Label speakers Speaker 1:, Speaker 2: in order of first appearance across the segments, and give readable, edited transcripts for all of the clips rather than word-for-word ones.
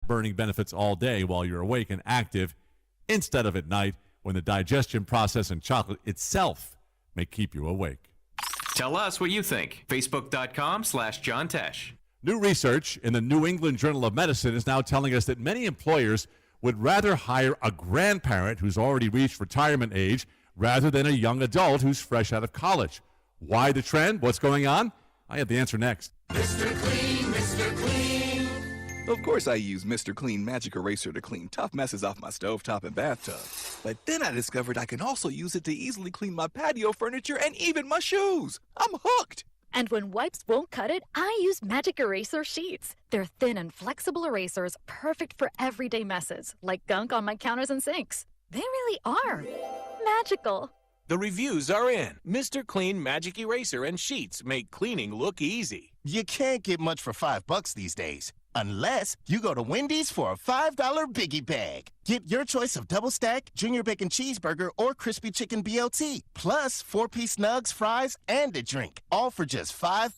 Speaker 1: fat-burning benefits all day while you're awake and active, instead of at night when the digestion process in chocolate itself may keep you awake.
Speaker 2: Tell us what you think. Facebook.com/John Tesh.
Speaker 1: New research in the New England Journal of Medicine is now telling us that many employers would rather hire a grandparent who's already reached retirement age rather than a young adult who's fresh out of college. Why the trend? What's going on? I have the answer next.
Speaker 3: Mr. Clean, Mr. Clean.
Speaker 4: Of course I use Mr. Clean Magic Eraser to clean tough messes off my stovetop and bathtub. But then I discovered I can also use it to easily clean my patio furniture and even my shoes. I'm hooked.
Speaker 5: And when wipes won't cut it, I use Magic Eraser Sheets. They're thin and flexible erasers, perfect for everyday messes, like gunk on my counters and sinks. They really are magical.
Speaker 6: The reviews are in. Mr. Clean Magic Eraser and Sheets make cleaning look easy.
Speaker 7: You can't get much for $5 these days, unless you go to Wendy's for a $5 Biggie Bag. Get your choice of double stack, junior bacon cheeseburger, or crispy chicken BLT, plus 4-piece nugs, fries, and a drink, all for just $5.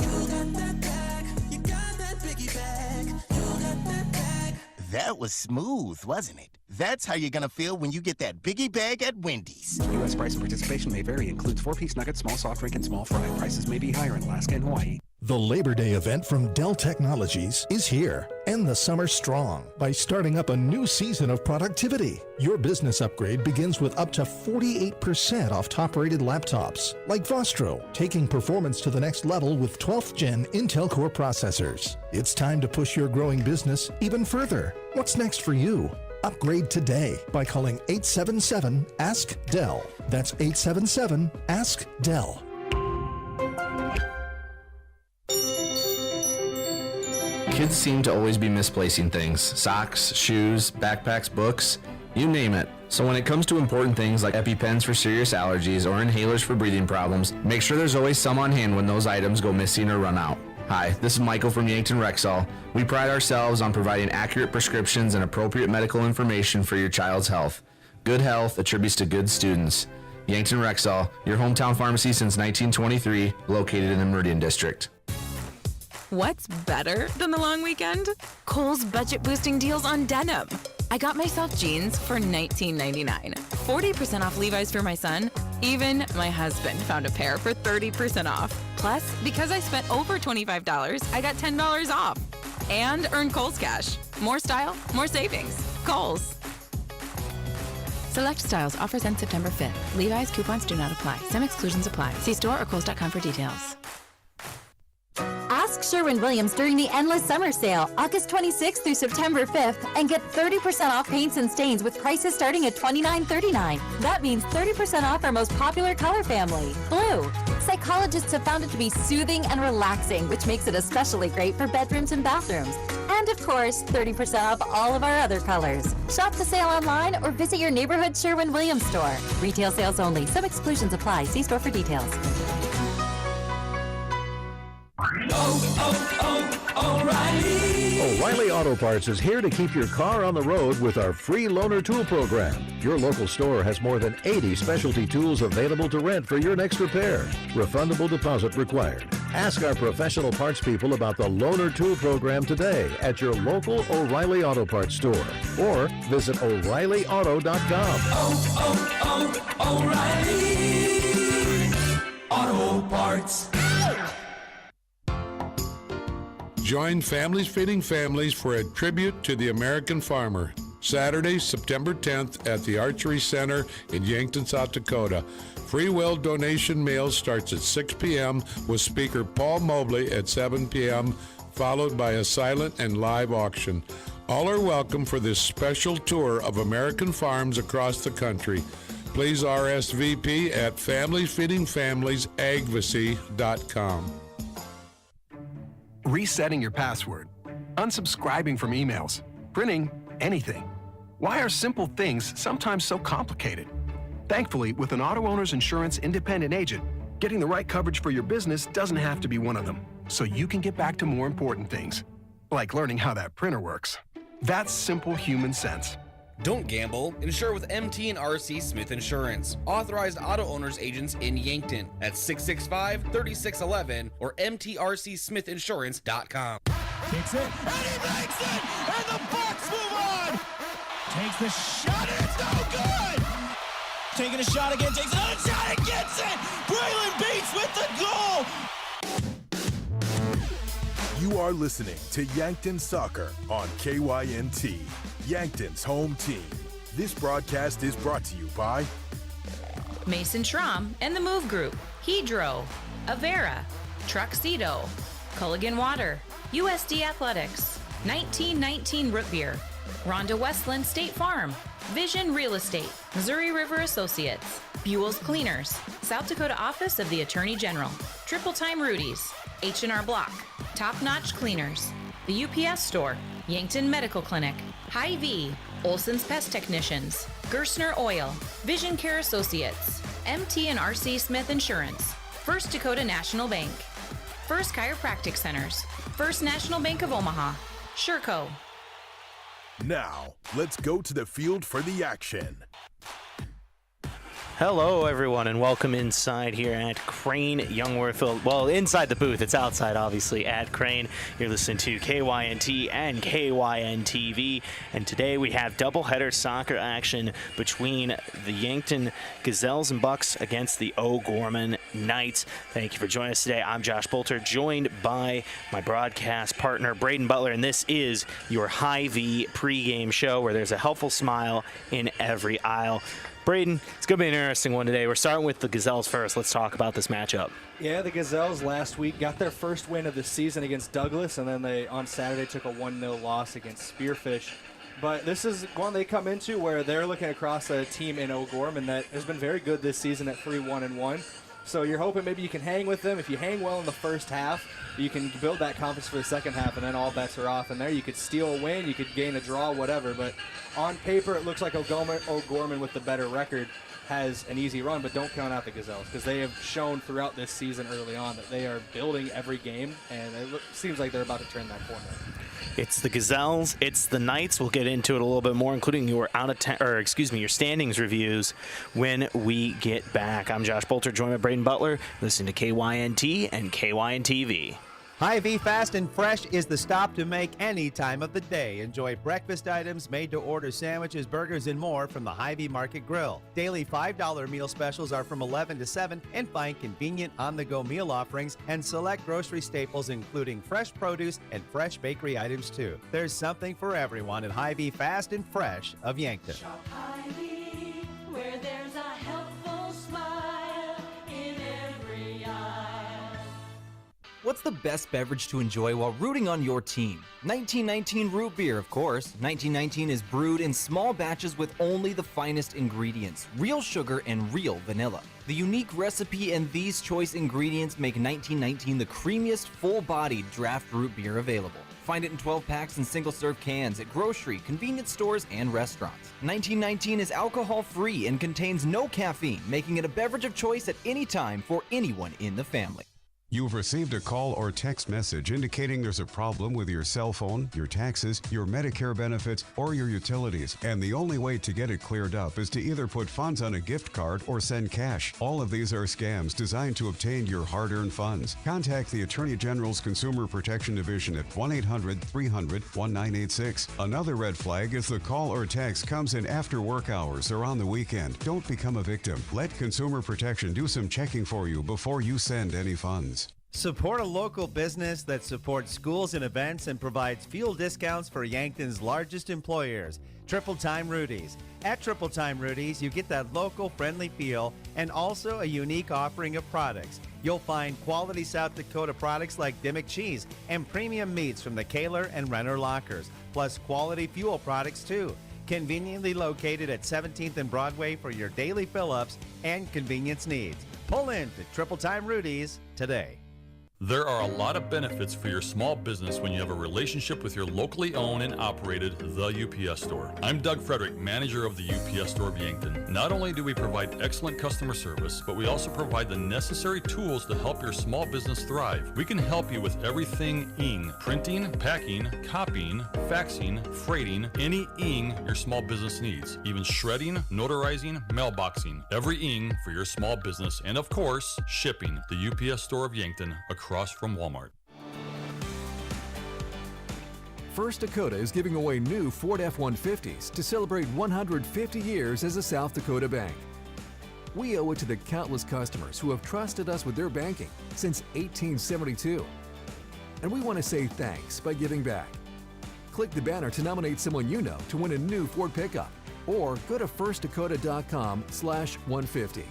Speaker 3: You got that bag. You got that Biggie Bag. You got that bag.
Speaker 7: That was smooth, wasn't it? That's how you're gonna feel when you get that Biggie Bag at Wendy's.
Speaker 8: U.S. price and participation may vary. Includes 4-piece nuggets, small soft drink, and small fry. Prices may be higher in Alaska and Hawaii.
Speaker 9: The Labor Day event from Dell Technologies is here. End the summer strong by starting up a new season of productivity. Your business upgrade begins with up to 48% off top-rated laptops, like Vostro, taking performance to the next level with 12th Gen Intel Core processors. It's time to push your growing business even further. What's next for you? Upgrade today by calling 877-ASK-DELL. That's 877-ASK-DELL.
Speaker 10: Kids seem to always be misplacing things. Socks, shoes, backpacks, books, you name it. So when it comes to important things like EpiPens for serious allergies or inhalers for breathing problems, make sure there's always some on hand when those items go missing or run out. Hi, this is Michael from Yankton Rexall. We pride ourselves on providing accurate prescriptions and appropriate medical information for your child's health. Good health attributes to good students. Yankton Rexall, your hometown pharmacy since 1923, located in the Meridian District.
Speaker 11: What's better than the long weekend? Kohl's budget-boosting deals on denim. I got myself jeans for $19.99, 40% off Levi's for my son. Even my husband found a pair for 30% off. Plus, because I spent over $25, I got $10 off and earned Kohl's cash. More style, more savings. Kohl's. Select styles. Offers end September 5th. Levi's coupons do not apply. Some exclusions apply. See store or kohls.com for details.
Speaker 12: Ask Sherwin-Williams during the Endless Summer Sale, August 26th through September 5th, and get 30% off paints and stains with prices starting at $29.39. That means 30% off our most popular color family, blue. Psychologists have found it to be soothing and relaxing, which makes it especially great for bedrooms and bathrooms. And of course, 30% off all of our other colors. Shop the sale online or visit your neighborhood Sherwin-Williams store. Retail sales only. Some exclusions apply. See store for details.
Speaker 13: O'Reilly Auto Parts is here to keep your car on the road with our free loaner tool program. Your local store has more than 80 specialty tools available to rent for your next repair. Refundable deposit required. Ask our professional parts people about the loaner tool program today at your local O'Reilly Auto Parts store or visit O'Reilly.auto.com.
Speaker 3: O'Reilly Auto Parts.
Speaker 14: Join Families Feeding Families for a tribute to the American farmer. Saturday, September 10th at the Archery Center in Yankton, South Dakota. Free will donation mail starts at 6 p.m. with speaker Paul Mobley at 7 p.m., followed by a silent and live auction. All are welcome for this special tour of American farms across the country. Please RSVP at FamiliesFeedingFamiliesAgvacy.com.
Speaker 15: Resetting your password, unsubscribing from emails, printing anything. Why are simple things sometimes so complicated? Thankfully, with an auto owner's insurance independent agent, getting the right coverage for your business doesn't have to be one of them, so you can get back to more important things, like learning how that printer works. That's simple human sense.
Speaker 16: Don't gamble. Insure with MT and RC Smith Insurance. Authorized auto owners agents in Yankton at 665-3611 or mtrcsmithinsurance.com.
Speaker 3: Kicks it, and he makes it, and the Takes the shot, and it's no good! Taking a shot again, takes another shot, and gets it! Brayden beats with the goal!
Speaker 17: You are listening to Yankton Soccer on KYNT, Yankton's home team. This broadcast is brought to you by
Speaker 11: Mason Schramm and the Move Group, Hedro, Avera, Truxedo, Culligan Water, USD Athletics, 1919 Root Beer, Rhonda Westland State Farm, Vision Real Estate, Missouri River Associates, Buell's Cleaners, South Dakota Office of the Attorney General, Triple Time Rudy's, H&R Block, Top Notch Cleaners, the UPS Store, Yankton Medical Clinic, Hy-Vee, Olson's Pest Technicians, Gerstner Oil, Vision Care Associates, MT and RC Smith Insurance, First Dakota National Bank, First Chiropractic Centers, First National Bank of Omaha, Sherco.
Speaker 17: Now, let's go to the field for the action.
Speaker 18: Hello, everyone, and welcome inside here at Crane Youngworth Field. Well, inside the booth. It's outside, obviously, at Crane. You're listening to KYNT and KYNTV, and today we have doubleheader soccer action between the Yankton Gazelles and Bucks against the O'Gorman Knights. Thank you for joining us today. I'm Josh Boelter, joined by my broadcast partner, Brayden Butler, and this is your Hy-Vee pregame show where there's a helpful smile in every aisle. Brayden, it's going to be an interesting one today. We're starting with the Gazelles first. Let's talk about this matchup.
Speaker 19: Yeah, the Gazelles last week got their first win of the season against Douglas, and then they, on Saturday, took a 1-0 loss against Spearfish. But this is one they come into where they're looking across a team in O'Gorman that has been very good this season at 3-1-1. So you're hoping maybe you can hang with them. If you hang well in the first half, you can build that confidence for the second half, and then all bets are off. And there you could steal a win, you could gain a draw, whatever. But on paper, it looks like O'Gorman with the better record has an easy run, but don't count out the Gazelles because they have shown throughout this season early on that they are building every game, and it seems like they're about to turn that corner.
Speaker 18: It's the Gazelles, it's the Knights. We'll get into it a little bit more, including your your standings reviews when we get back. I'm Josh Boelter, joined by Brayden Butler. Listen to KYNT and KYNTV.
Speaker 20: Hy-Vee Fast and Fresh is the stop to make any time of the day. Enjoy breakfast items, made-to-order sandwiches, burgers, and more from the Hy-Vee Market Grill. Daily $5 meal specials are from 11 to 7, and find convenient on-the-go meal offerings and select grocery staples, including fresh produce and fresh bakery items, too. There's something for everyone at Hy-Vee Fast and Fresh of Yankton.
Speaker 3: Shop Hy-Vee, where there's a helpful smile in every aisle.
Speaker 21: What's the best beverage to enjoy while rooting on your team? 1919 root beer, of course. 1919 is brewed in small batches with only the finest ingredients, real sugar and real vanilla. The unique recipe and these choice ingredients make 1919 the creamiest, full-bodied draft root beer available. Find it in 12 packs and single-serve cans at grocery, convenience stores, and restaurants. 1919 is alcohol-free and contains no caffeine, making it a beverage of choice at any time for anyone in the family.
Speaker 22: You've received a call or text message indicating there's a problem with your cell phone, your taxes, your Medicare benefits, or your utilities, and the only way to get it cleared up is to either put funds on a gift card or send cash. All of these are scams designed to obtain your hard-earned funds. Contact the Attorney General's Consumer Protection Division at 1-800-300-1986. Another red flag is the call or text comes in after work hours or on the weekend. Don't become a victim. Let Consumer Protection do some checking for you before you send any funds.
Speaker 20: Support a local business that supports schools and events and provides fuel discounts for Yankton's largest employers, Triple Time Rudy's. At Triple Time Rudy's, you get that local friendly feel and also a unique offering of products. You'll find quality South Dakota products like Dimmick cheese and premium meats from the Kaler and Renner lockers, plus quality fuel products too. Conveniently located at 17th and Broadway for your daily fill-ups and convenience needs. Pull in to Triple Time Rudy's today.
Speaker 23: There are a lot of benefits for your small business when you have a relationship with your locally owned and operated The UPS Store. I'm Doug Frederick, manager of the UPS Store of Yankton. Not only do we provide excellent customer service, but we also provide the necessary tools to help your small business thrive. We can help you with everything ing, printing, packing, copying, faxing, freighting, any ing your small business needs, even shredding, notarizing, mailboxing, every ing for your small business, and of course, shipping. The UPS Store of Yankton, across from Walmart.
Speaker 1: First Dakota is giving away new Ford F-150s to celebrate 150 years as a South Dakota bank. We owe it to the countless customers who have trusted us with their banking since 1872. And we want to say thanks by giving back. Click the banner to nominate someone you know to win a new Ford pickup, or go to firstdakota.com/150.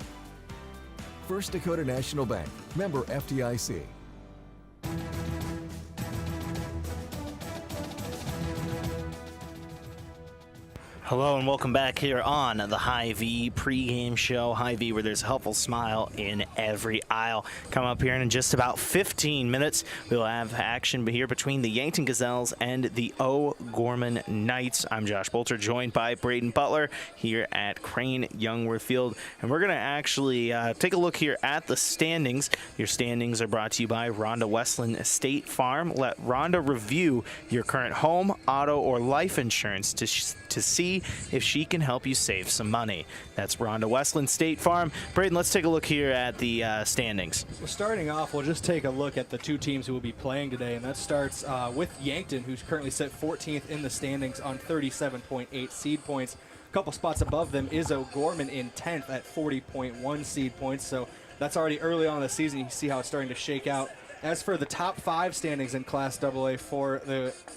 Speaker 1: First Dakota National Bank, member FDIC.
Speaker 18: Hello and welcome back here on the Hy-Vee pregame show. Hy-Vee, where there's a helpful smile in every aisle. Come up here in just about 15 minutes. We'll have action here between the Yankton Gazelles and the O'Gorman Knights. I'm Josh Boelter, joined by Brayden Butler here at Crane Youngworth Field. And we're going to actually take a look here at the standings. Your standings are brought to you by Rhonda Westland State Farm. Let Rhonda review your current home, auto, or life insurance to see if she can help you save some money. That's Rhonda Westland State Farm. Brayden, let's take a look here at the standings.
Speaker 19: Well, starting off, we'll just take a look at the two teams who will be playing today, and that starts with Yankton, who's currently set 14th in the standings on 37.8 seed points. A couple spots above them is O'Gorman in 10th at 40.1 seed points, so that's already early on in the season. You can see how it's starting to shake out. As for the top 5 standings in Class AA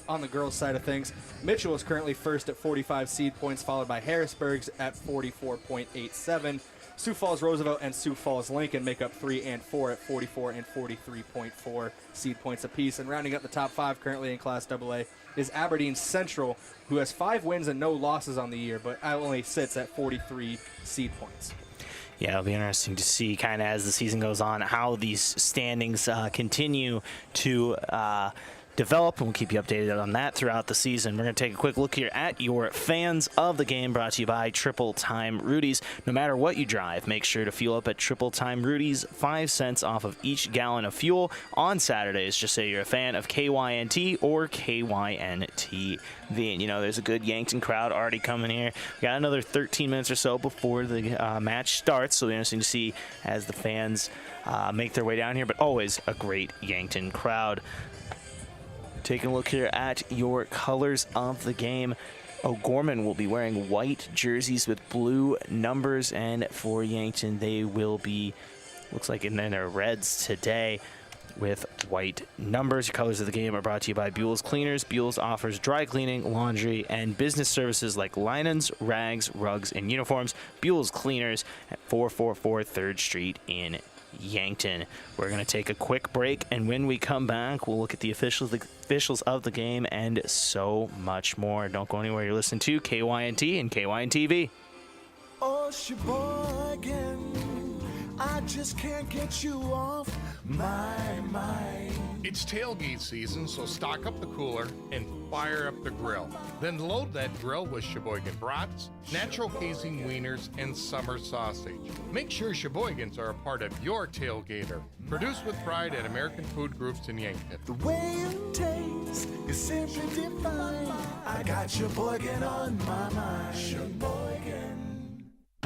Speaker 19: on the girls' side of things, Mitchell is currently first at 45 seed points, followed by Harrisburg's at 44.87. Sioux Falls Roosevelt and Sioux Falls Lincoln make up 3 and 4 at 44 and 43.4 seed points apiece. And rounding up the top 5 currently in Class AA is Aberdeen Central, who has 5 wins and no losses on the year, but only sits at 43 seed points.
Speaker 18: Yeah, it'll be interesting to see kind of as the season goes on how these standings continue to develop, and we'll keep you updated on that throughout the season. We're going to take a quick look here at your fans of the game, brought to you by Triple Time Rudy's. No matter what you drive, make sure to fuel up at Triple Time Rudy's. 5 cents off of each gallon of fuel on Saturdays. Just say you're a fan of KYNT or KYNTV. And, you know, there's a good Yankton crowd already coming here. We got another 13 minutes or so before the match starts, so it'll be interesting to see as the fans make their way down here, but always a great Yankton crowd. Taking a look here at your colors of the game. O'Gorman will be wearing white jerseys with blue numbers, and for Yankton, they will be, looks like in their reds today with white numbers. Your colors of the game are brought to you by Buell's Cleaners. Buell's offers dry cleaning, laundry, and business services like linens, rags, rugs, and uniforms. Buell's Cleaners at 444 3rd Street in Yankton. We're going to take a quick break, and when we come back, we'll look at the officials of the game and so much more. Don't go anywhere. You're listening to KYNT and KYNTV.
Speaker 3: Oh, Sheboygan, I just can't get you off my mind.
Speaker 2: It's tailgate season, so stock up the cooler and fire up the grill. Then load that grill with Sheboygan brats, natural casing wieners, and summer sausage. Make sure Sheboygans are a part of your tailgater. Produced with pride at American Food Groups in Yankton.
Speaker 3: The way it tastes is simply divine. I got Sheboygan on my mind. Sheboygan.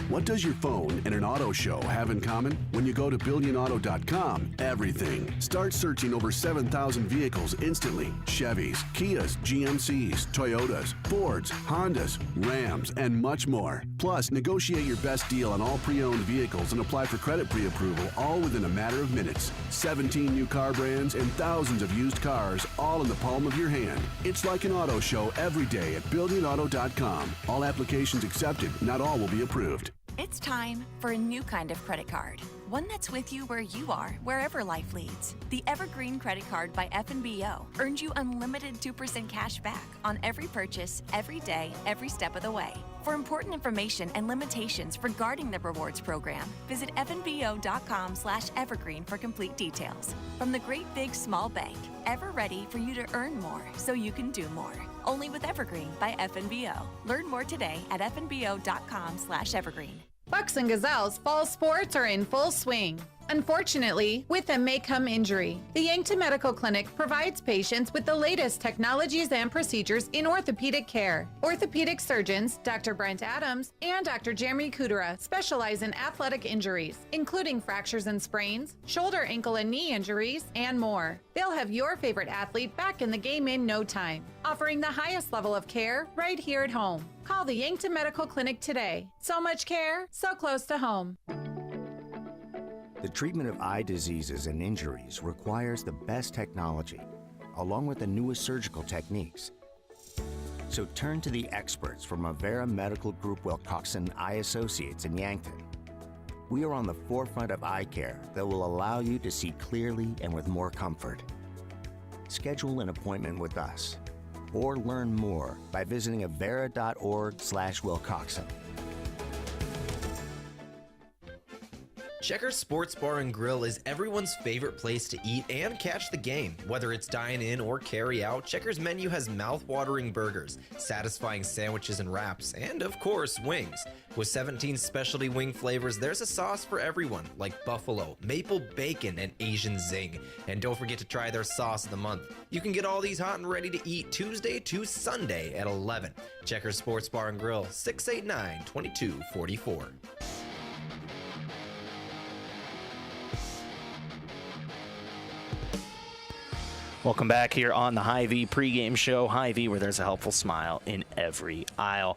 Speaker 4: What does your phone and an auto show have in common? When you go to BillionAuto.com, everything. Start searching over 7,000 vehicles instantly. Chevys, Kias, GMCs, Toyotas, Fords, Hondas, Rams, and much more. Plus, negotiate your best deal on all pre-owned vehicles and apply for credit pre-approval, all within a matter of minutes. 17 new car brands and thousands of used cars, all in the palm of your hand. It's like an auto show every day at BillionAuto.com. All applications accepted. Not all will be approved.
Speaker 24: It's time for a new kind of credit card. One that's with you where you are, wherever life leads. The Evergreen Credit Card by FNBO earns you unlimited 2% cash back on every purchase, every day, every step of the way. For important information and limitations regarding the rewards program, visit fnbo.com/evergreen for complete details. From the great big small bank, ever ready for you to earn more so you can do more. Only with Evergreen by FNBO. Learn more today at fnbo.com/evergreen.
Speaker 25: Bucks and Gazelles fall sports are in full swing.
Speaker 5: Unfortunately, with them may come injury. The Yankton Medical Clinic provides patients with the latest technologies and procedures in orthopedic care. Orthopedic surgeons, Dr. Brent Adams and Dr. Jeremy Kudera, specialize in athletic injuries, including fractures and sprains, shoulder, ankle, and knee injuries, and more. They'll have your favorite athlete back in the game in no time, offering the highest level of care right here at home. Call the Yankton Medical Clinic today. So much care, so close to home.
Speaker 6: The treatment of eye diseases and injuries requires the best technology, along with the newest surgical techniques. So turn to the experts from Avera Medical Group Wilcoxon Eye Associates in Yankton. We are on the forefront of eye care that will allow you to see clearly and with more comfort. Schedule an appointment with us or learn more by visiting avera.org/Wilcoxon.
Speaker 7: Checkers Sports Bar and Grill is everyone's favorite place to eat and catch the game. Whether it's dine-in or carry-out, Checkers' menu has mouth-watering burgers, satisfying sandwiches and wraps, and, of course, wings. With 17 specialty wing flavors, there's a sauce for everyone, like buffalo, maple bacon, and Asian zing. And don't forget to try their sauce of the month. You can get all these hot and ready to eat Tuesday to Sunday at 11. Checkers Sports Bar and Grill, 689-2244.
Speaker 18: Welcome back here on the Hy-Vee pregame show. Hy-Vee, where there's a helpful smile in every aisle.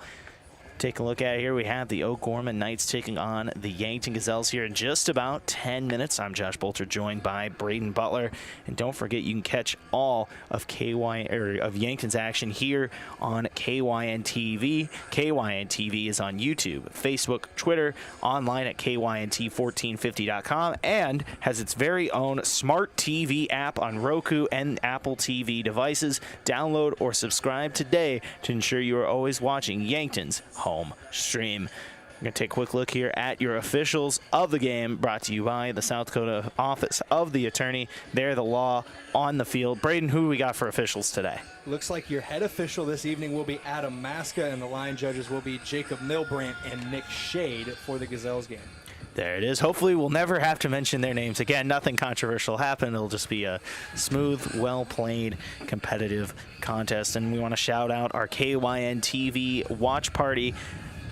Speaker 18: Take a look at it here. We have the O'Gorman Knights taking on the Yankton Gazelles here in just about 10 minutes. I'm Josh Boelter, joined by Brayden Butler. And don't forget, you can catch all of Yankton's action here on KYNTV. KYNTV is on YouTube, Facebook, Twitter, online at KYNT1450.com, and has its very own smart TV app on Roku and Apple TV devices. Download or subscribe today to ensure you are always watching Yankton's home stream. We're going to take a quick look here at your officials of the game, brought to you by the South Dakota Office of the Attorney. They're the law on the field. Brayden, who we got for officials today?
Speaker 19: Looks like your head official this evening will be Adam Maska, and the line judges will be Jacob Milbrandt and Nick Shade for the Gazelles game.
Speaker 18: There it is. Hopefully we'll never have to mention their names again. Nothing controversial happened. It'll just be a smooth, well-played, competitive contest. And we want to shout out our KYNTV watch party.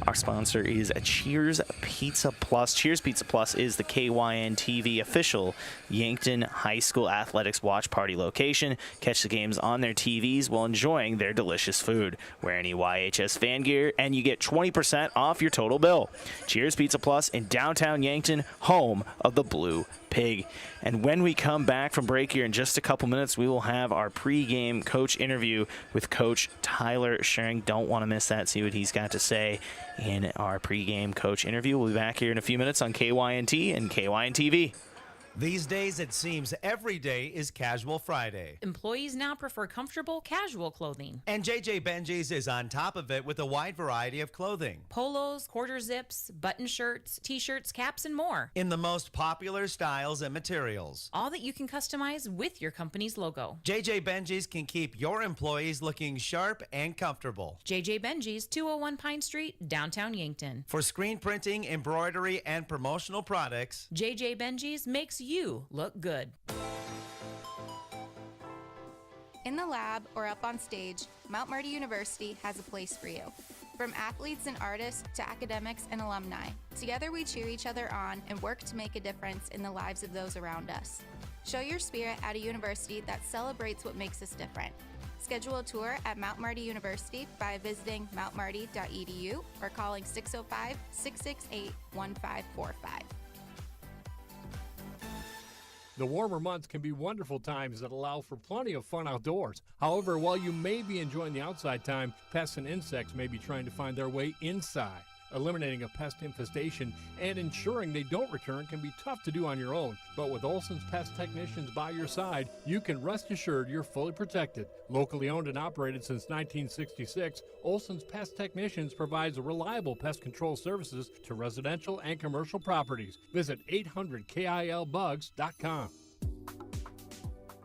Speaker 18: Our sponsor is Cheers Pizza Plus. Cheers Pizza Plus is the KYNTV official Yankton High School Athletics watch party location. Catch the games on their TVs while enjoying their delicious food. Wear any YHS fan gear and you get 20% off your total bill. Cheers Pizza Plus in downtown Yankton, home of the Blue Pig. And when we come back from break here in just a couple minutes, we will have our pregame coach interview with Coach Tyler Schering. Don't want to miss that. See what he's got to say in our pregame coach interview. We'll be back here in a few minutes on KYNT and KYNTV.
Speaker 20: These days, it seems every day is Casual Friday.
Speaker 8: Employees now prefer comfortable, casual clothing.
Speaker 20: And JJ Benji's is on top of it with a wide variety of clothing.
Speaker 8: Polos, quarter zips, button shirts, t-shirts, caps, and more.
Speaker 20: In the most popular styles and materials.
Speaker 8: All that you can customize with your company's logo.
Speaker 20: JJ Benji's can keep your employees looking sharp and comfortable.
Speaker 8: JJ Benji's, 201 Pine Street, downtown Yankton.
Speaker 20: For screen printing, embroidery, and promotional products,
Speaker 8: JJ Benji's makes you look good.
Speaker 25: In the lab or up on stage, Mount Marty University has a place for you. From athletes and artists to academics and alumni, together we cheer each other on and work to make a difference in the lives of those around us. Show your spirit at a university that celebrates what makes us different. Schedule a tour at Mount Marty University by visiting mountmarty.edu or calling 605-668-1545.
Speaker 26: The warmer months can be wonderful times that allow for plenty of fun outdoors. However, while you may be enjoying the outside time, pests and insects may be trying to find their way inside. Eliminating a pest infestation and ensuring they don't return can be tough to do on your own. But with Olson's Pest Technicians by your side, you can rest assured you're fully protected. Locally owned and operated since 1966, Olson's Pest Technicians provides reliable pest control services to residential and commercial properties. Visit 800KILBugs.com.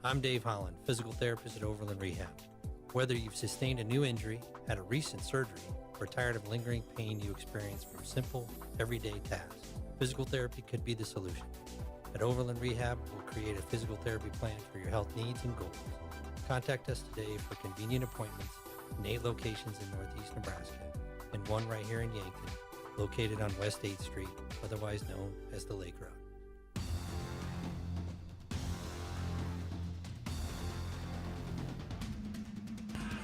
Speaker 27: I'm Dave Holland, physical therapist at Overland Rehab. Whether you've sustained a new injury, had a recent surgery, or tired of lingering pain you experience from simple, everyday tasks, physical therapy could be the solution. At Overland Rehab, we'll create a physical therapy plan for your health needs and goals. Contact us today for convenient appointments in 8 locations in Northeast Nebraska and 1 right here in Yankton, located on West 8th Street, otherwise known as the Lake Road.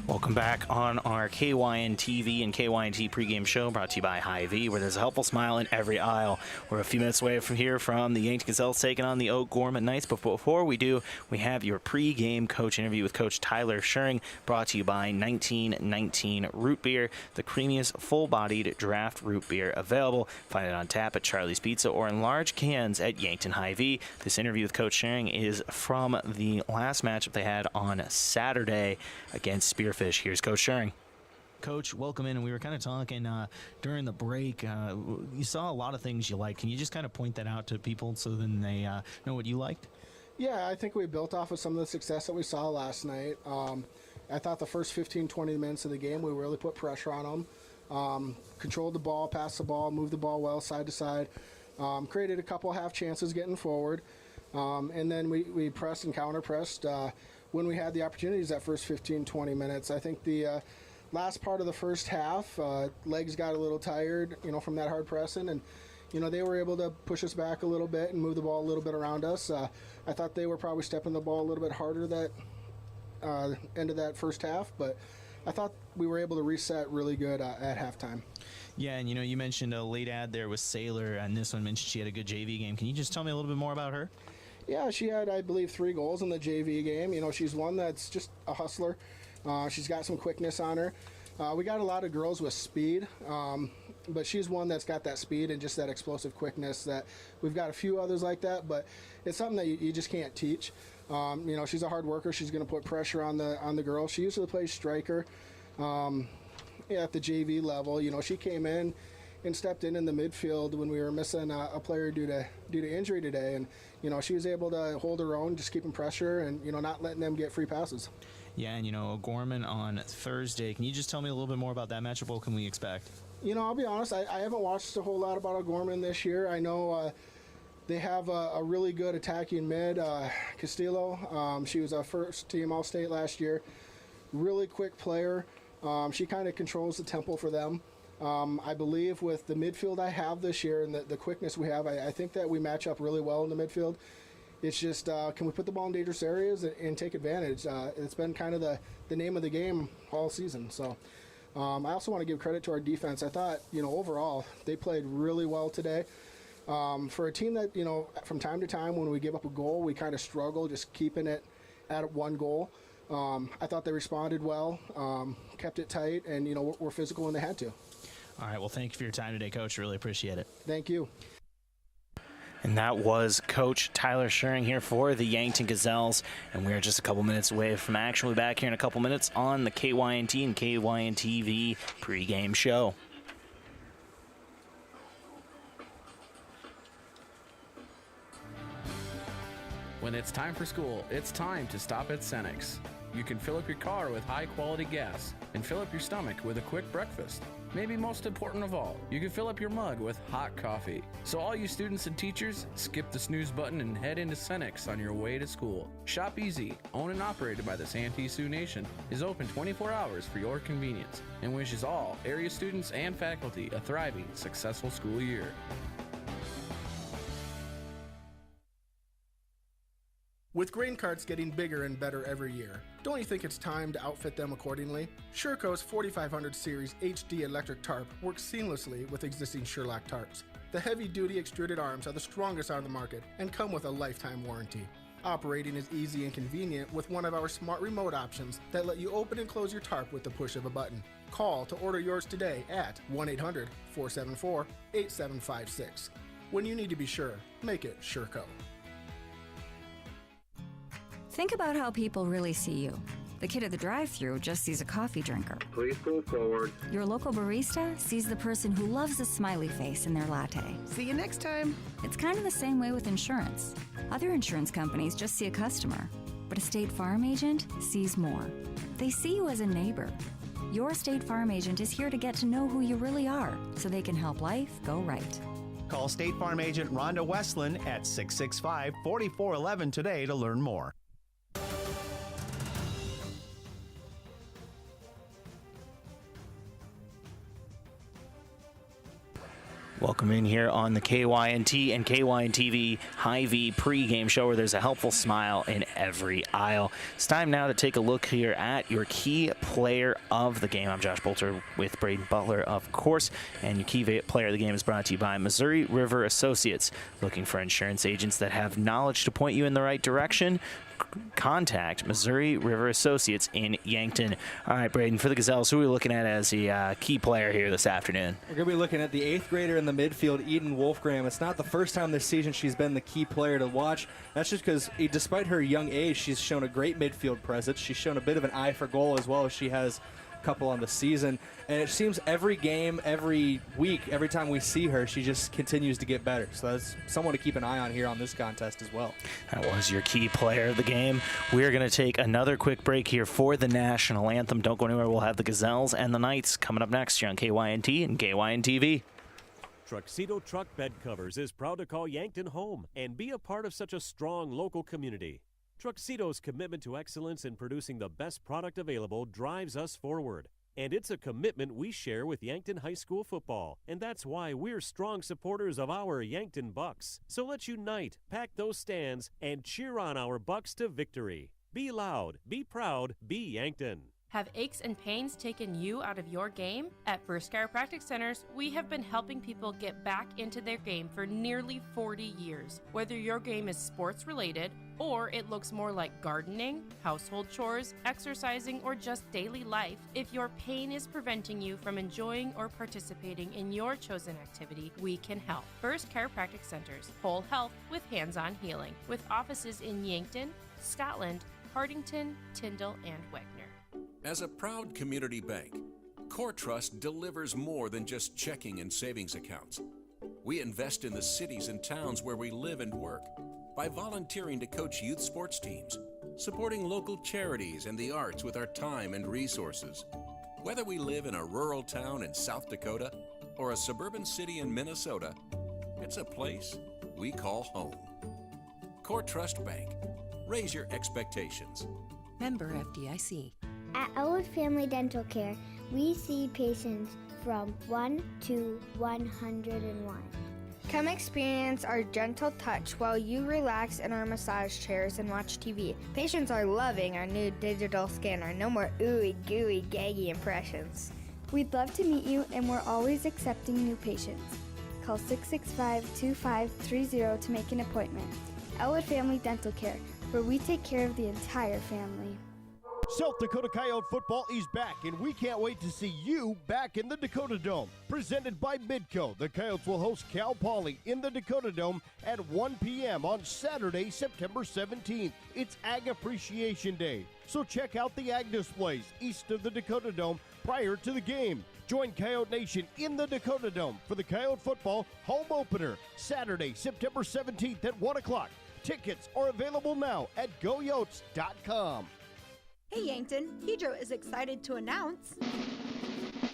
Speaker 18: Welcome back on our KYNTV and KYNT pregame show, brought to you by Hy-Vee, where there's a helpful smile in every aisle. We're a few minutes away from here from the Yankton Gazelles taking on the O'Gorman Knights. But before we do, we have your pregame coach interview with Coach Tyler Schuring, brought to you by 1919 Root Beer, the creamiest full-bodied draft root beer available. Find it on tap at Charlie's Pizza or in large cans at Yankton Hy-Vee. This interview with Coach Schuring is from the last matchup they had on Saturday against Spearfish. Here's Coach Schuring. Coach, welcome in. And we were kind of talking during the break. You saw a lot of things you liked. Can you just kind of point that out to people so then they know what you liked?
Speaker 9: Yeah, I think we built off of some of the success that we saw last night. I thought the first 15, 20 minutes of the game, we really put pressure on them. Controlled the ball, passed the ball, moved the ball well side to side. Created a couple half chances getting forward. And then we pressed and counter-pressed when we had the opportunities that first 15, 20 minutes. I think the last part of the first half, legs got a little tired, from that hard pressing, and they were able to push us back a little bit and move the ball a little bit around us. I thought they were probably stepping the ball a little bit harder that end of that first half, but I thought we were able to reset really good at halftime.
Speaker 18: Yeah, and you mentioned a late ad there with Saylor, and this one mentioned she had a good JV game. Can you just tell me a little bit more about her?
Speaker 9: Yeah, she had, I believe, 3 goals in the JV game. She's one that's just a hustler. She's got some quickness on her. We got a lot of girls with speed, but she's one that's got that speed and just that explosive quickness that we've got a few others like that, but it's something that you just can't teach. She's a hard worker. She's going to put pressure on the girls. She usually plays striker at the JV level. She came in and stepped in the midfield when we were missing a player due to injury today, and she was able to hold her own, just keeping pressure and not letting them get free passes.
Speaker 18: Yeah, and O'Gorman on Thursday. Can you just tell me a little bit more about that matchup? What can we expect?
Speaker 9: I'll be honest, I haven't watched a whole lot about O'Gorman this year. I know they have a really good attacking mid, Castillo. She was a first team All-State last year. Really quick player. She kind of controls the tempo for them. I believe with the midfield I have this year and the quickness we have, I think that we match up really well in the midfield. It's just, can we put the ball in dangerous areas and take advantage? It's been kind of the name of the game all season. So I also want to give credit to our defense. I thought, overall, they played really well today. For a team that, from time to time when we give up a goal, we kind of struggle just keeping it at 1 goal. I thought they responded well, kept it tight, and, were physical when they had to.
Speaker 18: All right, well, thank you for your time today, Coach. Really appreciate it.
Speaker 9: Thank you.
Speaker 18: And that was Coach Tyler Schuring here for the Yankton Gazelles. And we are just a couple minutes away from action. We'll be back here in a couple minutes on the KYNT and KYNTV pregame show.
Speaker 10: When it's time for school, it's time to stop at Cenex. You can fill up your car with high-quality gas and fill up your stomach with a quick breakfast. Maybe most important of all, you can fill up your mug with hot coffee. So all you students and teachers, skip the snooze button and head into Cenex on your way to school. Shop Easy, owned and operated by the Santee Sioux Nation, is open 24 hours for your convenience and wishes all area students and faculty a thriving, successful school year.
Speaker 9: With grain carts getting bigger and better every year, don't you think it's time to outfit them accordingly? Sherco's 4500 Series HD electric tarp works seamlessly with existing Sherlock tarps. The heavy-duty extruded arms are the strongest on the market and come with a lifetime warranty. Operating is easy and convenient with one of our smart remote options that let you open and close your tarp with the push of a button. Call to order yours today at 1-800-474-8756. When you need to be sure, make it Sherco.
Speaker 12: Think about how people really see you. The kid at the drive-thru just sees a coffee drinker.
Speaker 13: Please go forward.
Speaker 12: Your local barista sees the person who loves a smiley face in their latte.
Speaker 13: See you next time.
Speaker 12: It's kind of the same way with insurance. Other insurance companies just see a customer, but a State Farm agent sees more. They see you as a neighbor. Your State Farm agent is here to get to know who you really are so they can help life go right.
Speaker 20: Call State Farm agent Rhonda Westland at 665-4411 today to learn more.
Speaker 18: Welcome in here on the KYNT and KYNTV Hy-Vee pregame show where there's a helpful smile in every aisle. It's time now to take a look here at your key player of the game. I'm Josh Boelter with Brayden Butler, of course, and your key player of the game is brought to you by Missouri River Associates. Looking for insurance agents that have knowledge to point you in the right direction? Contact Missouri River Associates in Yankton. All right, Brayden, for the Gazelles, who are we looking at as the key player here this afternoon?
Speaker 19: We're going to be looking at the 8th grader in the midfield, Eden Wolfgram. It's not the first time this season she's been the key player to watch. That's just because, despite her young age, she's shown a great midfield presence. She's shown a bit of an eye for goal as well as she has couple on the season, and it seems every game, every week, every time we see her, she just continues to get better. So that's someone to keep an eye on here on this contest as well.
Speaker 18: That was your key player of the game. We're going to take another quick break here for the national anthem. Don't go anywhere. We'll have the Gazelles and the Knights coming up next here on KYNT and KYNTV.
Speaker 11: Truxedo Truck Bed Covers is proud to call Yankton home and be a part of such a strong local community. Truxedo's commitment to excellence in producing the best product available drives us forward. And it's a commitment we share with Yankton High School football. And that's why we're strong supporters of our Yankton Bucks. So let's unite, pack those stands, and cheer on our Bucks to victory. Be loud, be proud, be Yankton.
Speaker 8: Have aches and pains taken you out of your game? At First Chiropractic Centers, we have been helping people get back into their game for nearly 40 years. Whether your game is sports related, or it looks more like gardening, household chores, exercising, or just daily life, if your pain is preventing you from enjoying or participating in your chosen activity, we can help. First Chiropractic Centers, whole health with hands-on healing, with offices in Yankton, Scotland, Hardington, Tyndall, and Wagner.
Speaker 14: As a proud community bank, Core Trust delivers more than just checking and savings accounts. We invest in the cities and towns where we live and work by volunteering to coach youth sports teams, supporting local charities and the arts with our time and resources. Whether we live in a rural town in South Dakota or a suburban city in Minnesota, it's a place we call home. Core Trust Bank. Raise your expectations.
Speaker 15: Member FDIC.
Speaker 16: At Elwood Family Dental Care, we see patients from 1 to 101.
Speaker 17: Come experience our gentle touch while you relax in our massage chairs and watch TV. Patients are loving our new digital scanner. No more ooey gooey gaggy impressions.
Speaker 16: We'd love to meet you, and we're always accepting new patients. Call 665-2530 to make an appointment. Elwood Family Dental Care, where we take care of the entire family.
Speaker 21: South Dakota Coyote football is back, and we can't wait to see you back in the Dakota Dome. Presented by Midco, the Coyotes will host Cal Poly in the Dakota Dome at 1 p.m. on Saturday, September 17th. It's Ag Appreciation Day, so check out the Ag displays east of the Dakota Dome prior to the game. Join Coyote Nation in the Dakota Dome for the Coyote football home opener, Saturday, September 17th at 1 o'clock. Tickets are available now at goyotes.com.
Speaker 22: Hey Yankton, Hydro is excited to announce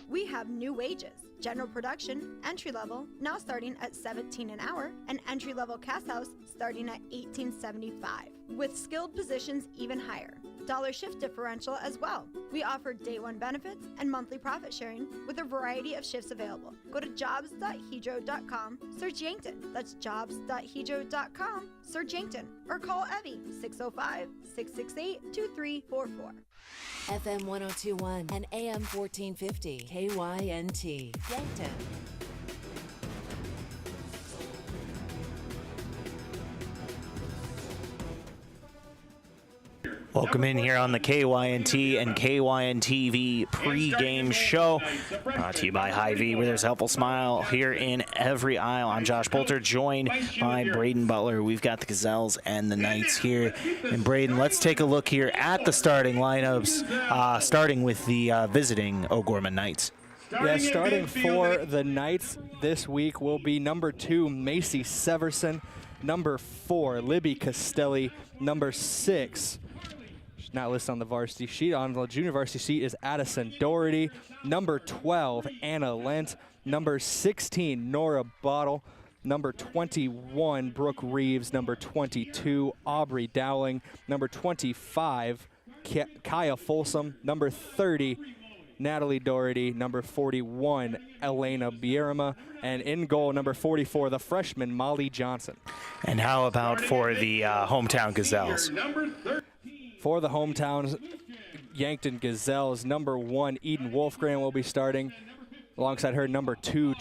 Speaker 22: we have new wages. General production, entry level, now starting at $17 an hour, and entry level cast house starting at $18.75, with skilled positions even higher. Dollar shift differential as well. We offer day one benefits and monthly profit sharing with a variety of shifts available. Go to jobs.hydro.com, search Yankton. That's jobs.hydro.com, search Yankton, or call Evie 605-668-2344.
Speaker 28: FM 1021 and AM 1450 KYNT Yankton.
Speaker 18: Welcome in here on the KYNT and KYNTV pregame show. Brought to you by Hy-Vee, where there's a helpful smile here in every aisle. I'm Josh Boelter, joined by Brayden Butler. We've got the Gazelles and the Knights here. And Brayden, let's take a look here at the starting lineups, starting with the visiting O'Gorman Knights.
Speaker 19: Yeah, starting for the Knights this week will be number 2, Macy Severson, number 4, Libby Castelli, number 6, not listed on the varsity sheet. On the junior varsity sheet is Addison Doherty. Number 12, Anna Lent. Number 16, Nora Bottle. Number 21, Brooke Reeves. Number 22, Aubrey Dowling. Number 25, Kaya Folsom. Number 30, Natalie Doherty. Number 41, Elena Bierma. And in goal, number 44, the freshman, Molly Johnson.
Speaker 18: And how about for the hometown Gazelles?
Speaker 19: For the hometown Yankton Gazelles, number 1, Eden Wolfgram will be starting. Alongside her, number 2,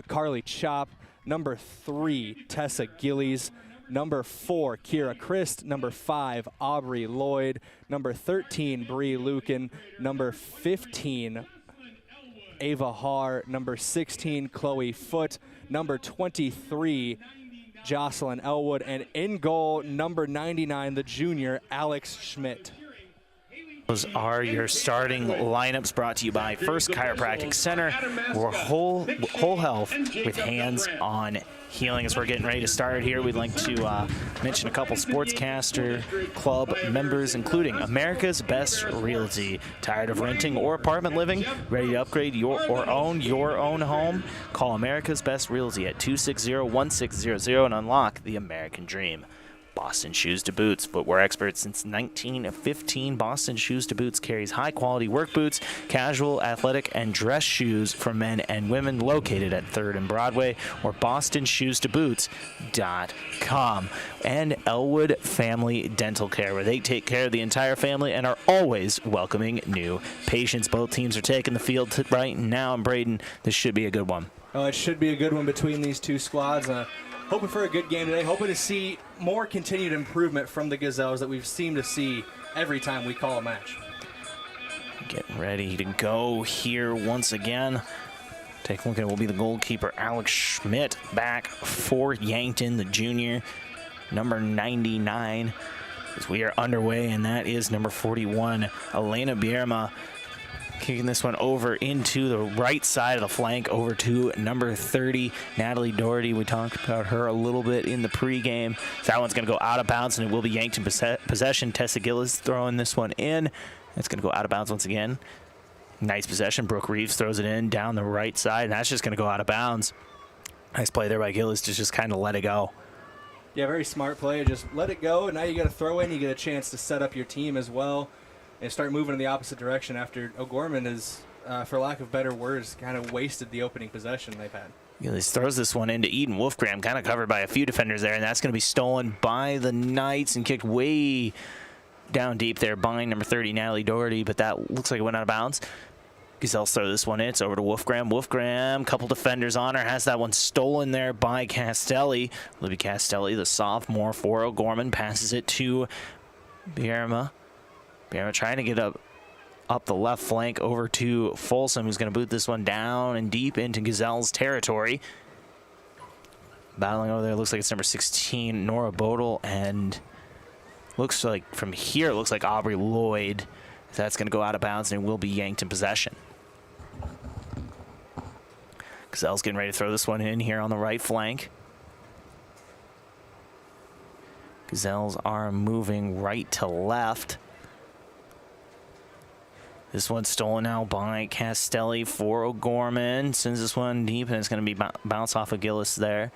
Speaker 19: Carly Chop. Number 3, Tessa Gillies. Number 4, Kira Christ. Number 5, Aubrey Lloyd. Number 13, Bree Lucan. Number 15, Ava Haar. Number 16, Chloe Foote. Number 23, Jocelyn Elwood. And in goal, number 99, the junior, Alex Schmidt.
Speaker 18: Those are your starting lineups, brought to you by First Chiropractic Center, or whole health with hands-on healing. As we're getting ready to start here, we'd like to mention a couple Sportscaster Club members, including America's Best Realty. Tired of renting or apartment living? Ready to upgrade own your own home? Call America's Best Realty at 260-1600 and unlock the American dream. Boston Shoes to Boots, footwear experts since 1915. Boston Shoes to Boots carries high-quality work boots, casual, athletic, and dress shoes for men and women, located at 3rd and Broadway, or bostonshoestoboots.com. And Elwood Family Dental Care, where they take care of the entire family and are always welcoming new patients. Both teams are taking the field right now, and Brayden, this should be a good one.
Speaker 19: Oh, it should be a good one between these two squads. Hoping for a good game today. Hoping to see more continued improvement from the Gazelles that we've seemed to see every time we call a match.
Speaker 18: Getting ready to go here once again. Take a look at it. Will be the goalkeeper, Alex Schmidt, back for Yankton, the junior, number 99. As we are underway, and that is number 41, Elena Bierma. Kicking this one over into the right side of the flank, over to number 30, Natalie Doherty. We talked about her a little bit in the pregame. So that one's going to go out of bounds, and it will be Yankton possession. Tessa Gillis throwing this one in. It's going to go out of bounds once again. Nice possession. Brooke Reeves throws it in down the right side, and that's just going to go out of bounds. Nice play there by Gillis to just kind of let it go.
Speaker 19: Yeah, very smart play. Just let it go, and now you got to throw in. You get a chance to set up your team as well and start moving in the opposite direction after O'Gorman has, for lack of better words, kind of wasted the opening possession they've had.
Speaker 18: Gillis throws this one into Eden Wolfgram, kind of covered by a few defenders there, and that's going to be stolen by the Knights and kicked way down deep there by number 30, Natalie Doherty, but that looks like it went out of bounds. Gazelles throw this one in. It's over to Wolfgram. Wolfgram, couple defenders on her, has that one stolen there by Castelli. Libby Castelli, the sophomore for O'Gorman, passes it to Bierma. Bierma trying to get up the left flank over to Folsom, who's going to boot this one down and deep into Gazelle's territory. Battling over there, looks like it's number 16, Nora Bodel, and looks like from here, it looks like Aubrey Lloyd. That's going to go out of bounds, and it will be yanked in possession. Gazelle's getting ready to throw this one in here on the right flank. Gazelles are moving right to left. This one's stolen now by Castelli for O'Gorman. Sends this one deep, and it's going to be bounce off of Gillis there.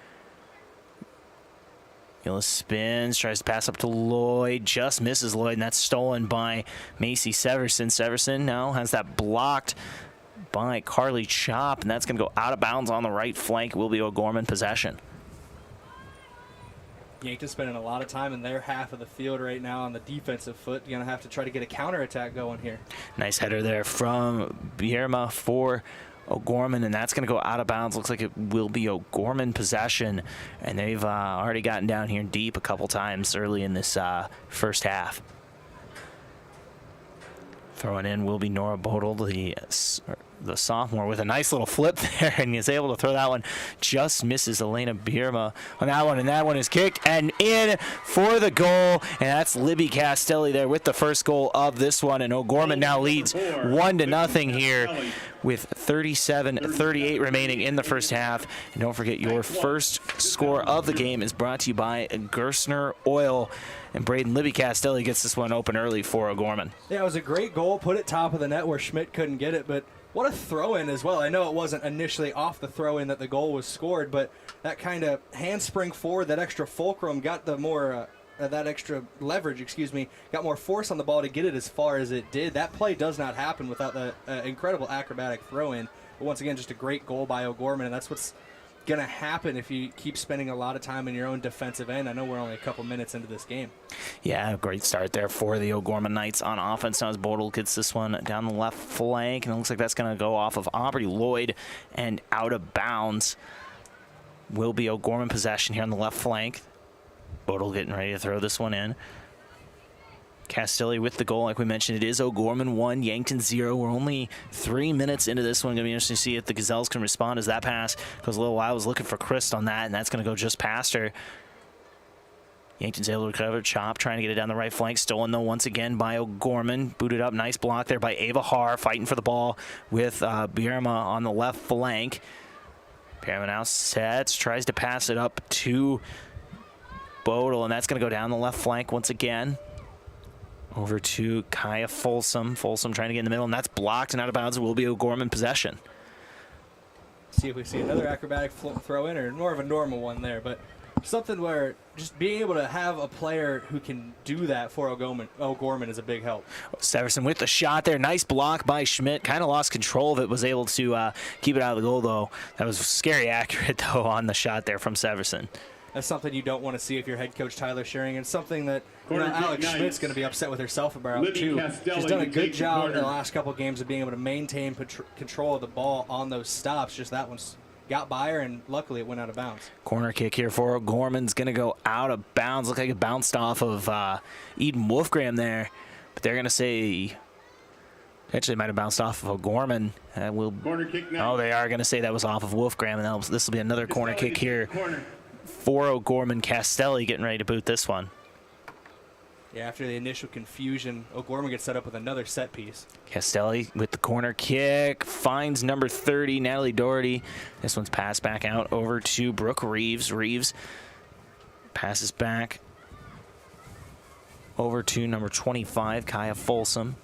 Speaker 18: Gillis spins, tries to pass up to Lloyd, just misses Lloyd, and that's stolen by Macy Severson. Severson now has that blocked by Carly Chop, and that's going to go out of bounds on the right flank. It will be O'Gorman possession.
Speaker 19: Yankton spending a lot of time in their half of the field right now on the defensive foot. You're going to have to try to get a counterattack going here.
Speaker 18: Nice header there from Bierma for O'Gorman, and that's going to go out of bounds. Looks like it will be O'Gorman possession, and they've already gotten down here deep a couple times early in this first half. Throwing in will be Nora Bodel, the sophomore, with a nice little flip there, and is able to throw that one. Just misses Elena Bierma on that one, and that one is kicked and in for the goal, and that's Libby Castelli there with the first goal of this one, and O'Gorman now leads 1-0 here with 37-38 remaining in the first half. And don't forget, your first score of the game is brought to you by Gerstner Oil. And Brayden, Libby Castelli gets this one open early for O'Gorman.
Speaker 19: Yeah, it was a great goal. Put it top of the net where Schmidt couldn't get it, but What a throw-in as well. I know it wasn't initially off the throw-in that the goal was scored, but that kind of handspring forward, that extra fulcrum, got the more that extra leverage, got more force on the ball to get it as far as it did. That play does not happen without the incredible acrobatic throw-in. But once again, just a great goal by O'Gorman, and that's what's going to happen if you keep spending a lot of time in your own defensive end. I know we're only a couple minutes into this game.
Speaker 18: Yeah, great start there for the O'Gorman Knights on offense. Now as Boelter gets this one down the left flank, and it looks like that's going to go off of Aubrey Lloyd and out of bounds. Will be O'Gorman possession here on the left flank. Boelter getting ready to throw this one in. Castelli with the goal, like we mentioned. It is O'Gorman 1, Yankton 0. We're only 3 minutes into this one. Going to be interesting to see if the Gazelles can respond as that pass goes a little while. I was looking for Christ on that, and that's going to go just past her. Yankton's able to recover. Chop trying to get it down the right flank. Stolen, though, once again by O'Gorman. Booted up. Nice block there by Ava Haar, fighting for the ball with Bierma on the left flank. Bierma now sets, tries to pass it up to Bodel, and that's going to go down the left flank once again. Over to Kaya Folsom. Folsom trying to get in the middle, and that's blocked and out of bounds. It will be O'Gorman possession.
Speaker 19: See if we see another acrobatic throw in, or more of a normal one there, but something where just being able to have a player who can do that for O'Gorman is a big help.
Speaker 18: Severson with the shot there. Nice block by Schmidt. Kind of lost control of it. Was able to keep it out of the goal, though. That was scary accurate, though, on the shot there from Severson.
Speaker 19: That's something you don't want to see if you're head coach Tyler Schering, and something that Alex Schmidt's going to be upset with herself about, too. She's done a good job in the last couple of games of being able to maintain control of the ball on those stops. Just that one's got by her, and luckily it went out of bounds.
Speaker 18: Corner kick here for O'Gorman's going to go out of bounds. Looked like it bounced off of Eden Wolfgram there, but they're going to say actually might have bounced off of O'Gorman.
Speaker 1: Corner kick now.
Speaker 18: Oh, they are going to say that was off of Wolfgram, and this will be another corner kick here for O'Gorman. Castelli getting ready to boot this one.
Speaker 19: Yeah, after the initial confusion, O'Gorman gets set up with another set piece.
Speaker 18: Castelli with the corner kick, finds number 30, Natalie Doherty. This one's passed back out over to Brooke Reeves. Reeves passes back over to number 25, Kaya Folsom.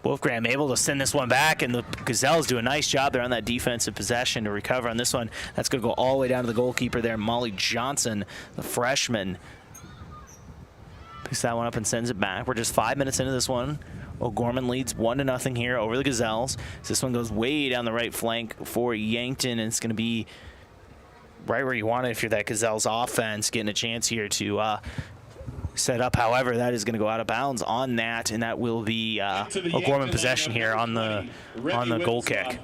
Speaker 18: Wolfgram able to send this one back, and the Gazelles do a nice job there on that defensive possession to recover on this one. That's going to go all the way down to the goalkeeper there, Molly Johnson, the freshman. Picks that one up and sends it back. We're just 5 minutes into this one. O'Gorman leads 1-0 here over the Gazelles. So this one goes way down the right flank for Yankton, and it's going to be right where you want it if you're that Gazelles offense, getting a chance here to set up. However, that is going to go out of bounds on that, and that will be O'Gorman possession here on the goal kick.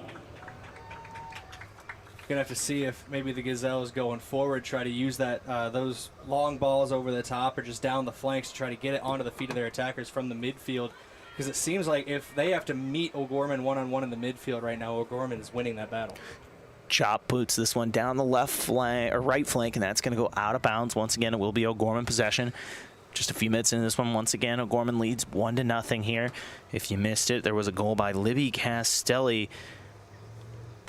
Speaker 19: Gonna have to see if maybe the Gazelles going forward try to use that those long balls over the top or just down the flanks to try to get it onto the feet of their attackers from the midfield, because it seems like if they have to meet O'Gorman one-on-one in the midfield right now, O'Gorman is winning that battle.
Speaker 18: Chop boots this one down the left flank or right flank, and that's going to go out of bounds. Once again, it will be O'Gorman possession. Just a few minutes into this one, once again, O'Gorman leads 1-0 here. If you missed it, there was a goal by Libby Castelli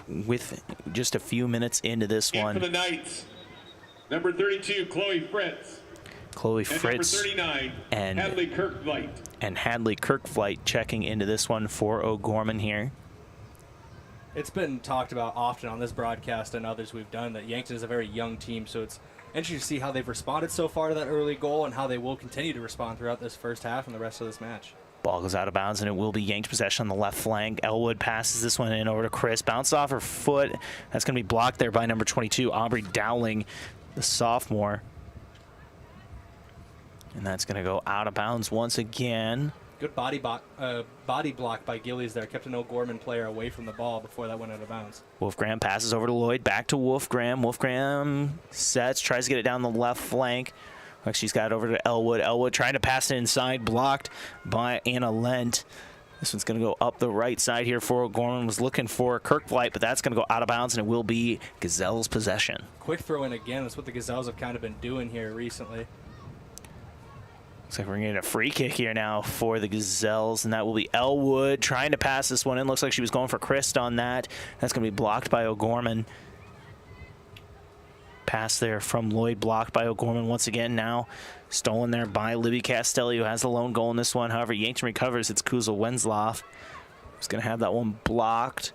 Speaker 18: with just a few minutes into this one.
Speaker 1: For the Knights, number 32, Chloe Fritz.
Speaker 18: Chloe Fritz
Speaker 1: number 39,
Speaker 18: and
Speaker 1: Hadley Kirkflight.
Speaker 18: And Hadley Kirkflight checking into this one for O'Gorman here.
Speaker 19: It's been talked about often on this broadcast and others we've done that Yankton is a very young team, so it's interesting to see how they've responded so far to that early goal and how they will continue to respond throughout this first half and the rest of this match.
Speaker 18: Ball goes out of bounds, and it will be Yanked possession on the left flank. Elwood passes this one in over to Chris. Bounced off her foot. That's going to be blocked there by number 22, Aubrey Dowling, the sophomore. And that's going to go out of bounds once again.
Speaker 19: Good body block by Gillies there. Kept an O'Gorman player away from the ball before that went out of bounds.
Speaker 18: Wolfgram passes over to Lloyd. Back to Wolfgram. Wolfgram sets, tries to get it down the left flank. Like she's got it over to Elwood. Elwood trying to pass it inside, blocked by Anna Lent. This one's going to go up the right side here for O'Gorman. Was looking for Kirkflight, but that's going to go out of bounds, and it will be Gazelles possession.
Speaker 19: Quick throw in again. That's what the Gazelles have kind of been doing here recently.
Speaker 18: Looks like we're getting a free kick here now for the Gazelles, and that will be Elwood trying to pass this one in. Looks like she was going for Christ on that. That's going to be blocked by O'Gorman. Pass there from Lloyd, blocked by O'Gorman once again. Now stolen there by Libby Castelli, who has the lone goal in this one. However, Yankton recovers. It's Kuzel Wenzloff who's going to have that one blocked.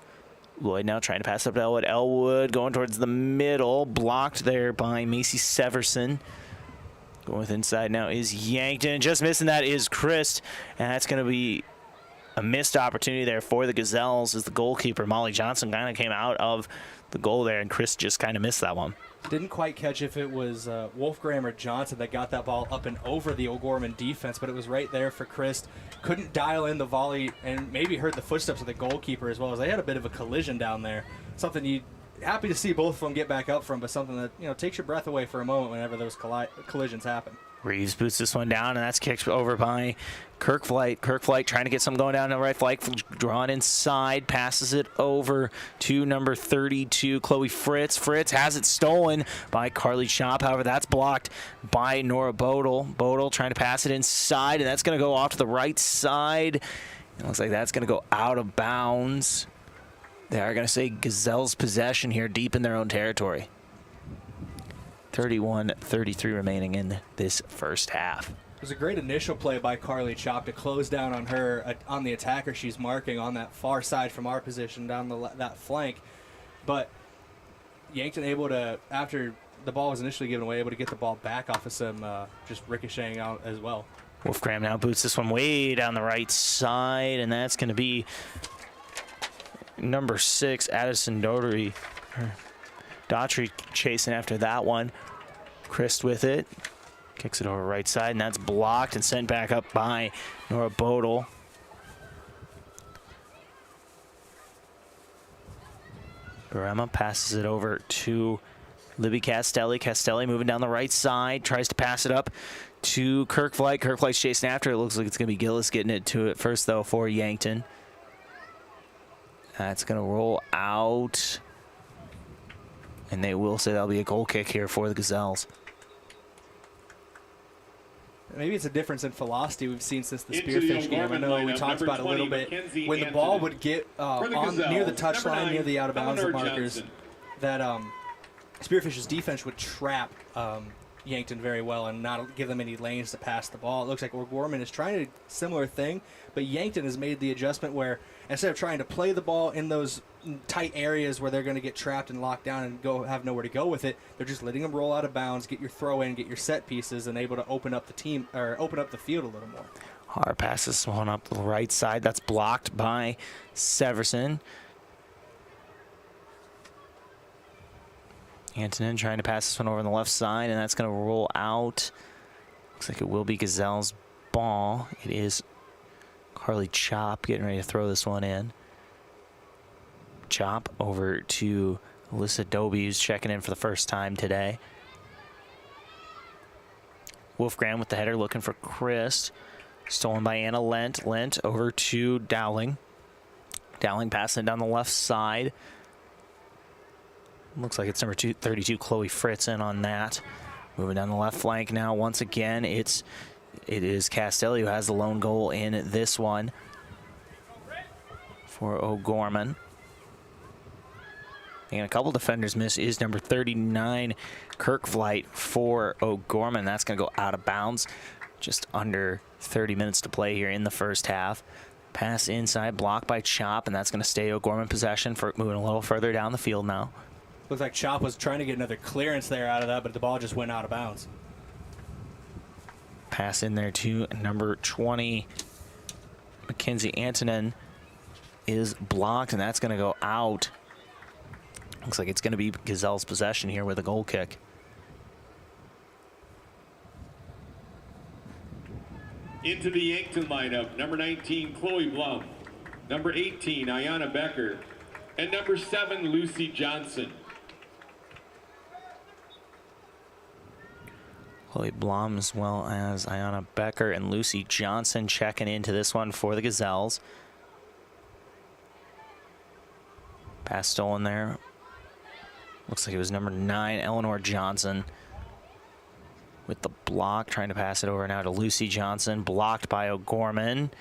Speaker 18: Lloyd now trying to pass up to Elwood. Elwood going towards the middle, blocked there by Macy Severson. Going with inside now is Yankton. Just missing that is Christ, and that's going to be a missed opportunity there for the Gazelles as the goalkeeper, Molly Johnson, kind of came out of the goal there, and Chris just kind of missed that one.
Speaker 19: Didn't quite catch if it was Wolfgram or Johnson that got that ball up and over the O'Gorman defense, but it was right there for Chris. Couldn't dial in the volley and maybe heard the footsteps of the goalkeeper as well, as they had a bit of a collision down there. Something you happy to see both of them get back up from, but something that, you know, takes your breath away for a moment whenever those collisions happen.
Speaker 18: Reeves boots this one down, and that's kicked over by Kirkflight. Kirkflight trying to get some going down the right flank, drawn inside, passes it over to number 32, Chloe Fritz. Fritz has it stolen by Carly Shop. However, that's blocked by Nora Bodel. Bodel trying to pass it inside, and that's going to go off to the right side. It looks like that's going to go out of bounds. They are going to say Gazelle's possession here deep in their own territory. 31-33 remaining in this first half.
Speaker 19: It was a great initial play by Carly Chop to close down on her, on the attacker she's marking on that far side from our position down that flank. But Yankton able to, after the ball was initially given away, able to get the ball back off of some just ricocheting out as well.
Speaker 18: Wolfgram now boots this one way down the right side, and that's going to be number 6, Addison Daughtry. Daughtry chasing after that one. Christ with it. Kicks it over right side, and that's blocked and sent back up by Nora Bodel. Barema passes it over to Libby Castelli. Castelli moving down the right side, tries to pass it up to Kirkflight. Kirkflight's chasing after. It looks like it's going to be Gillis getting it to it first, though, for Yankton. That's going to roll out. And they will say that'll be a goal kick here for the Gazelles.
Speaker 19: Maybe it's a difference in velocity we've seen since the Spearfish game. I know we talked about it a little bit. When the ball would get near the touchline, near the out-of-bounds markers, that Spearfish's defense would trap Yankton very well and not give them any lanes to pass the ball. It looks like O'Gorman is trying a similar thing, but Yankton has made the adjustment where instead of trying to play the ball in those tight areas where they're going to get trapped and locked down and have nowhere to go with it, they're just letting them roll out of bounds, get your throw in, get your set pieces, and able to open up the team or open up the field a little more.
Speaker 18: Hard passes one up the right side. That's blocked by Severson. Antonin trying to pass this one over on the left side, and that's going to roll out. Looks like it will be Gazelle's ball. It is Carly Chop getting ready to throw this one in. Chop over to Alyssa Doby, who's checking in for the first time today. Wolfgram with the header looking for Chris. Stolen by Anna Lent. Lent over to Dowling. Dowling passing it down the left side. Looks like it's number 32, Chloe Fritz, in on that. Moving down the left flank now. Once again, it is Castelli who has the lone goal in this one for O'Gorman. And a couple defenders miss is number 39, Kirkflight, for O'Gorman. That's going to go out of bounds. Just under 30 minutes to play here in the first half. Pass inside, blocked by Chop, and that's going to stay O'Gorman possession for moving a little further down the field now.
Speaker 19: Looks like Chop was trying to get another clearance there out of that, but the ball just went out of bounds.
Speaker 18: Pass in there to number 20, Mackenzie Antonin, is blocked, and that's going to go out. Looks like it's going to be Gazelle's possession here with a goal kick.
Speaker 1: Into the Yankton lineup, number 19, Chloe Blum, number 18, Ayanna Becker, and number 7, Lucy Johnson.
Speaker 18: Chloe Blum as well as Ayanna Becker and Lucy Johnson checking into this one for the Gazelles. Pass stolen there. Looks like it was number 9, Eleanor Johnson, with the block, trying to pass it over now to Lucy Johnson, blocked by O'Gorman.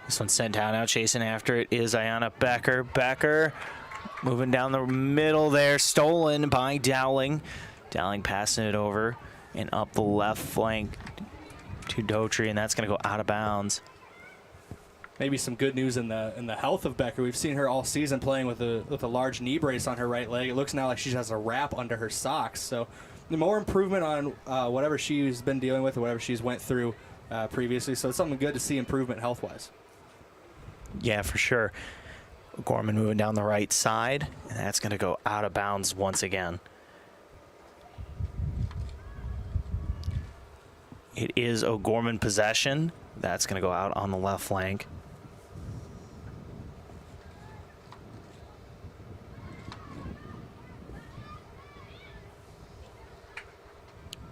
Speaker 18: This one sent out now, chasing after it is Ayanna Becker. Becker moving down the middle there, stolen by Dowling. Dowling passing it over and up the left flank to Daughtry, and that's going to go out of bounds.
Speaker 19: Maybe some good news in the health of Becker. We've seen her all season playing with a large knee brace on her right leg. It looks now like she has a wrap under her socks. So the more improvement on whatever she's been dealing with or whatever she's went through previously. So it's something good to see improvement health-wise.
Speaker 18: Yeah, for sure. Gorman moving down the right side, and that's going to go out of bounds once again. It is O'Gorman possession. That's going to go out on the left flank.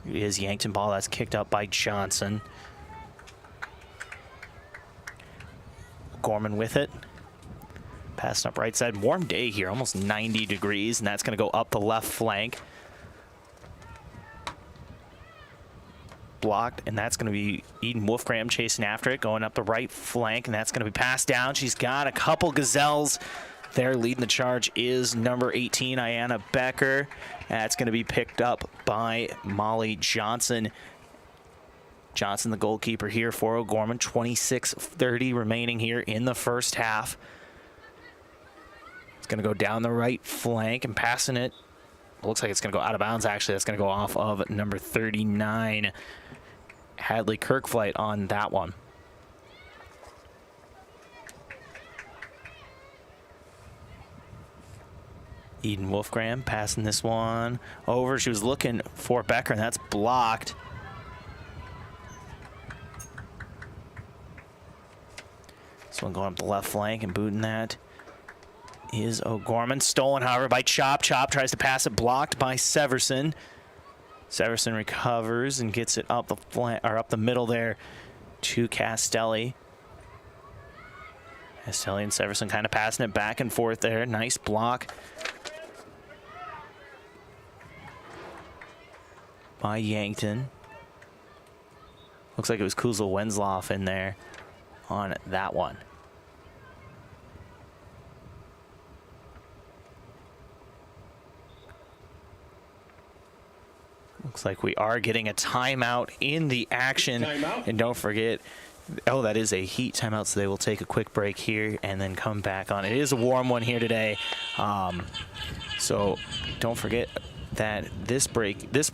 Speaker 18: It is Yankton ball. That's kicked up by Johnson. Gorman with it. Passing up right side. Warm day here, almost 90 degrees, and that's going to go up the left flank. Blocked, and that's going to be Eden Wolfgram chasing after it, going up the right flank, and that's going to be passed down. She's got a couple gazelles there. Leading the charge is number 18, Ayanna Becker. That's going to be picked up by Molly Johnson. Johnson, the goalkeeper here for O'Gorman. 26:30 remaining here in the first half. It's going to go down the right flank and passing it. Looks like it's going to go out of bounds, actually. That's going to go off of number 39, Hadley Kirkflight on that one. Eden Wolfgram passing this one over. She was looking for Becker, and that's blocked. This one going up the left flank and booting that is O'Gorman. Stolen, however, by Chop. Chop tries to pass it, blocked by Severson. Severson recovers and gets it up the flank, or up the middle there to Castelli. Castelli and Severson kind of passing it back and forth there. Nice block by Yankton. Looks like it was Kuzla Wenzloff in there on that one. Looks like we are getting a timeout in the action. And don't forget, oh, that is a heat timeout, so they will take a quick break here and then come back on. It is a warm one here today. So don't forget that this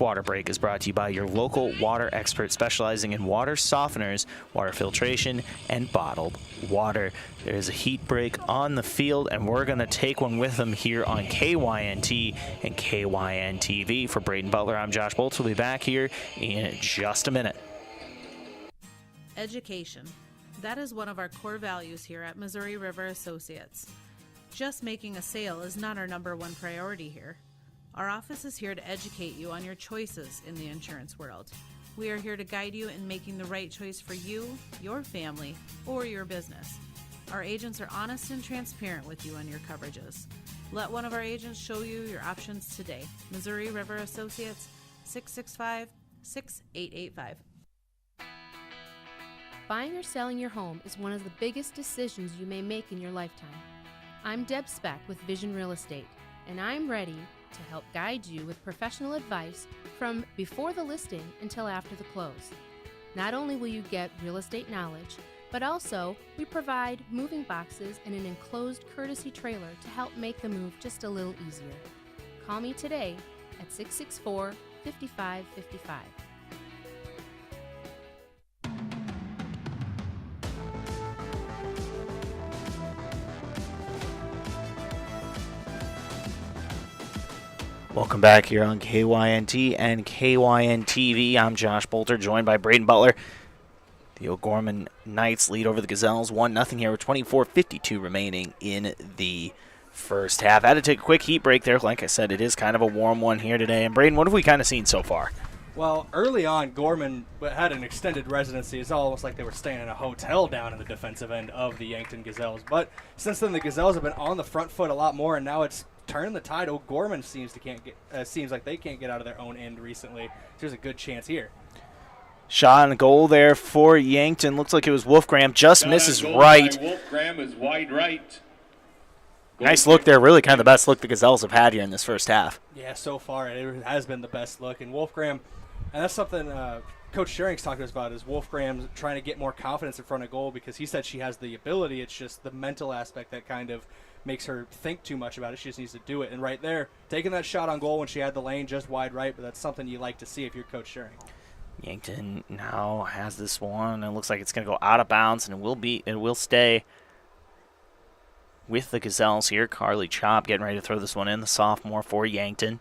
Speaker 18: water break is brought to you by your local water expert specializing in water softeners, water filtration, and bottled water. There is a heat break on the field, and we're going to take one with them here on KYNT and KYNTV. For Brayden Butler, I'm Josh Boelter. We'll be back here in just a minute.
Speaker 2: Education. That is one of our core values here at Missouri River Associates. Just making a sale is not our number one priority here. Our office is here to educate you on your choices in the insurance world. We are here to guide you in making the right choice for you, your family, or your business. Our agents are honest and transparent with you on your coverages. Let one of our agents show you your options today. Missouri River Associates, 665-6885.
Speaker 8: Buying or selling your home is one of the biggest decisions you may make in your lifetime. I'm Deb Speck with Vision Real Estate, and I'm ready to help guide you with professional advice from before the listing until after the close. Not only will you get real estate knowledge, but also we provide moving boxes and an enclosed courtesy trailer to help make the move just a little easier. Call me today at 664-5555.
Speaker 18: Welcome back here on KYNT and KYNTV. I'm Josh Boelter, joined by Brayden Butler. The O'Gorman Knights lead over the Gazelles 1-0 here with 24:52 remaining in the first half. Had to take a quick heat break there. Like I said, it is kind of a warm one here today. And Brayden, what have we kind of seen so far?
Speaker 19: Well, early on, Gorman had an extended residency. It's almost like they were staying in a hotel down in the defensive end of the Yankton Gazelles. But since then, the Gazelles have been on the front foot a lot more, and now it's turn the tide. O'Gorman seems like they can't get out of their own end recently. There's a good chance here.
Speaker 18: Shot on goal there for Yankton. Looks like it was Wolfgram. Just misses right.
Speaker 1: Wolfgram is wide right.
Speaker 18: Nice look there. Really kind of the best look the Gazelles have had here in this first half.
Speaker 19: Yeah, so far it has been the best look. And Wolfgram, and that's something Coach Shering's talking to us about, is Wolfgram's trying to get more confidence in front of goal, because he said she has the ability. It's just the mental aspect that kind of makes her think too much about it. She just needs to do it. And right there, taking that shot on goal when she had the lane just wide right, but that's something you like to see if you're Coach Shering.
Speaker 18: Yankton now has this one, and it looks like it's going to go out of bounds, and it will stay with the Gazelles here. Carly Chop getting ready to throw this one in, the sophomore for Yankton.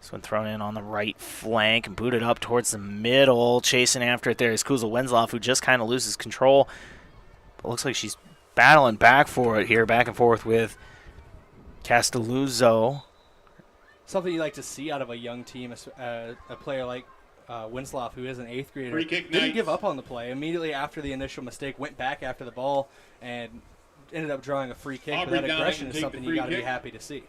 Speaker 18: This one thrown in on the right flank and booted up towards the middle. Chasing after it there is Kuzel Wenzloff, who just kind of loses control. But looks like she's battling back for it here, back and forth with Castelluzzo.
Speaker 19: Something you like to see out of a young team, a player like Winslow, who is an 8th grader,
Speaker 1: Free kick
Speaker 19: didn't
Speaker 1: Knights.
Speaker 19: give up on the play. Immediately after the initial mistake, went back after the ball and ended up drawing a free kick.
Speaker 1: Aubrey
Speaker 19: But that
Speaker 1: Downing
Speaker 19: aggression
Speaker 1: can
Speaker 19: is
Speaker 1: take
Speaker 19: something
Speaker 1: the
Speaker 19: you
Speaker 1: free
Speaker 19: got to be
Speaker 1: kick.
Speaker 19: happy to see.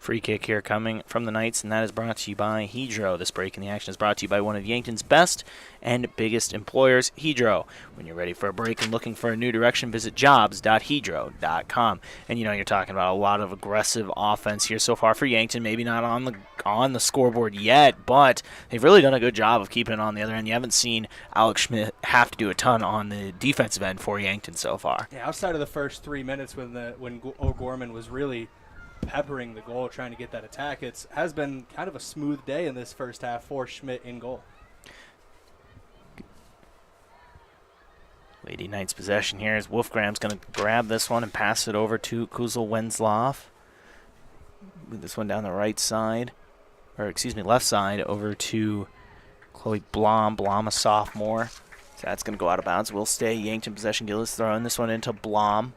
Speaker 18: Free kick here coming from the Knights, and that is brought to you by Hedro. This break in the action is brought to you by one of Yankton's best and biggest employers, Hedro. When you're ready for a break and looking for a new direction, visit jobs.hedro.com. And you know, you're talking about a lot of aggressive offense here so far for Yankton. Maybe not on the scoreboard yet, but they've really done a good job of keeping it on the other end. You haven't seen Alex Schmidt have to do a ton on the defensive end for Yankton so far.
Speaker 19: Yeah, outside of the first 3 minutes when O'Gorman was really peppering the goal, trying to get that attack, it has been kind of a smooth day in this first half for Schmidt in goal.
Speaker 18: Lady Knights possession here as Wolfgram's going to grab this one and pass it over to Kuzel Wenzloff. Move this one down the right side, or excuse me, left side, over to Chloe Blom. Blom, a sophomore. So that's going to go out of bounds. Will stay. Yankton possession. Gillis throwing this one into Blom.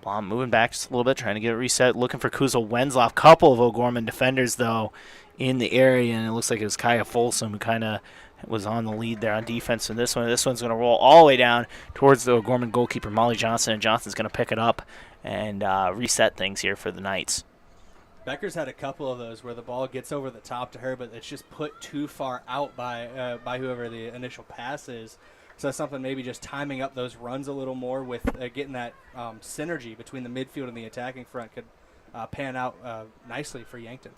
Speaker 18: Blom moving back just a little bit, trying to get it reset. Looking for Kuzel Wenzloff. Couple of O'Gorman defenders, though, in the area, and it looks like it was Kaya Folsom who kind of was on the lead there on defense. And this one's going to roll all the way down towards the O'Gorman goalkeeper, Molly Johnson, and Johnson's going to pick it up and reset things here for the Knights.
Speaker 19: Becker's had a couple of those where the ball gets over the top to her, but it's just put too far out by whoever the initial pass is. So that's something, maybe just timing up those runs a little more with getting that synergy between the midfield and the attacking front could pan out nicely for Yankton.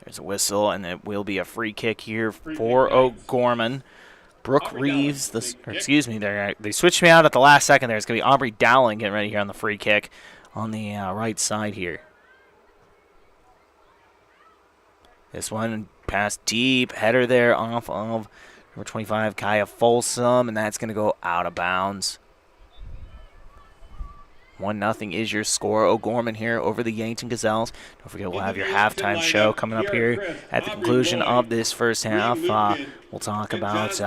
Speaker 18: There's a whistle, and it will be a free kick here for O'Gorman. Brooke Reeves, they switched me out at the last second there. It's going to be Aubrey Dowling getting ready here on the free kick on the right side here. This one passed deep, header there off of number 25, Kaya Folsom, and that's going to go out of bounds. 1-0 is your score. O'Gorman here over the Yankton Gazelles. Don't forget, we'll have your halftime show coming up here at the conclusion of this first half. We'll talk about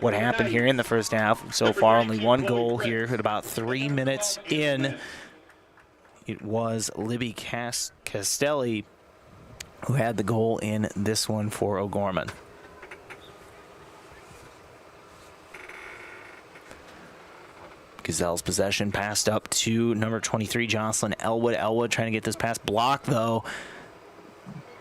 Speaker 18: what happened here in the first half. So far, only one goal here at about 3 minutes in. It was Libby Castelli who had the goal in this one for O'Gorman. Gazelles possession passed up to number 23, Jocelyn Elwood. Elwood trying to get this pass blocked, though,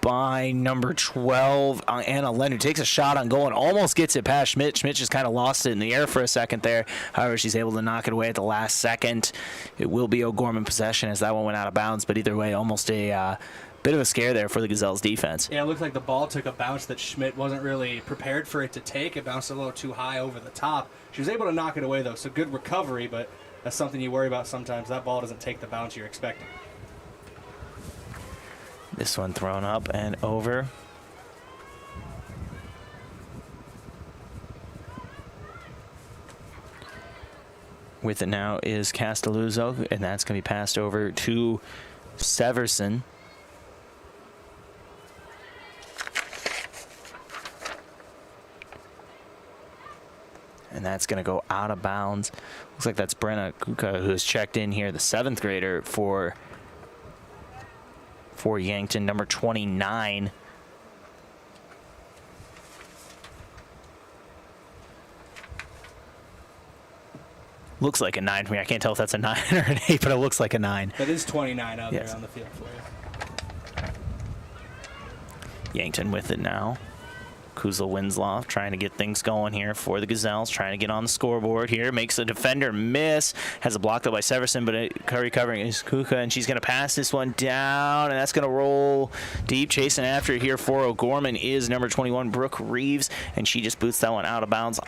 Speaker 18: by number 12, Anna Leonard. Takes a shot on goal and almost gets it past Schmidt. Schmidt just kind of lost it in the air for a second there. However, she's able to knock it away at the last second. It will be O'Gorman possession as that one went out of bounds, but either way, almost a bit of a scare there for the Gazelles defense.
Speaker 19: Yeah, it looked like the ball took a bounce that Schmidt wasn't really prepared for it to take. It bounced a little too high over the top. She was able to knock it away, though, so good recovery, but that's something you worry about sometimes. That ball doesn't take the bounce you're expecting.
Speaker 18: This one thrown up and over. With it now is Castelluzzo, and that's going to be passed over to Severson. And that's going to go out of bounds. Looks like that's Brenna Kuka who has checked in here, the 7th grader for Yankton, number 29. Looks like a 9 for me. I can't tell if that's a 9 or an 8, but it looks like a 9.
Speaker 19: That is 29 out there on the field for you.
Speaker 18: Yankton with it now. Kuzla Winslow trying to get things going here for the Gazelles, trying to get on the scoreboard here. Makes the defender miss. Has a block though by Severson, but recovering is Kuka, and she's going to pass this one down, and that's going to roll deep. Chasing after it here for O'Gorman is number 21, Brooke Reeves, and she just boots that one out of bounds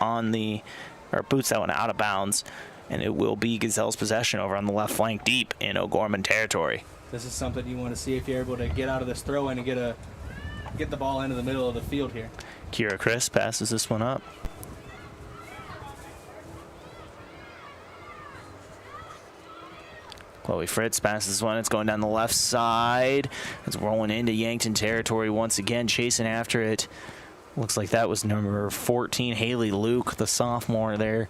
Speaker 18: and it will be Gazelle's possession over on the left flank deep in O'Gorman territory.
Speaker 19: This is something you want to see if you're able to get out of this throw-in and get the ball into the middle of the field here.
Speaker 18: Kira Chris passes this one up. Chloe Fritz passes this one. It's going down the left side. It's rolling into Yankton territory once again, chasing after it. Looks like that was number 14, Haley Luke, the sophomore there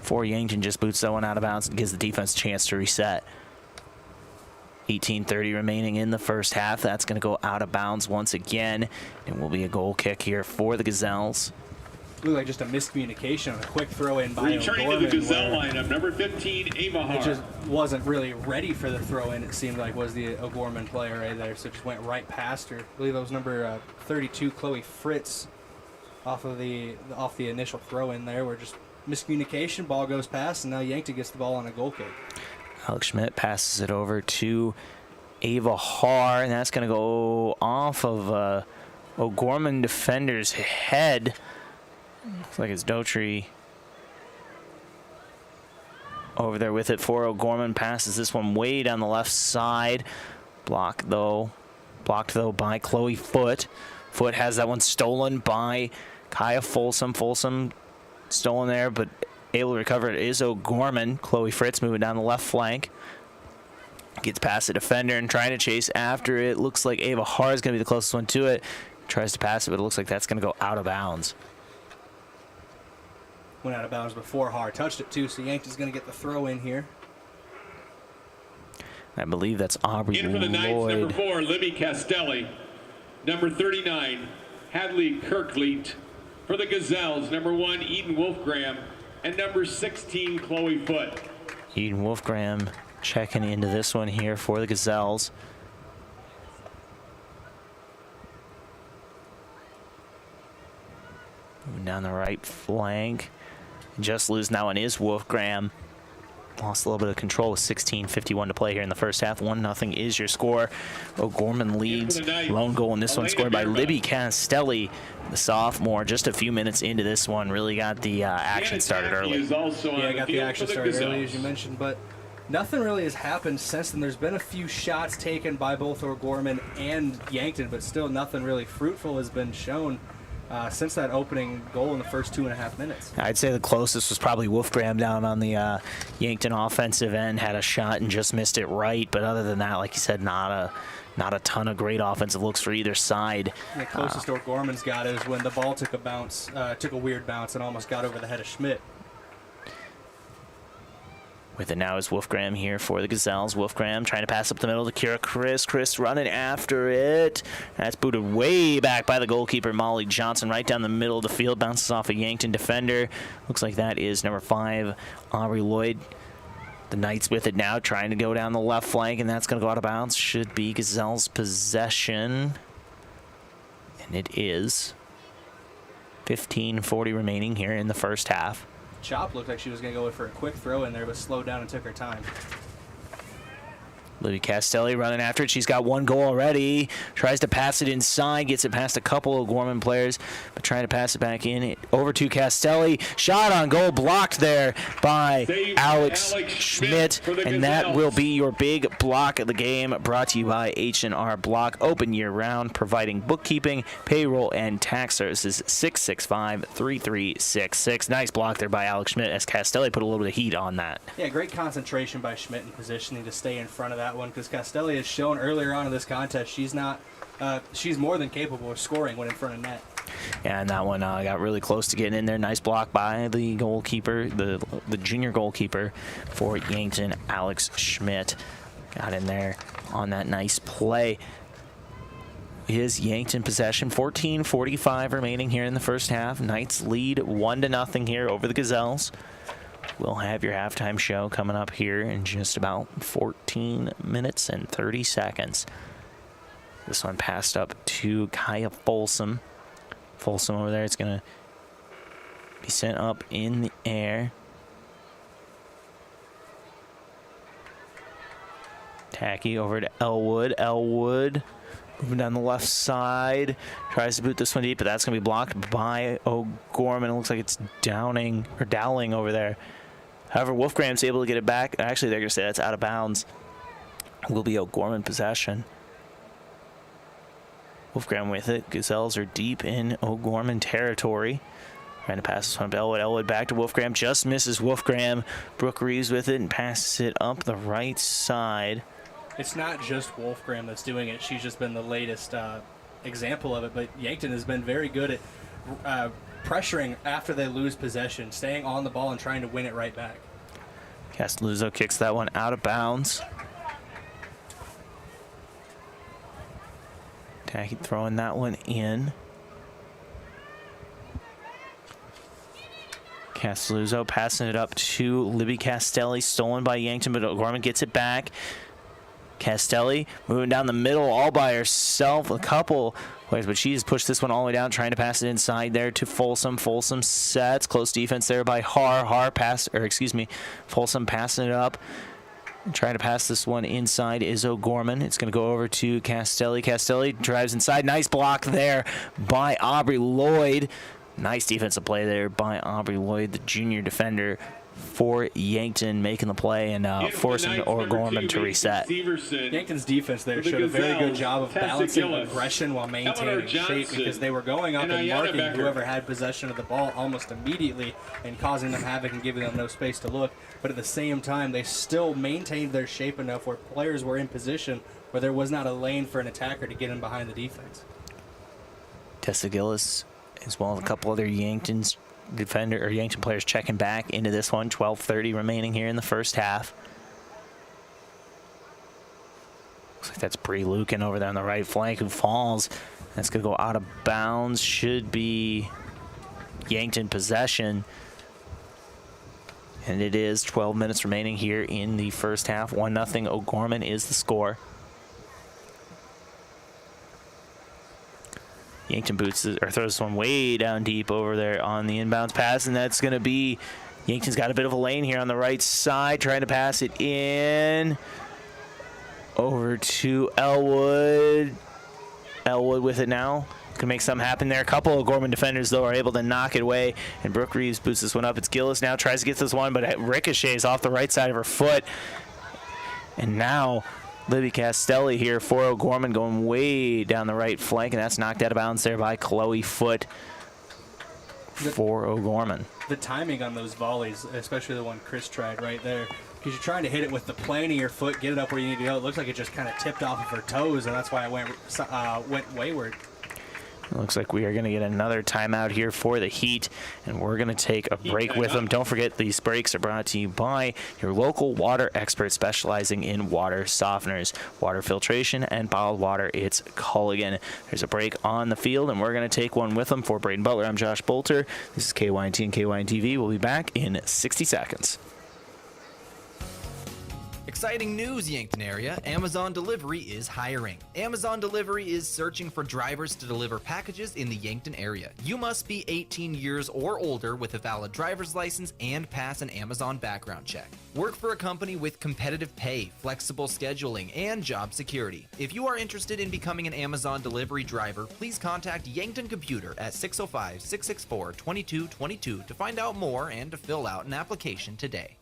Speaker 18: for Yankton. Just boots that one out of bounds and gives the defense a chance to reset. 18:30 remaining in the first half. That's going to go out of bounds once again. It will be a goal kick here for the Gazelles.
Speaker 19: Looked like just a miscommunication on a quick throw-in by
Speaker 1: Returning
Speaker 19: O'Gorman.
Speaker 1: to the Gazelle lineup, number 15, Ava Hart.
Speaker 19: It just wasn't really ready for the throw-in, it seemed like, was the O'Gorman player right there, so it just went right past her. I believe that was number 32, Chloe Fritz, off the initial throw-in there, where just miscommunication, ball goes past, and now Yankton gets the ball on a goal kick.
Speaker 18: Alex Schmidt passes it over to Ava Har, and that's going to go off of O'Gorman defender's head. Looks like it's Daughtry over there with it for O'Gorman. Passes this one way down the left side. Blocked though by Chloe Foote. Foote has that one stolen by Kaya Folsom. Folsom stolen there, but able to recover it is O'Gorman. Chloe Fritz moving down the left flank. Gets past the defender and trying to chase after it. Looks like Ava Har is going to be the closest one to it. Tries to pass it, but it looks like that's going to go out of bounds.
Speaker 19: Went out of bounds before Har touched it too, so Yankton's going to get the throw in here.
Speaker 18: I believe that's Aubrey
Speaker 1: In for the Knights,
Speaker 18: Lloyd.
Speaker 1: number 4, Libby Castelli. Number 39, Hadley Kirkleet. For the Gazelles, number 1, Eden Wolfgram. And number 16, Chloe Foote.
Speaker 18: Eden Wolfgram checking into this one here for the Gazelles. Moving down the right flank. Just losing that one is Wolfgram. Lost a little bit of control with 16:51 to play here in the first half. 1-0 is your score. O'Gorman leads. Lone goal in this one scored by Libby Castelli, the sophomore. Just a few minutes into this one. Really got the action started early.
Speaker 19: Yeah, got the action started early, as you mentioned, but nothing really has happened since then. There's been a few shots taken by both O'Gorman and Yankton, but still nothing really fruitful has been shown since that opening goal in the first 2.5 minutes.
Speaker 18: I'd say the closest was probably Wolfgram down on the Yankton offensive end. Had a shot and just missed it right. But other than that, like you said, not a ton of great offensive looks for either side.
Speaker 19: The closest O'Gorman's got is when the ball took a weird bounce and almost got over the head of Schmidt.
Speaker 18: With it now is Wolfgram here for the Gazelles. Wolfgram trying to pass up the middle to Kira Chris. Chris running after it. That's booted way back by the goalkeeper, Molly Johnson, right down the middle of the field. Bounces off a Yankton defender. Looks like that is number 5, Aubrey Lloyd. The Knights with it now, trying to go down the left flank, and that's going to go out of bounds. Should be Gazelles' possession. And it is 15:40 remaining here in the first half.
Speaker 19: Chop looked like she was going to go for a quick throw in there, but slowed down and took her time.
Speaker 18: Libby Castelli running after it. She's got one goal already. Tries to pass it inside. Gets it past a couple of Gorman players, but trying to pass it back in. Over to Castelli. Shot on goal. Blocked there by Alex Schmidt. And that will be your big block of the game. Brought to you by H&R Block. Open year-round. Providing bookkeeping, payroll, and tax services. 665-3366. Nice block there by Alex Schmidt as Castelli put a little bit of heat on that.
Speaker 19: Yeah, great concentration by Schmidt in positioning to stay in front of that one, because Castelli has shown earlier on in this contest she's more than capable of scoring when in front of net.
Speaker 18: Yeah, and that one got really close to getting in there. Nice block by the goalkeeper, the junior goalkeeper for Yankton, Alex Schmidt. Got in there on that nice play. Is Yankton possession. 14:45 remaining here in the first half. Knights lead 1-0 here over the Gazelles. We'll have your halftime show coming up here in just about 14 minutes and 30 seconds. This one passed up to Kaya Folsom. Folsom over there. It's going to be sent up in the air. Tacky over to Elwood. Elwood moving down the left side. Tries to boot this one deep, but that's going to be blocked by O'Gorman. It looks like it's Dowling over there. However, Wolfgram's able to get it back. Actually, they're going to say that's out of bounds. Will be O'Gorman possession. Wolfgram with it. Gazelles are deep in O'Gorman territory. Trying to pass this one to Elwood. Elwood back to Wolfgram. Just misses Wolfgram. Brooke Reeves with it and passes it up the right side.
Speaker 19: It's not just Wolfgram that's doing it. She's just been the latest example of it. But Yankton has been very good at pressuring after they lose possession, staying on the ball and trying to win it right back.
Speaker 18: Castelluzzo kicks that one out of bounds. Tacky throwing that one in. Castelluzzo passing it up to Libby Castelli, stolen by Yankton, but O'Gorman gets it back. Castelli moving down the middle all by herself a couple ways, but she's pushed this one all the way down, trying to pass it inside there to Folsom. Folsom sets, close defense there by Folsom passing it up. Trying to pass this one inside is O'Gorman. It's going to go over to Castelli. Castelli drives inside. Nice block there by Aubrey Lloyd. Nice defensive play there by Aubrey Lloyd, the junior defender for Yankton, making the play and forcing O'Gorman to reset.
Speaker 19: Yankton's defense there showed a very good job of balancing aggression while maintaining shape, because they were going up and marking whoever had possession of the ball almost immediately and causing them havoc and giving them no space to look. But at the same time, they still maintained their shape enough where players were in position where there was not a lane for an attacker to get in behind the defense.
Speaker 18: Tessa Gillis, as well as a couple other Yankton players checking back into this one. 12:30 remaining here in the first half. Looks like that's Bree Lucan over there on the right flank who falls. That's going to go out of bounds. Should be Yankton possession. And it is 12 minutes remaining here in the first half. 1-0 O'Gorman is the score. Yankton throws this one way down deep over there on the inbounds pass, and that's going to be Yankton's got a bit of a lane here on the right side, trying to pass it in over to Elwood. Elwood with it now. Can make something happen there. A couple of O'Gorman defenders, though, are able to knock it away, and Brooke Reeves boots this one up. It's Gillis now, tries to get this one, but it ricochets off the right side of her foot. And now Libby Castelli here for O'Gorman, going way down the right flank, and that's knocked out of bounds there by Chloe Foote for O'Gorman.
Speaker 19: The timing on those volleys, especially the one Chris tried right there, because you're trying to hit it with the plane of your foot, get it up where you need to go. It looks like it just kind of tipped off of her toes, and that's why it went wayward.
Speaker 18: It looks like we are going to get another timeout here for the Heat, and we're going to take a break with them. Don't forget, these breaks are brought to you by your local water expert specializing in water softeners, water filtration, and bottled water. It's Culligan. There's a break on the field, and we're going to take one with them. For Brayden Butler, I'm Josh Boelter. This is KYNT and KYNTV. We'll be back in 60 seconds.
Speaker 3: Exciting news, Yankton area. Amazon Delivery is hiring. Amazon Delivery is searching for drivers to deliver packages in the Yankton area. You must be 18 years or older with a valid driver's license and pass an Amazon background check. Work for a company with competitive pay, flexible scheduling, and job security. If you are interested in becoming an Amazon Delivery driver, please contact Yankton Computer at 605-664-2222 to find out more and to fill out an application today.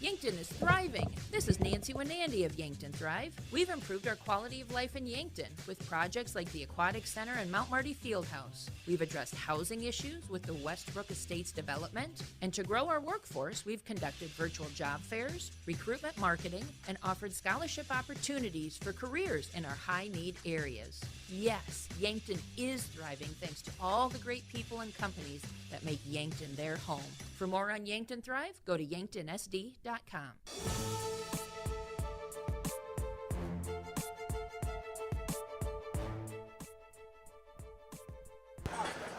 Speaker 4: Yankton is thriving. This is Nancy Winandy of Yankton Thrive. We've improved our quality of life in Yankton with projects like the Aquatic Center and Mount Marty Fieldhouse. We've addressed housing issues with the Westbrook Estates development. And to grow our workforce, we've conducted virtual job fairs, recruitment marketing, and offered scholarship opportunities for careers in our high-need areas. Yes, Yankton is thriving thanks to all the great people and companies that make Yankton their home. For more on Yankton Thrive, go to yanktonsd.com.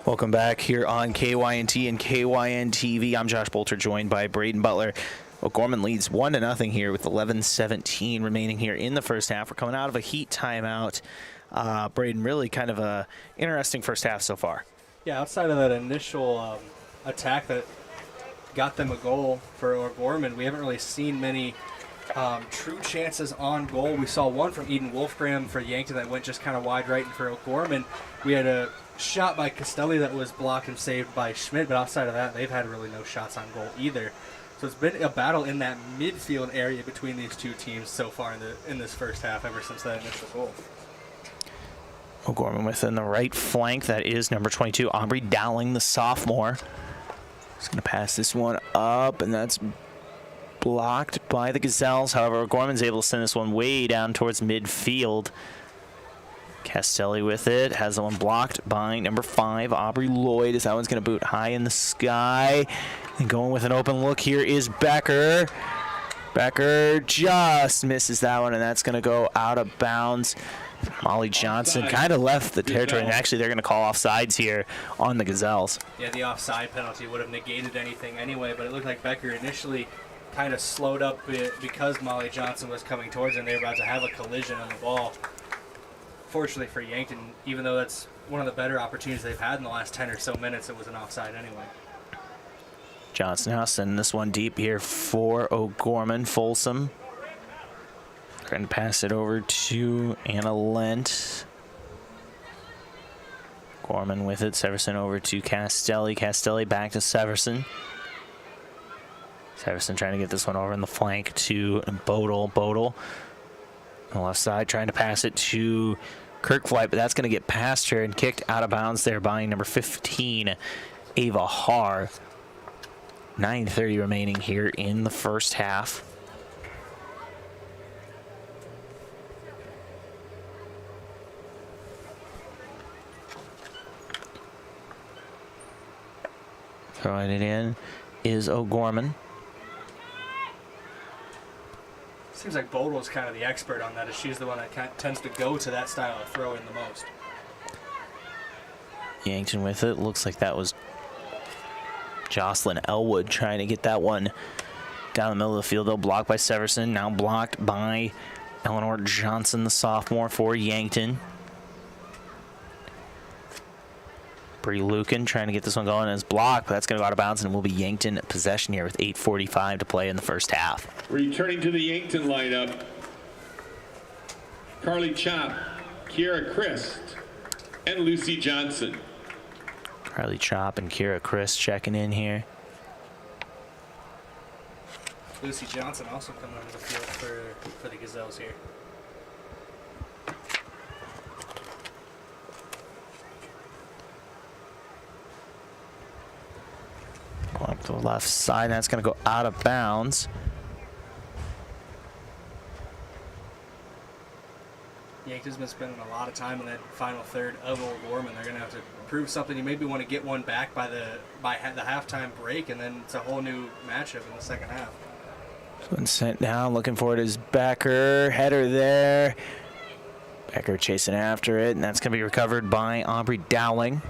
Speaker 18: Welcome back here on KYNT and KYNTV. I'm Josh Boelter, joined by Brayden Butler. O'Gorman leads 1-0 here with 11:17 remaining here in the first half. We're coming out of a Heat timeout. Brayden, really kind of a interesting first half so far.
Speaker 19: Yeah, outside of that initial attack that got them a goal for O'Gorman, we haven't really seen many true chances on goal. We saw one from Eden Wolfgram for Yankton that went just kind of wide right, and for O'Gorman, we had a shot by Castelli that was blocked and saved by Schmidt, but outside of that, they've had really no shots on goal either. So it's been a battle in that midfield area between these two teams so far in this first half, ever since that initial goal.
Speaker 18: O'Gorman within the right flank. That is number 22, Aubrey Dowling, the sophomore. He's going to pass this one up, and that's blocked by the Gazelles. However, O'Gorman's able to send this one way down towards midfield. Castelli with it, has the one blocked by number 5, Aubrey Lloyd, as that one's going to boot high in the sky. And going with an open look here is Becker. Becker just misses that one, and that's going to go out of bounds. Molly Johnson kind of left the territory, and actually they're going to call offsides here on the Gazelles.
Speaker 19: Yeah, the offside penalty would have negated anything anyway, but it looked like Becker initially kind of slowed up because Molly Johnson was coming towards them. They were about to have a collision on the ball. Fortunately for Yankton, even though that's one of the better opportunities they've had in the last 10 or so minutes, it was an offside anyway.
Speaker 18: Johnson now sending this one deep here for O'Gorman. Folsom trying to pass it over to Anna Lent. Gorman with it. Severson over to Castelli. Castelli back to Severson. Severson trying to get this one over in the flank to Bodel. Bodel on the left side trying to pass it to Kirkflight, but that's going to get past her and kicked out of bounds there by number 15, Ava Haar. 9:30 remaining here in the first half. Throwing it in is O'Gorman.
Speaker 19: Seems like Bodel's kind of the expert on that, as she's the one that tends to go to that style of throw in the most.
Speaker 18: Yankton with it. Looks like that was Jocelyn Elwood trying to get that one down the middle of the field, though. Blocked by Severson. Now blocked by Eleanor Johnson, the sophomore for Yankton. Bree Lucan trying to get this one going, and is blocked, but that's going to go out of bounds, and it will be Yankton possession here with 8:45 to play in the first half.
Speaker 1: Returning to the Yankton lineup, Carly Chop, Kiera Christ, and Lucy Johnson.
Speaker 18: Carly Chop and Kira Chris checking in here.
Speaker 19: Lucy Johnson also coming onto the field for the Gazelles here.
Speaker 18: Going to the left side, that's going to go out of bounds.
Speaker 19: Yankton's been spending a lot of time in that final third of O'Gorman. They're going to have to prove something. You maybe want to get one back by the halftime break, and then it's a whole new matchup in the second half.
Speaker 18: One sent down, looking for it is Becker. Header there. Becker chasing after it, and that's going to be recovered by Aubrey Dowling.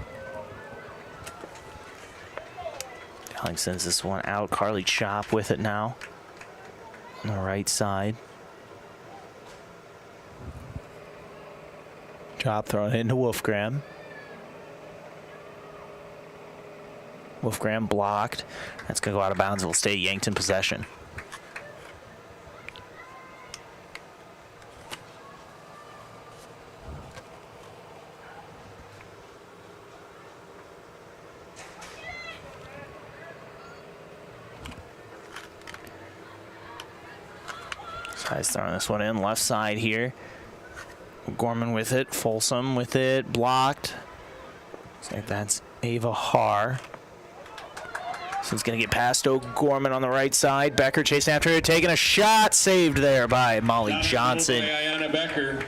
Speaker 18: Dowling sends this one out. Carly Chop with it now on the right side. Chop throwing it into Wolfgram. Wolfgram blocked. That's going to go out of bounds. It will stay Yankton possession. Side's throwing this one in. Left side here. Gorman with it. Folsom with it. Blocked. Looks like that's Ava Haar. So it's going to get past O'Gorman on the right side. Becker chasing after it. Taking a shot. Saved there by Molly Johnson.
Speaker 1: Ayanna Becker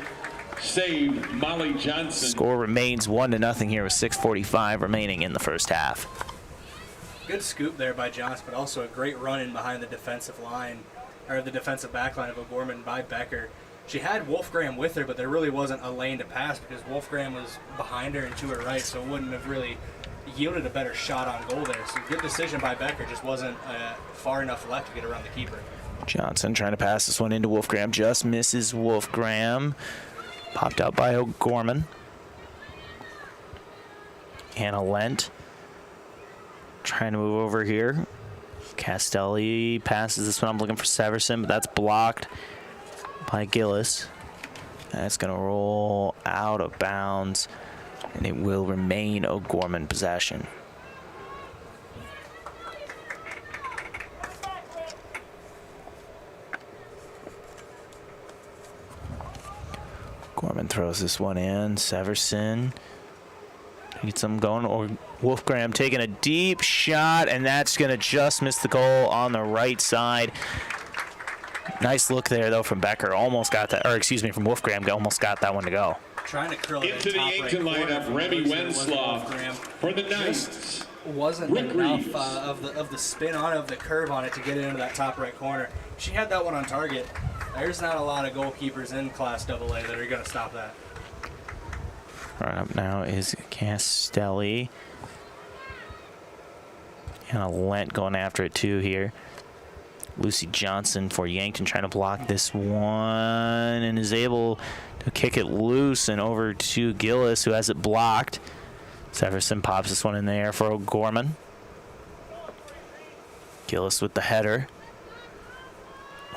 Speaker 1: saved Molly Johnson.
Speaker 18: Score remains 1-0 here with 6:45 remaining in the first half.
Speaker 19: Good scoop there by Johnson, but also a great run in behind the defensive line, or the defensive back line of O'Gorman by Becker. She had Wolfgram with her, but there really wasn't a lane to pass because Wolfgram was behind her and to her right, so it wouldn't have really yielded a better shot on goal there. So good decision by Becker, just wasn't far enough left to get around the keeper.
Speaker 18: Johnson trying to pass this one into Wolfgram, just misses Wolfgram. Popped out by O'Gorman. Anna Lent trying to move over here. Castelli passes this one. I'm looking for Severson, but that's blocked by Gillis. That's going to roll out of bounds, and it will remain O'Gorman possession. Gorman throws this one in. Severson gets them going. Or Wolfgram taking a deep shot, and that's going to just miss the goal on the right side. Nice look there, though, from Becker. Almost got that, or excuse me, from Wolfgram. Almost got that one to go.
Speaker 19: Trying to curl it
Speaker 1: into the Yankton lineup, Remy Wenslaw for the Knights.
Speaker 19: Wasn't enough of the spin on it, of the curve on it to get it into that top right corner. She had that one on target. There's not a lot of goalkeepers in Class AA that are going to stop that.
Speaker 18: Right up now is Castelli. And a Lent going after it too here. Lucy Johnson for Yankton trying to block this one and is able to kick it loose and over to Gillis, who has it blocked. Severson pops this one in the air for O'Gorman. Gillis with the header.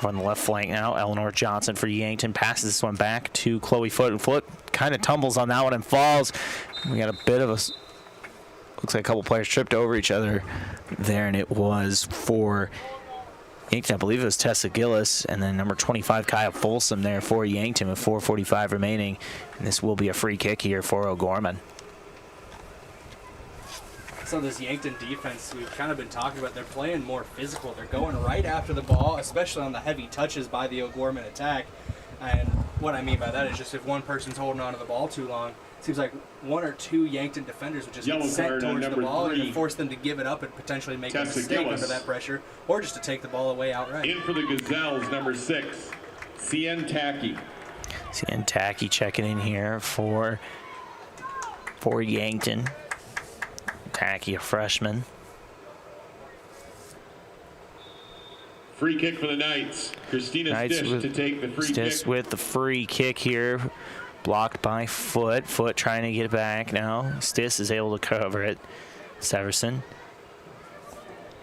Speaker 18: On the left flank now, Eleanor Johnson for Yankton passes this one back to Chloe Foote, and Foote kind of tumbles on that one and falls. We got a bit of a, looks like a couple players tripped over each other there, and it was for Yankton. I believe it was Tessa Gillis, and then number 25 Kaya Folsom there for Yankton with 4:45 remaining, and this will be a free kick here for O'Gorman.
Speaker 19: So this Yankton defense, we've kind of been talking about, they're playing more physical. They're going right after the ball, especially on the heavy touches by the O'Gorman attack. And what I mean by that is just if one person's holding onto the ball too long, it seems like one or two Yankton defenders would just get sent towards the ball and force them to give it up and potentially make a mistake under that pressure, or just to take the ball away outright.
Speaker 1: In for the Gazelles, number 6, Cien Tacky.
Speaker 18: Cien Tacky checking in here for Yankton. Tacky, a freshman.
Speaker 1: Free kick for the Knights. Christina Stish to take the free kick.
Speaker 18: Stish with the free kick here. Blocked by Foote. Foote trying to get it back now. Stish is able to cover it. Severson.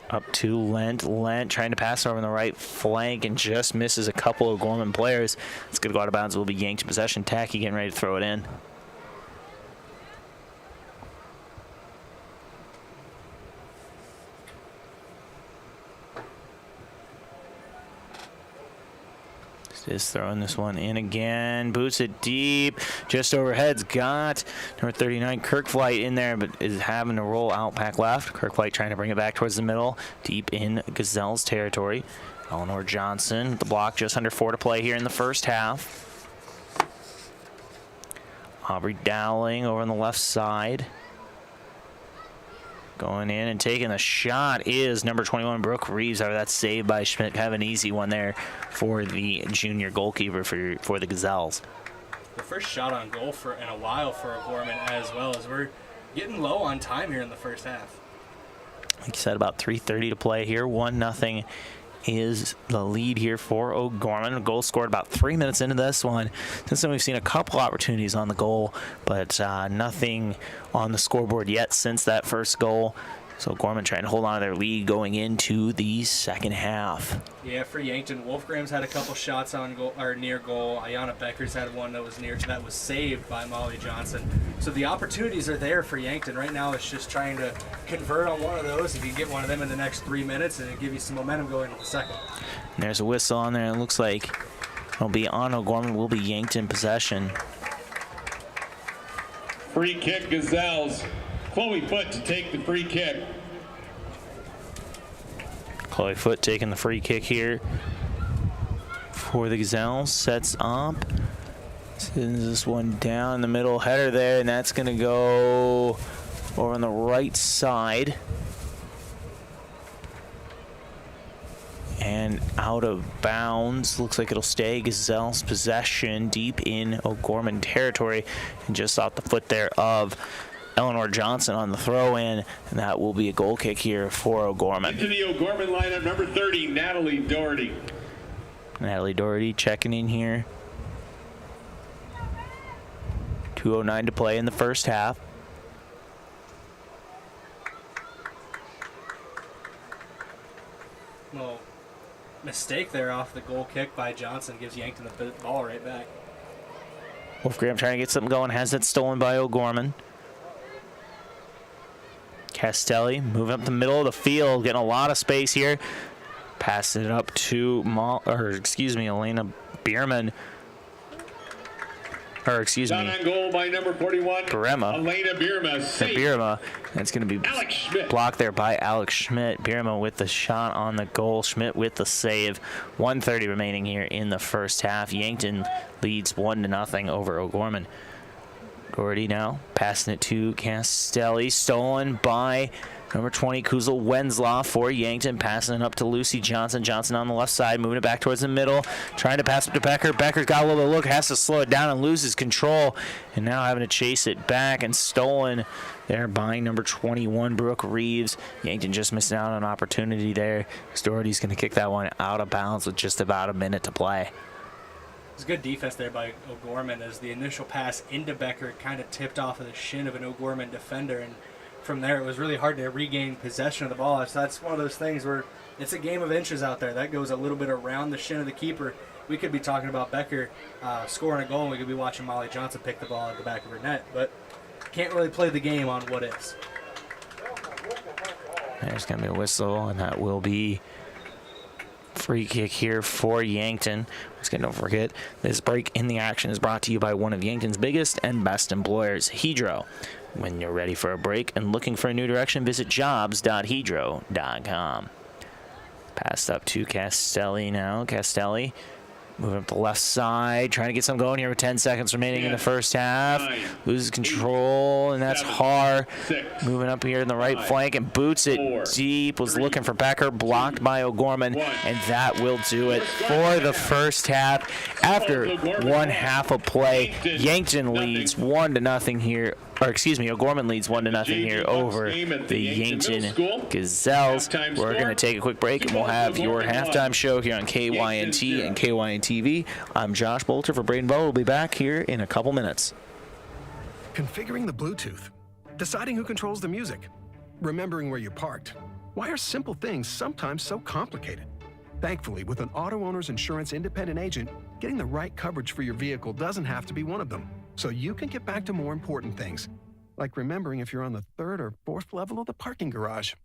Speaker 18: Up to Lent. Lent trying to pass over on the right flank and just misses a couple of Gorman players. It's going to go out of bounds. It will be Yankton possession. Tacky getting ready to throw it in. Is throwing this one in again. Boots it deep. Just overhead's got number 39 Kirkflight in there, but is having to roll out back left. Kirkflight trying to bring it back towards the middle, deep in Gazelle's territory. Eleanor Johnson, the block, just under 4 to play here in the first half. Aubrey Dowling over on the left side. Going in and taking the shot is number 21, Brooke Reeves. That's saved by Schmidt. Have an easy one there for the junior goalkeeper for the Gazelles.
Speaker 19: The first shot on goal in a while for O'Gorman, as well as we're getting low on time here in the first half.
Speaker 18: Like you said, about 3:30 to play here. 1-0 is the lead here for O'Gorman. A goal scored about 3 minutes into this one. Since then, we've seen a couple opportunities on the goal, but nothing on the scoreboard yet since that first goal. So O'Gorman trying to hold on to their lead going into the second half.
Speaker 19: Yeah, for Yankton, Wolfgram's had a couple shots on goal or near goal. Ayana Becker's had one that was saved by Molly Johnson. So the opportunities are there for Yankton. Right now it's just trying to convert on one of those. If you get one of them in the next 3 minutes, and it'll give you some momentum going into the second.
Speaker 18: And there's a whistle on there, and it looks like it'll be on O'Gorman. Will be Yankton possession.
Speaker 1: Free kick Gazelles. Chloe Foote to take the free kick.
Speaker 18: Chloe Foote taking the free kick here for the Gazelles. Sets up. Sends this one down the middle. Header there, and that's going to go over on the right side. And out of bounds. Looks like it'll stay Gazelle's possession deep in O'Gorman territory. And just off the foot there of Eleanor Johnson on the throw-in, and that will be a goal kick here for O'Gorman.
Speaker 1: Into the O'Gorman lineup, number 30, Natalie Doherty.
Speaker 18: Natalie Doherty checking in here. 2:09 to play in the first half.
Speaker 19: mistake there off the goal kick by Johnson. Gives Yankton the ball right back.
Speaker 18: Wolfgram trying to get something going. Has it stolen by O'Gorman. Castelli moving up the middle of the field, getting a lot of space here. Passing it up to Elena Bierman.
Speaker 1: Shot on goal by number 41,
Speaker 18: Birema.
Speaker 1: Elena Bierma.
Speaker 18: That's going to be blocked there by Alex Schmidt. Bierma with the shot on the goal. Schmidt with the save. 1:30 remaining here in the first half. Yankton leads 1-0 over O'Gorman. Gordy now passing it to Castelli. Stolen by number 20, Kuzel Wenzlaw for Yankton. Passing it up to Lucy Johnson. Johnson on the left side, moving it back towards the middle. Trying to pass it to Becker. Becker's got a little bit of look, has to slow it down and loses control. And now having to chase it back, and stolen there by number 21, Brooke Reeves. Yankton just missing out on an opportunity there. Doherty's going to kick that one out of bounds with just about a minute to play.
Speaker 19: It's good defense there by O'Gorman as the initial pass into Becker kind of tipped off of the shin of an O'Gorman defender, and from there it was really hard to regain possession of the ball. So that's one of those things where it's a game of inches out there. That goes a little bit around the shin of the keeper. We could be talking about Becker scoring a goal, and we could be watching Molly Johnson pick the ball at the back of her net, but can't really play the game on what is.
Speaker 18: There's going to be a whistle, and that will be free kick here for Yankton. Once again, don't forget, this break in the action is brought to you by one of Yankton's biggest and best employers, Hedro. When you're ready for a break and looking for a new direction, visit jobs.hedro.com. Passed up to Castelli now. Castelli moving up the left side, trying to get some going here with 10 seconds remaining in the first half. Loses control, and that's Har moving up here in the right flank and boots it deep. Was looking for Becker, blocked by O'Gorman, and that will do it for the first half. After one half of play, Yankton leads 1-0 here. O'Gorman leads 1-0 here over the Yankton Gazelles. We're going to take a quick break, and we'll have your halftime show here on KYNT and KYNTV. I'm Josh Boelter for Brayden. We'll be back here in a couple minutes.
Speaker 5: Configuring the Bluetooth, deciding who controls the music, remembering where you parked. Why are simple things sometimes so complicated? Thankfully, with an auto owner's insurance independent agent, getting the right coverage for your vehicle doesn't have to be one of them. So you can get back to more important things, like remembering if you're on the 3rd or 4th level of the parking garage.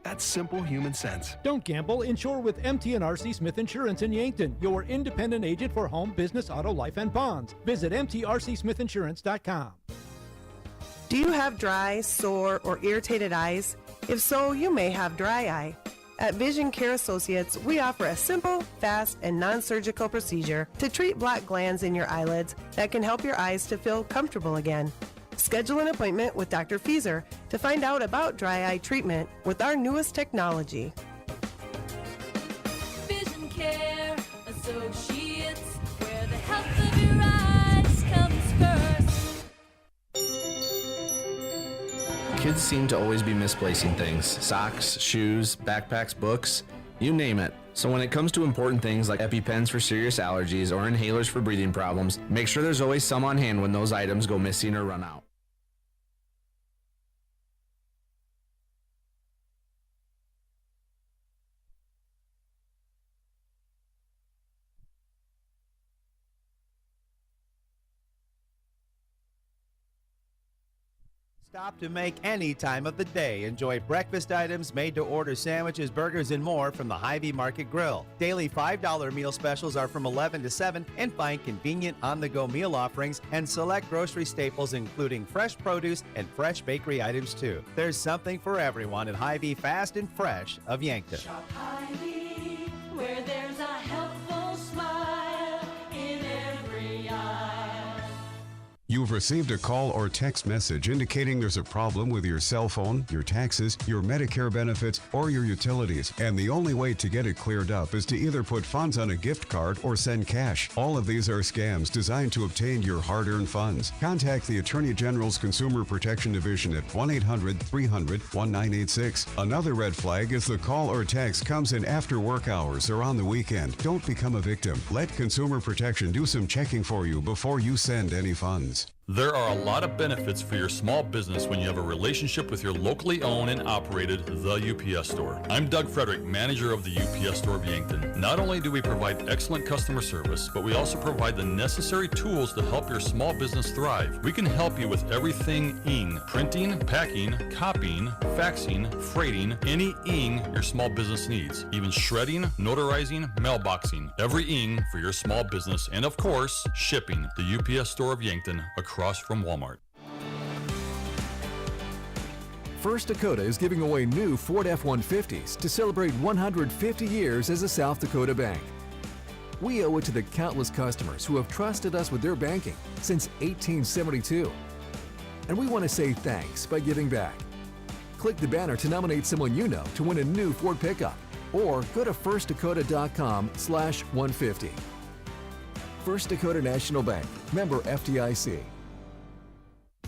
Speaker 5: That's simple human sense.
Speaker 6: Don't gamble. Insure with MT&RC Smith Insurance in Yankton, your independent agent for home, business, auto, life, and bonds. Visit mtrcsmithinsurance.com.
Speaker 7: Do you have dry, sore, or irritated eyes? If so, you may have dry eye. At Vision Care Associates, we offer a simple, fast, and non-surgical procedure to treat black glands in your eyelids that can help your eyes to feel comfortable again. Schedule an appointment with Dr. Fieser to find out about dry eye treatment with our newest technology.
Speaker 23: Vision Care Associates, where the health of your eyes comes first.
Speaker 10: Kids seem to always be misplacing things. Socks, shoes, backpacks, books, you name it. So when it comes to important things like EpiPens for serious allergies or inhalers for breathing problems, make sure there's always some on hand when those items go missing or run out.
Speaker 20: Stop to make any time of the day. Enjoy breakfast items, made-to-order sandwiches, burgers, and more from the Hy-Vee Market Grill. Daily $5 meal specials are from 11 to 7, and find convenient on-the-go meal offerings and select grocery staples, including fresh produce and fresh bakery items, too. There's something for everyone at Hy-Vee Fast and Fresh of Yankton.
Speaker 23: Shop Hy-Vee, where there's a helpful smile in every eye.
Speaker 24: You've received a call or text message indicating there's a problem with your cell phone, your taxes, your Medicare benefits, or your utilities. And the only way to get it cleared up is to either put funds on a gift card or send cash. All of these are scams designed to obtain your hard-earned funds. Contact the Attorney General's Consumer Protection Division at 1-800-300-1986. Another red flag is the call or text comes in after work hours or on the weekend. Don't become a victim. Let Consumer Protection do some checking for you before you send any funds.
Speaker 9: There are a lot of benefits for your small business when you have a relationship with your locally owned and operated The UPS Store. I'm Doug Frederick, manager of the UPS Store of Yankton. Not only do we provide excellent customer service, but we also provide the necessary tools to help your small business thrive. We can help you with everything ing, printing, packing, copying, faxing, freighting, any ing your small business needs, even shredding, notarizing, mailboxing, every ing for your small business, and of course, shipping. The UPS Store of Yankton, across from Walmart.
Speaker 11: First Dakota is giving away new Ford F-150s to celebrate 150 years as a South Dakota bank. We owe it to the countless customers who have trusted us with their banking since 1872. And we want to say thanks by giving back. Click the banner to nominate someone you know to win a new Ford pickup, or go to firstdakota.com/150. First Dakota National Bank, member FDIC.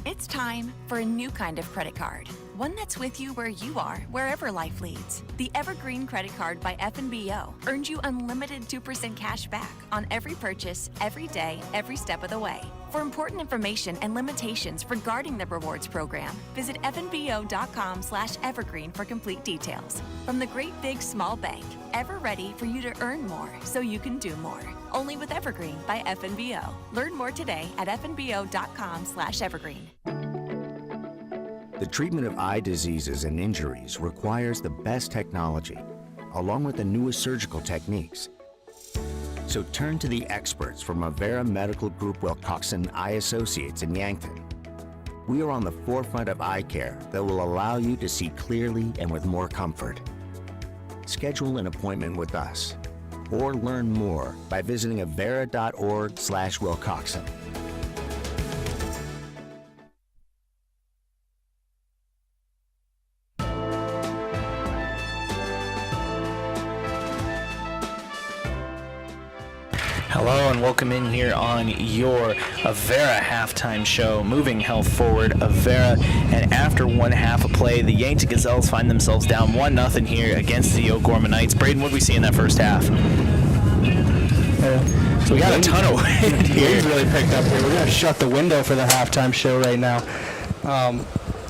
Speaker 12: It's time for a new kind of credit card. One that's with you where you are, wherever life leads. The Evergreen Credit Card by F&BO earns you unlimited 2% cash back on every purchase, every day, every step of the way. For important information and limitations regarding the rewards program, visit fnbo.com/evergreen for complete details. From the great big small bank, ever ready for you to earn more so you can do more. Only with Evergreen by F&BO. Learn more today at fnbo.com/evergreen.
Speaker 13: The treatment of eye diseases and injuries requires the best technology, along with the newest surgical techniques. So turn to the experts from Avera Medical Group Wilcoxon Eye Associates in Yankton. We are on the forefront of eye care that will allow you to see clearly and with more comfort. Schedule an appointment with us, or learn more by visiting avera.org/Wilcoxon.
Speaker 18: Hello and welcome in here on your Avera halftime show, moving health forward, Avera. And after one half of play, the Yankton Gazelles find themselves down 1-0 here against the O'Gorman Knights. Brayden, what did we see in that first half?
Speaker 14: So we got a ton of wind here. Wind's really picked up here. We're going to shut the window for the halftime show right now.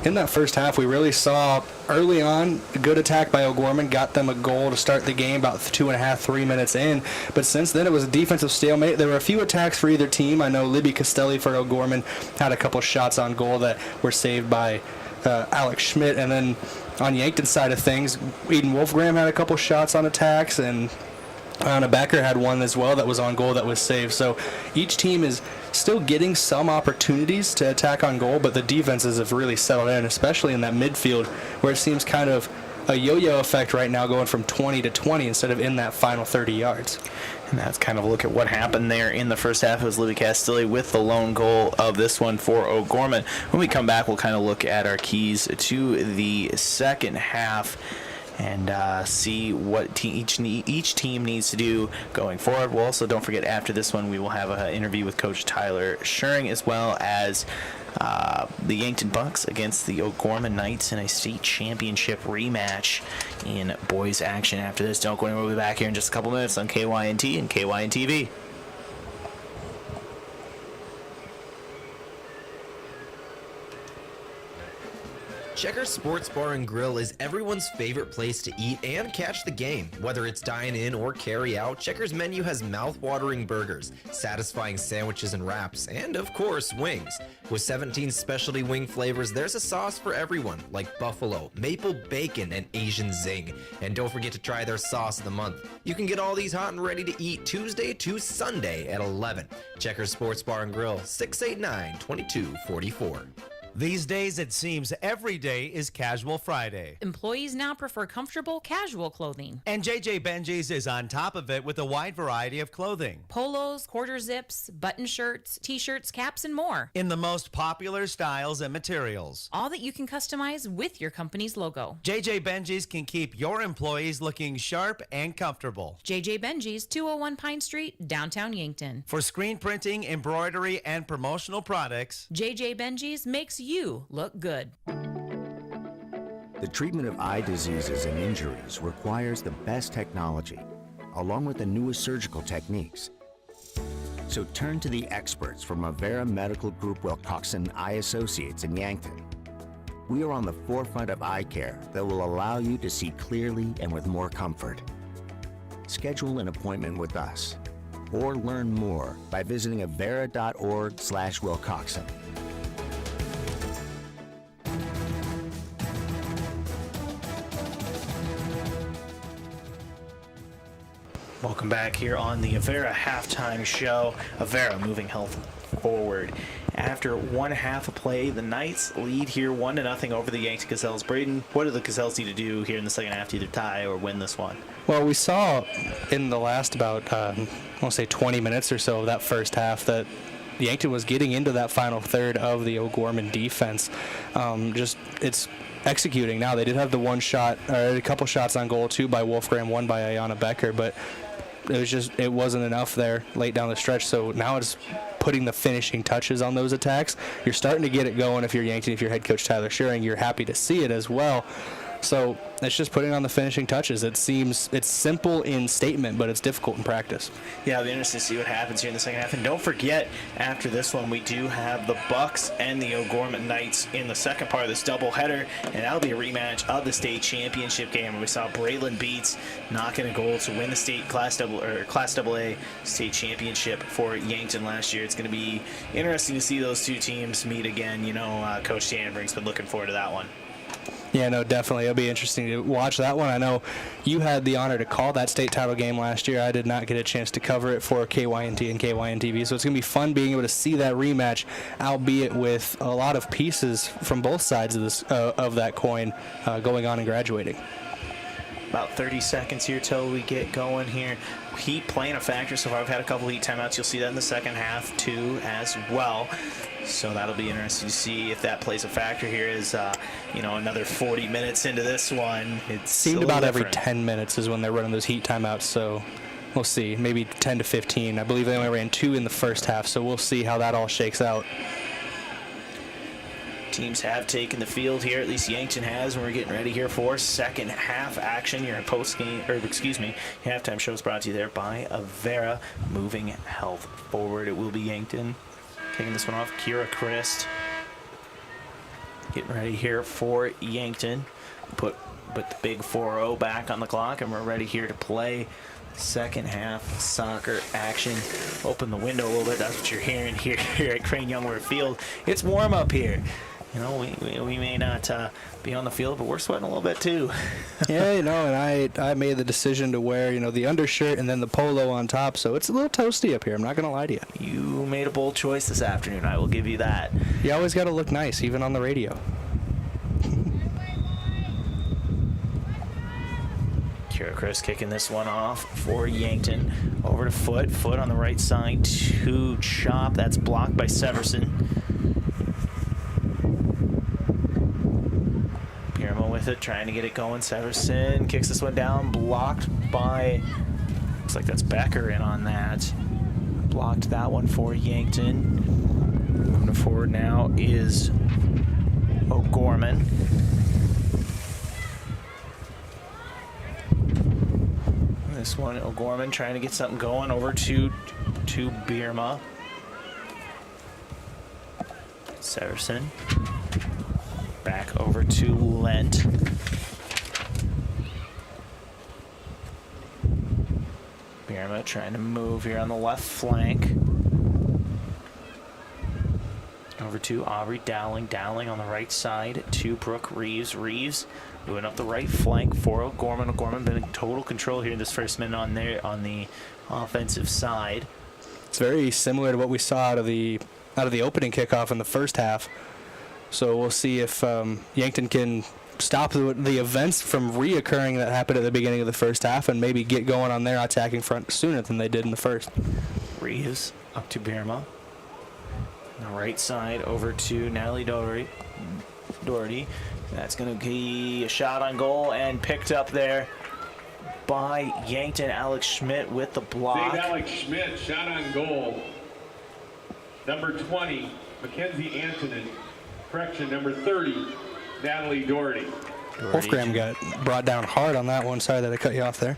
Speaker 14: In that first half, we really saw early on a good attack by O'Gorman, got them a goal to start the game about 2.5-3 minutes in. But since then, it was a defensive stalemate. There were a few attacks for either team. I know Libby Castelli for O'Gorman had a couple shots on goal that were saved by Alex Schmidt. And then on Yankton's side of things, Eden Wolfgram had a couple shots on attacks, and Anna Becker had one as well that was on goal that was saved. So each team is still getting some opportunities to attack on goal, but the defenses have really settled in, especially in that midfield where it seems kind of a yo-yo effect right now, going from 20 to 20 instead of in that final 30 yards.
Speaker 18: And that's kind of a look at what happened there in the first half. It was Libby Castelli with the lone goal of this one for O'Gorman. When we come back, we'll kind of look at our keys to the second half and see what each team needs to do going forward. We'll also, don't forget, after this one, we will have an interview with Coach Tyler Schuring, as well as the Yankton Bucks against the O'Gorman Knights in a state championship rematch in boys action. After this, don't go anywhere. We'll be back here in just a couple minutes on KYNT and KYNTV.
Speaker 3: Checkers Sports Bar and Grill is everyone's favorite place to eat and catch the game. Whether it's dine in or carry out, Checkers menu has mouth-watering burgers, satisfying sandwiches and wraps, and of course, wings. With 17 specialty wing flavors, there's a sauce for everyone, like buffalo, maple bacon, and Asian zing. And don't forget to try their sauce of the month. You can get all these hot and ready to eat Tuesday to Sunday at 11. Checkers Sports Bar and Grill, 689-2244.
Speaker 20: These days, it seems every day is Casual Friday.
Speaker 25: Employees now prefer comfortable, casual clothing.
Speaker 20: And JJ Benji's is on top of it with a wide variety of clothing.
Speaker 25: Polos, quarter zips, button shirts, t-shirts, caps, and more.
Speaker 20: In the most popular styles and materials.
Speaker 25: All that you can customize with your company's logo.
Speaker 20: JJ Benji's can keep your employees looking sharp and comfortable.
Speaker 25: JJ Benji's, 201 Pine Street, downtown Yankton.
Speaker 20: For screen printing, embroidery, and promotional products,
Speaker 25: JJ Benji's makes you look good.
Speaker 13: The treatment of eye diseases and injuries requires the best technology, along with the newest surgical techniques. So turn to the experts from Avera Medical Group Wilcoxon Eye Associates in Yankton. We are on the forefront of eye care that will allow you to see clearly and with more comfort. Schedule an appointment with us or learn more by visiting avera.org/Wilcoxon.
Speaker 18: Welcome back here on the Avera halftime show. Avera moving health forward. After one half of play, the Knights lead here 1-0 over the Yankton Gazelles. Brayden, what do the Gazelles need to do here in the second half to either tie or win this one?
Speaker 14: Well, we saw in the last about, I want to say 20 minutes or so of that first half that Yankton was getting into that final third of the O'Gorman defense. It's executing now. They did have the one shot, or a couple shots on goal, two by Wolfgram, one by Ayana Becker, but it wasn't enough there late down the stretch. So now it's putting the finishing touches on those attacks. You're starting to get it going if you're Yankton, if you're head coach Tyler Shearing. You're happy to see it as well. So it's just putting on the finishing touches. It seems it's simple in statement, but it's difficult in practice.
Speaker 18: Yeah, it'll be interesting to see what happens here in the second half. And don't forget, after this one, we do have the Bucks and the O'Gorman Knights in the second part of this doubleheader, and that'll be a rematch of the state championship game where we saw Brayden Beats knocking a goal to win the state Class AA state championship for Yankton last year. It's going to be interesting to see those two teams meet again. You know, Coach Tannenbrink's been looking forward to that one.
Speaker 14: Yeah, no, definitely. It'll be interesting to watch that one. I know you had the honor to call that state title game last year. I did not get a chance to cover it for KYNT and KYNTV, so it's going to be fun being able to see that rematch, albeit with a lot of pieces from both sides of this of that coin going on and graduating.
Speaker 18: About 30 seconds here till we get going here. Heat playing a factor so far. We've had a couple heat timeouts. You'll see that in the second half too as well. So that'll be interesting to see if that plays a factor here as, another 40 minutes into this one. It
Speaker 14: seemed about every 10 minutes is when they're running those heat timeouts, so we'll see. Maybe 10 to 15. I believe they only ran 2 in the first half, so we'll see how that all shakes out.
Speaker 18: Teams have taken the field here, at least Yankton has, and we're getting ready here for second half action. Your halftime show is brought to you there by Avera, moving health forward. It will be Yankton taking this one off. Kira Christ getting ready here for Yankton. Put the big 4-0 back on the clock, and we're ready here to play second half soccer action. Open the window a little bit. That's what you're hearing here at Crane Youngworth Field. It's warm up here. You know, we may not be on the field, but we're sweating a little bit too.
Speaker 14: Yeah, and I made the decision to wear, the undershirt and then the polo on top, so it's a little toasty up here. I'm not going to lie to you.
Speaker 18: You made a bold choice this afternoon. I will give you that.
Speaker 14: You always got to look nice, even on the radio.
Speaker 18: Kira Chris kicking this one off for Yankton. Over to Foot. Foot on the right side to Chop. That's blocked by Severson. With it, trying to get it going. Severson kicks this one down, blocked by, looks like that's Becker in on that. Blocked that one for Yankton. Moving forward now is O'Gorman. This one, O'Gorman trying to get something going over to Bierma. Severson. Back over to Lent. Bierma trying to move here on the left flank. Over to Aubrey Dowling. Dowling on the right side to Brooke Reeves. Reeves moving up the right flank for O'Gorman. O'Gorman been in total control here in this first minute on the offensive side.
Speaker 14: It's very similar to what we saw out of the opening kickoff in the first half. So we'll see if Yankton can stop the events from reoccurring that happened at the beginning of the first half and maybe get going on their attacking front sooner than they did in the first.
Speaker 18: Reeves up to Bierma. On the right side over to Natalie Doherty. That's going to be a shot on goal and picked up there by Yankton. Alex Schmidt with the block.
Speaker 1: St. Alex Schmidt, shot on goal. Number 20, Mackenzie Antonin. Correction, number 30, Natalie Doherty.
Speaker 14: Wolfgram got brought down hard on that one. Sorry that I cut you off there.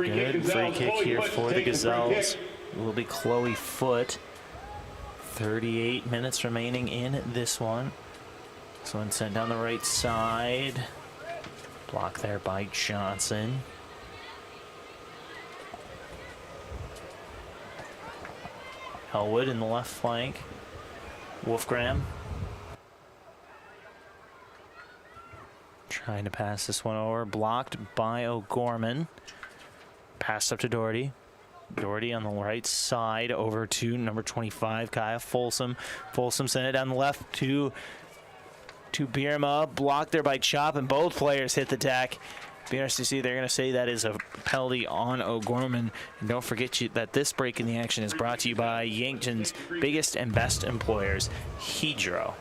Speaker 1: Free kick,
Speaker 18: Good free
Speaker 1: Gazelles.
Speaker 18: kick
Speaker 1: Chloe
Speaker 18: here
Speaker 1: Foote
Speaker 18: for the
Speaker 1: taking the free
Speaker 18: Gazelles.
Speaker 1: kick.
Speaker 18: It will be Chloe Foote. 38 minutes remaining in this one. This one sent down the right side. Blocked there by Johnson. Elwood in the left flank. Wolfgram. Trying to pass this one over. Blocked by O'Gorman. Passed up to Doherty. Doherty on the right side over to number 25, Kaya Folsom. Folsom sent it down the left to Bierma. Blocked there by Chop, and both players hit the deck. BRCC, they're going to say that is a penalty on O'Gorman. And don't forget that this break in the action is brought to you by Yankton's biggest and best employers, Hedro.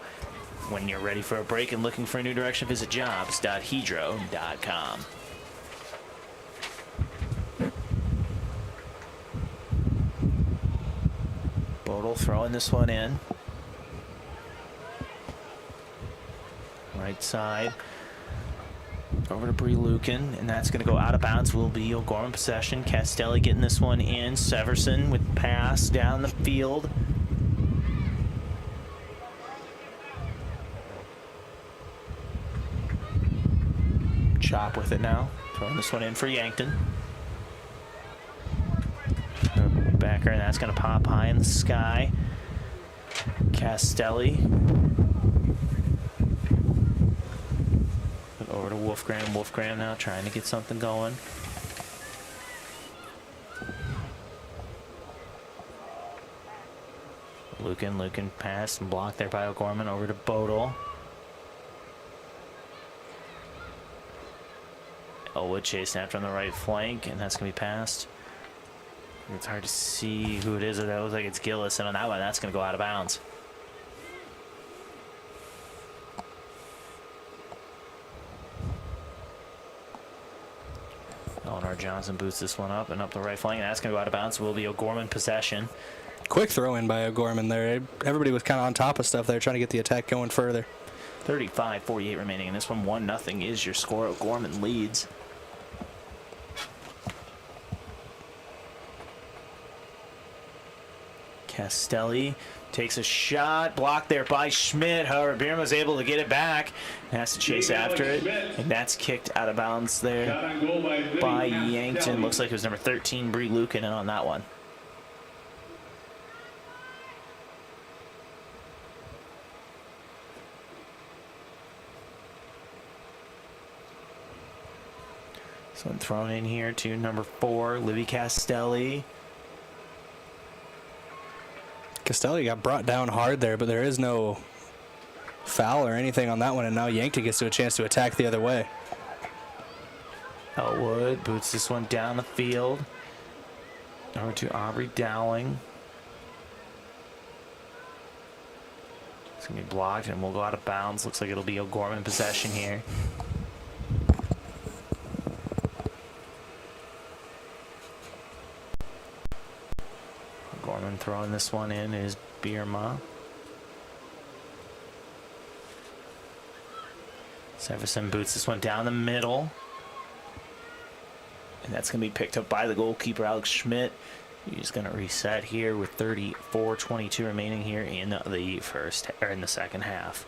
Speaker 18: When you're ready for a break and looking for a new direction, visit jobs.hedro.com. Boelter throwing this one in. Right side. Over to Bree Lucan, and that's going to go out of bounds. Will be O'Gorman possession. Castelli getting this one in. Severson with pass down the field. Chop with it now. Throwing this one in for Yankton. Backer, and that's going to pop high in the sky. Castelli. Over to Wolfgram. Wolfgram now trying to get something going. Lucan passed and blocked there by O'Gorman. Over to Bodel. Elwood chasing after on the right flank, and that's going to be passed. It's hard to see who it is. That looks like it's Gillis, and on that one, that's going to go out of bounds. Eleanor Johnson boots this one up and up the right flank, and that's going to go out of bounds. Will be O'Gorman possession.
Speaker 14: Quick throw in by O'Gorman there. Everybody was kind of on top of stuff there, trying to get the attack going further.
Speaker 18: 35-48 remaining in this one. 1-0 is your score. O'Gorman leads. Castelli takes a shot, blocked there by Schmidt. However, Bierma's able to get it back. Has to chase after it, and that's kicked out of bounds there by Yankton. Looks like it was number 13, Bree Lucan, in on that one. So thrown in here to number 4, Livy Castelli.
Speaker 14: Castelli got brought down hard there, but there is no foul or anything on that one, and now Yankton gets to a chance to attack the other way.
Speaker 18: Elwood boots this one down the field. Over to Aubrey Dowling. It's going to be blocked, and we'll go out of bounds. Looks like it'll be O'Gorman possession here. O'Gorman throwing this one in is Bierma. Severson boots this one down the middle. And that's going to be picked up by the goalkeeper, Alex Schmidt. He's going to reset here with 34-22 remaining here in the second half.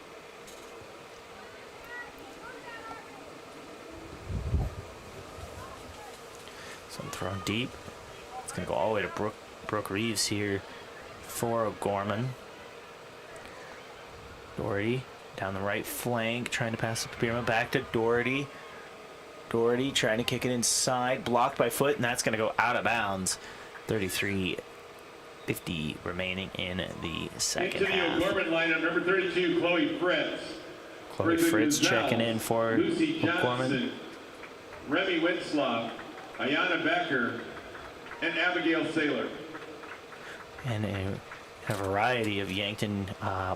Speaker 18: So I'm thrown deep. It's going to go all the way to Brooke Reeves here for O'Gorman. Doherty down the right flank, trying to pass it to Bierma, back to Doherty. Doherty trying to kick it inside, blocked by Foot, and that's going to go out of bounds. 33-50 remaining in the second half.
Speaker 1: O'Gorman lineup, number 32, Chloe Fritz.
Speaker 18: Chloe Fritz checking in for
Speaker 1: Lucy
Speaker 18: O'Gorman.
Speaker 1: Johnson, Remy Winslow, Ayana Becker, and Abigail Saylor.
Speaker 18: And a variety of Yankton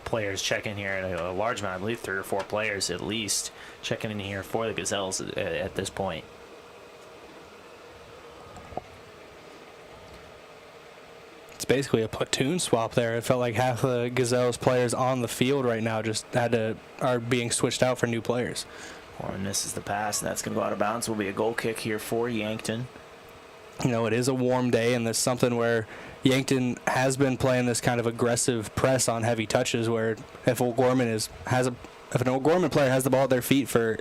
Speaker 18: players checking here, and a large amount, I believe 3 or 4 players at least, checking in here for the Gazelles at this point.
Speaker 14: It's basically a platoon swap there. It felt like half the Gazelles players on the field right now just are being switched out for new players.
Speaker 18: Warren misses the pass, and that's going to go out of bounds. Will be a goal kick here for Yankton.
Speaker 14: it is a warm day, and there's something where Yankton has been playing this kind of aggressive press on heavy touches, where if an O'Gorman player has the ball at their feet for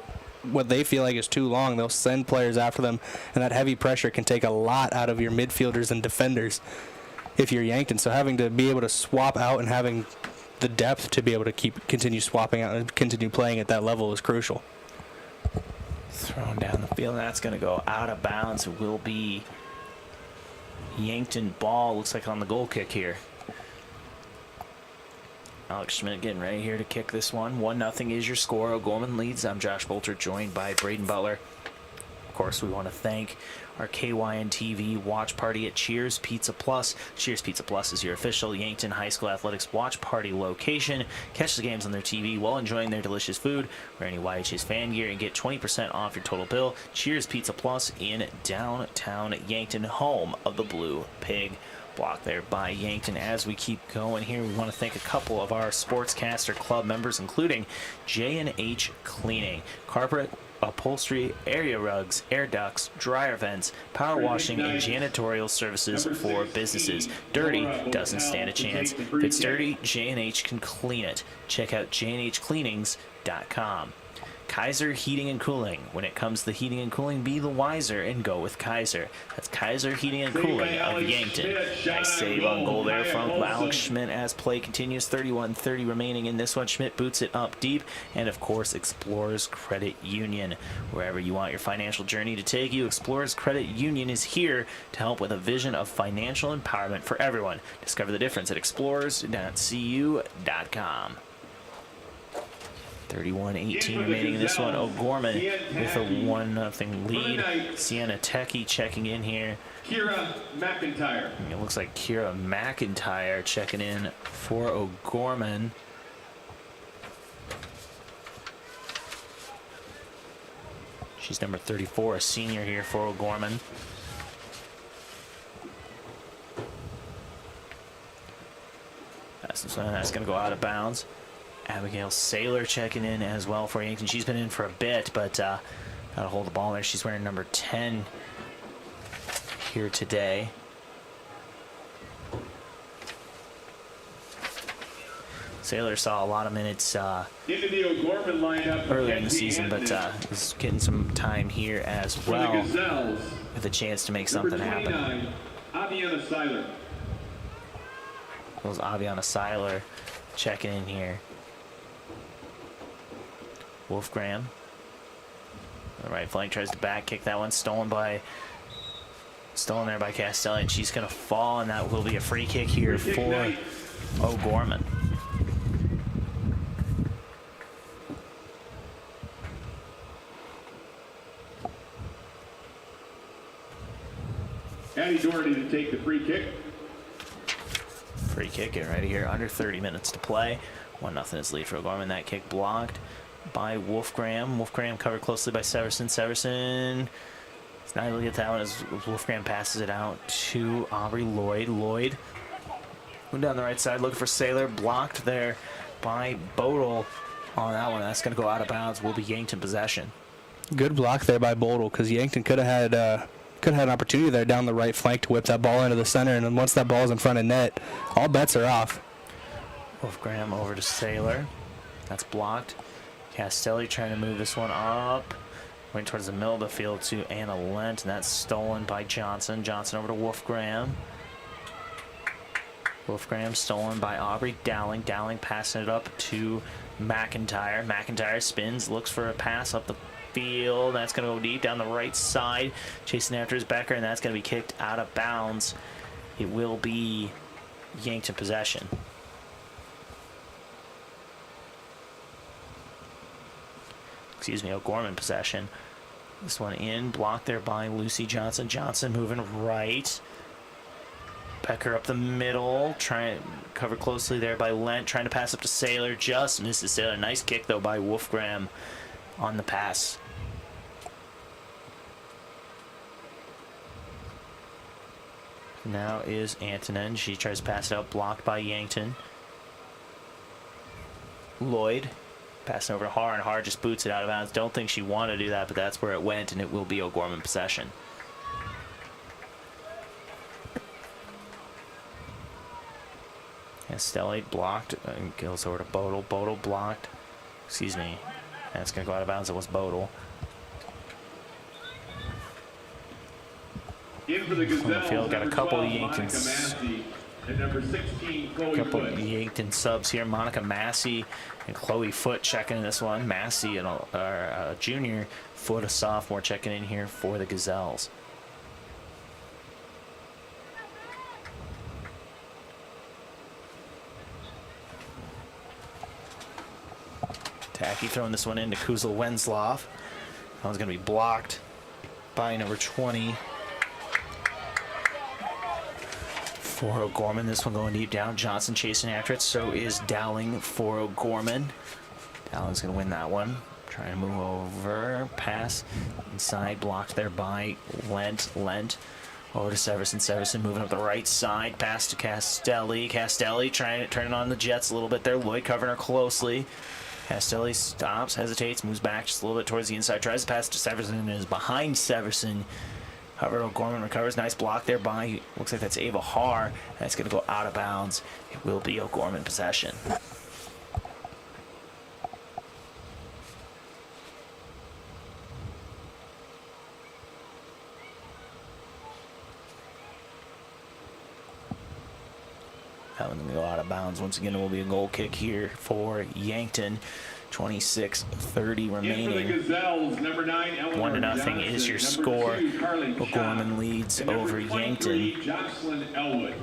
Speaker 14: what they feel like is too long, they'll send players after them, and that heavy pressure can take a lot out of your midfielders and defenders if you're Yankton. So having to be able to swap out and having the depth to be able to continue swapping out and continue playing at that level is crucial.
Speaker 18: Thrown down the field, and that's going to go out of bounds. It will be Yankton ball. Looks like on the goal kick here. Alex Schmidt getting ready here to kick this one. 1-0 is your score. O'Gorman leads. I'm Josh Boelter, joined by Brayden Butler. Of course, we want to thank our KYNTV watch party at Cheers Pizza Plus. Cheers Pizza Plus is your official Yankton High School Athletics watch party location. Catch the games on their TV while enjoying their delicious food. Wear any YH's fan gear and get 20% off your total bill. Cheers Pizza Plus in downtown Yankton, home of the Blue Pig. Block there by Yankton. As we keep going here, we want to thank a couple of our Sportscaster Club members, including J&H Cleaning, carpet, upholstery, area rugs, air ducts, dryer vents, power washing, and janitorial services for businesses. Dirty doesn't stand a chance. If it's dirty, J&H can clean it. Check out jnhcleanings.com. Kaiser Heating and Cooling. When it comes to heating and cooling, be the wiser and go with Kaiser. That's Kaiser Heating and Cooling of Yankton. Nice save on goal there from Alex Schmidt as play continues. 31:30 remaining in this one. Schmidt boots it up deep. And of course, Explorers Credit Union. Wherever you want your financial journey to take you, Explorers Credit Union is here to help with a vision of financial empowerment for everyone. Discover the difference at explorers.cu.com. 31-18 remaining in this one. O'Gorman with a 1-0 lead. Sienna Techie checking in here.
Speaker 1: Kira McIntyre.
Speaker 18: It looks like Kira McIntyre checking in for O'Gorman. She's number 34, a senior here for O'Gorman. That's going to go out of bounds. Abigail Saylor checking in as well for Yankton. She's been in for a bit, but got to hold the ball there. She's wearing number 10 here today. Saylor saw a lot of minutes
Speaker 1: into the O'Gorman lineup
Speaker 18: earlier in the season, but is getting some time here as well with a chance to make something happen.
Speaker 1: Aviana Seiler.
Speaker 18: Those Aviana Seiler checking in here. Wolfgram. The right flank tries to back kick that one. Stolen there by Castelli, and she's going to fall, and that will be a free kick here for O'Gorman.
Speaker 1: Addie Doherty to take the free kick.
Speaker 18: Free kick it right here. Under 30 minutes to play. 1-0 is lead for O'Gorman. That kick blocked by Wolfgram. Wolfgram covered closely by Severson. Severson is not able to get that one as Wolfgram passes it out to Aubrey Lloyd. Lloyd went down the right side looking for Saylor. Blocked there by Bodel on that one. That's going to go out of bounds. Will be Yankton possession.
Speaker 14: Good block there by Bodel, because Yankton could have had an opportunity there down the right flank to whip that ball into the center, and then once that ball's in front of net, all bets are off.
Speaker 18: Wolfgram over to Saylor. That's blocked. Castelli trying to move this one up. Going towards the middle of the field to Anna Lent, and that's stolen by Johnson. Johnson over to Wolfgram. Wolfgram stolen by Aubrey Dowling. Dowling passing it up to McIntyre. McIntyre spins, looks for a pass up the field. That's going to go deep down the right side. Chasing after his Becker, and that's going to be kicked out of bounds. It will be Yankton possession. Excuse me, O'Gorman possession. This one in, blocked there by Lucy Johnson. Johnson moving right. Becker up the middle, trying to cover closely there by Lent, trying to pass up to Saylor. Just misses Saylor. Nice kick, though, by Wolfgram on the pass. Now is Antonin. She tries to pass it out, blocked by Yankton. Lloyd passing over to Har, and Har just boots it out of bounds. Don't think she wanted to do that, but that's where it went, and it will be O'Gorman possession. Castelli blocked. Goes over to Boelter. Boelter blocked. Excuse me. That's going to go out of bounds. It was Boelter.
Speaker 1: In for the
Speaker 18: On the
Speaker 1: Gazelles,
Speaker 18: field, got a
Speaker 1: number
Speaker 18: couple
Speaker 1: 12,
Speaker 18: of
Speaker 1: Monica
Speaker 18: Yankton,
Speaker 1: Massey, and number 16, Chloe
Speaker 18: couple
Speaker 1: Foote.
Speaker 18: of Yankton subs here. Monica Massey and Chloe Foote checking in this one. Massey, a junior, Foote, a sophomore, checking in here for the Gazelles. Tacky throwing this one into Kuzel Wenslov. That one's going to be blocked by number 20. For O'Gorman, this one going deep down. Johnson chasing after it. So is Dowling for O'Gorman. Dowling's going to win that one. Trying to move over. Pass inside. Blocked there by Lent. Over to Severson. Severson moving up the right side. Pass to Castelli. Castelli trying to turn it on the Jets a little bit there. Lloyd covering her closely. Castelli stops, hesitates, moves back just a little bit towards the inside. Tries to pass to Severson and is behind Severson. However, O'Gorman recovers. Nice block there by, looks like that's Ava Haar. That's going to go out of bounds. It will be O'Gorman possession. That one's going to go out of bounds. Once again, it will be a goal kick here for Yankton. 26:30 remaining.
Speaker 1: In for the Gazelles, number 9, Eleanor
Speaker 18: 1-0
Speaker 1: Johnson,
Speaker 18: is your
Speaker 1: number
Speaker 18: score.
Speaker 1: 2, Carly
Speaker 18: O'Gorman
Speaker 1: Schott,
Speaker 18: leads
Speaker 1: and number
Speaker 18: over
Speaker 1: 23,
Speaker 18: Yankton.
Speaker 1: Jocelyn Elwood.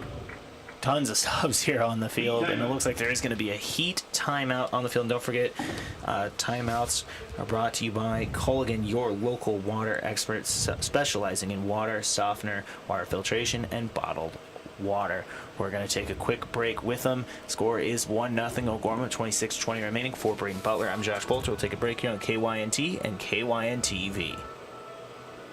Speaker 18: Tons of subs here on the field, and it looks like there is going to be a heat timeout on the field. And don't forget, timeouts are brought to you by Culligan, your local water experts specializing in water softener, water filtration, and bottled water. We're going to take a quick break with them. Score is 1-0 O'Gorman, 26:20 remaining. For Brayden Butler, I'm Josh Boelter. We'll take a break here on KYNT and KYNTV.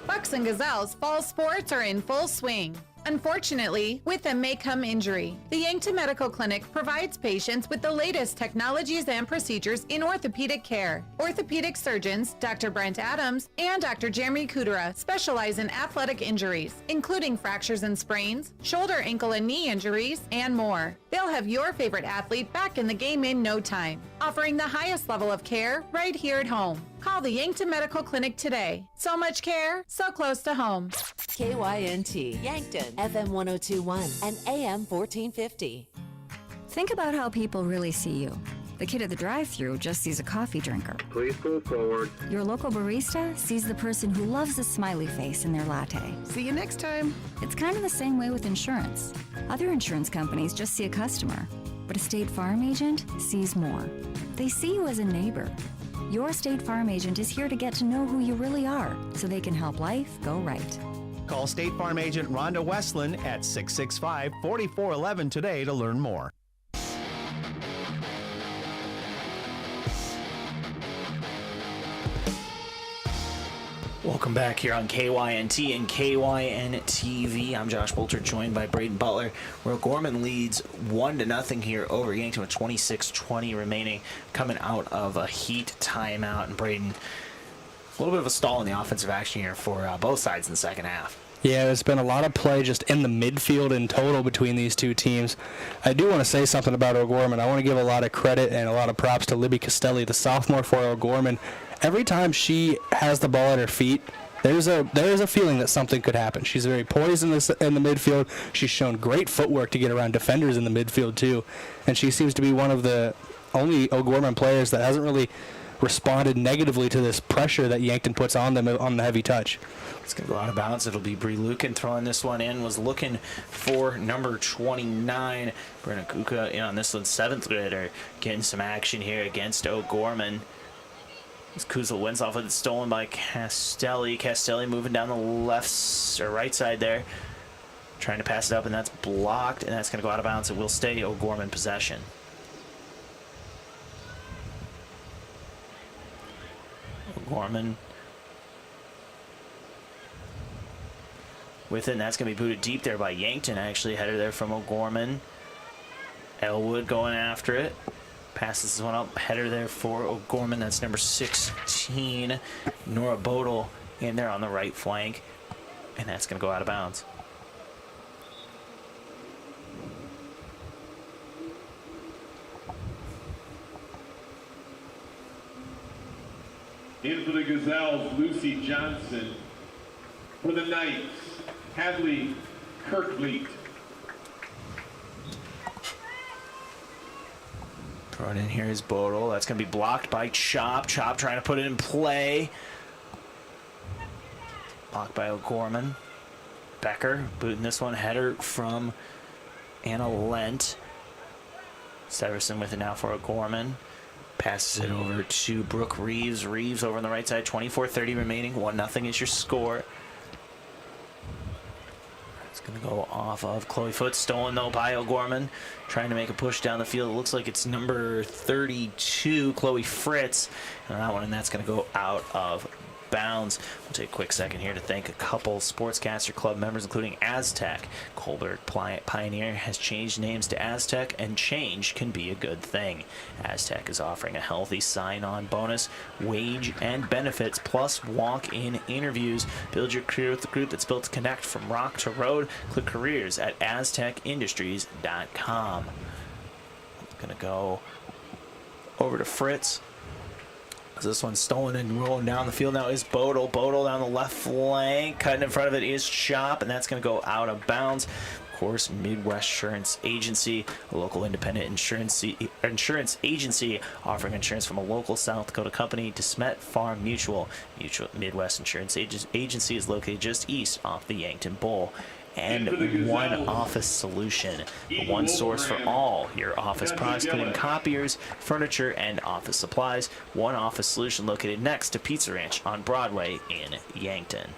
Speaker 15: Bucks and Gazelles fall sports are in full swing. Unfortunately, with them may come injury. The Yankton Medical Clinic provides patients with the latest technologies and procedures in orthopedic care. Orthopedic surgeons, Dr. Brent Adams and Dr. Jeremy Kudera, specialize in athletic injuries, including fractures and sprains, shoulder, ankle, and knee injuries, and more. They'll have your favorite athlete back in the game in no time, offering the highest level of care right here at home. Call the Yankton Medical Clinic today. So much care, so close to home.
Speaker 16: KYNT, Yankton, FM 1021 and AM 1450.
Speaker 17: Think about how people really see you. The kid at the drive-thru just sees a coffee drinker.
Speaker 21: Please move forward.
Speaker 17: Your local barista sees the person who loves a smiley face in their latte.
Speaker 7: See you next time.
Speaker 17: It's kind of the same way with insurance. Other insurance companies just see a customer, but a State Farm agent sees more. They see you as a neighbor. Your State Farm agent is here to get to know who you really are, so they can help life go right.
Speaker 20: Call State Farm agent Rhonda Westland at 665-4411 today to learn more.
Speaker 18: Welcome back here on KYNT and KYNTV. I'm Josh Boelter, joined by Brayden Butler. Where O'Gorman leads 1-0 here over Yankton with 26:20 remaining, coming out of a heat timeout. And Brayden, a little bit of a stall in the offensive action here for both sides in the second half.
Speaker 14: Yeah, there's been a lot of play just in the midfield in total between these two teams. I do want to say something about O'Gorman. I want to give a lot of credit and a lot of props to Libby Castelli, the sophomore for O'Gorman. Every time she has the ball at her feet, there is a feeling that something could happen. She's very poised in the midfield. She's shown great footwork to get around defenders in the midfield too, and she seems to be one of the only O'Gorman players that hasn't really responded negatively to this pressure that Yankton puts on them on the heavy touch.
Speaker 18: It's going to go out of bounds. It'll be Bree Lucan throwing this one in. Was looking for number 29. Brenna Kuka in on this one, 7th grader, getting some action here against O'Gorman. As Kuzel wins off with it, stolen by Castelli. Castelli moving down the left or right side there, trying to pass it up, and that's blocked, and that's going to go out of bounds. It will stay O'Gorman possession. O'Gorman with it, and that's going to be booted deep there by Yankton. Actually, header there from O'Gorman. Elwood going after it. Passes this one up. Header there for O'Gorman. That's number 16, Nora Bodel, in there on the right flank. And that's going to go out of bounds.
Speaker 1: In for the Gazelles, Lucy Johnson. For the Knights, Hadley Kirkleet.
Speaker 18: Thrown in here is Boelter. That's going to be blocked by Chop. Chop trying to put it in play. Blocked by O'Gorman. Becker booting this one. Header from Anna Lent. Severson with it now for O'Gorman. Passes it over to Brooke Reeves. Reeves over on the right side. 24:30 remaining. 1-0 is your score. It's going to go off of Chloe Foote. Stolen, though, by O'Gorman. Trying to make a push down the field. It looks like it's number 32, Chloe Fritz. And that one, and that's going to go out of bounds. We'll take a quick second here to thank a couple Sportscaster Club members, including Aztec. Colbert Pioneer has changed names to Aztec, and change can be a good thing. Aztec is offering a healthy sign-on bonus, wage and benefits, plus walk-in interviews. Build your career with the group that's built to connect from rock to road. Click careers at aztecindustries.com. I'm going to go over to Fritz. This one's stolen and rolling down the field now is Boelter. Boelter down the left flank. Cutting in front of it is Chop, and that's going to go out of bounds. Of course, Midwest Insurance Agency, a local independent insurance agency offering insurance from a local South Dakota company, DeSmet Farm Mutual. Midwest Insurance Agency is located just east off the Yankton Bowl. And One Office Solution, the one source for all your office products, including copiers, furniture, and office supplies. One Office Solution located next to Pizza Ranch on Broadway in Yankton.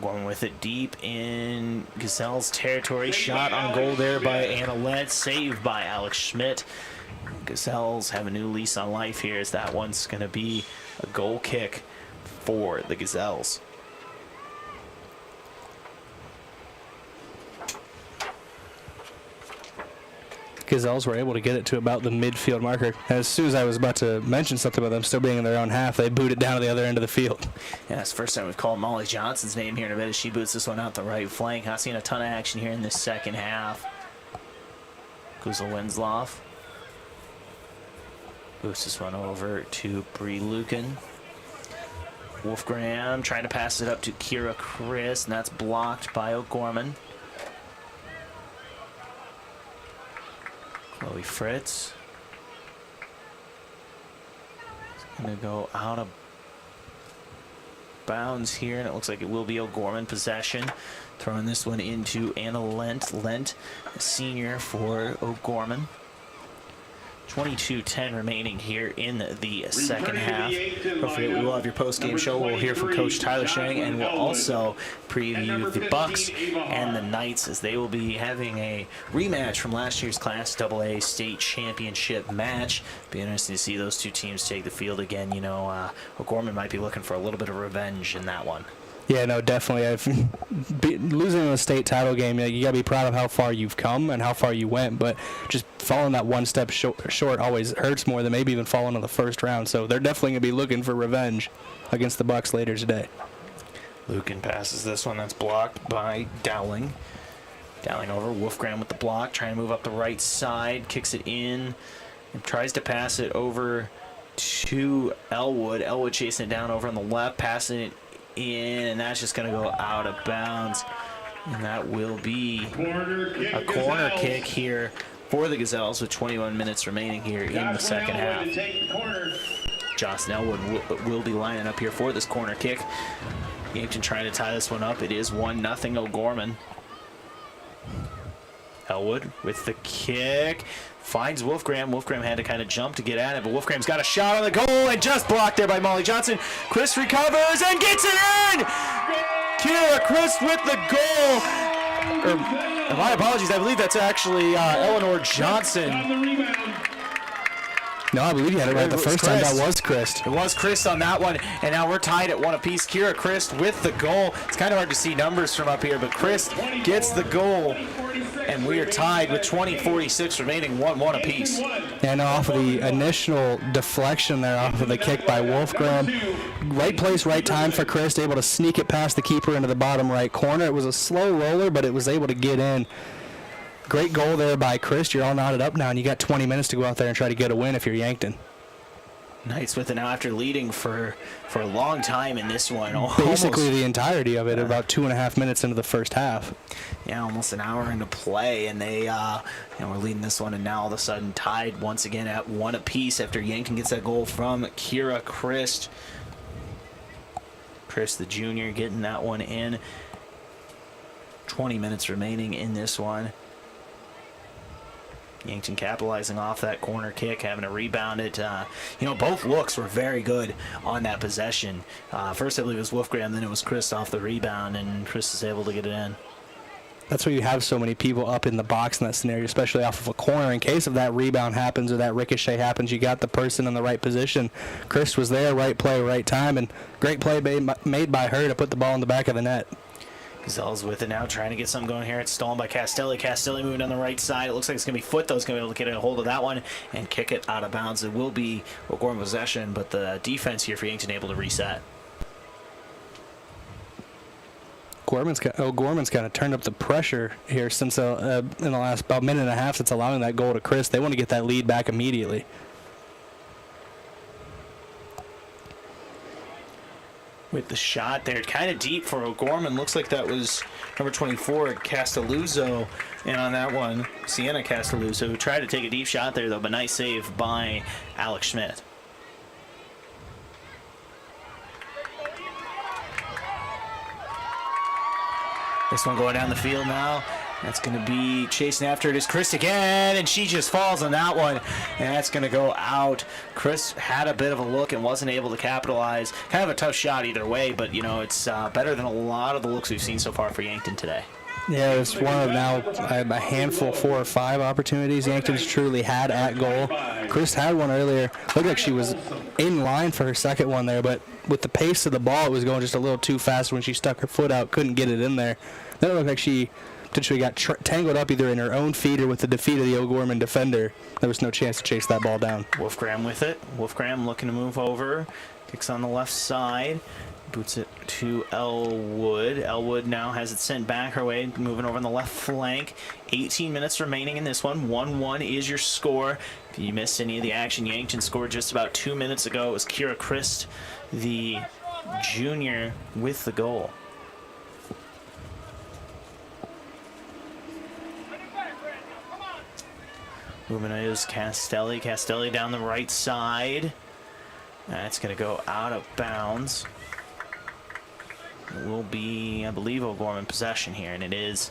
Speaker 18: Going with it deep in Gazelle's territory. Shot on goal there by Anna Lent. Saved by Alex Schmidt. Gazelles have a new lease on life here, as that one's going to be a goal kick for the Gazelles.
Speaker 14: Gazelles were able to get it to about the midfield marker. As soon as I was about to mention something about them still being in their own half, they boot it down to the other end of the field.
Speaker 18: Yeah, it's the first time we've called Molly Johnson's name here in a bit as she boots this one out the right flank. Not seeing a ton of action here in this second half. Guzel Winslow boots this one over to Bree Lucan. Wolfgram trying to pass it up to Kira Chris, and that's blocked by O'Gorman. Chloe Fritz. It's going to go out of bounds here, and it looks like it will be O'Gorman possession. Throwing this one into Anna Lent. Lent, a senior for O'Gorman. 22:10 remaining here in the second half. Don't forget, we will have your post-game show. We'll hear from Coach Tyler Shang, and we'll also preview the Bucks and the Knights, as they will be having a rematch from last year's Class AA state championship match. Be interesting to see those two teams take the field again. You know, O'Gorman might be looking for a little bit of revenge in that one.
Speaker 14: Yeah, no, definitely. Losing in a state title game, you got to be proud of how far you've come and how far you went, but just falling that one step short always hurts more than maybe even falling in the first round. So they're definitely going to be looking for revenge against the Bucks later today.
Speaker 18: Lucan passes this one. That's blocked by Dowling. Dowling over. Wolfgram with the block, trying to move up the right side, kicks it in, and tries to pass it over to Elwood. Elwood chasing it down over on the left, passing it in, and that's just going to go out of bounds, and that will be a corner kick here for the Gazelles with 21 minutes remaining here in the second half. Jocelyn Elwood will be lining up here for this corner kick. Yankton trying to tie this one up. It is 1-0 O'Gorman. Elwood with the kick. Finds Wolfgram. Wolfgram had to kind of jump to get at it, but Wolfgram's got a shot on the goal and just blocked there by Molly Johnson. Chris recovers and gets it in! Kira Chris with the goal. My apologies, I believe that's actually Eleanor Johnson.
Speaker 14: No, I believe you had it right the first time. That was Chris.
Speaker 18: It was Chris on that one, and now we're tied at 1 apiece. Kira Chris with the goal. It's kind of hard to see numbers from up here, but Chris gets the goal, and we are tied with 20:46 remaining, 1-1 apiece.
Speaker 14: And off of the initial deflection there, off of the kick by Wolfgram, right place, right time for Chris, able to sneak it past the keeper into the bottom right corner. It was a slow roller, but it was able to get in. Great goal there by Chris. You're all knotted up now, and you got 20 minutes to go out there and try to get a win if you're Yankton.
Speaker 18: Knights with it now after leading for a long time in this one.
Speaker 14: Basically the entirety of it, about 2.5 minutes into the first half.
Speaker 18: Yeah, almost an hour into play, and they were leading this one, and now all of a sudden tied once again at 1 apiece after Yankton gets that goal from Kira Christ. Chris, the junior, getting that one in. 20 minutes remaining in this one. Yankton capitalizing off that corner kick, having to rebound it. Both looks were very good on that possession. First, I believe it was Wolfgram, then it was Chris off the rebound, and Chris is able to get it in.
Speaker 14: That's why you have so many people up in the box in that scenario, especially off of a corner. In case of that rebound happens or that ricochet happens, you got the person in the right position. Chris was there, right play, right time, and great play made by her to put the ball in the back of the net.
Speaker 18: Gazelles with it now, trying to get something going here. It's stolen by Castelli. Castelli moving down the right side. It looks like it's going to be Foot, though. It's going to be able to get a hold of that one and kick it out of bounds. It will be O'Gorman possession, but the defense here for Yankton able to reset.
Speaker 14: O'Gorman's kind of turned up the pressure here since in the last about minute and a half since allowing that goal to Chris. They want to get that lead back immediately.
Speaker 18: With the shot there, kind of deep for O'Gorman. Looks like that was number 24, Castelluzzo. And on that one, Sienna Castelluzzo, who tried to take a deep shot there, though, but nice save by Alex Schmidt. This one going down the field now. That's going to be chasing after it is Chris again, and she just falls on that one, and that's going to go out. Chris had a bit of a look and wasn't able to capitalize. Kind of a tough shot either way, but, it's better than a lot of the looks we've seen so far for Yankton today.
Speaker 14: Yeah, it's one of now a handful, 4 or 5 opportunities Yankton's truly had at goal. Chris had one earlier. Looked like she was in line for her second one there, but with the pace of the ball, it was going just a little too fast when she stuck her foot out, couldn't get it in there. Then it looked like she potentially got tangled up either in her own feet or with the defeat of the O'Gorman defender. There was no chance to chase that ball down.
Speaker 18: Wolfgram with it. Wolfgram looking to move over. Kicks on the left side. Boots it to Elwood. Elwood now has it sent back her way, moving over on the left flank. 18 minutes remaining in this one. 1-1 is your score. If you missed any of the action, Yankton scored just about 2 minutes ago. It was Kira Christ, the junior, with the goal. Moving is Castelli. Castelli down the right side. That's going to go out of bounds. It will be, I believe, O'Gorman possession here, and it is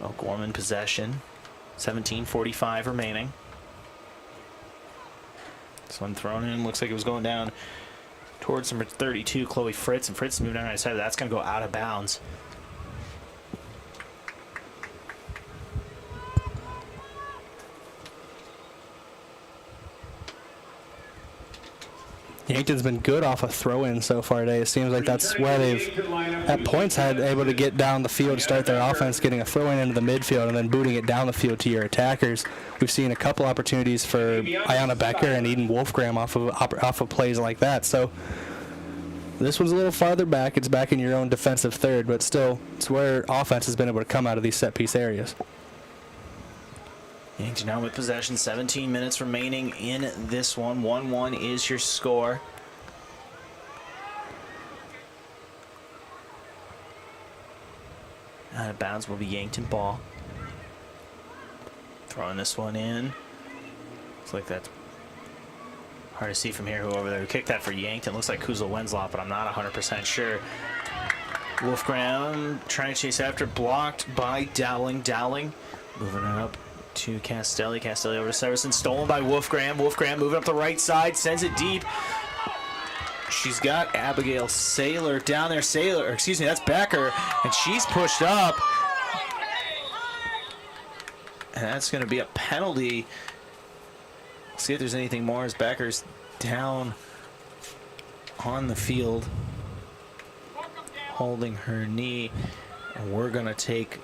Speaker 18: O'Gorman possession. 17:45 remaining. This one thrown in. Looks like it was going down towards number 32, Chloe Fritz, and Fritz moved down the right side. That's going to go out of bounds.
Speaker 14: Yankton's been good off a throw-in so far today. It seems like that's where they've, at points, had able to get down the field to start their offense, getting a throw-in into the midfield and then booting it down the field to your attackers. We've seen a couple opportunities for Ayana Becker and Eden Wolfgram off of plays like that. So this one's a little farther back. It's back in your own defensive third, but still, it's where offense has been able to come out of these set-piece areas.
Speaker 18: Yankton now with possession, 17 minutes remaining in this one. 1-1 is your score. Out of bounds will be Yankton ball. Throwing this one in. Looks like that's hard to see from here, whoever there kicked that for Yankton. Looks like Kuzla Wenslop, but I'm not 100% sure. Wolfgram trying to chase after, blocked by Dowling. Dowling moving it up to Castelli. Castelli over to Severson. Stolen by Wolfgram. Wolfgram moving up the right side. Sends it deep. She's got Abigail Saylor down there. Saylor, excuse me, that's Becker. And she's pushed up. And that's going to be a penalty. Let's see if there's anything more as Becker's down on the field, holding her knee. And we're going to take...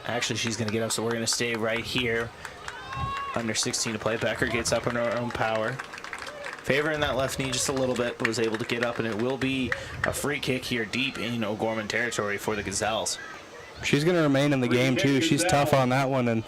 Speaker 18: Actually, she's going to get up, so we're going to stay right here. Under 16 to play. Becker gets up in her own power. Favoring that left knee just a little bit, but was able to get up, and it will be a free kick here deep in O'Gorman territory for the Gazelles.
Speaker 14: She's going to remain in the game, too. She's tough on that one, and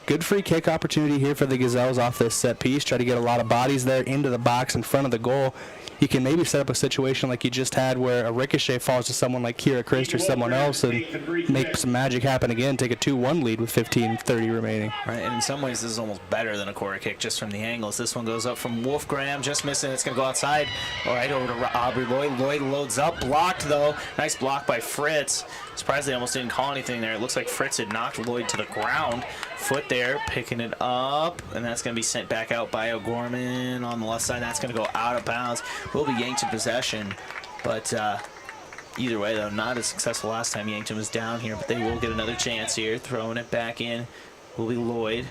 Speaker 14: good free kick opportunity here for the Gazelles off this set piece. Try to get a lot of bodies there into the box in front of the goal. You can maybe set up a situation like you just had where a ricochet falls to someone like Kira Christ or someone else and make some magic happen again, take a 2-1 lead with 15:30 remaining.
Speaker 18: Right, and in some ways this is almost better than a corner kick just from the angles. This one goes up from Wolfgram, just missing. It's going to go outside. All right, over to Aubrey Lloyd. Lloyd loads up, blocked though. Nice block by Fritz. Surprised they almost didn't call anything there. It looks like Fritz had knocked Lloyd to the ground. Foot there, picking it up, and that's going to be sent back out by O'Gorman on the left side. That's going to go out of bounds. Will be Yankton possession, but either way, though, not as successful last time Yankton was down here, but they will get another chance here. Throwing it back in will be Lloyd.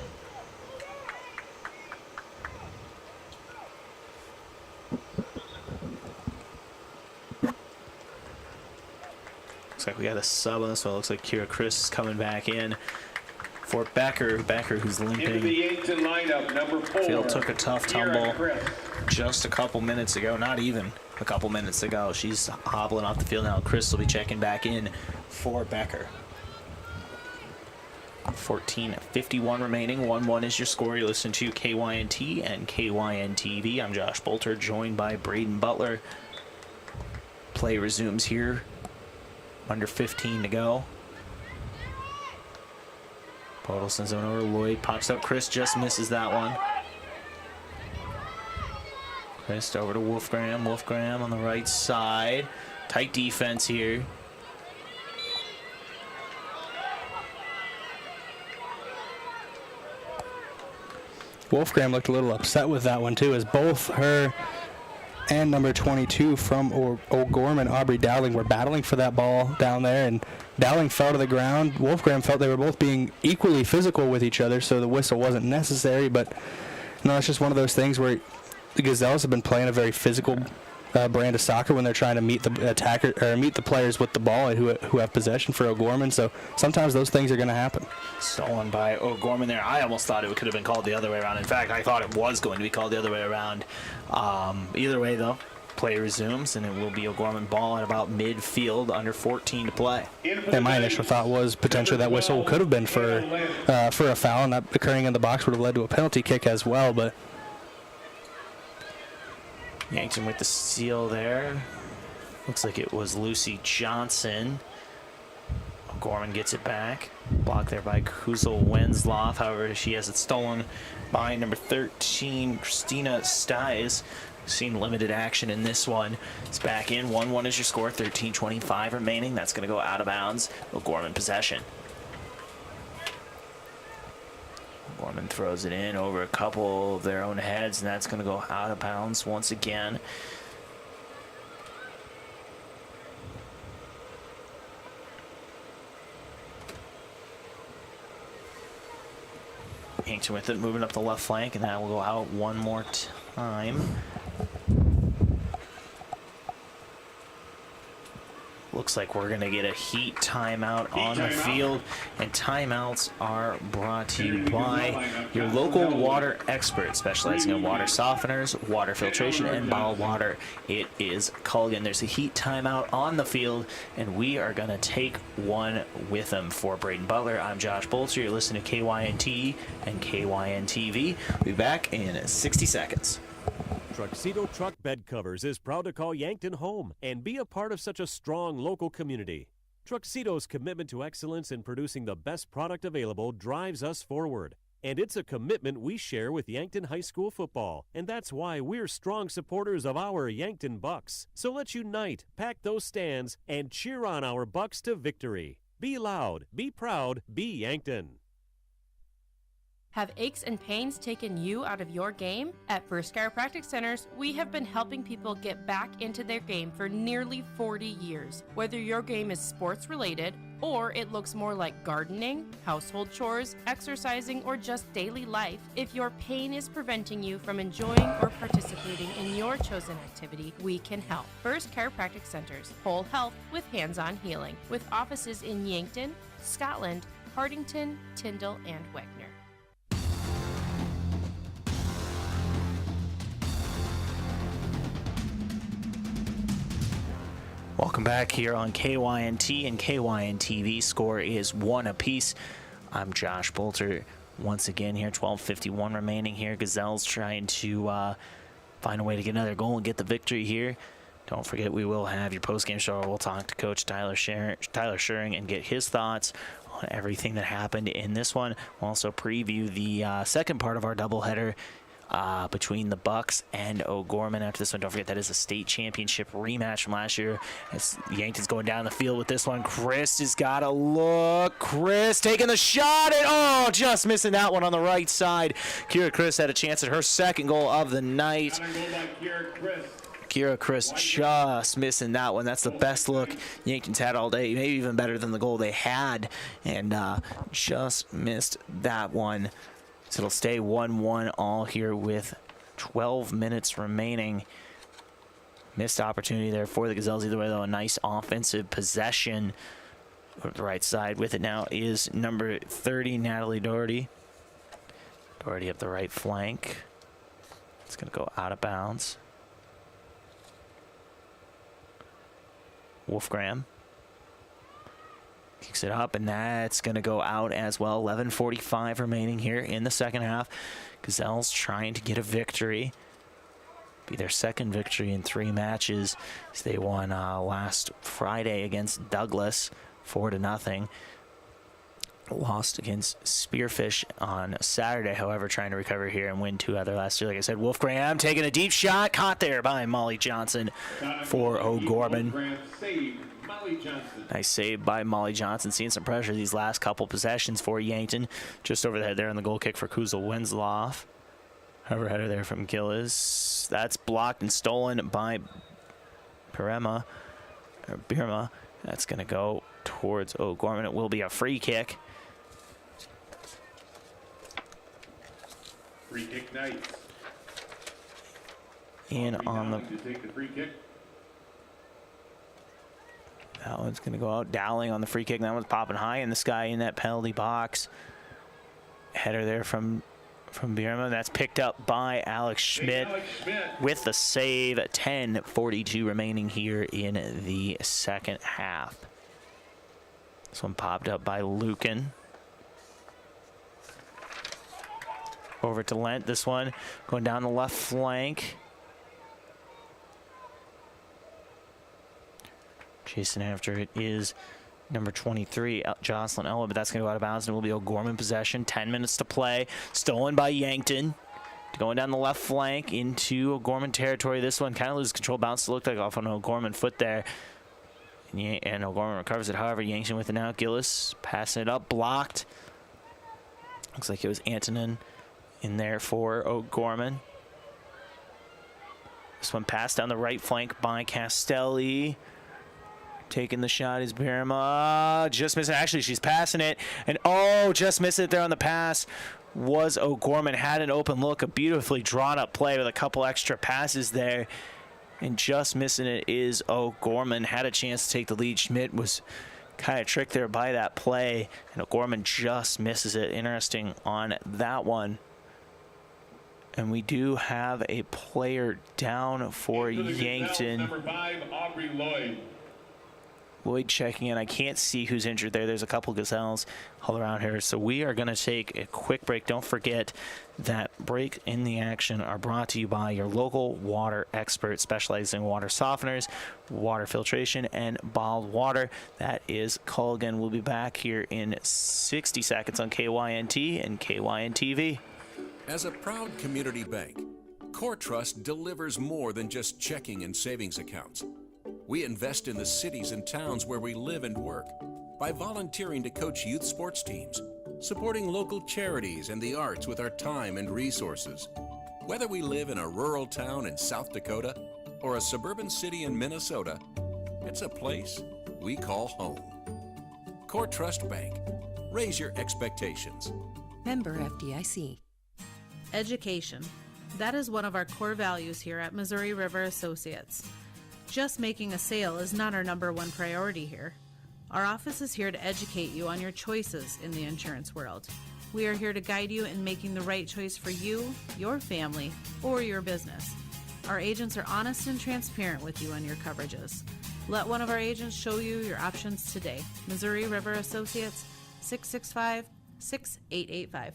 Speaker 18: Looks like we got a sub on this one. Looks like Kira Chris is coming back in for Becker. Becker, who's limping.
Speaker 1: Into the Yankton lineup, number 4.
Speaker 18: Field took a tough tumble just a couple minutes ago. Not even a couple minutes ago. She's hobbling off the field now. Chris will be checking back in for Becker. 14:51 remaining. 1-1 is your score. You listen to KYNT and KYNTV. I'm Josh Boelter, joined by Brayden Butler. Play resumes here. Under 15 to go. Podol sends it over to Lloyd. Pops up. Chris just misses that one. Chris over to Wolfgram. Wolfgram on the right side. Tight defense here.
Speaker 14: Wolfgram looked a little upset with that one too, as both her and number 22 from O'Gorman, Aubrey Dowling, were battling for that ball down there, and Dowling fell to the ground. Wolfgram felt they were both being equally physical with each other, so the whistle wasn't necessary, but it's just one of those things where the Gazelles have been playing a very physical brand of soccer when they're trying to meet the attacker or meet the players with the ball who have possession for O'Gorman. So sometimes those things are going to happen.
Speaker 18: Stolen by O'Gorman there. I almost thought it could have been called the other way around. In fact, I thought it was going to be called the other way around. Either way, though, play resumes, and it will be O'Gorman ball at about midfield, under 14 to play.
Speaker 14: And my initial thought was potentially that whistle could have been for a foul, and that occurring in the box would have led to a penalty kick as well, but
Speaker 18: Yankton with the steal there. Looks like it was Lucy Johnson. O'Gorman gets it back. Blocked there by Kuzel Wensloff. However, she has it stolen by number 13, Christina Stiles. Seen limited action in this one. It's back in. 1-1 is your score. 13:25 remaining. That's going to go out of bounds. O'Gorman possession. O'Gorman throws it in over a couple of their own heads, and that's going to go out of bounds once again. Yankton with it, moving up the left flank, and that will go out one more time. Looks like we're going to get a heat timeout on the field, and timeouts are brought to you by your local water expert specializing in water softeners, water filtration, and bottled water. It is Culligan. There's a heat timeout on the field, and we are going to take one with them. For Brayden Butler, I'm Josh Boelter. You're listening to KYNT and KYNTV. We'll be back in 60 seconds.
Speaker 2: Truxedo Truck Bed Covers is proud to call Yankton home and be a part of such a strong local community. Truxedo's commitment to excellence in producing the best product available drives us forward. And it's a commitment we share with Yankton High School football. And that's why we're strong supporters of our Yankton Bucks. So let's unite, pack those stands, and cheer on our Bucks to victory. Be loud, be proud, be Yankton.
Speaker 4: Have aches and pains taken you out of your game? At First Chiropractic Centers, we have been helping people get back into their game for nearly 40 years. Whether your game is sports related, or it looks more like gardening, household chores, exercising, or just daily life, if your pain is preventing you from enjoying or participating in your chosen activity, we can help. First Chiropractic Centers, whole health with hands-on healing, with offices in Yankton, Scotland, Hardington, Tyndall, and Wagner.
Speaker 18: Welcome back here on KYNT and KYNTV. Score is 1 apiece. I'm Josh Boelter once again here. 12:51 remaining here. Gazelles trying to find a way to get another goal and get the victory here. Don't forget, we will have your post-game show. We'll talk to Coach Tyler Schuring and get his thoughts on everything that happened in this one. We'll also preview the second part of our doubleheader between the Bucks and O'Gorman after this one. Don't forget, that is a state championship rematch from last year. As Yankton's going down the field with this one. Chris has got a look. Chris taking the shot, and just missing that one on the right side. Kira Chris had a chance at her second goal of the night. Kira Chris just missing that one. That's the best look Yankton's had all day, maybe even better than the goal they had, and just missed that one. So it'll stay 1-1 all here with 12 minutes remaining. Missed opportunity there for the Gazelles. Either way, though, a nice offensive possession. Over the right side with it now is number 30, Natalie Doherty. Doherty up the right flank. It's going to go out of bounds. Wolfgram kicks it up, and that's going to go out as well. 11:45 remaining here in the second half. Gazelles trying to get a victory. Be their second victory in 3 matches. They won last Friday against Douglas 4-0. Lost against Spearfish on Saturday, however, trying to recover here and win 2 other last year. Like I said, Wolfgram taking a deep shot, caught there by Molly Johnson for O'Gorman. Nice save by Molly Johnson, seeing some pressure these last couple possessions for Yankton. Just over the head there on the goal kick for Kuzel Winslow. Hover header there from Gillis. That's blocked and stolen by Birma. That's going to go towards O'Gorman. It will be a free kick.
Speaker 1: Free kick night.
Speaker 18: In on the...
Speaker 1: To take the free kick.
Speaker 18: That one's going to go out. Dowling on the free kick. That one's popping high in the sky in that penalty box. Header there from Birma. That's picked up by Alex Schmidt with the save. 10:42 remaining here in the second half. This one popped up by Lucan. Over to Lent. This one going down the left flank. Chasing after it is number 23, Jocelyn Ella, but that's going to go out of bounds, and it will be O'Gorman possession. 10 minutes to play. Stolen by Yankton. Going down the left flank into O'Gorman territory. This one kind of loses control. Bounce looked like off on O'Gorman foot there. And O'Gorman recovers it. However, Yankton with it now. Gillis passing it up. Blocked. Looks like it was Antonin in there for O'Gorman. This one passed down the right flank by Castelli. Taking the shot is Birma. Just missing. Actually, she's passing it. And just missed it there on the pass. Was O'Gorman. Had an open look. A beautifully drawn up play with a couple extra passes there. And just missing it is O'Gorman. Had a chance to take the lead. Schmidt was kind of tricked there by that play. And O'Gorman just misses it. Interesting on that one. And we do have a player down for Yankton.
Speaker 1: Number 5, Aubrey Lloyd.
Speaker 18: Lloyd checking in. I can't see who's injured there. There's a couple Gazelles all around here. So we are going to take a quick break. Don't forget that break in the action are brought to you by your local water expert specializing in water softeners, water filtration, and bottled water. That is Culligan. We'll be back here in 60 seconds on KYNT and KYNTV.
Speaker 5: As a proud community bank, Core Trust delivers more than just checking and savings accounts. We invest in the cities and towns where we live and work by volunteering to coach youth sports teams, supporting local charities and the arts with our time and resources. Whether we live in a rural town in South Dakota or a suburban city in Minnesota, it's a place we call home. Core Trust Bank. Raise your expectations.
Speaker 16: Member FDIC.
Speaker 8: Education. That is one of our core values here at Missouri River Associates. Just making a sale is not our number one priority here. Our office is here to educate you on your choices in the insurance world. We are here to guide you in making the right choice for you, your family, or your business. Our agents are honest and transparent with you on your coverages. Let one of our agents show you your options today. Missouri River Associates, 665-6885.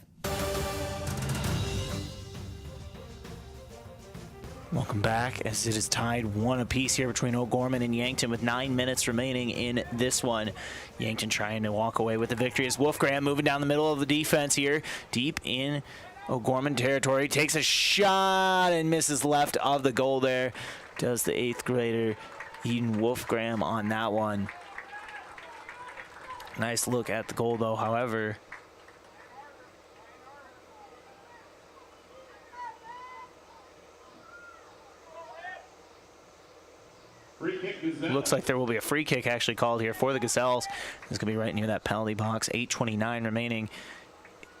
Speaker 18: Welcome back, as it is tied 1 apiece here between O'Gorman and Yankton with 9 minutes remaining in this one. Yankton trying to walk away with the victory as Wolfgram moving down the middle of the defense here, deep in O'Gorman territory, takes a shot and misses left of the goal there. Does the 8th grader Eden Wolfgram on that one. Nice look at the goal though, however. Looks like there will be a free kick actually called here for the Gazelles. It's going to be right near that penalty box. 8:29 remaining.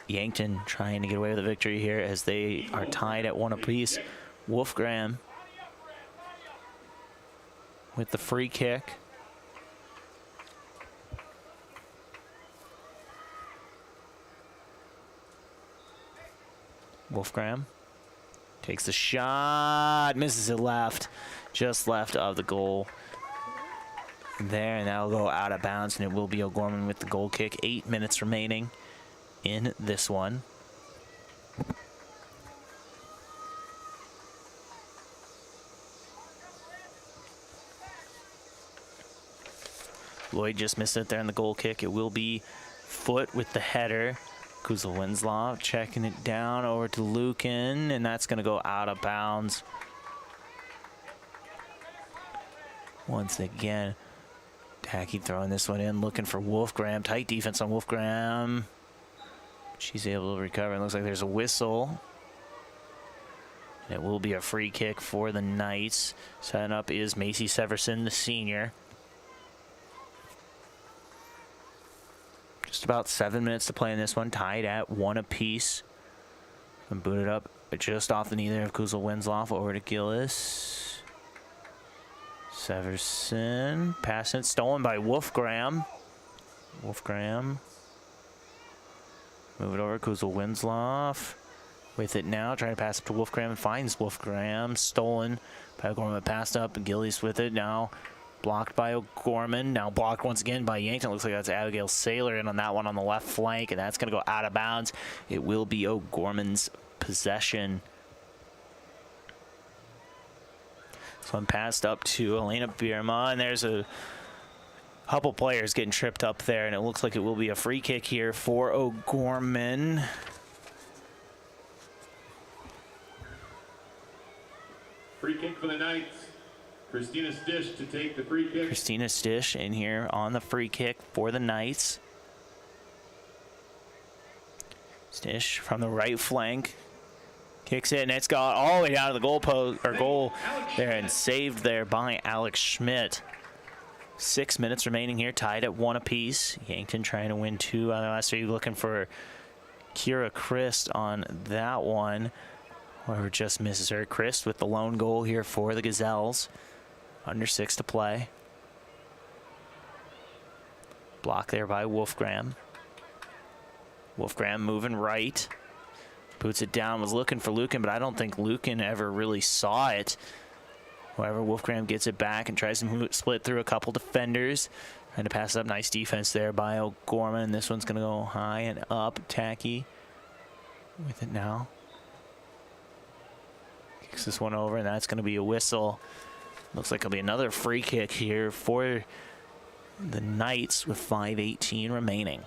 Speaker 18: Yankton trying to get away with the victory here as they are tied at 1 apiece. Wolfgram with the free kick. Wolfgram takes the shot, misses it left, just left of the goal there, and that'll go out of bounds, and it will be O'Gorman with the goal kick. 8 minutes remaining in this one. Lloyd just missed it there in the goal kick. It will be Foot with the header. Kuzel Winslow checking it down over to Lukin, and that's going to go out of bounds. Once again, Tacky throwing this one in, looking for Wolfgram. Tight defense on Wolfgram. She's able to recover. It looks like there's a whistle. And it will be a free kick for the Knights. Setting up is Macy Severson, the senior. Just about 7 minutes to play in this one, tied at 1 apiece. And booted up just off the knee there of Kuzel Winslow over to Gillis. Severson, pass it, stolen by Wolfgram. Wolfgram. Move it over, Kuzel Winslow. With it now, trying to pass it to Wolfgram and finds Wolfgram. Stolen by O'Gorman, passed up, and Gillies with it now. Blocked by O'Gorman, now blocked once again by Yankton. Looks like that's Abigail Saylor in on that one on the left flank, and that's going to go out of bounds. It will be O'Gorman's possession. This one passed up to Elena Bierma, and there's a couple players getting tripped up there, and it looks like it will be a free kick here for O'Gorman.
Speaker 1: Free kick for the Knights. Christina Stish to take the free kick.
Speaker 18: Christina Stish in here on the free kick for the Knights. Stish from the right flank. Kicks it, and it's got all the way down to the goal post, or goal there, and saved there by Alex Schmidt. 6 minutes remaining here, tied at 1 apiece. Yankton trying to win 2 out of the last 3, looking for Kira Christ on that one. However, just misses her. Christ with the lone goal here for the Gazelles. Under 6 to play. Block there by Wolfgram. Wolfgram moving right. Boots it down, was looking for Lukin, but I don't think Lukin ever really saw it. However, Wolfgram gets it back and tries to split through a couple defenders. Trying to pass it up. Nice defense there by O'Gorman. This one's going to go high and up. Tacky with it now. Kicks this one over, and that's going to be a whistle. Looks like it'll be another free kick here for the Knights with 5:18 remaining.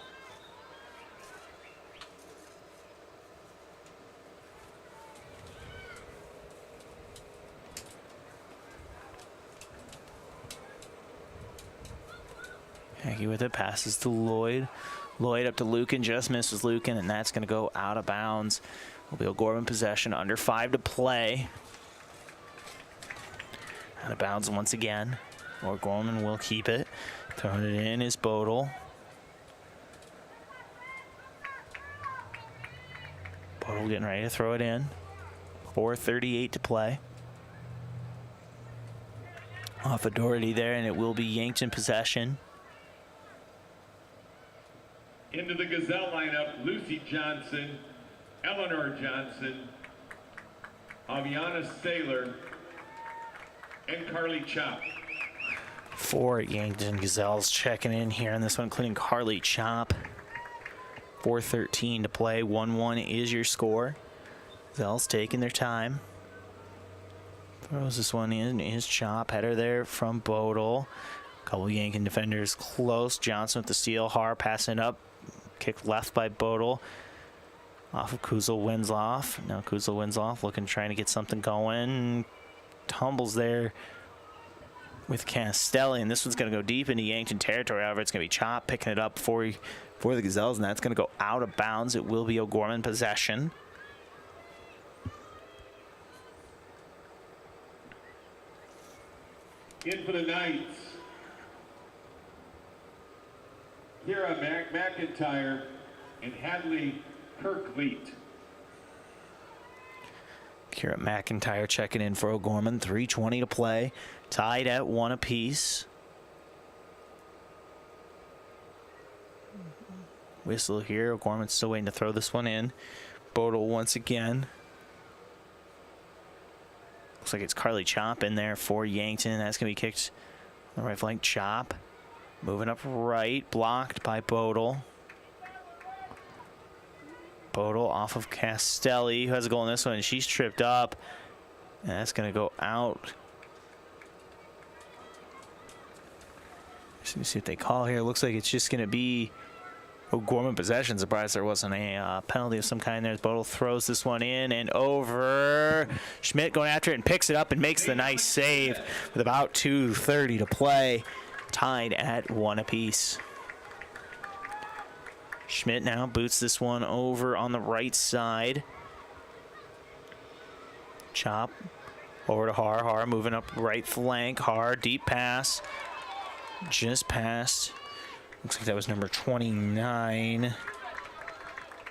Speaker 18: Tacky with it, passes to Lloyd. Lloyd up to Lukin, just misses Lukin, and that's going to go out of bounds. Will be O'Gorman possession, under 5 to play. Out of bounds once again. O'Gorman will keep it. Throwing it in is Boelter. Boelter getting ready to throw it in. 4:38 to play. Off of Doherty there, and it will be Yankton possession.
Speaker 1: Into the Gazelle lineup, Lucy Johnson, Eleanor Johnson, Aviana Saylor, and Carly Chop.
Speaker 18: 4 Yankton Gazelles checking in here in this one, including Carly Chop. 4:13 to play. 1-1 is your score. Gazelles taking their time. Throws this one in. His chop. Header there from Boelter. Couple Yankton defenders close. Johnson with the steal. Har passing up. Kick left by Boelter. Off of Kuzel-Winsloff. Now Kuzel-Winsloff looking, trying to get something going. Tumbles there with Castelli, and this one's going to go deep into Yankton territory. However, it's going to be Chop picking it up for the Gazelles, and that's going to go out of bounds. It will be O'Gorman possession.
Speaker 1: In for the Knights, Kira McIntyre and Hadley Kirkleet.
Speaker 18: Kira McIntyre checking in for O'Gorman. 3:20 to play. Tied at 1 apiece. Whistle here. O'Gorman's still waiting to throw this one in. Boelter once again. Looks like it's Carly Chop in there for Yankton. That's going to be kicked on the right flank. Chop moving up right. Blocked by Boelter. Boelter off of Castelli, who has a goal in this one, and she's tripped up. And that's going to go out. Let me see what they call here. Looks like it's just going to be O'Gorman possession. Surprised there wasn't a penalty of some kind there. Boelter throws this one in and over. Schmidt going after it and picks it up and makes the nice save with about 2:30 to play. Tied at 1 apiece. Schmidt now boots this one over on the right side. Chop over to Har. Har moving up right flank. Har, deep pass. Just passed. Looks like that was number 29.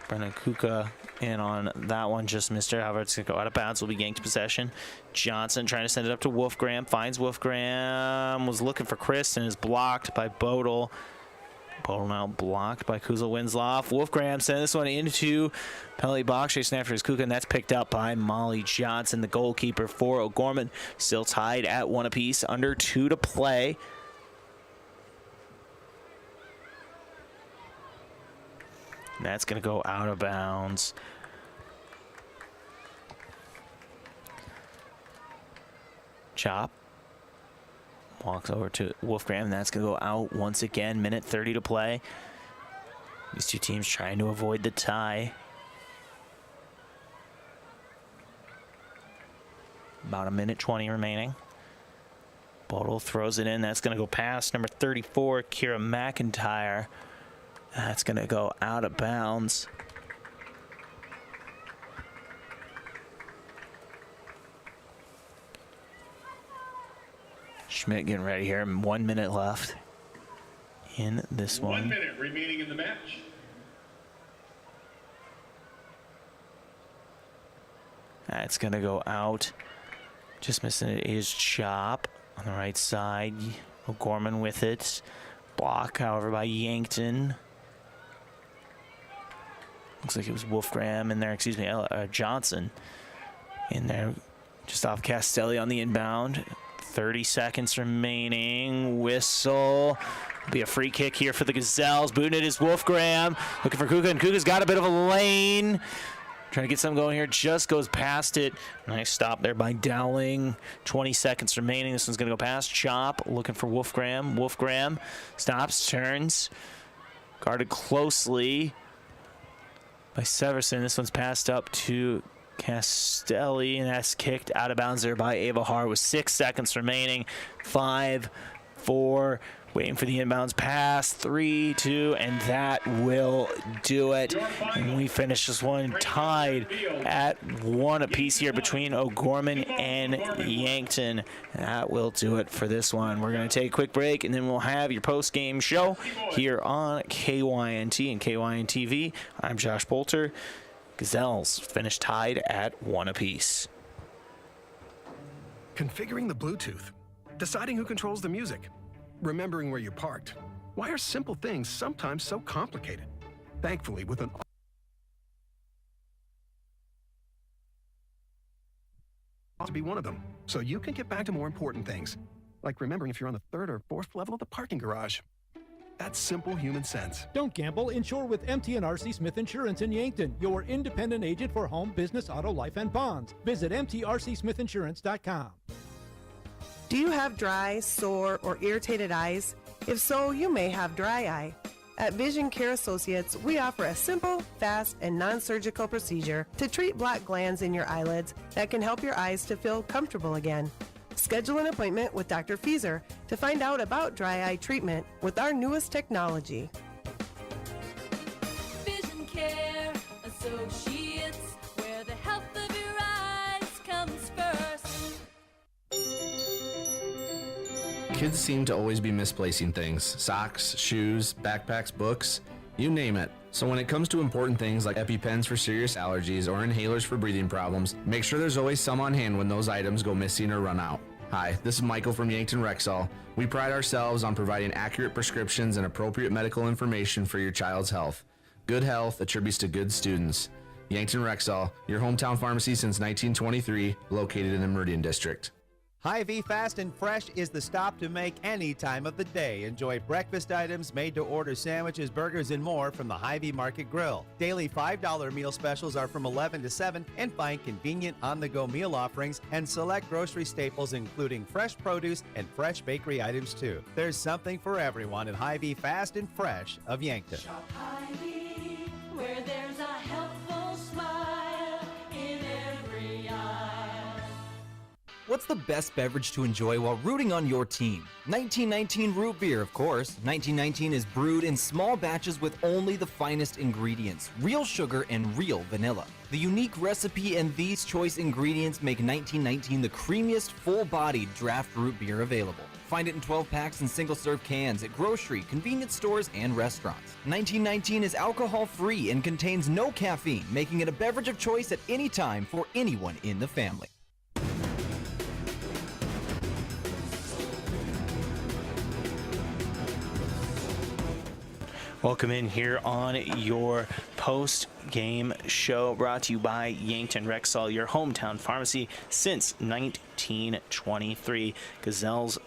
Speaker 18: Brendan Kuka in on that one. Just missed it. However, it's going to go out of bounds. Will be yanked possession. Johnson trying to send it up to Wolfgram. Finds Wolfgram. Was looking for Chris and is blocked by Boelter. Boelter now blocked by Kuzel-Winsloff. Wolfgram sent this one into penalty box, chasing after his Kuka, and that's picked up by Molly Johnson, the goalkeeper for O'Gorman. Still tied at 1 apiece, under 2 to play. And that's going to go out of bounds. Chop. Walks over to Wolfgram, and that's going to go out once again. Minute 30 to play. These two teams trying to avoid the tie. About a minute 20 remaining. Boelter throws it in. That's going to go past number 34, Kira McIntyre. That's going to go out of bounds. Schmidt getting ready here. 1 minute left in this one.
Speaker 1: 1 minute remaining in the match.
Speaker 18: That's going to go out. Just missing it is Chop on the right side. O'Gorman with it. Block, however, by Yankton. Looks like it was Wolfgram in there, excuse me, Johnson in there. Just off Castelli on the inbound. 30 seconds remaining. Whistle. Be a free kick here for the Gazelles. Booting it is Wolfgram. Looking for Kuka, and Kuka's got a bit of a lane. Trying to get something going here. Just goes past it. Nice stop there by Dowling. 20 seconds remaining. This one's going to go past. Chop looking for Wolfgram. Wolfgram stops, turns. Guarded closely by Severson. This one's passed up to Castelli, and that's kicked out of bounds there by Ava Har with 6 seconds remaining. 5, 4, waiting for the inbounds pass. 3, 2, and that will do it. And we finish this one tied at 1 apiece here between O'Gorman and Yankton. That will do it for this one. We're going to take a quick break, and then we'll have your post-game show here on KYNT and KYNTV. I'm Josh Boelter. Gazelles finish tied at 1 apiece.
Speaker 6: Configuring the Bluetooth, deciding who controls the music, remembering where you parked. Why are simple things sometimes so complicated? Thankfully, with an to be one of them, so you can get back to more important things, like remembering if you're on the 3rd or 4th level of the parking garage. That's simple human sense.
Speaker 10: Don't gamble. Insure with MTNRC Smith Insurance in Yankton, your independent agent for home, business, auto, life, and bonds. Visit mtrcsmithinsurance.com.
Speaker 7: Do you have dry, sore, or irritated eyes? If so, you may have dry eye. At Vision Care Associates, we offer a simple, fast, and non-surgical procedure to treat black glands in your eyelids that can help your eyes to feel comfortable again. Schedule an appointment with Dr. Fieser to find out about dry eye treatment with our newest technology.
Speaker 19: Vision Care Associates, where the health of your eyes comes first.
Speaker 21: Kids seem to always be misplacing things. Socks, shoes, backpacks, books, you name it. So when it comes to important things like EpiPens for serious allergies or inhalers for breathing problems, make sure there's always some on hand when those items go missing or run out. Hi, this is Michael from Yankton Rexall. We pride ourselves on providing accurate prescriptions and appropriate medical information for your child's health. Good health attributes to good students. Yankton Rexall, your hometown pharmacy since 1923, located in the Meridian District.
Speaker 20: Hy-Vee Fast and Fresh is the stop to make any time of the day. Enjoy breakfast items, made-to-order sandwiches, burgers, and more from the Hy-Vee Market Grill. Daily $5 meal specials are from 11 to 7, and find convenient on-the-go meal offerings and select grocery staples including fresh produce and fresh bakery items too. There's something for everyone at Hy-Vee Fast and Fresh of Yankton.
Speaker 19: Shop Hy-Vee, where there's a helpful smile in every aisle.
Speaker 3: What's the best beverage to enjoy while rooting on your team? 1919 root beer, of course. 1919 is brewed in small batches with only the finest ingredients, real sugar and real vanilla. The unique recipe and these choice ingredients make 1919 the creamiest, full-bodied draft root beer available. Find it in 12 packs and single-serve cans at grocery, convenience stores, and restaurants. 1919 is alcohol-free and contains no caffeine, making it a beverage of choice at any time for anyone in the family.
Speaker 18: Welcome in here on your post-game show, brought to you by Yankton Rexall, your hometown pharmacy since 1923. Gazelles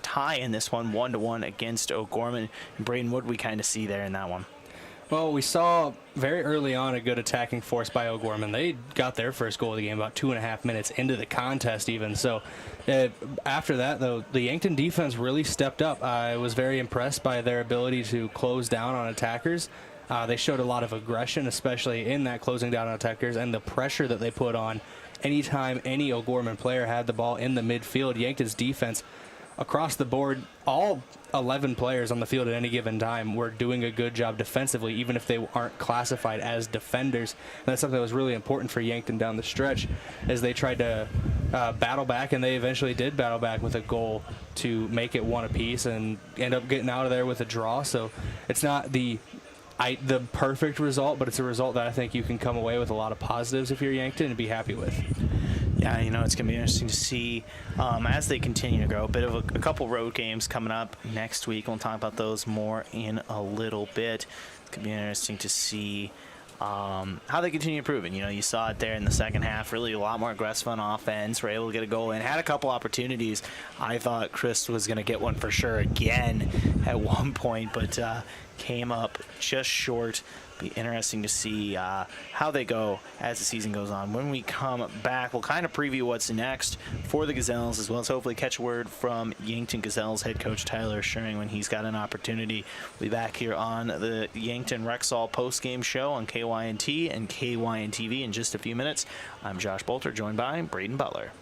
Speaker 18: tie in this one, 1-1 against O'Gorman. And Brayden, what do we kind of see there in that one?
Speaker 14: Well, we saw very early on a good attacking force by O'Gorman. They got their first goal of the game about 2.5 minutes into the contest even. So after that, though, the Yankton defense really stepped up. I was very impressed by their ability to close down on attackers. They showed a lot of aggression, especially in that closing down on attackers, and the pressure that they put on anytime any O'Gorman player had the ball in the midfield. Yankton's defense across the board, all 11 players on the field at any given time were doing a good job defensively, even if they aren't classified as defenders. And that's something that was really important for Yankton down the stretch as they tried to battle back, and they eventually did battle back with a goal to make it one apiece and end up getting out of there with a draw. So it's not the perfect result, but it's a result that I think you can come away with a lot of positives if you're Yankton and be happy with.
Speaker 18: Yeah, you know, it's going to be interesting to see as they continue to grow. A couple road games coming up next week. We'll talk about those more in a little bit. It's going to be interesting to see how they continue improving. You know, you saw it there in the second half, really a lot more aggressive on offense, were able to get a goal in, had a couple opportunities. I thought Chris was going to get one for sure again at one point, but came up just short. Be interesting to see how they go as the season goes on. When we come back, we'll kind of preview what's next for the Gazelles, as well as hopefully catch word from Yankton Gazelles head coach Tyler Schering when he's got an opportunity. We'll be back here on the Yankton Rexall post-game show on KYNT and KYNTV in just a few minutes. I'm Josh Boelter, joined by Brayden Butler.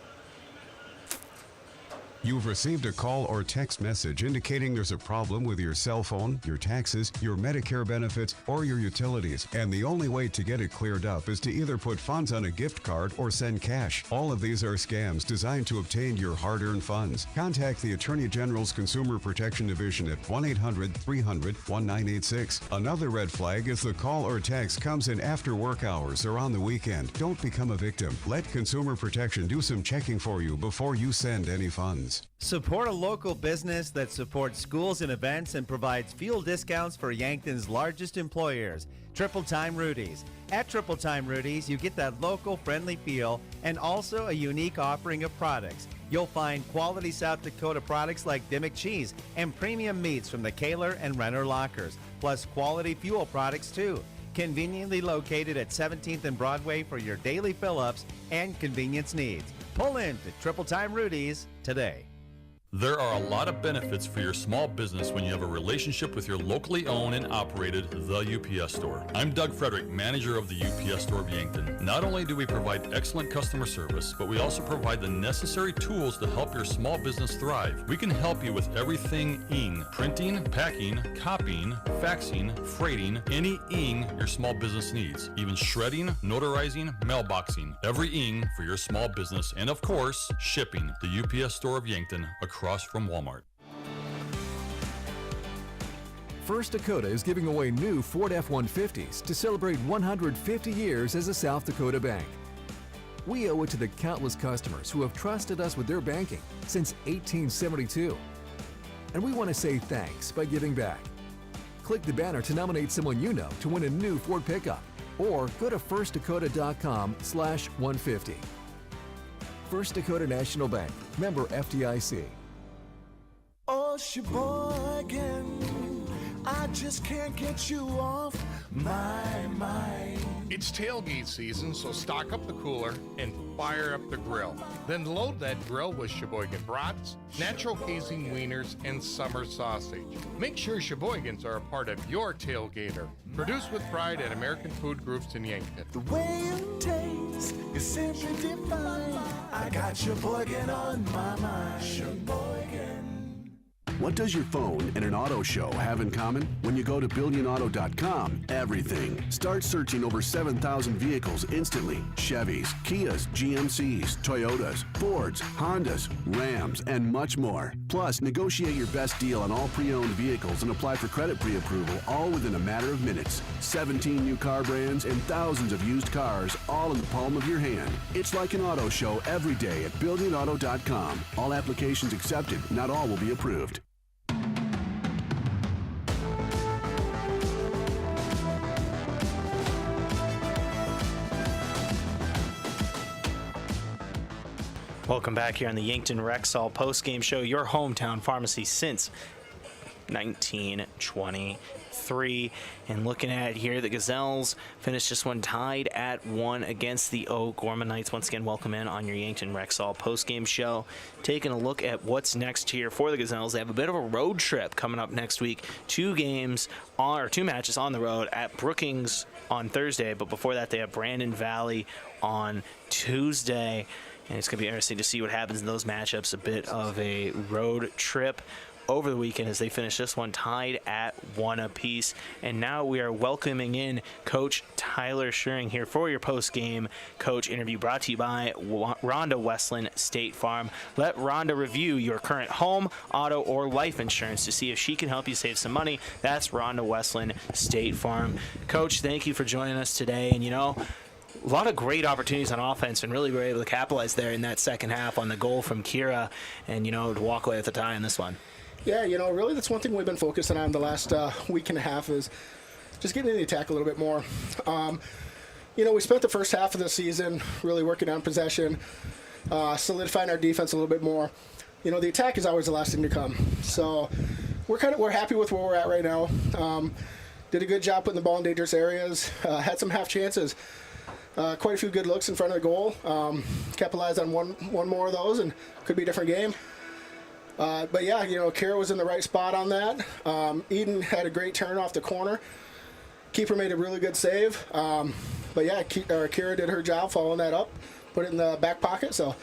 Speaker 24: You've received a call or text message indicating there's a problem with your cell phone, your taxes, your Medicare benefits, or your utilities, and the only way to get it cleared up is to either put funds on a gift card or send cash. All of these are scams designed to obtain your hard-earned funds. Contact the Attorney General's Consumer Protection Division at 1-800-300-1986. Another red flag is the call or text comes in after work hours or on the weekend. Don't become a victim. Let Consumer Protection do some checking for you before you send any funds. reasons.
Speaker 20: Support a local business that supports schools and events and provides fuel discounts for Yankton's largest employers, Triple Time Rudy's. At Triple Time Rudy's, you get that local friendly feel and also a unique offering of products. You'll find quality South Dakota products like Dimmick cheese and premium meats from the Kaler and Renner lockers, plus quality fuel products too. Conveniently located at 17th and Broadway for your daily fill-ups and convenience needs. Pull in to Triple Time Rudy's today.
Speaker 9: There are a lot of benefits for your small business when you have a relationship with your locally owned and operated The UPS Store. I'm Doug Frederick, manager of the UPS Store of Yankton. Not only do we provide excellent customer service, but we also provide the necessary tools to help your small business thrive. We can help you with everything ing, printing, packing, copying, faxing, freighting, any ing your small business needs, even shredding, notarizing, mailboxing, every ing for your small business, and of course, shipping. The UPS Store of Yankton, across from Walmart.
Speaker 11: First Dakota is giving away new Ford F-150s to celebrate 150 years as a South Dakota bank. We owe it to the countless customers who have trusted us with their banking since 1872. And we want to say thanks by giving back. Click the banner to nominate someone you know to win a new Ford pickup, or go to firstdakota.com/150. First Dakota National Bank, member FDIC.
Speaker 12: Oh, Sheboygan, I just can't get you off my mind.
Speaker 22: It's tailgate season, so stock up the cooler and fire up the grill. Then load that grill with Sheboygan brats, natural casing wieners, and summer sausage. Make sure Sheboygans are a part of your tailgater. Produced with pride at American Food Groups in Yankton.
Speaker 12: The way it tastes is simply divine. I got Sheboygan on my mind. Sheboygan.
Speaker 23: What does your phone and an auto show have in common? When you go to BillionAuto.com, everything. Start searching over 7,000 vehicles instantly. Chevys, Kias, GMCs, Toyotas, Fords, Hondas, Rams, and much more. Plus, negotiate your best deal on all pre-owned vehicles and apply for credit pre-approval, all within a matter of minutes. 17 new car brands and thousands of used cars, all in the palm of your hand. It's like an auto show every day at BillionAuto.com. All applications accepted. Not all will be approved.
Speaker 18: Welcome back here on the Yankton Rexall postgame show, your hometown pharmacy since 1923. And looking at it here, the Gazelles finished this one tied at 1 against the O'Gorman Knights. Once again, welcome in on your Yankton Rexall postgame show. Taking a look at what's next here for the Gazelles. They have a bit of a road trip coming up next week. Two matches on the road at Brookings on Thursday, but before that they have Brandon Valley on Tuesday. And it's going to be interesting to see what happens in those matchups. A bit of a road trip over the weekend as they finish this one tied at 1 apiece. And now we are welcoming in Coach Tyler Schuring here for your post-game coach interview, brought to you by Rhonda Westland State Farm. Let Rhonda review your current home, auto, or life insurance to see if she can help you save some money. That's Rhonda Westland State Farm. Coach, thank you for joining us today. And, a lot of great opportunities on offense, and really were able to capitalize there in that second half on the goal from Kira and, to walk away with a tie in this one.
Speaker 26: Yeah, really that's one thing we've been focusing on the last week and a half is just getting in the attack a little bit more. We spent the first half of the season really working on possession, solidifying our defense a little bit more. The attack is always the last thing to come. So we're happy with where we're at right now. Did a good job putting the ball in dangerous areas, had some half chances. Quite a few good looks in front of the goal. Capitalized on one more of those, and could be a different game. But yeah, Kira was in the right spot on that. Eden had a great turn off the corner. Keeper made a really good save. But yeah, Kira did her job following that up, put it in the back pocket. So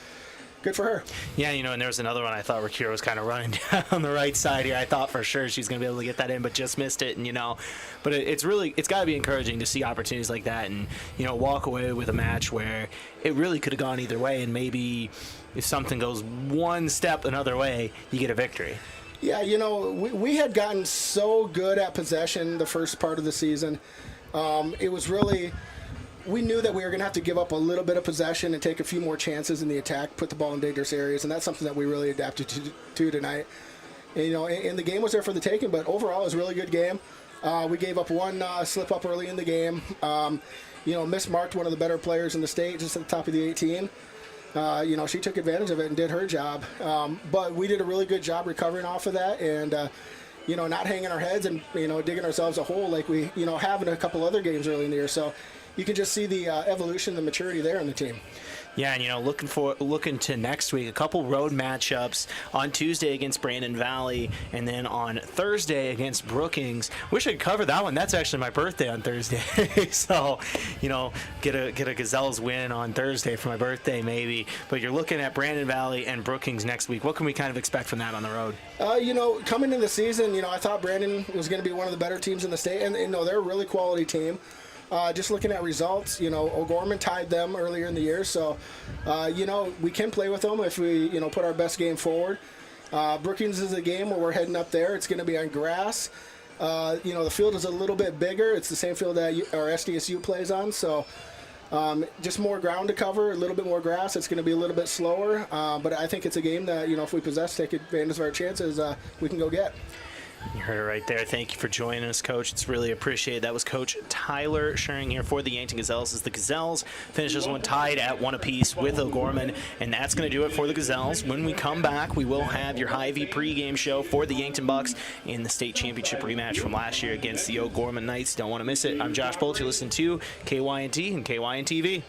Speaker 26: good for her.
Speaker 18: Yeah, and there was another one I thought where Kira was kind of running down the right side here. I thought for sure she's going to be able to get that in, but just missed it. And, but it's got to be encouraging to see opportunities like that and, walk away with a match where it really could have gone either way. And maybe if something goes one step another way, you get a victory.
Speaker 26: Yeah, we had gotten so good at possession the first part of the season. It was really we knew that we were going to have to give up a little bit of possession and take a few more chances in the attack, put the ball in dangerous areas, and that's something that we really adapted to tonight. And, and the game was there for the taking, but overall it was a really good game. We gave up one slip up early in the game. Mismarked one of the better players in the state just at the top of the 18. She took advantage of it and did her job. But we did a really good job recovering off of that and, not hanging our heads and, digging ourselves a hole like we, have in a couple other games early in the year. So you can just see the evolution, the maturity there in the team.
Speaker 18: Yeah, and looking to next week, a couple road matchups on Tuesday against Brandon Valley, and then on Thursday against Brookings. Wish I'd cover that one. That's actually my birthday on Thursday, so get a Gazelles win on Thursday for my birthday maybe. But you're looking at Brandon Valley and Brookings next week. What can we kind of expect from that on the road?
Speaker 26: Coming into the season, I thought Brandon was going to be one of the better teams in the state, and they're a really quality team. Just looking at results, O'Gorman tied them earlier in the year, so, we can play with them if we, put our best game forward. Brookings is a game where we're heading up there. It's going to be on grass. The field is a little bit bigger. It's the same field that our SDSU plays on, so just more ground to cover, a little bit more grass. It's going to be a little bit slower, but I think it's a game that, if we take advantage of our chances, we can go get.
Speaker 18: You heard it right there. Thank you for joining us, Coach. It's really appreciated. That was Coach Tyler sharing here for the Yankton Gazelles as the Gazelles finish this one tied at 1 apiece with O'Gorman, and that's going to do it for the Gazelles. When we come back, we will have your Hy-Vee pregame show for the Yankton Bucks in the state championship rematch from last year against the O'Gorman Knights. Don't want to miss it. I'm Josh Boelter. Listen to KYNT and KYNTV.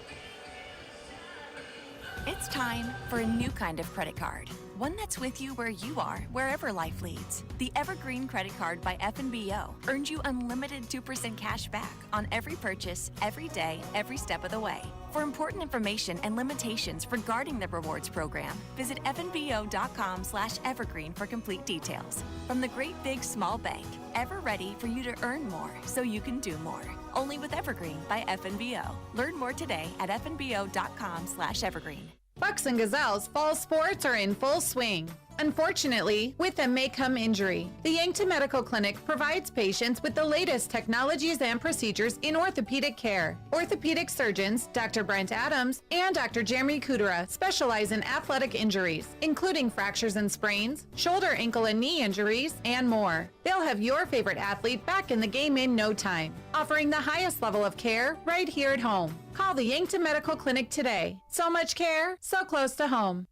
Speaker 2: It's time for a new kind of credit card. One that's with you where you are, wherever life leads. The Evergreen Credit Card by FNBO earns you unlimited 2% cash back on every purchase, every day, every step of the way. For important information and limitations regarding the rewards program, visit fnbo.com/evergreen for complete details. From the great big small bank, ever ready for you to earn more so you can do more. Only with Evergreen by FNBO. Learn more today at fnbo.com/evergreen.
Speaker 4: Bucks and Gazelles fall sports are in full swing. Unfortunately, with them may come injury. The Yankton Medical Clinic provides patients with the latest technologies and procedures in orthopedic care. Orthopedic surgeons, Dr. Brent Adams and Dr. Jeremy Kudera, specialize in athletic injuries, including fractures and sprains, shoulder, ankle, and knee injuries, and more. They'll have your favorite athlete back in the game in no time, offering the highest level of care right here at home. Call the Yankton Medical Clinic today. So much care, so close to home.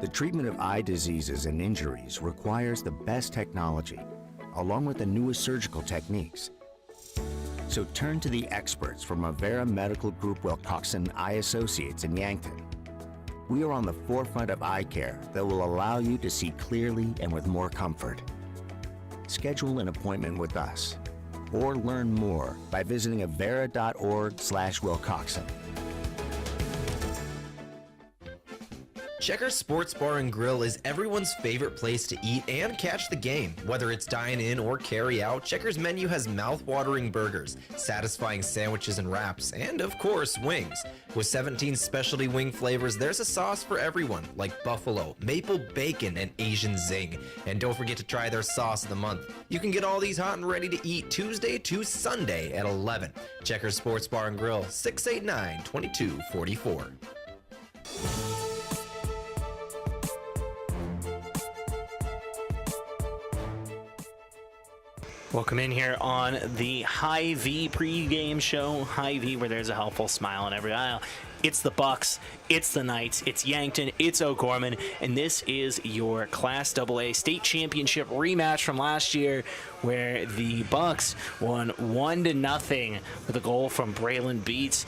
Speaker 13: The treatment of eye diseases and injuries requires the best technology, along with the newest surgical techniques. So turn to the experts from Avera Medical Group Wilcoxon Eye Associates in Yankton. We are on the forefront of eye care that will allow you to see clearly and with more comfort. Schedule an appointment with us, or learn more by visiting avera.org/Wilcoxon.
Speaker 3: Checkers Sports Bar and Grill is everyone's favorite place to eat and catch the game. Whether it's dine in or carry out, Checkers menu has mouth-watering burgers, satisfying sandwiches and wraps, and of course, wings. With 17 specialty wing flavors, there's a sauce for everyone, like buffalo, maple bacon, and Asian zing. And don't forget to try their sauce of the month. You can get all these hot and ready to eat Tuesday to Sunday at 11. Checkers Sports Bar and Grill, 689-2244.
Speaker 18: Welcome in here on the Hy-Vee pregame show. Hy-Vee, where there's a helpful smile in every aisle. It's the Bucks, it's the Knights, it's Yankton, it's O'Gorman, and this is your Class AA state championship rematch from last year, where the Bucks won 1-0 with a goal from Brayden Beats.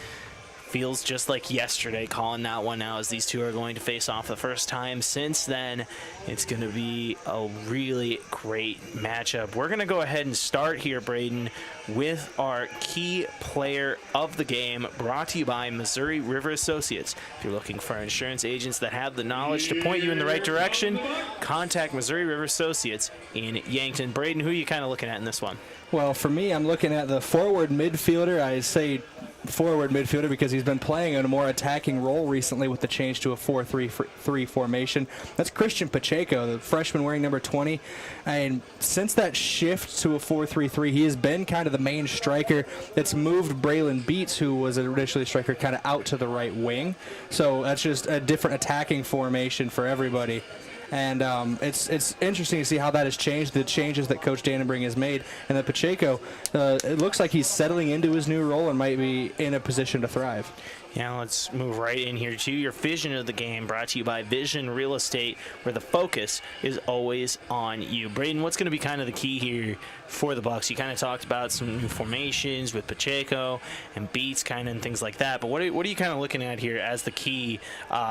Speaker 18: Feels just like yesterday calling that one now, as these two are going to face off the first time since then. It's going to be a really great matchup. We're going to go ahead and start here, Brayden, with our key player of the game, brought to you by Missouri River Associates. If you're looking for insurance agents that have the knowledge to point you in the right direction, contact Missouri River Associates in Yankton. Brayden, who are you kind of looking at in this one?
Speaker 14: Well, for me, I'm looking at the forward midfielder. I say forward midfielder because he's been playing in a more attacking role recently with the change to a 4-3-3 formation. That's Christian Pacheco, the freshman wearing number 20. And since that shift to a 4-3-3, he has been kind of the main striker that's moved Brayden Beats, who was initially a striker, kind of out to the right wing. So that's just a different attacking formation for everybody. And it's interesting to see how that has changed, the changes that Coach Dannenbring has made. And that Pacheco, it looks like he's settling into his new role and might be in a position to thrive.
Speaker 18: Yeah, let's move right in here to your vision of the game, brought to you by Vision Real Estate, where the focus is always on you. Brayden, what's going to be kind of the key here for the Bucks? You kind of talked about some new formations with Pacheco and Beats kind of and things like that, but what are you kind of looking at here as the key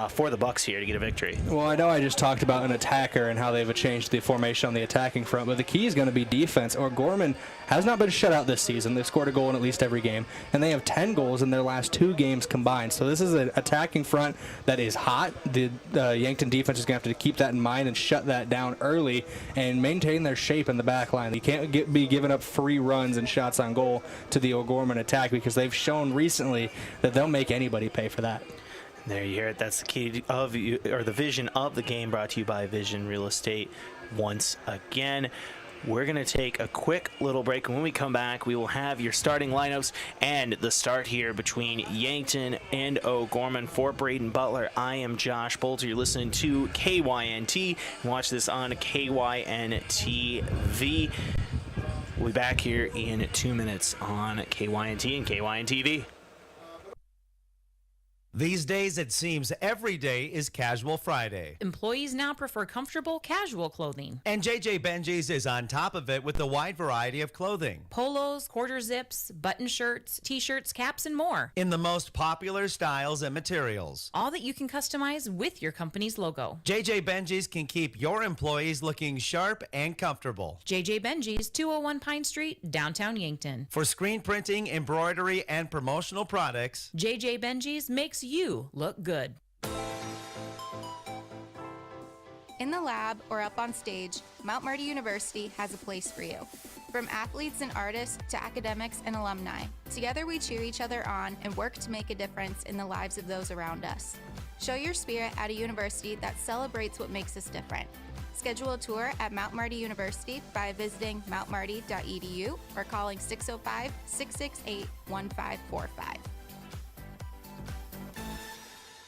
Speaker 18: for the Bucks here to get a victory?
Speaker 14: Well, I know I just talked about an attacker and how they've changed the formation on the attacking front, but the key is going to be defense. O'Gorman has not been shut out this season. They've scored a goal in at least every game, and they have 10 goals in their last 2 games combined. So this is an attacking front that is hot. The Yankton defense is going to have to keep that in mind and shut that down early and maintain their shape in the back line. You can't be giving up free runs and shots on goal to the O'Gorman attack because they've shown recently that they'll make anybody pay for that.
Speaker 18: There you hear it. That's the key of you, or the vision of the game, brought to you by Vision Real Estate once again. We're going to take a quick little break, and when we come back, we will have your starting lineups and the start here between Yankton and O'Gorman. For Brayden Butler, I am Josh Boelter. You're listening to KYNT. Watch this on KYNTV. We'll be back here in 2 minutes on KYNT and KYNTV.
Speaker 20: These days, it seems every day is Casual Friday.
Speaker 5: Employees now prefer comfortable, casual clothing.
Speaker 20: And JJ Benji's is on top of it with a wide variety of clothing.
Speaker 5: Polos, quarter zips, button shirts, t-shirts, caps, and more.
Speaker 20: In the most popular styles and materials.
Speaker 5: All that you can customize with your company's logo.
Speaker 20: JJ Benji's can keep your employees looking sharp and comfortable.
Speaker 5: JJ Benji's, 201 Pine Street, downtown Yankton.
Speaker 20: For screen printing, embroidery, and promotional products,
Speaker 5: JJ Benji's makes you look good.
Speaker 8: In the lab or up on stage, Mount Marty University has a place for you. From athletes and artists to academics and alumni, together we cheer each other on and work to make a difference in the lives of those around us. Show your spirit at a university that celebrates what makes us different. Schedule a tour at Mount Marty University by visiting mountmarty.edu or calling 605-668-1545.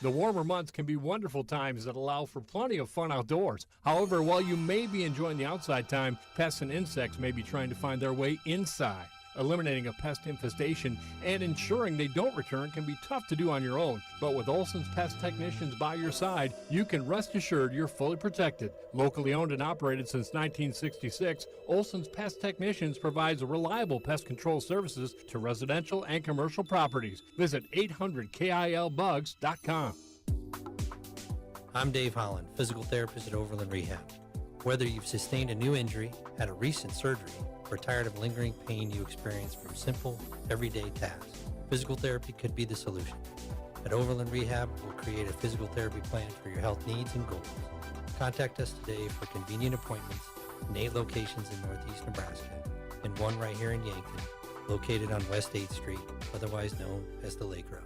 Speaker 15: The warmer months can be wonderful times that allow for plenty of fun outdoors. However, while you may be enjoying the outside time, pests and insects may be trying to find their way inside. Eliminating a pest infestation and ensuring they don't return can be tough to do on your own, but with Olson's Pest Technicians by your side, you can rest assured you're fully protected. Locally owned and operated since 1966, Olson's Pest Technicians provides reliable pest control services to residential and commercial properties. Visit 800KILBugs.com.
Speaker 16: I'm Dave Holland, physical therapist at Overland Rehab. Whether you've sustained a new injury, had a recent surgery, or tired of lingering pain you experience from simple, everyday tasks, physical therapy could be the solution. At Overland Rehab, we'll create a physical therapy plan for your health needs and goals. Contact us today for convenient appointments in 8 locations in Northeast Nebraska and 1 right here in Yankton, located on West 8th Street, otherwise known as the Lake Road.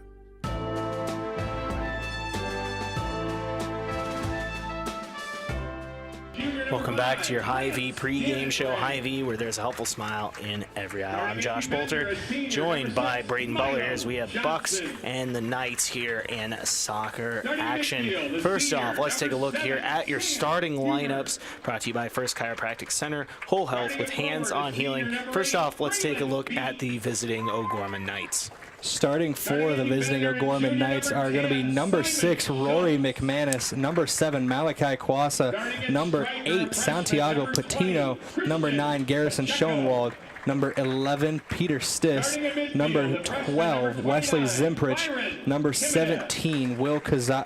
Speaker 18: Welcome back to your Hy-Vee pregame show, Hy-Vee, where there's a helpful smile in every aisle. I'm Josh Boelter, joined by Brayden Butler as we have Bucks and the Knights here in soccer action. First off, let's take a look here at your starting lineups, brought to you by First Chiropractic Center, Whole Health with Hands-On Healing. First off, let's take a look at the visiting O'Gorman Knights.
Speaker 14: Starting for the visiting O'Gorman Knights are going to be number 6, Rory McManus, number 7, Malachi Kwasa, number 8, Santiago Patino, number 9, Garrison Schoenwald, number 11, Peter Stiss, number 12, Wesley Zimprich, number 17, Will Kaziara,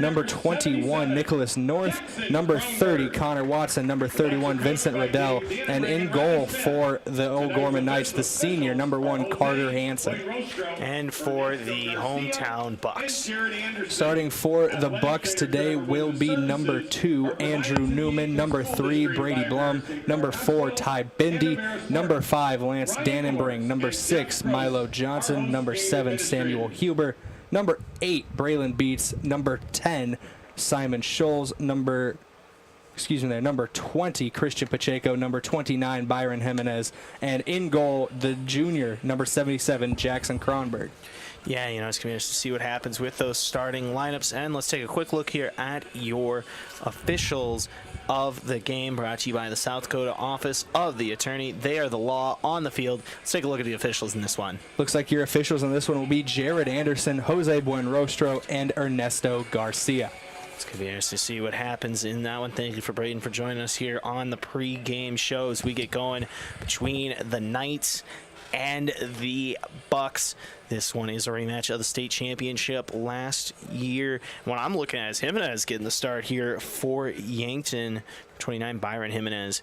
Speaker 14: number 21, Nicholas North, number 30, Connor Watson, number 31, Vincent Riddell, and in goal for the O'Gorman Knights, the senior, number 1, Carter Hansen.
Speaker 18: And for the hometown Bucks.
Speaker 14: Starting for the Bucks today will be number 2, Andrew Newman, number 3, Brady Blum, number 4, Ty Bindi. Number 5, Lance Dannenbring. Number 6, Milo Johnson. Number 7, Samuel Huber. Number 8, Braylon Beats. Number 10, Simon Scholes. Number 20, Christian Pacheco. Number 29, Byron Jimenez. And in goal, the junior, number 77, Jackson Kronberg.
Speaker 18: Yeah, it's going to be interesting to see what happens with those starting lineups. And let's take a quick look here at your officials of the game, brought to you by the South Dakota Office of the Attorney. They are the law on the field. Let's take a look at the officials in this one.
Speaker 14: Looks like your officials in this one will be Jared Anderson, Jose Buenrostro, and Ernesto Garcia.
Speaker 18: It's going to be interesting to see what happens in that one. Thank you for Brayden for joining us here on the pre-game show as we get going between the Knights and the Bucks. This one is a rematch of the state championship last year. What I'm looking at is Jimenez getting the start here for Yankton. 29, Byron Jimenez,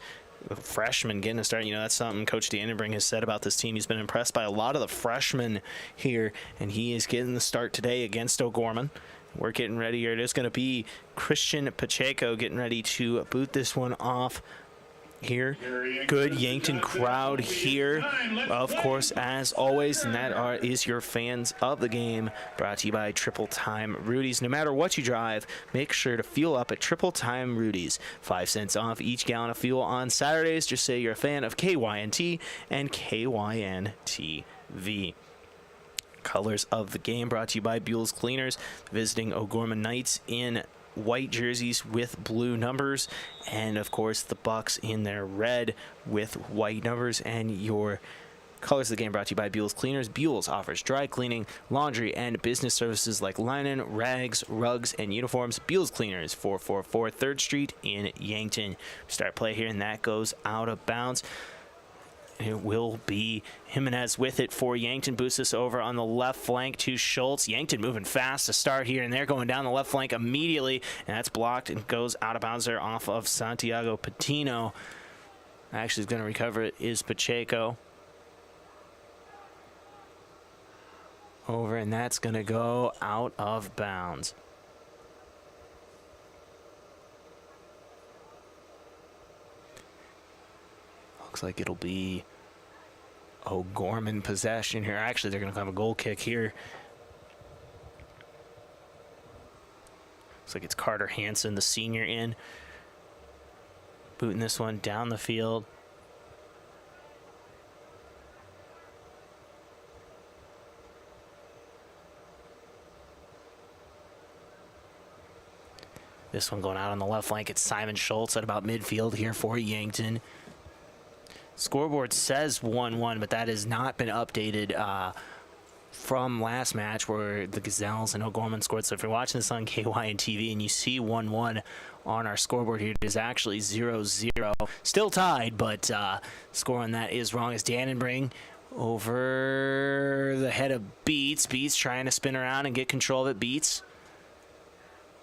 Speaker 18: a freshman, getting a start. That's something Coach Dannenbring has said about this team. He's been impressed by a lot of the freshmen here, and he is getting the start today against O'Gorman. We're getting ready here. It is going to be Christian Pacheco getting ready to boot this one off here. Good Yankton crowd here, of course, as always, and that is your fans of the game, brought to you by Triple Time Rudy's. No matter what you drive, make sure to fuel up at Triple Time Rudy's. 5 cents off each gallon of fuel on Saturdays. Just say you're a fan of KYNT and KYNTV. Colors of the game brought to you by Buell's Cleaners, visiting O'Gorman Knights in white jerseys with blue numbers, and of course the Bucks in their red with white numbers. And your colors of the game brought to you by Buell's Cleaners. Buell's offers dry cleaning, laundry, and business services like linen, rags, rugs, and uniforms. Buell's Cleaners, 444 3rd Street in Yankton. Start play here, and that goes out of bounds. It will be Jimenez with it for Yankton. Boosts this over on the left flank to Schultz. Yankton moving fast to start here, and they're going down the left flank immediately, and that's blocked and goes out of bounds there off of Santiago Patino. Actually, is going to recover it is Pacheco. Over, and that's going to go out of bounds. Looks like it'll be O'Gorman possession here. Actually, they're going to have a goal kick here. Looks like it's Carter Hansen, the senior, in. Booting this one down the field. This one going out on the left flank. It's Simon Schultz at about midfield here for Yankton. Scoreboard says 1-1, but that has not been updated from last match where the Gazelles and O'Gorman scored. So if you're watching this on KYNTV and you see 1-1 on our scoreboard here, it is actually 0-0. Still tied, but score on that is wrong. As Dannenbring over the head of Beats. Beats trying to spin around and get control of it. Beats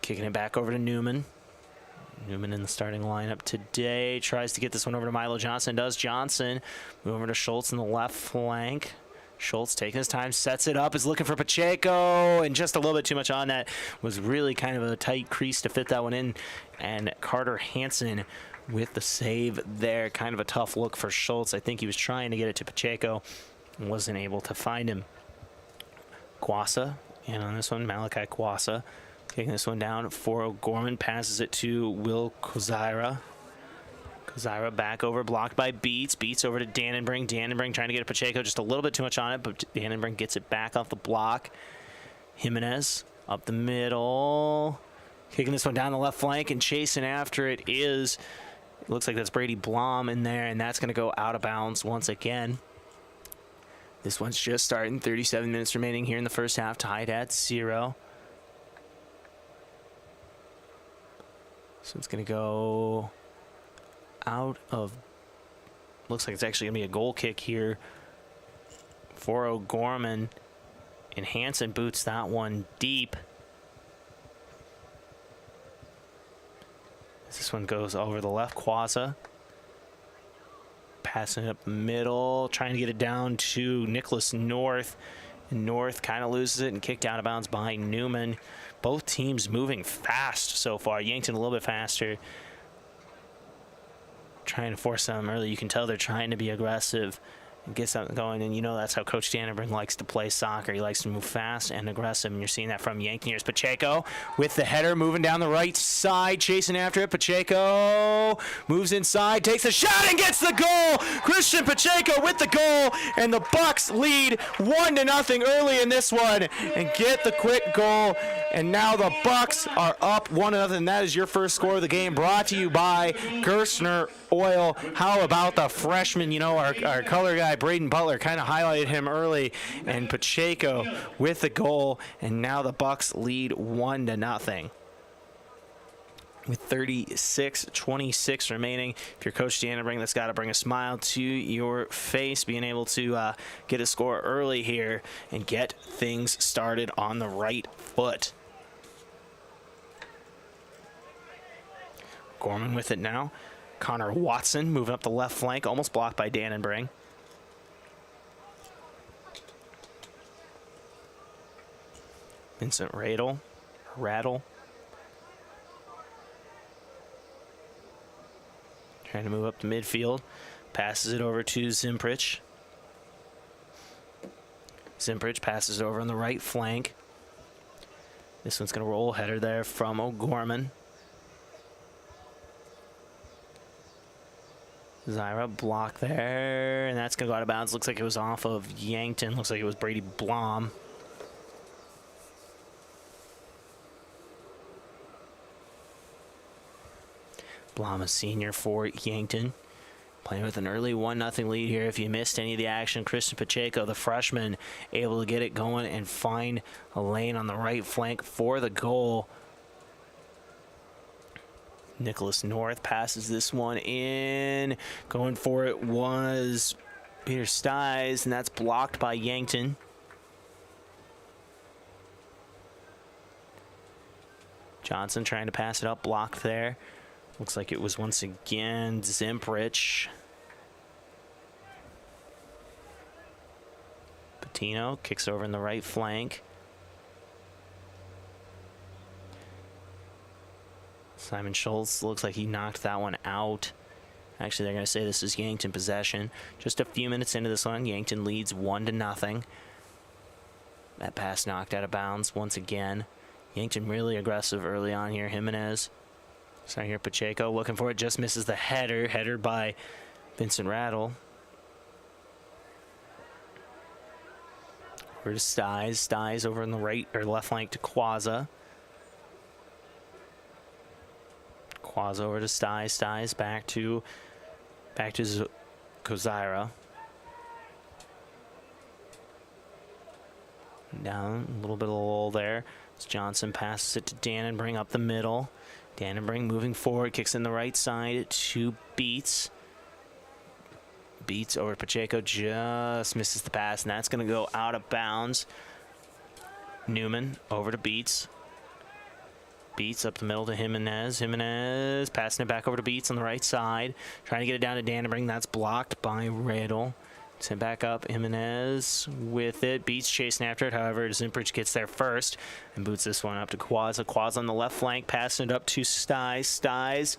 Speaker 18: kicking it back over to Newman. Newman in the starting lineup today. Tries to get this one over to Milo Johnson. Does Johnson. Move over to Schultz in the left flank. Schultz taking his time, sets it up, is looking for Pacheco, and just a little bit too much on that. Was really kind of a tight crease to fit that one in. And Carter Hansen with the save there. Kind of a tough look for Schultz. I think he was trying to get it to Pacheco and wasn't able to find him. Kwasa, and on this one, Malachi Kwasa. Taking this one down for O'Gorman, passes it to Will Kozira. Kozira back over, blocked by Beats. Beats over to Dannenbring. Dannenbring trying to get a Pacheco, just a little bit too much on it, but Dannenbring gets it back off the block. Jimenez up the middle. Kicking this one down the left flank and chasing after it is, it looks like that's Brady Blom in there, and that's going to go out of bounds once again. This one's just starting. 37 minutes remaining here in the first half, tied at 0. So it's going to go out of, looks like it's actually going to be a goal kick here for O'Gorman. And Hansen boots that one deep. This one goes over the left. Kwasa passing it up the middle, trying to get it down to Nicholas North. And North kind of loses it and kicked out of bounds by Newman. Both teams moving fast so far. Yankton a little bit faster. trying to force them early. You can tell they're trying to be aggressive and get something going, and you know that's how Coach Dannenberg likes to play soccer. He likes to move fast and aggressive, and you're seeing that from Yankton. Here's Pacheco with the header, moving down the right side, chasing after it. Pacheco moves inside, takes a shot, and gets the goal! Christian Pacheco with the goal, and the Bucks lead 1-0 early in this one, and get the quick goal, and now the Bucks are up 1-0, and that is your first score of the game, brought to you by Gerstner Oil. How about the freshman? You know, our color guy, Brayden Butler, kind of highlighted him early, and Pacheco with the goal, and now the Bucks lead 1-0 with 36:26 remaining. If you're Coach Dannenberg, that's got to bring a smile to your face, being able to get a score early here and get things started on the right foot. Gorman with it now. Connor Watson moving up the left flank, almost blocked by Dannenberg. Vincent Rattle. Trying to move up the midfield. Passes it over to Zimprich. Zimprich passes it over on the right flank. This one's going to roll. Header there from O'Gorman. Zyra block there, and that's going to go out of bounds. Looks like it was off of Yankton. Looks like it was Brady Blom. Blom, a senior for Yankton. Playing with an early 1-0 lead here. If you missed any of the action, Christian Pacheco, the freshman, able to get it going and find a lane on the right flank for the goal. Nicholas North passes this one in. Going for it was Peter Stiles, and that's blocked by Yankton. Johnson trying to pass it up, blocked there. Looks like it was once again Zimprich. Patino kicks over in the right flank. Simon Schultz looks like he knocked that one out. Actually, they're going to say this is Yankton possession. Just a few minutes into this one, Yankton leads 1-0. That pass knocked out of bounds once again. Yankton really aggressive early on here. Jimenez. Sorry here, Pacheco looking for it. Just misses the header. Header by Vincent Rattle. Over to Stiles. Stiles over in the right or left flank to Quaza. Quaz over to Stiles. Stiles back to Kozira. Down a little bit of a lull there. As Johnson passes it to Dannenberg up the middle. Dannenberg moving forward, kicks in the right side to Beats. Beats over Pacheco, just misses the pass, and that's going to go out of bounds. Newman over to Beats. Beats up the middle to Jimenez. Jimenez passing it back over to Beats on the right side. Trying to get it down to Dannenberg. That's blocked by Radel. Sent back up. Jimenez with it. Beats chasing after it. However, Zimprich gets there first and boots this one up to Quaza. Quaza on the left flank. Passing it up to Stiles. Stiles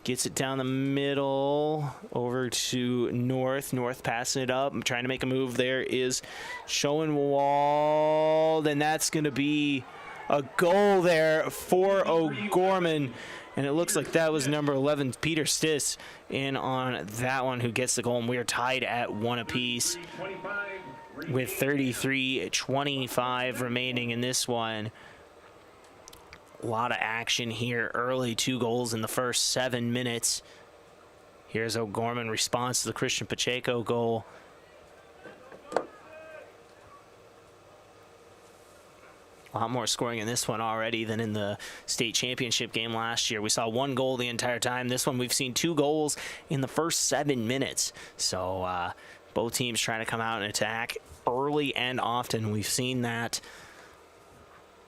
Speaker 18: gets it down the middle over to North. North passing it up. Trying to make a move. There is Schoenwald. And that's going to be a goal there for O'Gorman, and it looks like that was number 11, Peter Stiss, in on that one, who gets the goal, and we are tied at 1 apiece with 33:25 remaining in this one. A lot of action here early, 2 goals in the first 7 minutes. Here's O'Gorman response to the Christian Pacheco goal. A lot more scoring in this one already than in the state championship game last year. We saw 1 goal the entire time. This one we've seen 2 goals in the first 7 minutes. So both teams trying to come out and attack early and often. We've seen that.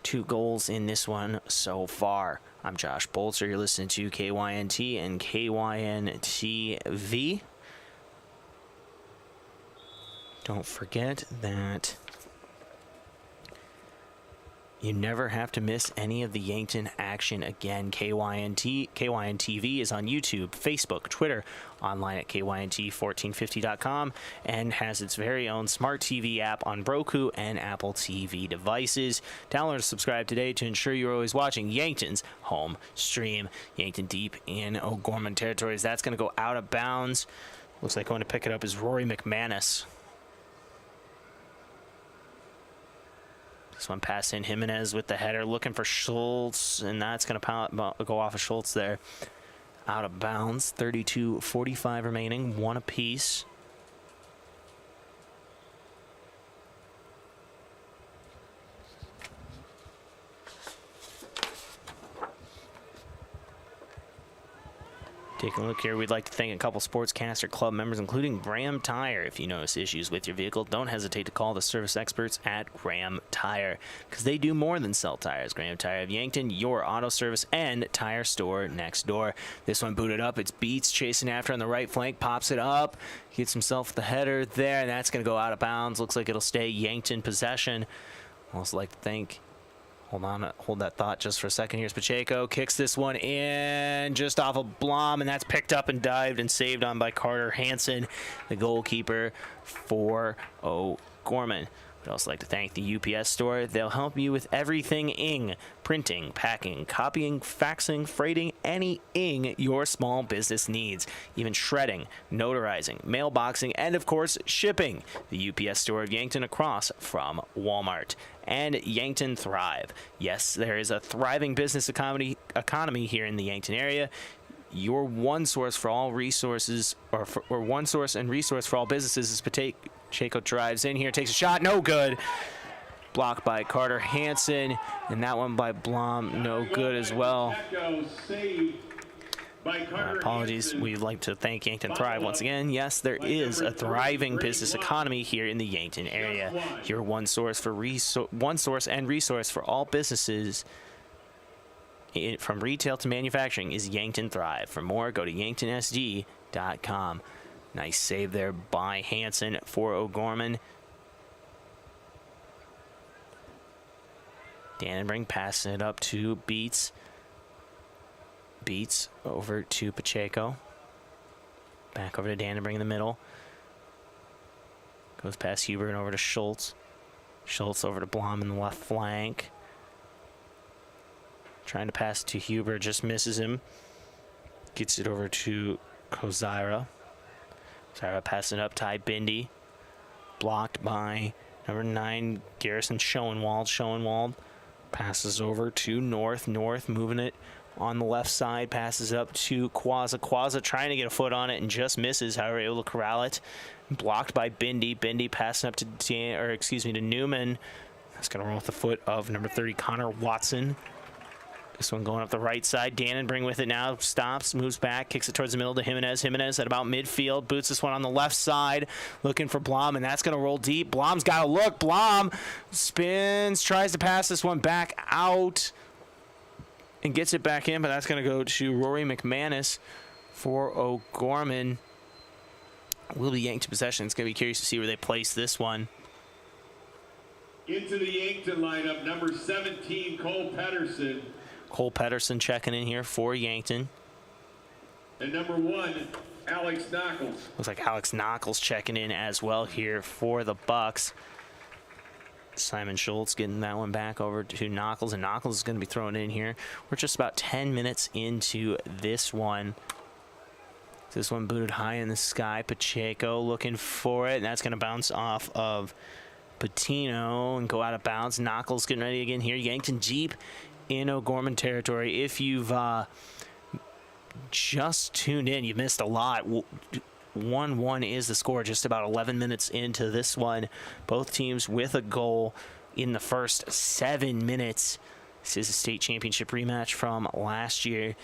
Speaker 18: 2 goals in this one so far. I'm Josh Boelter. You're listening to KYNT and KYNTV. Don't forget that You never have to miss any of the Yankton action again. KYNTV is on YouTube, Facebook, Twitter, online at KYNT1450.com, and has its very own smart TV app on Roku and Apple TV devices. Download and subscribe today to ensure you're always watching Yankton's home stream. Yankton deep in O'Gorman territories. That's going to go out of bounds. Looks like going to pick it up is Rory McManus. This one passed in. Jimenez with the header, looking for Schultz, and that's going to go off of Schultz there. Out of bounds. 32:45 remaining, one apiece. Taking a look here, we'd like to thank a couple Sportscaster Club members, including Graham Tire. If you notice issues with your vehicle, don't hesitate to call the service experts at Graham Tire, because they do more than sell tires. Graham Tire of Yankton, your auto service and tire store next door. This one booted up. It's Beats chasing after on the right flank, pops it up, gets himself the header there, and that's going to go out of bounds. Looks like it'll stay Yankton possession. Also like to thank... Hold that thought just for a second. Here's Pacheco, kicks this one in just off of Blom, and that's picked up and dived and saved on by Carter Hansen, the goalkeeper for O'Gorman. We'd also like to thank the UPS store. They'll help you with everything ing, printing, packing, copying, faxing, freighting, any ing your small business needs, even shredding, notarizing, mailboxing, and of course shipping. The UPS store of Yankton across from Walmart. And Yankton Thrive. Yes, there is a thriving business economy here in the Yankton area. Your one source for all resources, or one source and resource for all businesses is Pacheco drives in here, takes a shot, no good. Blocked by Carter Hansen, and that one by Blom, no good as well. Apologies. We'd like to thank Yankton Thrive once again. Yes, there is a thriving business economy here in the Yankton area. Your one source and resource for all businesses, from retail to manufacturing, is Yankton Thrive. For more, go to yanktonsd.com. Nice save there by Hansen for O'Gorman. Dannenberg passing it up to Beats. Beats over to Pacheco. Back over to Dannenberg in the middle. Goes past Huber and over to Schultz. Schultz over to Blom in the left flank. Trying to pass to Huber, just misses him. Gets it over to Kozira. Kozira passing up, Ty Bindi. Blocked by number 9, Garrison Schoenwald. Schoenwald passes over to North. North moving it on the left side, passes up to Quazza. Quazza trying to get a foot on it and just misses, however, able to corral it. Blocked by Bindi. Bindi passing up to Newman. That's going to roll with the foot of number 30, Connor Watson. This one going up the right side. Dannenberg with it now. Stops, moves back, kicks it towards the middle to Jimenez. Jimenez at about midfield. Boots this one on the left side. Looking for Blom, and that's going to roll deep. Blom's got to look. Blom spins, tries to pass this one back out, and gets it back in, but that's going to go to Rory McManus for O'Gorman. Will be yanked to possession. It's going to be curious to see where they place this one.
Speaker 1: Into the Yankton lineup, number 17, Cole Pedersen.
Speaker 18: Cole Pedersen checking in here for Yankton.
Speaker 1: And number 1, Alex Knuckles.
Speaker 18: Looks like Alex Knuckles checking in as well here for the Bucks. Simon Schultz getting that one back over to Knuckles, and Knuckles is going to be thrown in here. We're just about 10 minutes into this one. This one booted high in the sky. Pacheco looking for it, and that's going to bounce off of Patino and go out of bounds. Knuckles getting ready again here. Yankton deep in O'Gorman territory. If you've just tuned in, you missed a lot. 1-1 is the score, just about 11 minutes into this one. Both teams with a goal in the first 7 minutes. This is a state championship rematch from last year,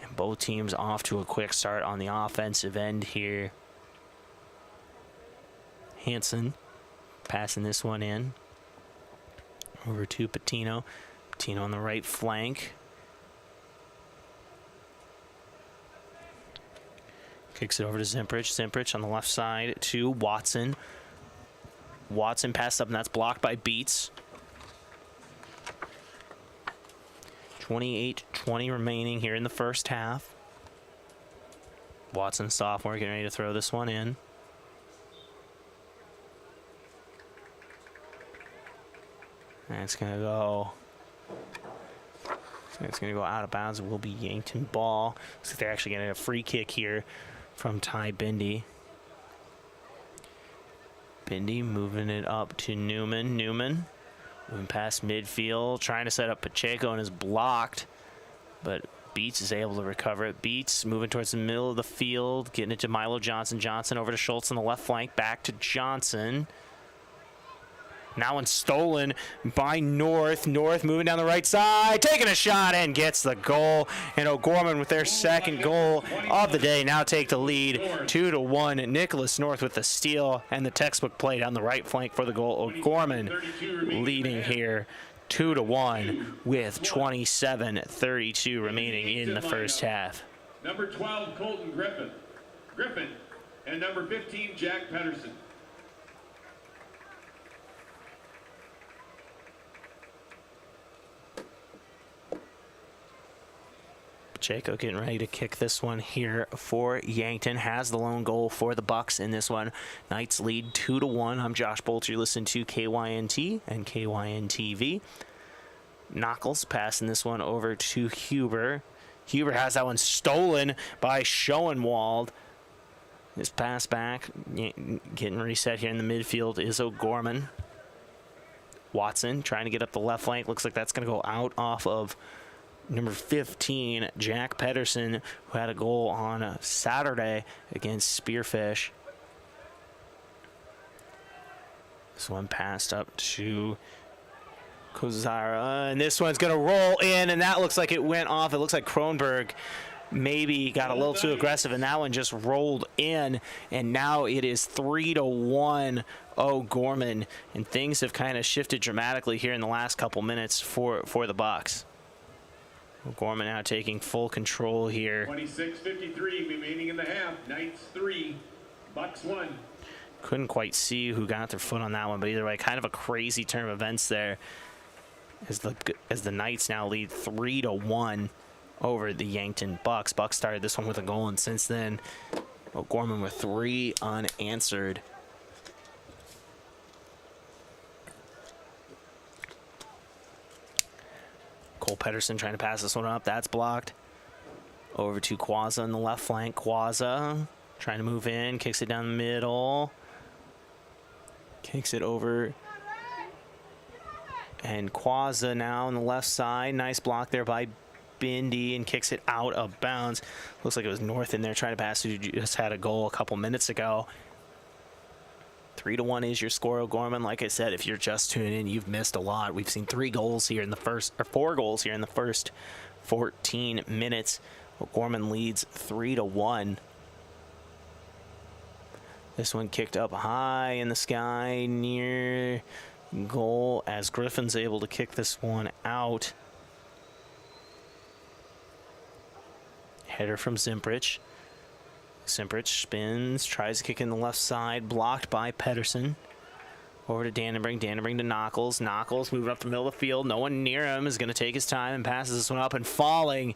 Speaker 18: and both teams off to a quick start on the offensive end here. Hansen passing this one in over to Patino. Patino on the right flank. Kicks it over to Zimprich. Zimprich on the left side to Watson. Watson passed up, and that's blocked by Beats. 28-20 remaining here in the first half. Watson, sophomore, getting ready to throw this one in. And it's going to go. It's going to go out of bounds. It will be Yankton ball. Looks like they're actually getting a free kick here from Ty Bindi. Bindi moving it up to Newman. Newman moving past midfield, trying to set up Pacheco and is blocked, but Beats is able to recover it. Beats moving towards the middle of the field, getting it to Milo Johnson. Johnson over to Schultz on the left flank, back to Johnson. Now one stolen by North. North moving down the right side, taking a shot and gets the goal. And O'Gorman with their second goal of the day now take the lead 2-1. Nicholas North with the steal and the textbook play down the right flank for the goal. O'Gorman leading here 2-1 with 27:32 remaining in the first half.
Speaker 1: Number 12, Colton Griffin, and number 15, Jack Pedersen.
Speaker 18: Pacheco getting ready to kick this one here for Yankton. Has the lone goal for the Bucks in this one. Knights lead 2-1. I'm Josh Boelter. You listen to KYNT and KYNTV. Knuckles passing this one over to Huber. Huber has that one stolen by Schoenwald. His pass back, getting reset here in the midfield is O'Gorman. Watson trying to get up the left flank. Looks like that's going to go out off of number 15, Jack Pedersen, who had a goal on Saturday against Spearfish. This one passed up to Kozara, and this one's going to roll in, and that looks like it went off. It looks like Kronberg maybe got a little too aggressive, and that one just rolled in, and now it is 3-1 O'Gorman, and things have kind of shifted dramatically here in the last couple minutes for the Bucks. O'Gorman now taking full control here.
Speaker 1: 26:53 remaining in the half. Knights 3, Bucks 1.
Speaker 18: Couldn't quite see who got their foot on that one, but either way, kind of a crazy turn of events there as the Knights now lead 3-1 over the Yankton Bucks. Bucks started this one with a goal, and since then, O'Gorman with 3 unanswered. Cole Pedersen trying to pass this one up. That's blocked. Over to Quazza on the left flank. Quazza trying to move in. Kicks it down the middle. Kicks it over. And Quazza now on the left side. Nice block there by Bindi and kicks it out of bounds. Looks like it was North in there trying to pass, who just had a goal a couple minutes ago. 3-1 is your score, O'Gorman. Like I said, if you're just tuning in, you've missed a lot. We've seen 4 goals here in the first 14 minutes. O'Gorman leads 3-1. This one kicked up high in the sky near goal as Griffin's able to kick this one out. Header from Zimprich. Simprich spins, tries to kick in the left side, blocked by Pedersen. Over to Dannenbrink, Dannenbrink to Knuckles. Knuckles moving up the middle of the field. No one near him, is going to take his time and passes this one up. And falling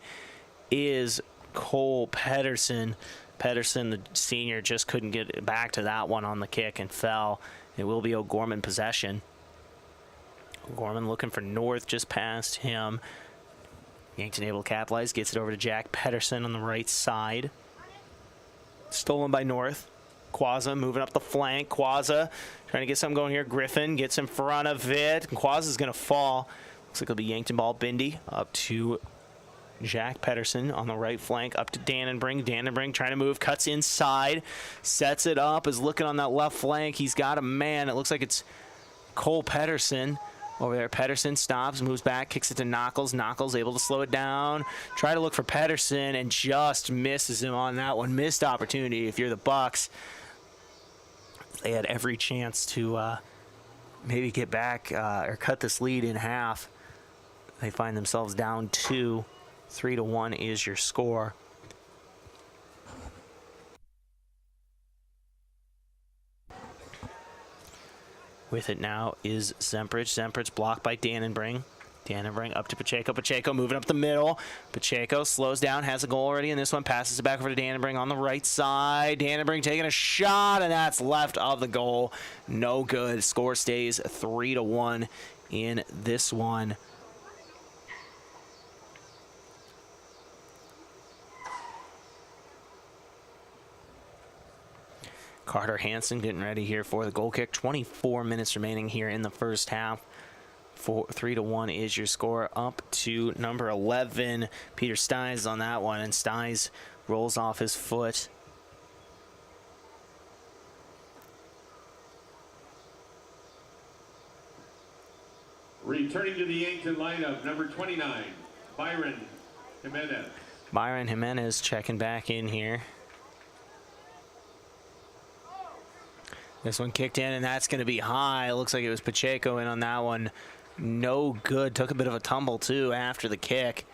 Speaker 18: is Cole Pedersen. Pedersen, the senior, just couldn't get back to that one on the kick and fell. It will be O'Gorman possession. O'Gorman looking for North just past him. Yankton able to capitalize, gets it over to Jack Pedersen on the right side. Stolen by North. Quazza moving up the flank. Quazza trying to get something going here. Griffin gets in front of it. Quazza's going to fall. Looks like it'll be Yankton ball. Bindi up to Jack Pedersen on the right flank. Up to Dannenbrink. Dannenbrink trying to move. Cuts inside. Sets it up. Is looking on that left flank. He's got a man. It looks like it's Cole Pedersen. Over there, Pedersen stops, moves back, kicks it to Knuckles. Knuckles able to slow it down. Try to look for Pedersen and just misses him on that one. Missed opportunity if you're the Bucks. They had every chance to maybe get back or cut this lead in half. They find themselves down 2. 3-1 is your score. With it now is Zemprich. Zemprich blocked by Dannenbrink. Dannenbrink up to Pacheco. Pacheco moving up the middle. Pacheco slows down, has a goal already in this one, passes it back over to Dannenbrink on the right side. Dannenbrink taking a shot, and that's left of the goal. No good. Score stays 3-1 in this one. Carter Hansen getting ready here for the goal kick. 24 minutes remaining here in the first half. 3-1 is your score. Up to number 11. Peter Stiles on that one, and Stiles rolls off his foot.
Speaker 1: Returning to the Yankton lineup, number 29, Byron Jimenez.
Speaker 18: Byron Jimenez checking back in here. This one kicked in, and that's going to be high. Looks like it was Pacheco in on that one. No good. Took a bit of a tumble, too, after the kick.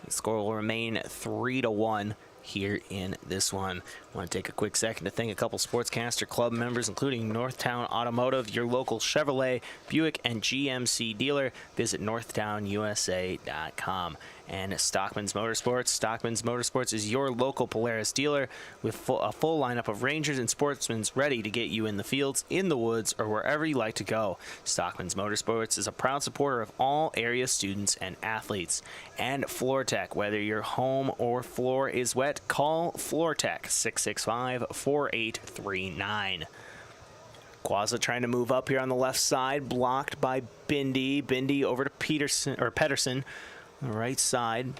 Speaker 18: The score will remain 3-1 here in this one. I want to take a quick second to thank a couple Sportscaster Club members, including Northtown Automotive, your local Chevrolet, Buick, and GMC dealer. Visit northtownusa.com. And Stockman's Motorsports. Stockman's Motorsports is your local Polaris dealer with a full lineup of Rangers and Sportsmans ready to get you in the fields, in the woods, or wherever you like to go. Stockman's Motorsports is a proud supporter of all area students and athletes. And FloorTech, whether your home or floor is wet, call FloorTech 665-4839. Quazza trying to move up here on the left side, blocked by Bindi. Bindi over to Pedersen. On the right side.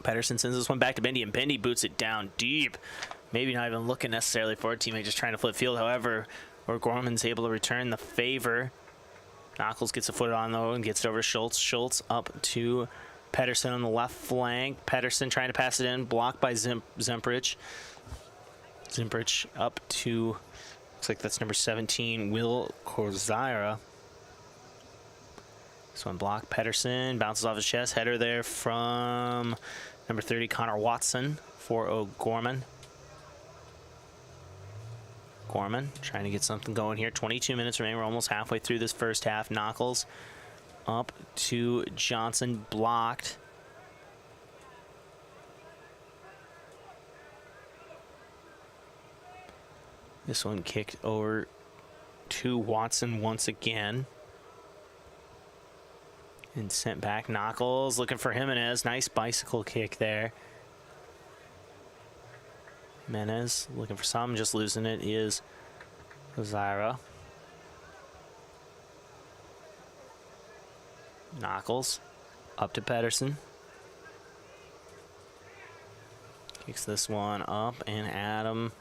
Speaker 18: Pedersen sends this one back to Bindi, and Bindi boots it down deep. Maybe not even looking necessarily for a teammate, just trying to flip field. However, O'Gorman's able to return the favor. Knuckles gets a foot on though and gets it over to Schultz. Schultz up to Pedersen on the left flank. Pedersen trying to pass it in, blocked by Zemprich. Zemprich up to, looks like that's number 17, Will Corzaira. This one blocked. Pedersen bounces off his chest. Header there from number 30, Connor Watson for O'Gorman. Gorman trying to get something going here. 22 minutes remaining. We're almost halfway through this first half. Knuckles up to Johnson, blocked. This one kicked over to Watson once again. And sent back. Knuckles looking for Jimenez. Nice bicycle kick there. Jimenez looking for some. Just losing it is Ozira. Knuckles up to Pedersen. Kicks this one up and Adam.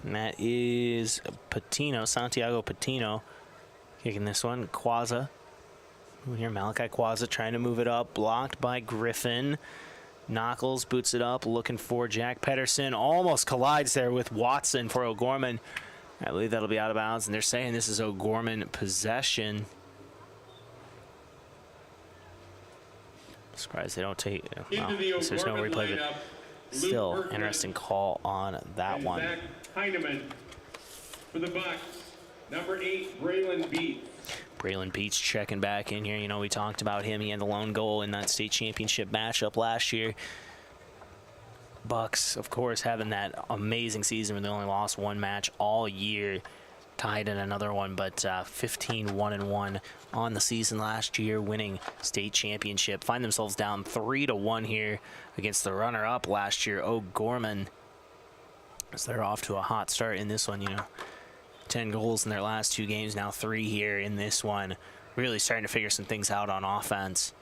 Speaker 18: And that is Patino, Santiago Patino. Kicking this one. Quazza. Here, Malachi Quazza trying to move it up, blocked by Griffin. Knuckles boots it up, looking for Jack Pedersen. Almost collides there with Watson for O'Gorman. I believe that'll be out of bounds, and they're saying this is O'Gorman possession. Surprised they don't take. Well, there's no replay, but still interesting call on that one.
Speaker 1: Zach Heineman for the Bucks. Number 8, Braylon Beats.
Speaker 18: Braylon Beats checking back in here. You know, we talked about him. He had the lone goal in that state championship matchup last year. Bucks, of course, having that amazing season where they only lost one match all year. Tied in another one, but 15-1-1 on the season last year, winning state championship. Find themselves down 3-1 here against the runner-up last year, O'Gorman. So they're off to a hot start in this one, you know. 10 goals in their last 2 games, now 3 here in this one. Really starting to figure some things out on offense.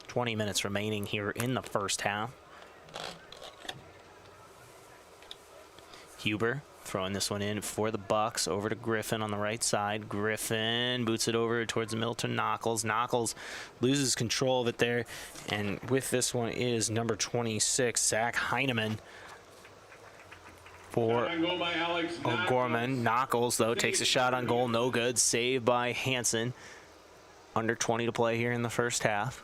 Speaker 18: 20 minutes remaining here in the first half. Huber throwing this one in for the Bucks, over to Griffin on the right side. Griffin boots it over towards the middle to Knuckles. Knuckles loses control of it there, and with this one is number 26, Zach Heineman. For O'Gorman. Knuckles, though, takes a shot on goal. No good. Saved by Hansen. Under 20 to play here in the first half.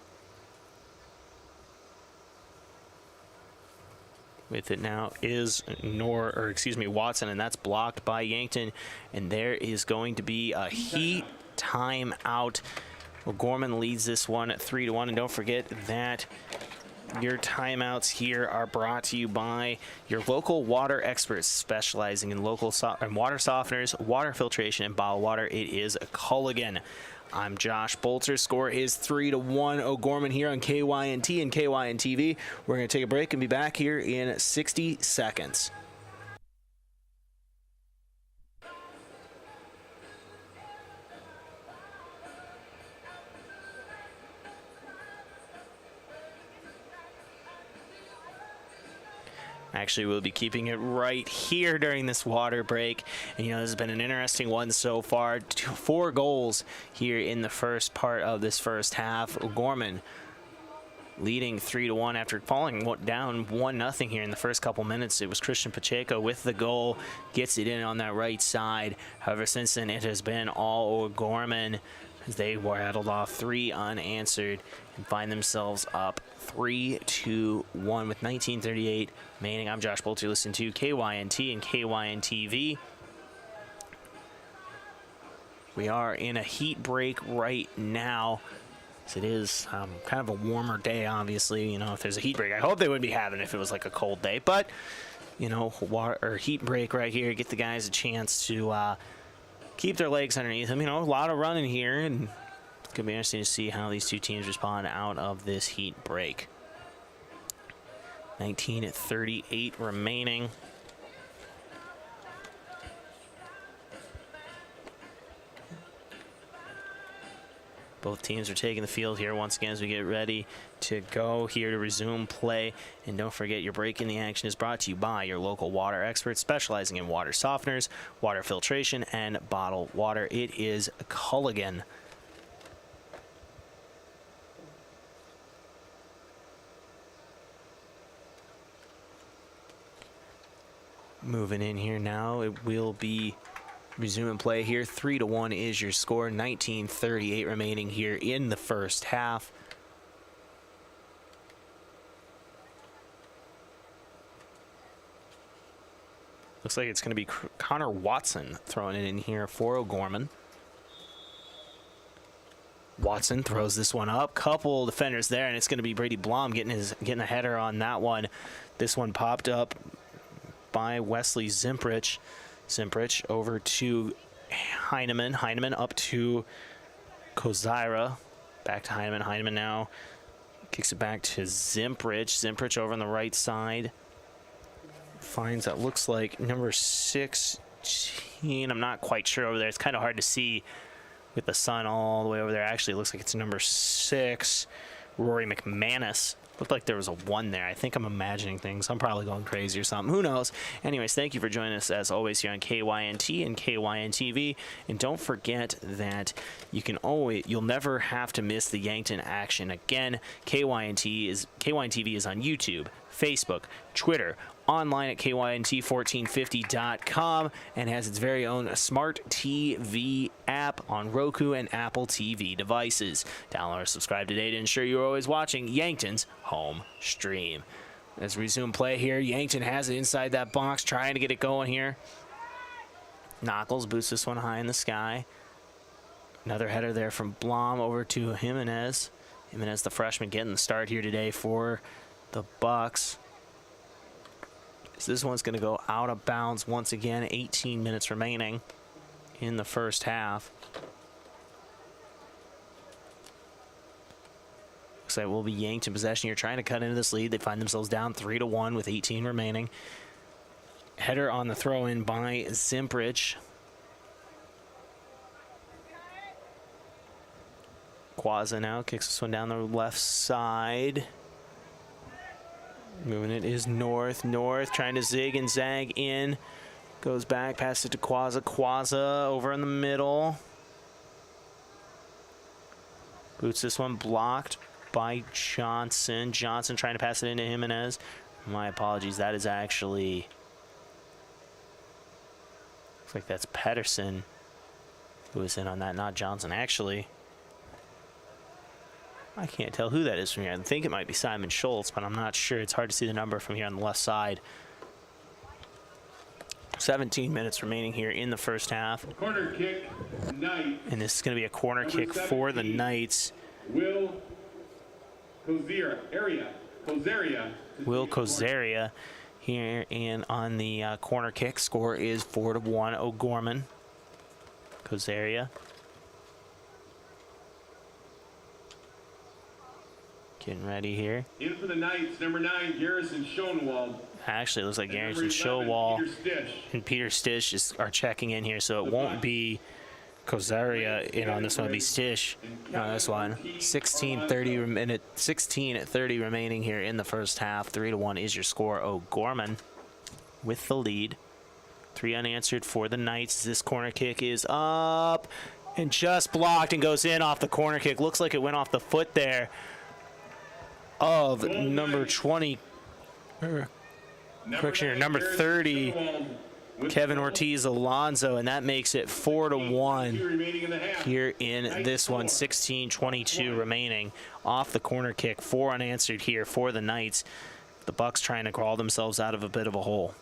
Speaker 18: With it now is Watson, and that's blocked by Yankton. And there is going to be a heat timeout. O'Gorman leads this one 3-1, and don't forget that your timeouts here are brought to you by your local water experts specializing in local water softeners, water filtration, and bottled water. It is Culligan. I'm Josh Boelter. Score is 3-1 O'Gorman here on KYNT and KYNTV. We're going to take a break and be back here in 60 seconds. Actually, we'll be keeping it right here during this water break. And, you know, this has been an interesting one so far. 4 goals here in the first part of this first half. O'Gorman leading 3-1 after falling down 1-0 here in the first couple minutes. It was Christian Pacheco with the goal, gets it in on that right side. However, since then, it has been all O'Gorman as they rattled off 3 unanswered and find themselves up 3-1 with 19:38 remaining. I'm Josh Boelter. Listen to KYNT and KYNTV. We are in a heat break right now. It is kind of a warmer day, obviously. You know, if there's a heat break, I hope they wouldn't be having it if it was like a cold day. But, you know, heat break right here, get the guys a chance to keep their legs underneath them. You know, a lot of running here, and it's going to be interesting to see how these two teams respond out of this heat break. 19:38 remaining. Both teams are taking the field here once again as we get ready to go here to resume play. And don't forget, your break in the action is brought to you by your local water experts specializing in water softeners, water filtration, and bottled water. It is Culligan. Moving in here now, it will be resuming play here. 3-1 is your score. 19:38 remaining here in the first half. Looks like it's going to be Connor Watson throwing it in here for O'Gorman. Watson throws this one up. Couple defenders there, and it's going to be Brady Blom getting a header on that one. This one popped up by Wesley Zimprich. Zimprich over to Heineman. Heineman up to Kozira. Back to Heineman. Heineman now kicks it back to Zimprich. Zimprich over on the right side. Finds that looks like number 16. I'm not quite sure over there. It's kind of hard to see with the sun all the way over there. Actually, it looks like it's number 6. Rory McManus. Looked like there was a 1 there. I think I'm imagining things. I'm probably going crazy or something. Who knows? Anyways, thank you for joining us as always here on KYNT and KYNTV. And don't forget that you'll never have to miss the Yankton action again. KYNTV is on YouTube, Facebook, Twitter, online at KYNT1450.com, and has its very own smart TV app on Roku and Apple TV devices. Download or subscribe today to ensure you're always watching Yankton's home stream. As we resume play here, Yankton has it inside that box, trying to get it going here. Knuckles boosts this one high in the sky. Another header there from Blom over to Jimenez. Jimenez, the freshman, getting the start here today for the Bucks. So this one's going to go out of bounds once again. 18 minutes remaining in the first half. Looks like we'll be yanked in possession here, trying to cut into this lead. They find themselves down 3-1 with 18 remaining. Header on the throw-in by Zimprich. Quaza now kicks this one down the left side. Moving it is North, trying to zig and zag in. Goes back, passes it to Quaza. Quaza over in the middle. Boots this one, blocked by Johnson. Johnson trying to pass it into Jimenez. My apologies, that is actually... looks like that's Pedersen who was in on that, not Johnson. Actually, I can't tell who that is from here. I think it might be Simon Schultz, but I'm not sure. It's hard to see the number from here on the left side. 17 minutes remaining here in the first half.
Speaker 1: Corner kick, Knight.
Speaker 18: And this is going to be a corner kick for the Knights.
Speaker 1: Will
Speaker 18: Kozaria here, and on the corner kick, score is 4-1 O'Gorman. Kozaria. Getting ready here.
Speaker 1: In for the Knights, number 9, Garrison Schoenwald.
Speaker 18: Actually, it looks like Garrison Schoenwald and Peter Stish are checking in here, so it won't be Kozaria in on this one. It'll be Stish on this one. 16:30 remaining here in the first half. 3-1 is your score. O'Gorman with the lead. 3 unanswered for the Knights. This corner kick is up and just blocked and goes in off the corner kick. Looks like it went off the foot there of number 20. Correction here, number 30, Kevin Ortiz Alonso, and that makes it 4-1 here in this one. 16:22 remaining off the corner kick. 4 unanswered here for the Knights. The Bucks trying to crawl themselves out of a bit of a hole.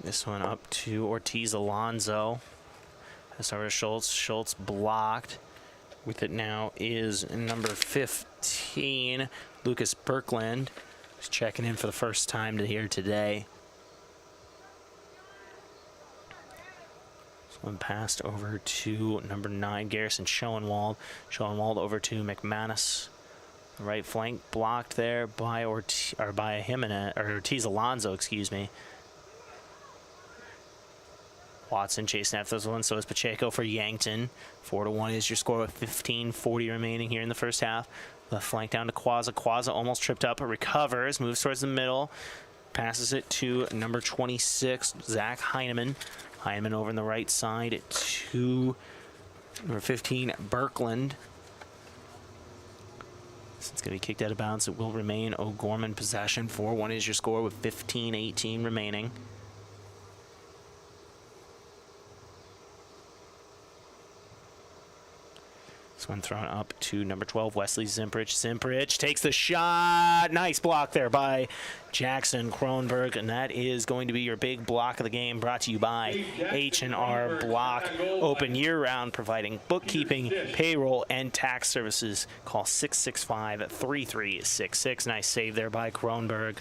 Speaker 18: This one up to Ortiz Alonso. That's over to Schultz. Schultz blocked. With it now is number 15, Lucas Birkland, who's checking in for the first time here today. This one passed over to number 9, Garrison Schoenwald. Schoenwald over to McManus. The right flank blocked there by Ortiz Alonso, excuse me. Watson chasing after this one, so is Pacheco for Yankton. 4-1 is your score with 15:40 remaining here in the first half. Left flank down to Quazza. Quazza almost tripped up, but recovers, moves towards the middle, passes it to number 26, Zach Heineman. Heineman over on the right side to number 15, Birkland. Since it's going to be kicked out of bounds, it will remain O'Gorman possession. 4-1 is your score with 15:18 remaining. This one thrown up to number 12, Wesley Zimprich. Zimprich takes the shot. Nice block there by Jackson Kronberg, and that is going to be your big block of the game, brought to you by H&R Block. Open year-round, providing bookkeeping, payroll, and tax services. Call 665-3366. Nice save there by Kronberg.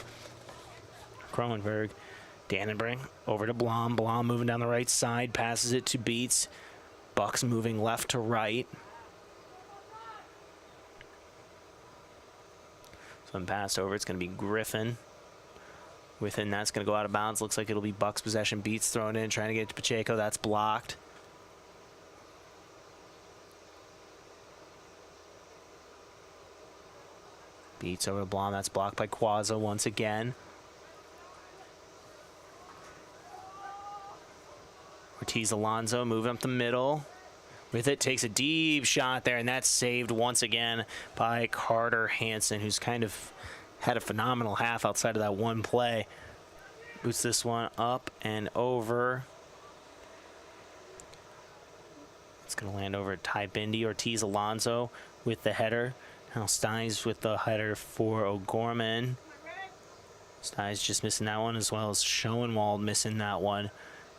Speaker 18: Dannenberg over to Blom. Blom moving down the right side, passes it to Beats. Bucks moving left to right. So passed over, it's going to be Griffin. Within that's going to go out of bounds. Looks like it'll be Bucks possession. Beats thrown in, trying to get it to Pacheco. That's blocked. Beats over to Blom. That's blocked by Quazza once again. Ortiz Alonso moving up the middle. With it, takes a deep shot there, and that's saved once again by Carter Hansen, who's kind of had a phenomenal half outside of that one play. Boots this one up and over. It's going to land over at Ty Bindi. Ortiz Alonso with the header. Now Steins with the header for O'Gorman. Steins just missing that one, as well as Schoenwald missing that one.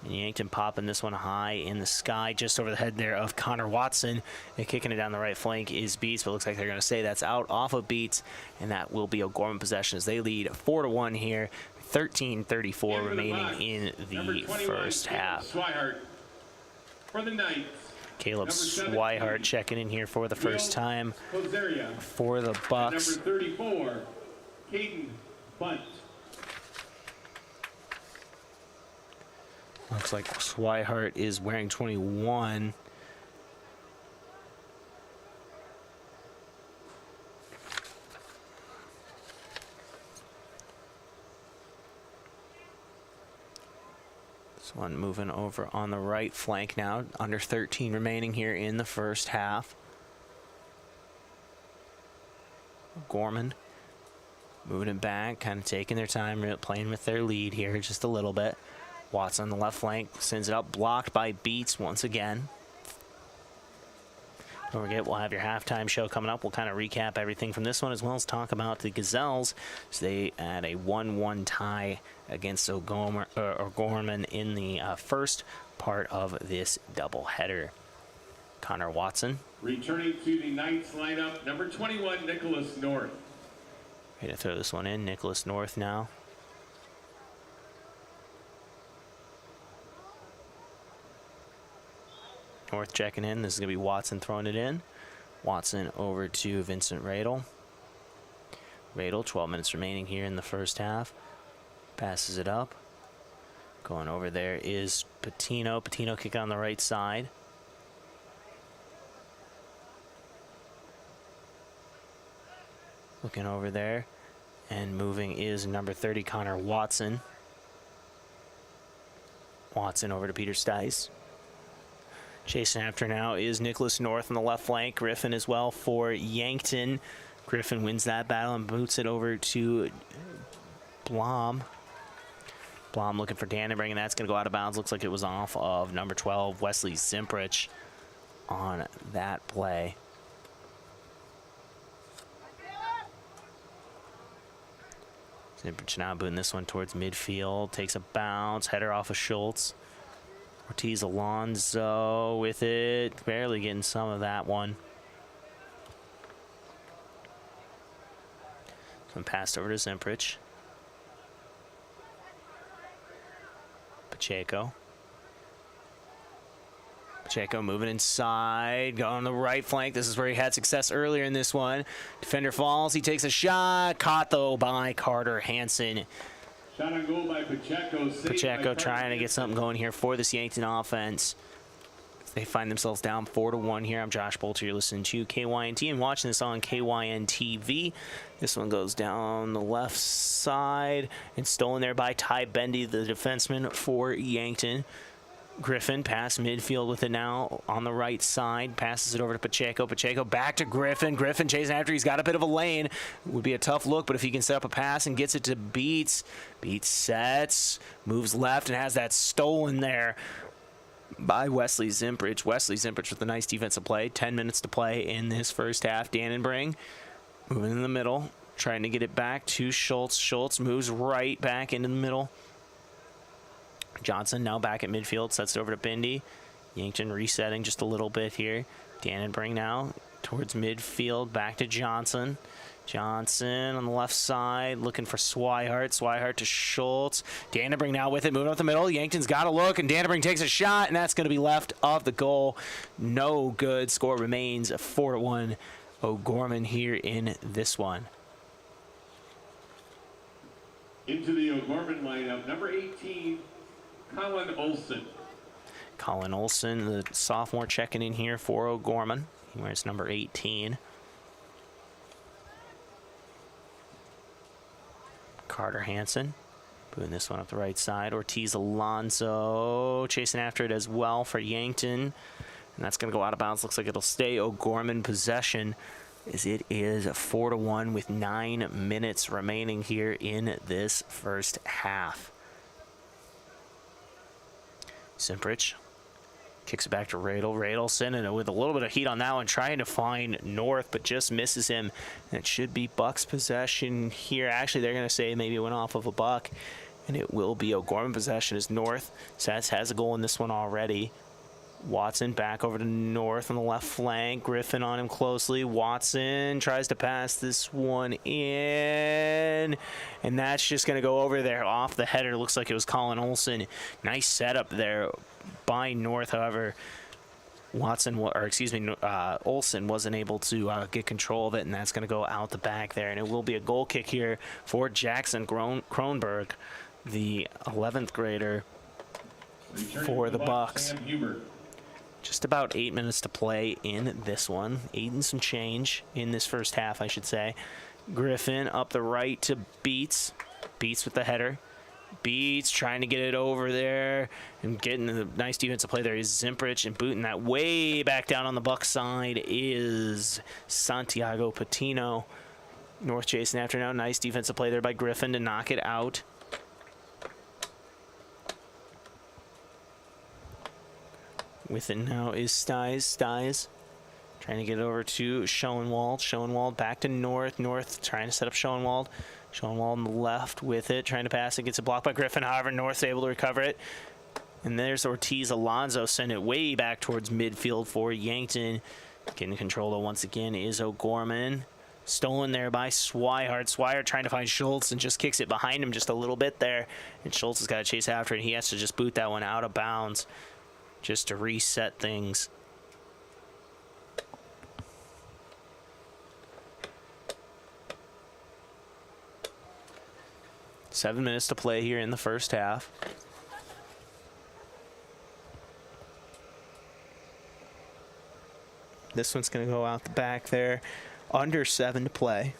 Speaker 18: And Yankton popping this one high in the sky, just over the head there of Connor Watson. And kicking it down the right flank is Beats, but looks like they're going to say that's out off of Beats, and that will be O'Gorman possession as they lead 4-1 here. 13:34 remaining in the first half.
Speaker 1: For the Knights,
Speaker 18: Caleb Swihart checking in here for the first time for the Bucks.
Speaker 1: Number 34, Caden Bunt.
Speaker 18: Looks like Swihart is wearing 21. This one moving over on the right flank now. Under 13 remaining here in the first half. Gorman moving it back, kind of taking their time, playing with their lead here just a little bit. Watson on the left flank sends it up, blocked by Beats once again. Don't forget, we'll have your halftime show coming up. We'll kind of recap everything from this one, as well as talk about the Gazelles. So they had a 1-1 tie against O'Gorman in the first part of this doubleheader. Connor Watson.
Speaker 1: Returning to the Knights lineup, number 21, Nicholas North.
Speaker 18: Ready to throw this one in. Nicholas North now. North checking in. This is going to be Watson throwing it in. Watson over to Vincent Radel. Radel, 12 minutes remaining here in the first half. Passes it up. Going over there is Patino. Patino kicking on the right side. Looking over there. And moving is number 30, Connor Watson. Watson over to Peter Stice. Chasing after now is Nicholas North on the left flank. Griffin as well for Yankton. Griffin wins that battle and boots it over to Blom. Blom looking for Dannenberg, and that's going to go out of bounds. Looks like it was off of number 12, Wesley Zimprich, on that play. Zimprich now booting this one towards midfield. Takes a bounce. Header off of Schultz. Ortiz Alonso with it. Barely getting some of that one. Some passed over to Zimprich. Pacheco. Pacheco moving inside, going on the right flank. This is where he had success earlier in this one. Defender falls, he takes a shot. Caught though by Carter Hansen.
Speaker 1: Shot on goal by Pacheco.
Speaker 18: Pacheco trying to get something going here for this Yankton offense. They find themselves down 4-1 here. I'm Josh Boelter. You're listening to KYNT and watching this on KYNTV. This one goes down the left side and stolen there by Ty Bendy, the defenseman for Yankton. Griffin past midfield with it now on the right side. Passes it over to Pacheco. Pacheco back to Griffin. Griffin chasing after. He's got a bit of a lane. It would be a tough look, but if he can set up a pass and gets it to Beats. Beats sets, moves left, and has that stolen there by Wesley Zimprich. Wesley Zimprich with a nice defensive play. 10 minutes to play in this first half. Dannenberg moving in the middle, trying to get it back to Schultz. Schultz moves right back into the middle. Johnson now back at midfield, sets it over to Bindi. Yankton resetting just a little bit here. Dannenberg now towards midfield, back to Johnson. Johnson on the left side, looking for Swihart. Swihart to Schultz. Dannenberg now with it, moving up the middle. Yankton's got a look, and Dannenberg takes a shot, and that's going to be left of the goal. No good. Score remains 4-1 O'Gorman here in this one.
Speaker 1: Into the O'Gorman lineup, number 18, Colin Olson.
Speaker 18: Colin Olson, the sophomore, checking in here for O'Gorman. He wears number 18. Carter Hansen, putting this one up the right side. Ortiz Alonso chasing after it as well for Yankton. And that's going to go out of bounds. Looks like it'll stay O'Gorman possession, as it is 4-1 with 9 minutes remaining here in this first half. Zimprich kicks it back to Radel. Radel sending it with a little bit of heat on that one, trying to find North, but just misses him. And it should be Bucks possession here. Actually, they're going to say maybe it went off of a buck, and it will be O'Gorman possession as North. Sats has a goal in this one already. Watson back over to North on the left flank. Griffin on him closely. Watson tries to pass this one in, and that's just going to go over there off the header. Looks like it was Colin Olson. Nice setup there by North. However, Olson wasn't able to get control of it, and that's going to go out the back there. And it will be a goal kick here for Jackson Kronberg, the 11th grader for the Bucks. Just about 8 minutes to play in this one. 8 and some change in this first half, I should say. Griffin up the right to Beats. Beats with the header. Beats trying to get it over there and getting the nice defensive play there is Zimprich, and booting that way back down on the Bucks side is Santiago Patino. North chasing after now. Nice defensive play there by Griffin to knock it out. With it now is Stiles. Trying to get it over to Schoenwald. Schoenwald back to North. North trying to set up Schoenwald. Schoenwald on the left with it. Trying to pass it. Gets it blocked by Griffin. However, North's able to recover it. And there's Ortiz Alonso. Send it way back towards midfield for Yankton. Getting control though once again is O'Gorman. Stolen there by Swihart. Swihart trying to find Schultz and just kicks it behind him just a little bit there. And Schultz has got to chase after it. He has to just boot that one out of bounds just to reset things. Seven minutes to play here in the first half. This one's going to go out the back there. Under 7 to play.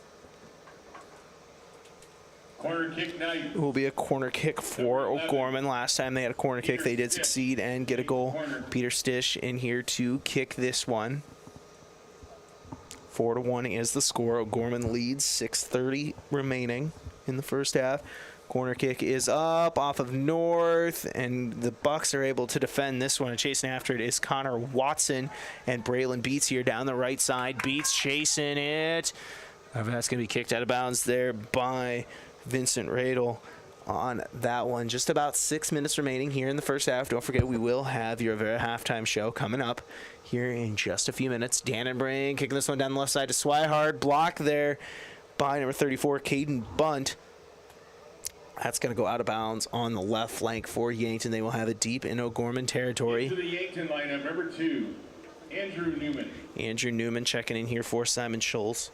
Speaker 1: Corner kick now.
Speaker 18: It will be a corner kick for O'Gorman. Last time they had a corner kick, they did succeed and get a goal. Peter Stish in here to kick this one. 4-1 is the score. O'Gorman leads, 6:30 remaining in the first half. Corner kick is up off of North, and the Bucks are able to defend this one. And chasing after it is Connor Watson, and Brayden Beats here down the right side. Beats chasing it. That's going to be kicked out of bounds there by Vincent Radel on that one. Just about 6 minutes remaining here in the first half. Don't forget, we will have your very halftime show coming up here in just a few minutes. Dannenbrink kicking this one down the left side to Swihart. Block there by number 34, Caden Bunt. That's going to go out of bounds on the left flank for Yankton. They will have it deep in O'Gorman territory.
Speaker 1: Into the Yankton lineup, number 2, Andrew Newman.
Speaker 18: Andrew Newman checking in here for Simon Schultz.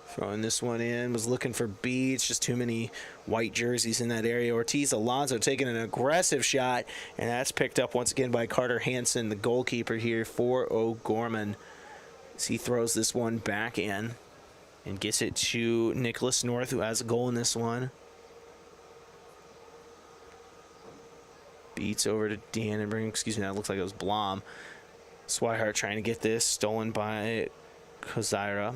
Speaker 18: Throwing this one in, was looking for Beats. Just too many white jerseys in that area. Ortiz Alonso taking an aggressive shot, and that's picked up once again by Carter Hansen, the goalkeeper here for O'Gorman. As he throws this one back in and gets it to Nicholas North, who has a goal in this one. Beats over to Dannenbrink. Excuse me, that looks like it was Blom. Swihart trying to get this. Stolen by Kozira.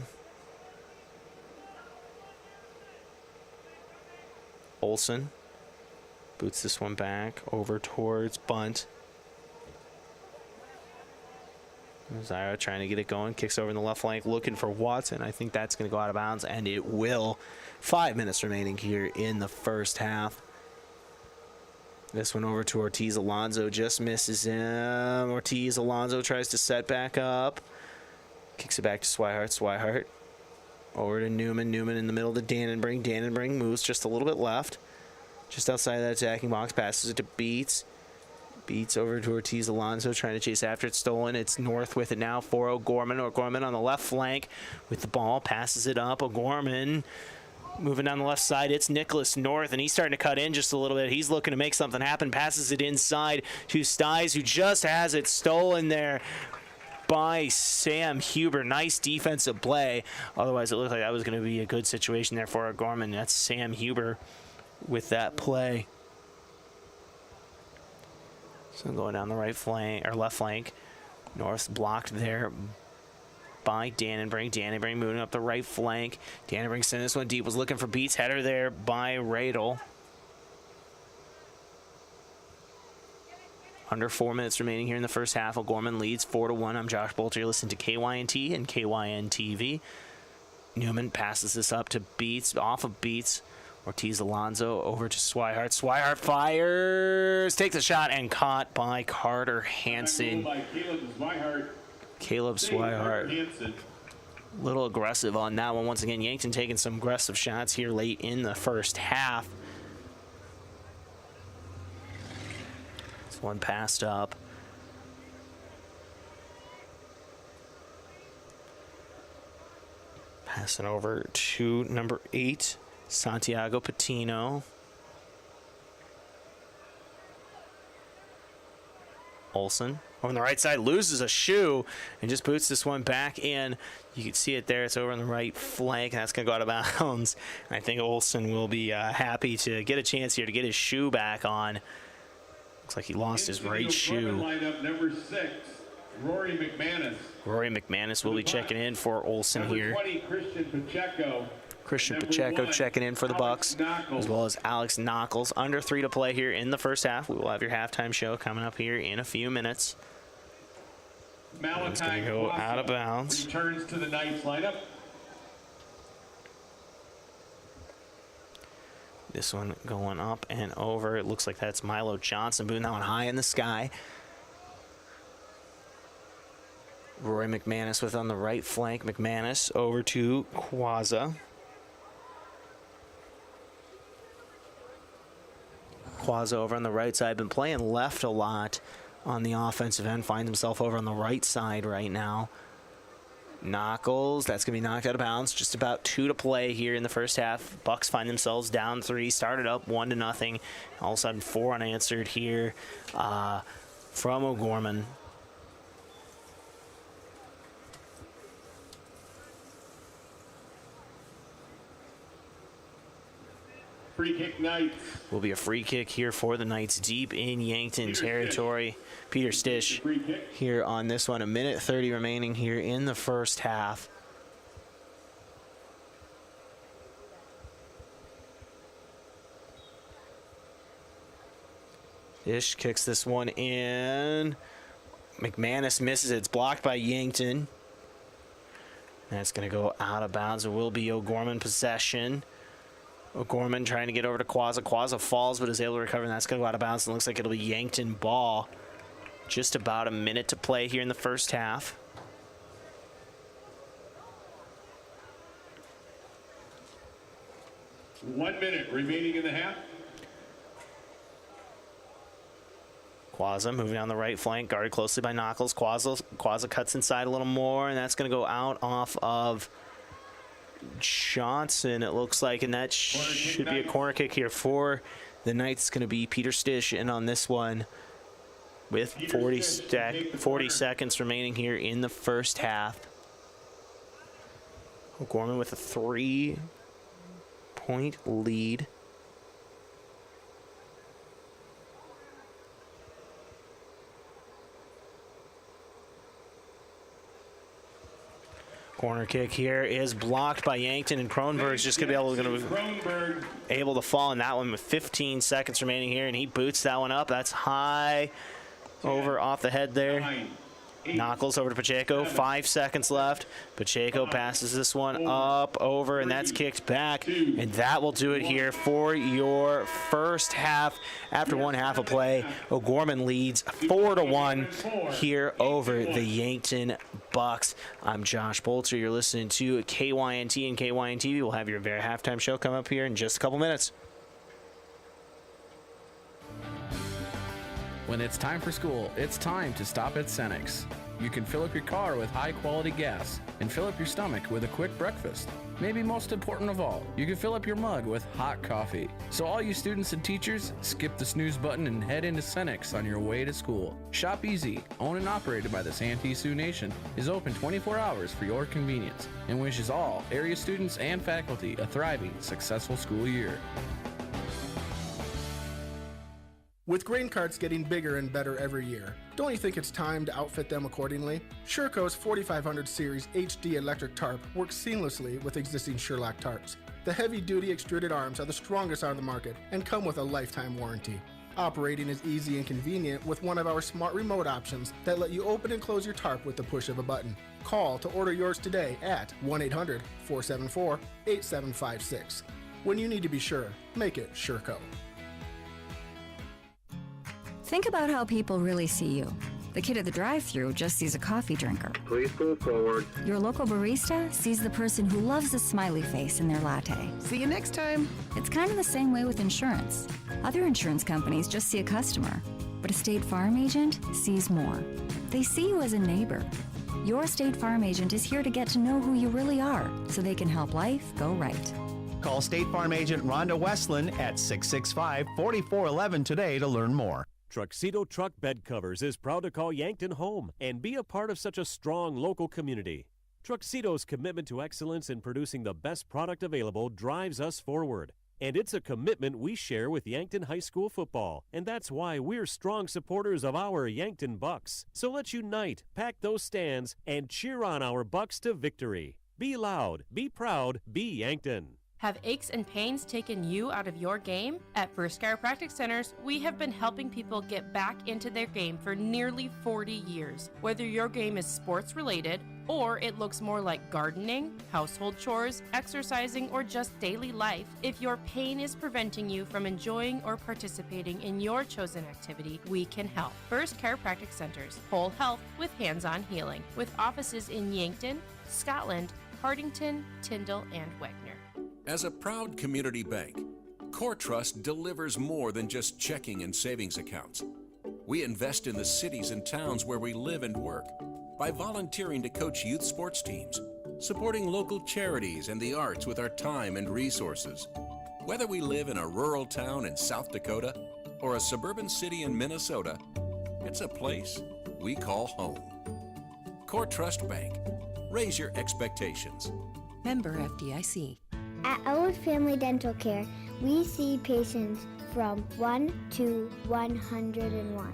Speaker 18: Olsen boots this one back over towards Bunt. Zyra trying to get it going, kicks over in the left flank, looking for Watson. I think that's going to go out of bounds, and it will. 5 minutes remaining here in the first half. This one over to Ortiz Alonso, just misses him. Ortiz Alonso tries to set back up. Kicks it back to Swihart. Swihart over to Newman. Newman in the middle to Dannenbrink. Dannenbrink moves just a little bit left. Just outside that attacking box, passes it to Beats. Beats over to Ortiz Alonso, trying to chase after it. Stolen. It's North with it now for O'Gorman. O'Gorman on the left flank with the ball. Passes it up. O'Gorman moving down the left side. It's Nicholas North, and he's starting to cut in just a little bit. He's looking to make something happen. Passes it inside to Stiles, who just has it stolen there by Sam Huber. Nice defensive play. Otherwise, it looked like that was going to be a good situation there for O'Gorman. That's Sam Huber with that play. So going down the right flank, or left flank. North blocked there by Dannenbrink. Dannenbrink moving up the right flank. Dannenbrink sending this one deep. Was looking for Beats. Header there by Radel. Under 4 minutes remaining here in the first half. O'Gorman leads 4-1. I'm Josh Boelter. You're listening to KYNT and KYNTV. Newman passes this up to Beats, off of Beats. Ortiz Alonso over to Swihart. Swihart fires, takes a shot, and caught by Carter Hansen. Caleb Swihart. A little aggressive on that one. Once again, Yankton taking some aggressive shots here late in the first half. This one passed up. Passing over to number 8. Santiago Patino. Olsen on the right side loses a shoe and just boots this one back in. You can see it there. It's over on the right flank, and that's going to go out of bounds. I think Olsen will be happy to get a chance here to get his shoe back on. Looks like he lost his right shoe.
Speaker 1: Lineup number 6, Rory McManus.
Speaker 18: Rory McManus will be checking in for Olsen here.
Speaker 1: Number 20, Christian Pacheco.
Speaker 18: Christian Pacheco checking in for the Bucks, as well as Alex Knuckles. Under 3 to play here in the first half. We will have your halftime show coming up here in a few minutes. It's going to go out of bounds.
Speaker 1: Returns to the Knights lineup.
Speaker 18: This one going up and over. It looks like that's Milo Johnson booting that one high in the sky. Roy McManus with on the right flank. McManus over to Quazza. Quazza over on the right side. Been playing left a lot on the offensive end. Finds himself over on the right side right now. Knuckles, that's going to be knocked out of bounds. Just about 2 to play here in the first half. Bucks find themselves down 3. Started up 1-0. All of a sudden 4 unanswered here from O'Gorman.
Speaker 1: Free kick Knights.
Speaker 18: Will be a free kick here for the Knights deep in Yankton territory. Peter Stish here on this one. 1:30 remaining here in the first half. Stish kicks this one in. McManus misses it. It's blocked by Yankton. That's going to go out of bounds. It will be O'Gorman possession. O'Gorman trying to get over to Quazza. Quazza falls but is able to recover, and that's going to go out of bounds. And looks like it'll be Yankton ball. Just about a minute to play here in the first half.
Speaker 1: One minute remaining in the half.
Speaker 18: Quazza moving on the right flank, guarded closely by Knuckles. Quazza cuts inside a little more, and that's going to go out off of Johnson, it looks like, and that should be a corner kick here for the Knights. It's going to be Peter Stish in on this one with 40 seconds remaining here in the first half. O'Gorman with a 3-point lead. Corner kick here is blocked by Yankton, and Kronberg's just going to be able to fall in that one with 15 seconds remaining here, and he boots that one up. That's high over off the head there. Knuckles over to Pacheco. 5 seconds left. Pacheco passes this one up, over, and that's kicked back. And that will do it here for your first half. After one half of play, O'Gorman leads 4-1 here over the Yankton Bucks. I'm Josh Boelter. You're listening to KYNT and KYNTV. We'll have your very halftime show come up here in just a couple minutes.
Speaker 6: When it's time for school, it's time to stop at Cenex. You can fill up your car with high-quality gas and fill up your stomach with a quick breakfast. Maybe most important of all, you can fill up your mug with hot coffee. So all you students and teachers, skip the snooze button and head into Cenex on your way to school. Shop Easy, owned and operated by the Santee Sioux Nation, is open 24 hours for your convenience and wishes all area students and faculty a thriving, successful school year.
Speaker 26: With grain carts getting bigger and better every year, don't you think it's time to outfit them accordingly? Sherco's 4500 Series HD electric tarp works seamlessly with existing Sherlock tarps. The heavy-duty extruded arms are the strongest on the market and come with a lifetime warranty. Operating is easy and convenient with one of our smart remote options that let you open and close your tarp with the push of a button. Call to order yours today at 1-800-474-8756. When you need to be sure, make it Sherco.
Speaker 7: Think about how people really see you. The kid at the drive-thru just sees a coffee drinker.
Speaker 10: Please move forward.
Speaker 7: Your local barista sees the person who loves a smiley face in their latte.
Speaker 17: See you next time.
Speaker 7: It's kind of the same way with insurance. Other insurance companies just see a customer, but a State Farm agent sees more. They see you as a neighbor. Your State Farm agent is here to get to know who you really are, so they can help life go right.
Speaker 20: Call State Farm agent Rhonda Westland at 665-4411 today to learn more.
Speaker 21: Truxedo Truck Bed Covers is proud to call Yankton home and be a part of such a strong local community. Truxedo's commitment to excellence in producing the best product available drives us forward. And it's a commitment we share with Yankton High School football. And that's why we're strong supporters of our Yankton Bucks. So let's unite, pack those stands, and cheer on our Bucks to victory. Be loud, be proud, be Yankton.
Speaker 5: Have aches and pains taken you out of your game? At First Chiropractic Centers, we have been helping people get back into their game for nearly 40 years. Whether your game is sports related, or it looks more like gardening, household chores, exercising, or just daily life, if your pain is preventing you from enjoying or participating in your chosen activity, we can help. First Chiropractic Centers, whole health with hands-on healing, with offices in Yankton, Scotland, Hardington, Tyndall, and Wagner.
Speaker 9: As a proud community bank, Core Trust delivers more than just checking and savings accounts. We invest in the cities and towns where we live and work by volunteering to coach youth sports teams, supporting local charities and the arts with our time and resources. Whether we live in a rural town in South Dakota or a suburban city in Minnesota, it's a place we call home. Core Trust Bank. Raise your expectations.
Speaker 10: Member FDIC.
Speaker 17: At Elwood Family Dental Care, we see patients from 1 to 101.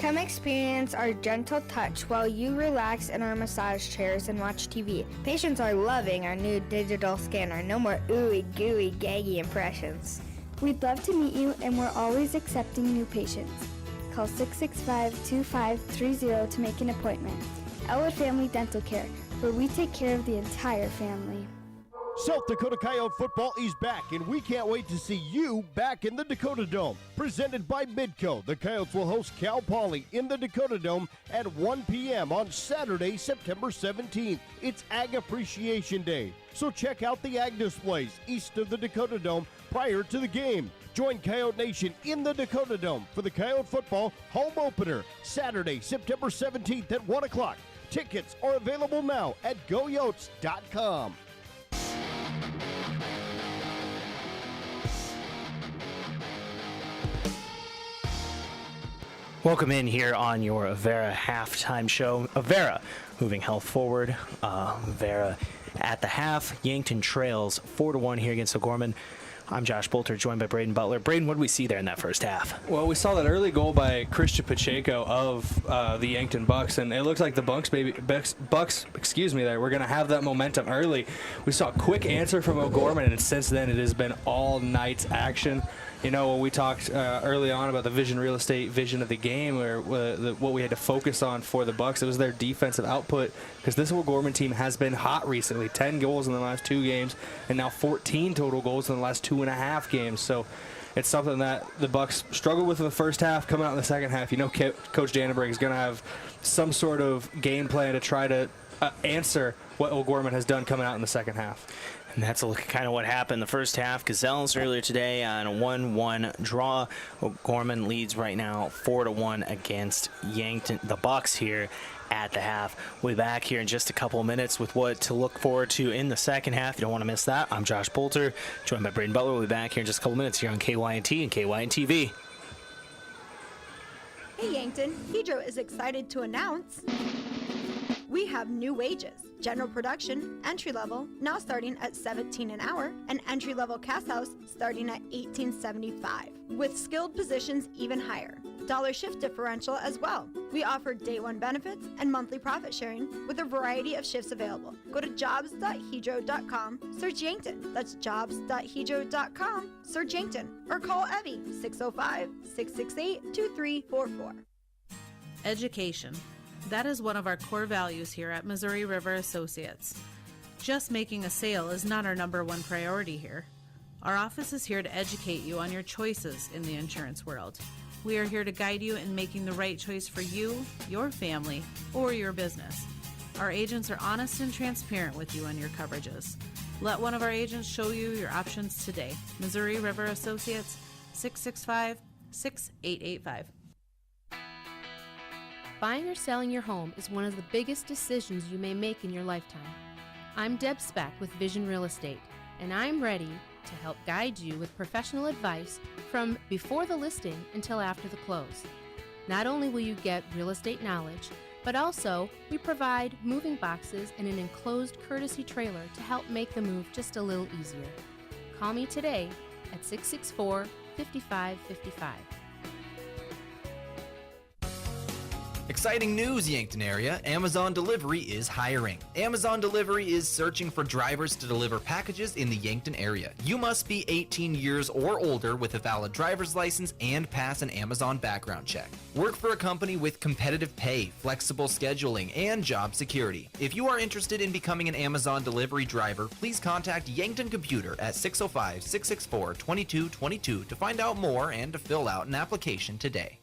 Speaker 19: Come experience our gentle touch while you relax in our massage chairs and watch TV. Patients are loving our new digital scanner. No more ooey gooey gaggy impressions.
Speaker 17: We'd love to meet you, and we're always accepting new patients. Call 665-2530 to make an appointment. Elwood Family Dental Care, where we take care of the entire family.
Speaker 24: South Dakota Coyote football is back, and we can't wait to see you back in the Dakota Dome. Presented by Midco, the Coyotes will host Cal Poly in the Dakota Dome at 1 p.m. on Saturday, September 17th. It's Ag Appreciation Day, so check out the Ag displays east of the Dakota Dome prior to the game. Join Coyote Nation in the Dakota Dome for the Coyote football home opener, Saturday, September 17th at 1 o'clock. Tickets are available now at goyotes.com.
Speaker 18: Welcome in here on your Avera halftime show. Avera moving health forward. Avera at the half. Yankton trails 4-1 here against O'Gorman. I'm Josh Boelter, joined by Brayden Butler. Brayden, what did we see there in that first half?
Speaker 14: Well, we saw that early goal by Christian Pacheco of the Yankton Bucks, and it looks like the Bucks, we're going to have that momentum early. We saw a quick answer from O'Gorman, and since then it has been all night action. You know, when we talked early on about the real estate vision of the game, or what we had to focus on for the Bucks, it was their defensive output, because this O'Gorman team has been hot recently. 10 goals in the last 2 games, and now 14 total goals in the last 2.5 games. So it's something that the Bucks struggled with in the first half. Coming out in the second half, you know, Coach Dannenberg is going to have some sort of game plan to try to answer what O'Gorman has done coming out in the second half.
Speaker 18: And that's kind of what happened the first half. Gazelles earlier today on a 1-1 draw. O'Gorman leads right now 4-1 against Yankton. The Bucks here at the half. We'll be back here in just a couple of minutes with what to look forward to in the second half. You don't want to miss that. I'm Josh Boelter, joined by Brayden Butler. We'll be back here in just a couple of minutes here on KYNT and KYNTV.
Speaker 25: Hey Yankton, Hydro is excited to announce we have new wages. General production, entry level, now starting at $17 an hour, and entry level cast house starting at $18.75, with skilled positions even higher. Dollar shift differential as well. We offer day one benefits and monthly profit sharing with a variety of shifts available. Go to jobs.hydro.com, search Yankton. That's jobs.hydro.com, search Yankton, or call Evie 605-668-2344.
Speaker 27: Education. That is one of our core values here at Missouri River Associates. Just making a sale is not our number one priority here. Our office is here to educate you on your choices in the insurance world. We are here to guide you in making the right choice for you, your family, or your business. Our agents are honest and transparent with you on your coverages. Let one of our agents show you your options today. Missouri River Associates, 665-6885.
Speaker 28: Buying or selling your home is one of the biggest decisions you may make in your lifetime. I'm Deb Spack with Vision Real Estate, and I'm ready to help guide you with professional advice from before the listing until after the close. Not only will you get real estate knowledge, but also we provide moving boxes and an enclosed courtesy trailer to help make the move just a little easier. Call me today at 664-5555.
Speaker 2: Exciting news, Yankton area. Amazon Delivery is hiring. Amazon Delivery is searching for drivers to deliver packages in the Yankton area. You must be 18 years or older with a valid driver's license and pass an Amazon background check. Work for a company with competitive pay, flexible scheduling, and job security. If you are interested in becoming an Amazon Delivery driver, please contact Yankton Computer at 605-664-2222 to find out more and to fill out an application today.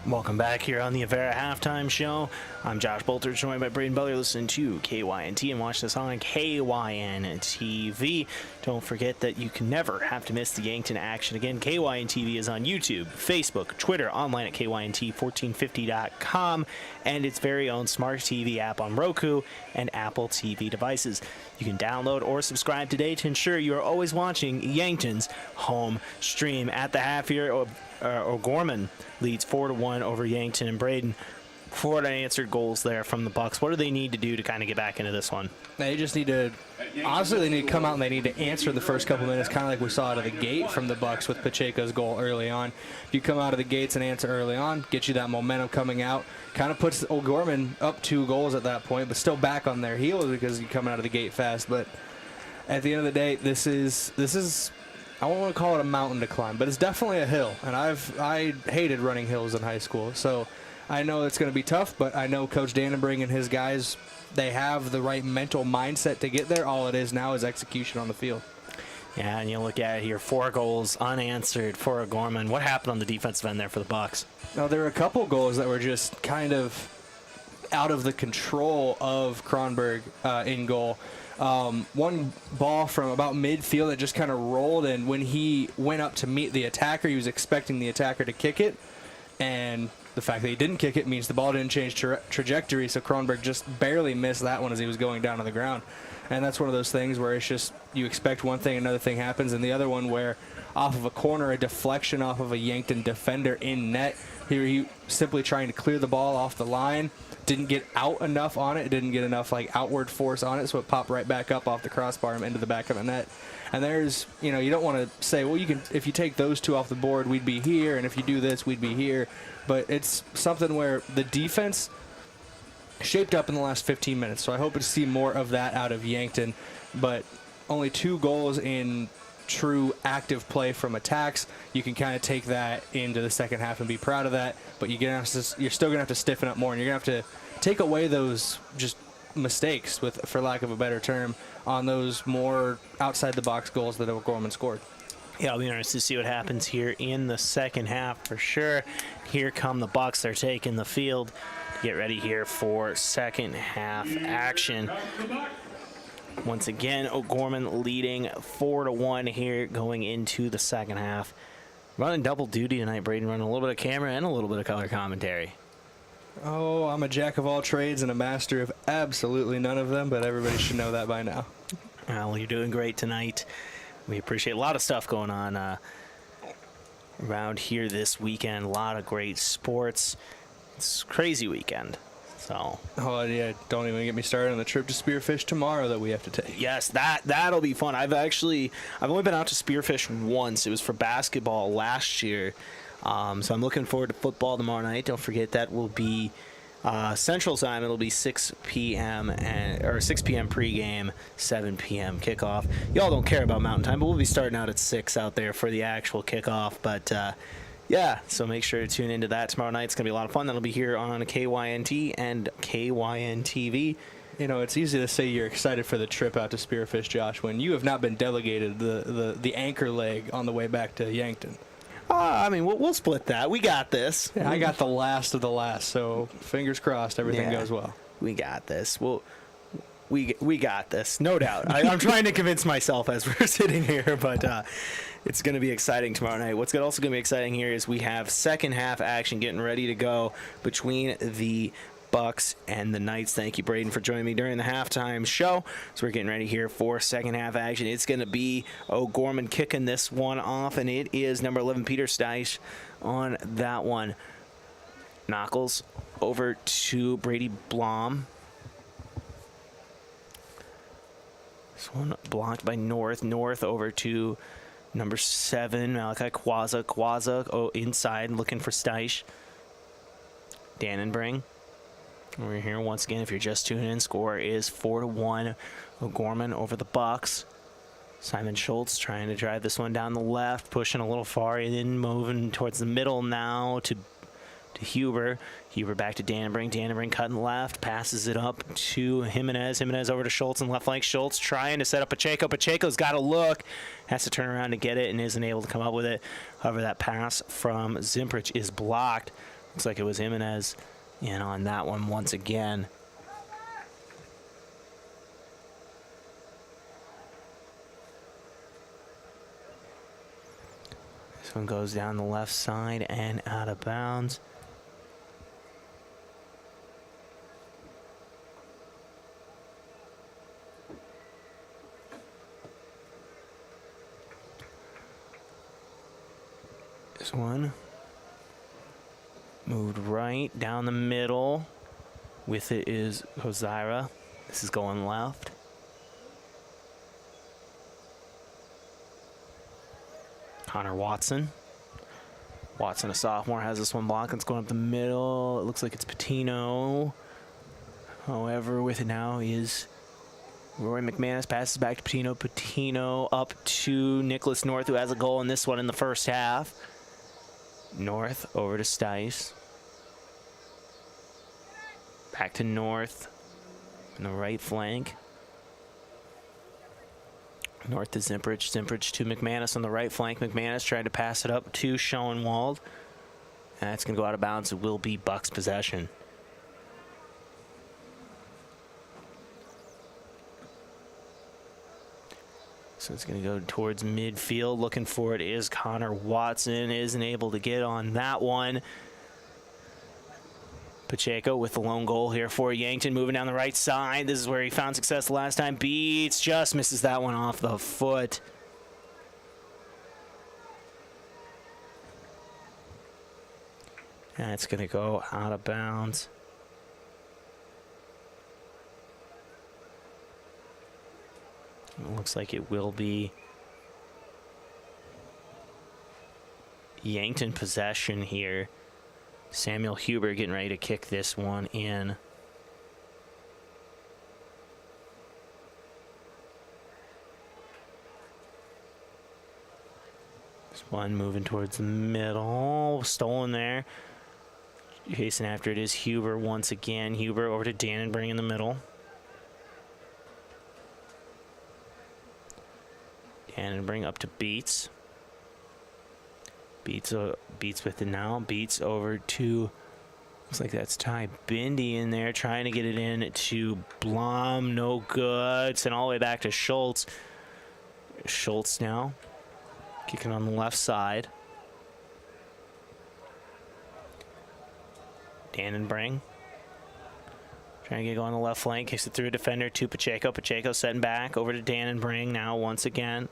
Speaker 18: Welcome back here on the Avera Halftime Show. I'm Josh Boelter, joined by Brayden Butler, listening to KYNT and watch this on KYNTV. Don't forget that you can never have to miss the Yankton action. Again, KYNTV is on YouTube, Facebook, Twitter, online at KYNT1450.com, and its very own smart TV app on Roku and Apple TV devices. You can download or subscribe today to ensure you are always watching Yankton's home stream. At the half here, O'Gorman leads 4-1 over Yankton, and Brayden, 4 unanswered goals there from the Bucks. What do they need to do to kind of get back into this one?
Speaker 14: They just need to, honestly, they need to come out and they need to answer the first couple minutes, kind of like we saw out of the gate from the Bucks with Pacheco's goal early on. If you come out of the gates and answer early on, get you that momentum coming out, kind of puts O'Gorman up 2 goals at that point, but still back on their heels because you're coming out of the gate fast. But at the end of the day, this is I don't want to call it a mountain to climb, but it's definitely a hill, and I hated running hills in high school, so I know it's going to be tough, but I know Coach Dannenberg and his guys, they have the right mental mindset to get there. All it is now is execution on the field.
Speaker 18: Yeah, and you look at it here, 4 goals unanswered for O'Gorman. What happened on the defensive end there for the Bucks?
Speaker 14: Now, there were a couple goals that were just kind of out of the control of Kronberg in goal. One ball from about midfield that just kind of rolled, and when he went up to meet the attacker, he was expecting the attacker to kick it, and the fact that he didn't kick it means the ball didn't change trajectory, so Kronberg just barely missed that one as he was going down to the ground. And that's one of those things where it's just you expect one thing, another thing happens, and the other one where off of a corner, a deflection off of a Yankton defender in net. Here he simply trying to clear the ball off the line. Didn't get out enough on it. Didn't get enough like outward force on it, so it popped right back up off the crossbar and into the back of the net. And there's, you know, you don't want to say, well, you can, if you take those 2 off the board, we'd be here, and if you do this, we'd be here. But it's something where the defense shaped up in the last 15 minutes, so I hope to see more of that out of Yankton. But only 2 goals in true active play from attacks. You can kind of take that into the second half and be proud of that, but you're still going to have to stiffen up more, and you're going to have to take away those just mistakes, for lack of a better term, on those more outside-the-box goals that O'Gorman scored.
Speaker 18: Yeah, I'll be interested to see what happens here in the second half for sure. Here come the Bucks. They're taking the field. Get ready here for second half action. Once again, O'Gorman leading 4-1 here going into the second half. Running double duty tonight, Brayden, running a little bit of camera and a little bit of color commentary.
Speaker 14: Oh, I'm a jack of all trades and a master of absolutely none of them, but everybody should know that by now.
Speaker 18: Well, you're doing great tonight. We appreciate a lot of stuff going on around here this weekend. A lot of great sports. It's a crazy weekend. So.
Speaker 14: Oh, yeah, don't even get me started on the trip to Spearfish tomorrow that we have to take.
Speaker 18: Yes, that'll be fun. I've only been out to Spearfish once. It was for basketball last year. So I'm looking forward to football tomorrow night. Don't forget that will be Central Time. It'll be 6 p.m. or 6 p.m. pregame, 7 p.m. kickoff. Y'all don't care about Mountain Time, but we'll be starting out at 6 out there for the actual kickoff. But yeah, so make sure to tune into that tomorrow night. It's going to be a lot of fun. That'll be here on KYNT and KYNTV.
Speaker 14: You know, it's easy to say you're excited for the trip out to Spearfish, Josh, when you have not been delegated the anchor leg on the way back to Yankton.
Speaker 18: I mean, we'll split that. We got this.
Speaker 14: Yeah, I got the last of the last, so fingers crossed everything goes well.
Speaker 18: We got this. We got this, no doubt. I'm trying to convince myself as we're sitting here, but it's going to be exciting tomorrow night. What's also going to be exciting here is we have second half action getting ready to go between the Bucks and the Knights. Thank you, Brayden, for joining me during the halftime show. So we're getting ready here for second half action. It's going to be O'Gorman kicking this one off, and it is number 11, Peter Steisch, on that one. Knuckles over to Brady Blom. This one blocked by North. North over to number 7, Malachi Quazza. Quazza inside looking for Steisch. Dannenbring. We're here once again. If you're just tuning in, score is 4-1. O'Gorman over the Bucks. Simon Schultz trying to drive this one down the left, pushing a little far in, moving towards the middle now to Huber. Huber back to Dannenbring. Dannenbring cutting left, passes it up to Jimenez. Jimenez over to Schultz and left flank. Schultz trying to set up Pacheco. Pacheco's got to look, has to turn around to get it and isn't able to come up with it. However, that pass from Zimprich is blocked. Looks like it was Jimenez in on that one once again. This one goes down the left side and out of bounds. This one moved right down the middle. With it is Hozira. This is going left. Connor Watson. Watson, a sophomore, has this one blocked. It's going up the middle. It looks like it's Patino. However, with it now is Roy McManus. Passes back to Patino. Patino up to Nicholas North, who has a goal in this one in the first half. North over to Stice. Back to North on the right flank. North to Zimprich. Zimprich to McManus on the right flank. McManus tried to pass it up to Schoenwald. And it's going to go out of bounds. It will be Bucks possession. So it's going to go towards midfield. Looking for it is Connor Watson. Isn't able to get on that one. Pacheco with the lone goal here for Yankton, moving down the right side. This is where he found success the last time. Beats, just misses that one off the foot. And it's going to go out of bounds. It looks like it will be Yankton possession here. Samuel Huber getting ready to kick this one in. This one moving towards the middle. Stolen there. Chasing after it is Huber once again. Huber over to Dannenbring in the middle. Dannenbring up to Beats. Beats with it now. Beats over to, looks like that's Ty Bindi in there, trying to get it in to Blum. No good. Sent all the way back to Schultz. Schultz now kicking on the left side. Dannenbring trying to get going on the left flank. Kicks it through a defender to Pacheco. Pacheco setting back over to Dannenbring now once again.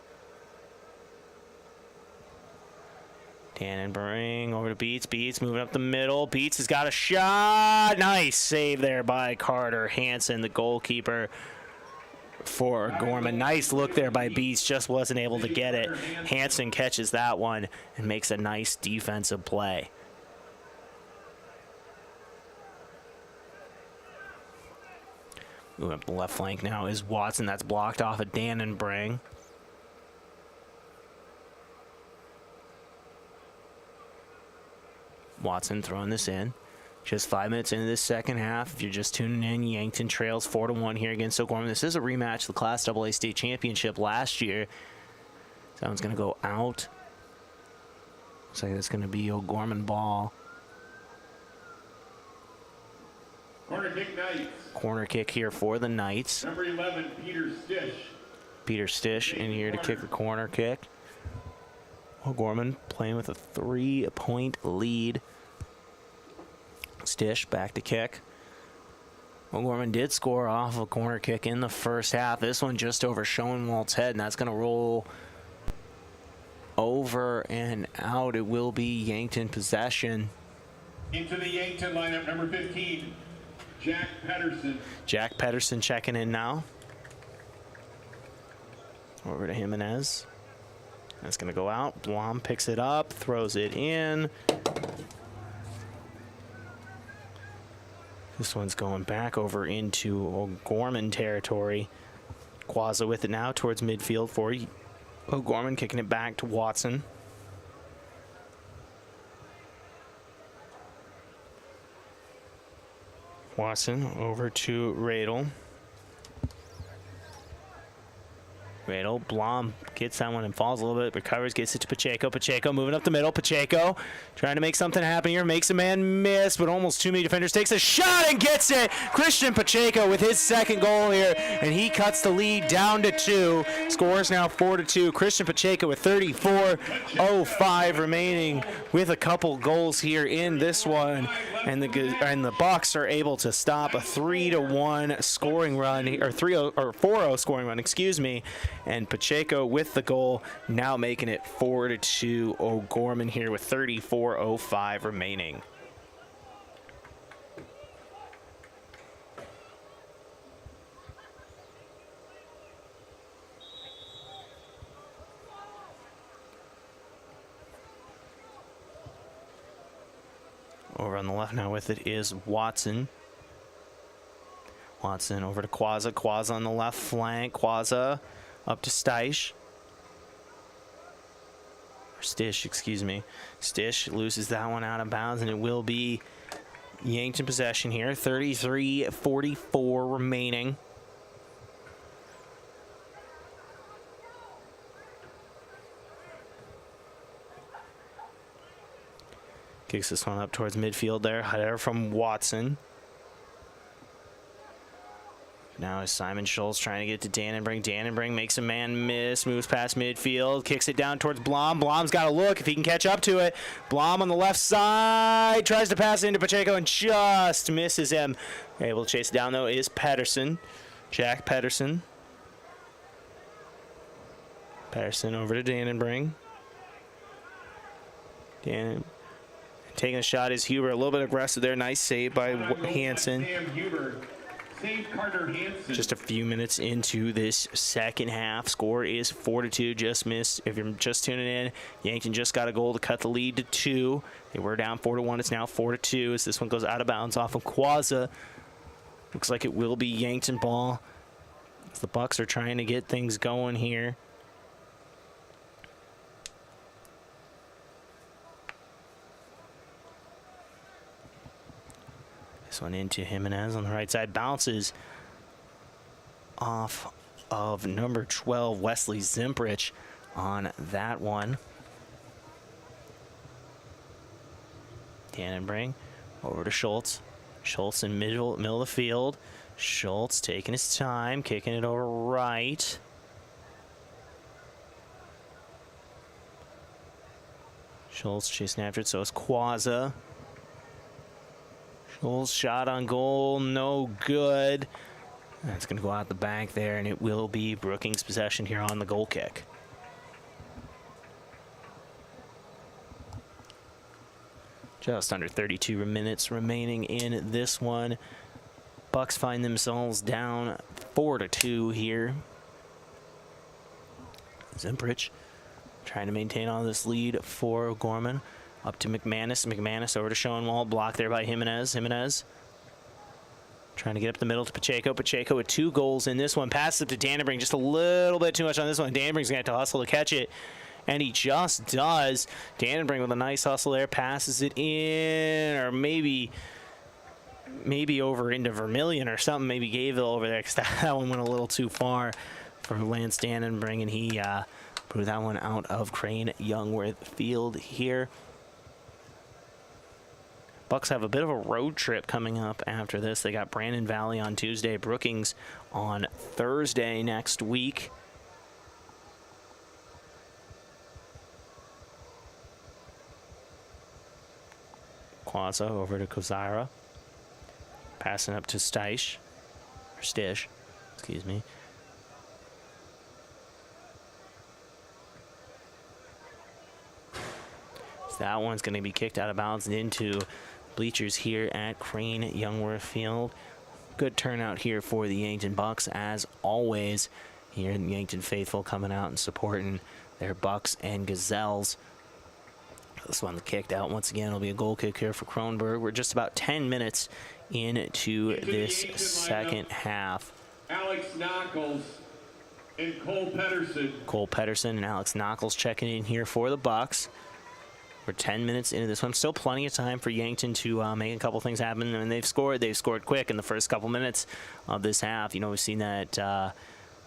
Speaker 18: Dannenbring over to Beats. Beats moving up the middle. Beats has got a shot. Nice save there by Carter Hansen, the goalkeeper for Gorman. Nice look there by Beats. Just wasn't able to get it. Hansen catches that one and makes a nice defensive play. Moving up the left flank now is Watson. That's blocked off of Dannenbring. Watson throwing this in. Just 5 minutes into this second half. If you're just tuning in, Yankton trails 4-1 here against O'Gorman. This is a rematch of the Class AA State Championship last year. That one's going to go out. Looks like that's going to be O'Gorman ball.
Speaker 1: Corner kick, Knights.
Speaker 18: Corner kick here for the Knights.
Speaker 1: Number 11, Peter Stish.
Speaker 18: Peter Stish in here to kick the corner kick. O'Gorman playing with a 3-point lead. Stish back to kick. O'Gorman did score off a corner kick in the first half. This one just over Schoenwald's head, and that's going to roll over and out. It will be Yankton possession.
Speaker 1: Into the Yankton lineup, number 15, Jack Pedersen.
Speaker 18: Jack Pedersen checking in now. Over to Jimenez. That's going to go out. Blom picks it up, throws it in. This one's going back over into O'Gorman territory. Quazza with it now towards midfield for O'Gorman, kicking it back to Watson. Watson over to Radel. Radel, Blom gets that one and falls a little bit, recovers, gets it to Pacheco. Pacheco moving up the middle. Pacheco trying to make something happen here. Makes a man miss, but almost too many defenders. Takes a shot and gets it. Christian Pacheco with his second goal here, and he cuts the lead down to 2. Scores now 4-2. Christian Pacheco with 34:05 remaining with a couple goals here in this one. And the Bucks are able to stop a 3-1 scoring run, or 4-0 scoring run, excuse me. And Pacheco with the goal, now making it 4-2. O'Gorman here with 34:05 remaining. Over on the left now with it is Watson. Watson over to Quazza. Quazza on the left flank. Quazza up to Stish. Or Stish, excuse me. Stish loses that one out of bounds, and it will be Yankton possession here. 33:44 remaining. Kicks this one up towards midfield there. Header from Watson. Now is Simon Schultz trying to get to Dannenbring. Dannenbring makes a man miss, moves past midfield, kicks it down towards Blom. Blom's got to look if he can catch up to it. Blom on the left side, tries to pass it into Pacheco and just misses him. Able to chase it down, though, is Pedersen. Jack Pedersen. Pedersen over to Dannenbring. Taking a shot is Huber. A little bit aggressive there. Nice save by Hansen. Just a few minutes into this second half. Score is 4-2. Just missed. If you're just tuning in, Yankton just got a goal to cut the lead to 2. They were down 4-1. It's now 4-2 as this one goes out of bounds off of Quazza. Looks like it will be Yankton ball. As the Bucks are trying to get things going here. This one into Jimenez on the right side. Bounces off of number 12, Wesley Zimprich, on that one. Dannenbring over to Schultz. Schultz in middle of the field. Schultz taking his time, kicking it over right. Schultz chasing after it, so it's Quazza. Schultz shot on goal, no good. That's going to go out the back there, and it will be Brookings' possession here on the goal kick. Just under 32 minutes remaining in this one. Bucks find themselves down 4-2 here. Zimprich trying to maintain on this lead for Gorman. Up to McManus. McManus over to Schoenwald. Blocked there by Jimenez. Jimenez trying to get up the middle to Pacheco. Pacheco with 2 goals in this one. Passes it to Dannenbring. Just a little bit too much on this one. Dannenbring's going to have to hustle to catch it. And he just does. Dannenbring with a nice hustle there. Passes it in. Or maybe over into Vermilion or something. Maybe Gayville over there, because that one went a little too far for Lance Dannenbring. And he blew that one out of Crane Youngworth Field here. Bucks have a bit of a road trip coming up after this. They got Brandon Valley on Tuesday, Brookings on Thursday next week. Quazza over to Kozira. Passing up to Stish. Excuse me. So that one's going to be kicked out of bounds and into bleachers here at Crane Youngworth Field. Good turnout here for the Yankton Bucks, as always. here in Yankton faithful coming out and supporting their Bucks and Gazelles. This one kicked out once again. It'll be a goal kick here for Kronberg. We're just about 10 minutes into this second half.
Speaker 1: Alex Knuckles and Cole Pedersen.
Speaker 18: Cole Pedersen and Alex Knuckles checking in here for the Bucks. We're 10 minutes into this one. Still plenty of time for Yankton to make a couple things happen. I mean, they've scored quick in the first couple minutes of this half. You know, we've seen that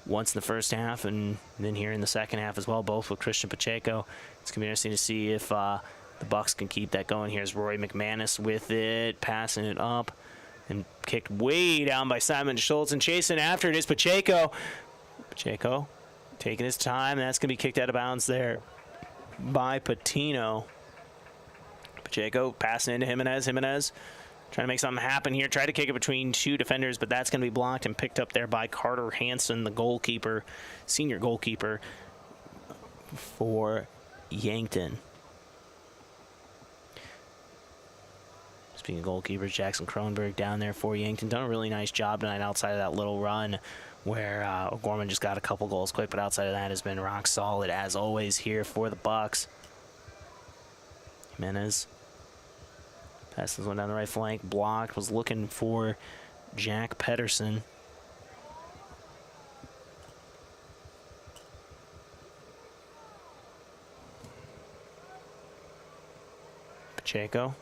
Speaker 18: once in the first half and then here in the second half as well, both with Christian Pacheco. It's going to be interesting to see if the Bucks can keep that going. Here's Rory McManus with it, passing it up and kicked way down by Simon Schultz, and chasing after it is Pacheco. Pacheco taking his time. That's going to be kicked out of bounds there by Patino. Pacheco passing into Jimenez. Jimenez trying to make something happen here. Tried to kick it between two defenders, but that's going to be blocked and picked up there by Carter Hansen, the goalkeeper, senior goalkeeper for Yankton. Speaking of goalkeepers, Jackson Kronberg down there for Yankton. Done a really nice job tonight outside of that little run where O'Gorman just got a couple goals quick, but outside of that has been rock solid as always here for the Bucks. Jimenez passes one down the right flank, blocked, was looking for Jack Pedersen. Pacheco.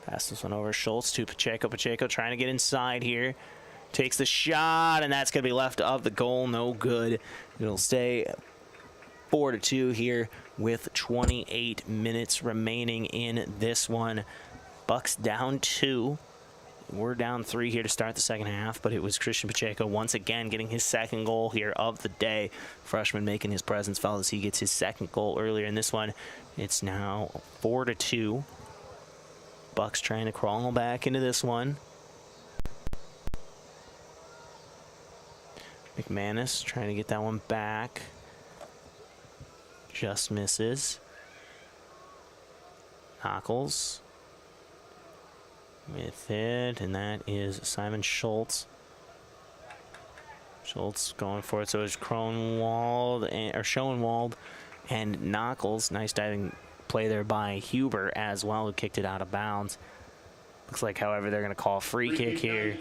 Speaker 18: Pass this one over Schultz to Pacheco. Pacheco trying to get inside here. Takes the shot, and that's going to be left of the goal. No good. It'll stay 4-2 here with 28 minutes remaining in this one. Bucks down 2. We're down 3 here to start the second half, but it was Christian Pacheco once again getting his second goal here of the day. Freshman making his presence felt as he gets his second goal earlier in this one. It's now 4-2. Bucks trying to crawl back into this one. McManus trying to get that one back. Just misses. Knuckles with it, and that is Simon Schultz. Schultz going for it, so it's Schoenwald and Knuckles. Nice diving play there by Huber as well, who kicked it out of bounds. Looks like, however, they're going to call a free kick here.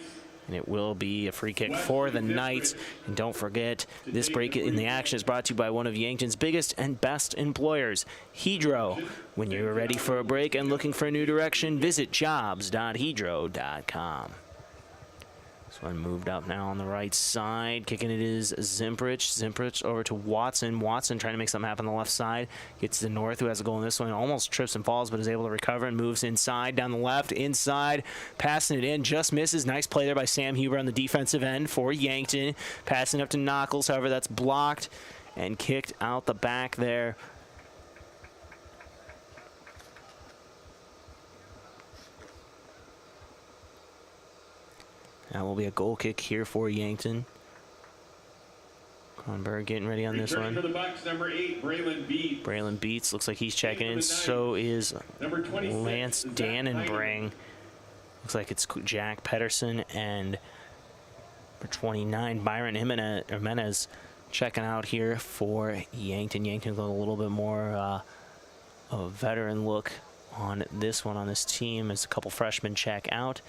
Speaker 18: And it will be a free kick for the Knights. And don't forget, this break in the action is brought to you by one of Yankton's biggest and best employers, Hedro. When you're ready for a break and looking for a new direction, visit jobs.hedro.com. This one moved up now on the right side. Kicking it is Zimprich. Zimprich over to Watson. Watson trying to make something happen on the left side. Gets to North, who has a goal in this one. Almost trips and falls, but is able to recover and moves inside, down the left, inside. Passing it in, just misses. Nice play there by Sam Huber on the defensive end for Yankton. Passing up to Knuckles, however, that's blocked and kicked out the back there. That will be a goal kick here for Yankton. Kronberg getting ready on this one.
Speaker 1: For the Bucks, number 8, Brayden Beats.
Speaker 18: Brayden Beats looks like he's checking in. So is Lance Dannenbring. Looks like it's Jack Pedersen and for 29, Byron Jimenez checking out here for Yankton. Yankton with a little bit more of a veteran look on this one, on this team, as a couple freshmen check out.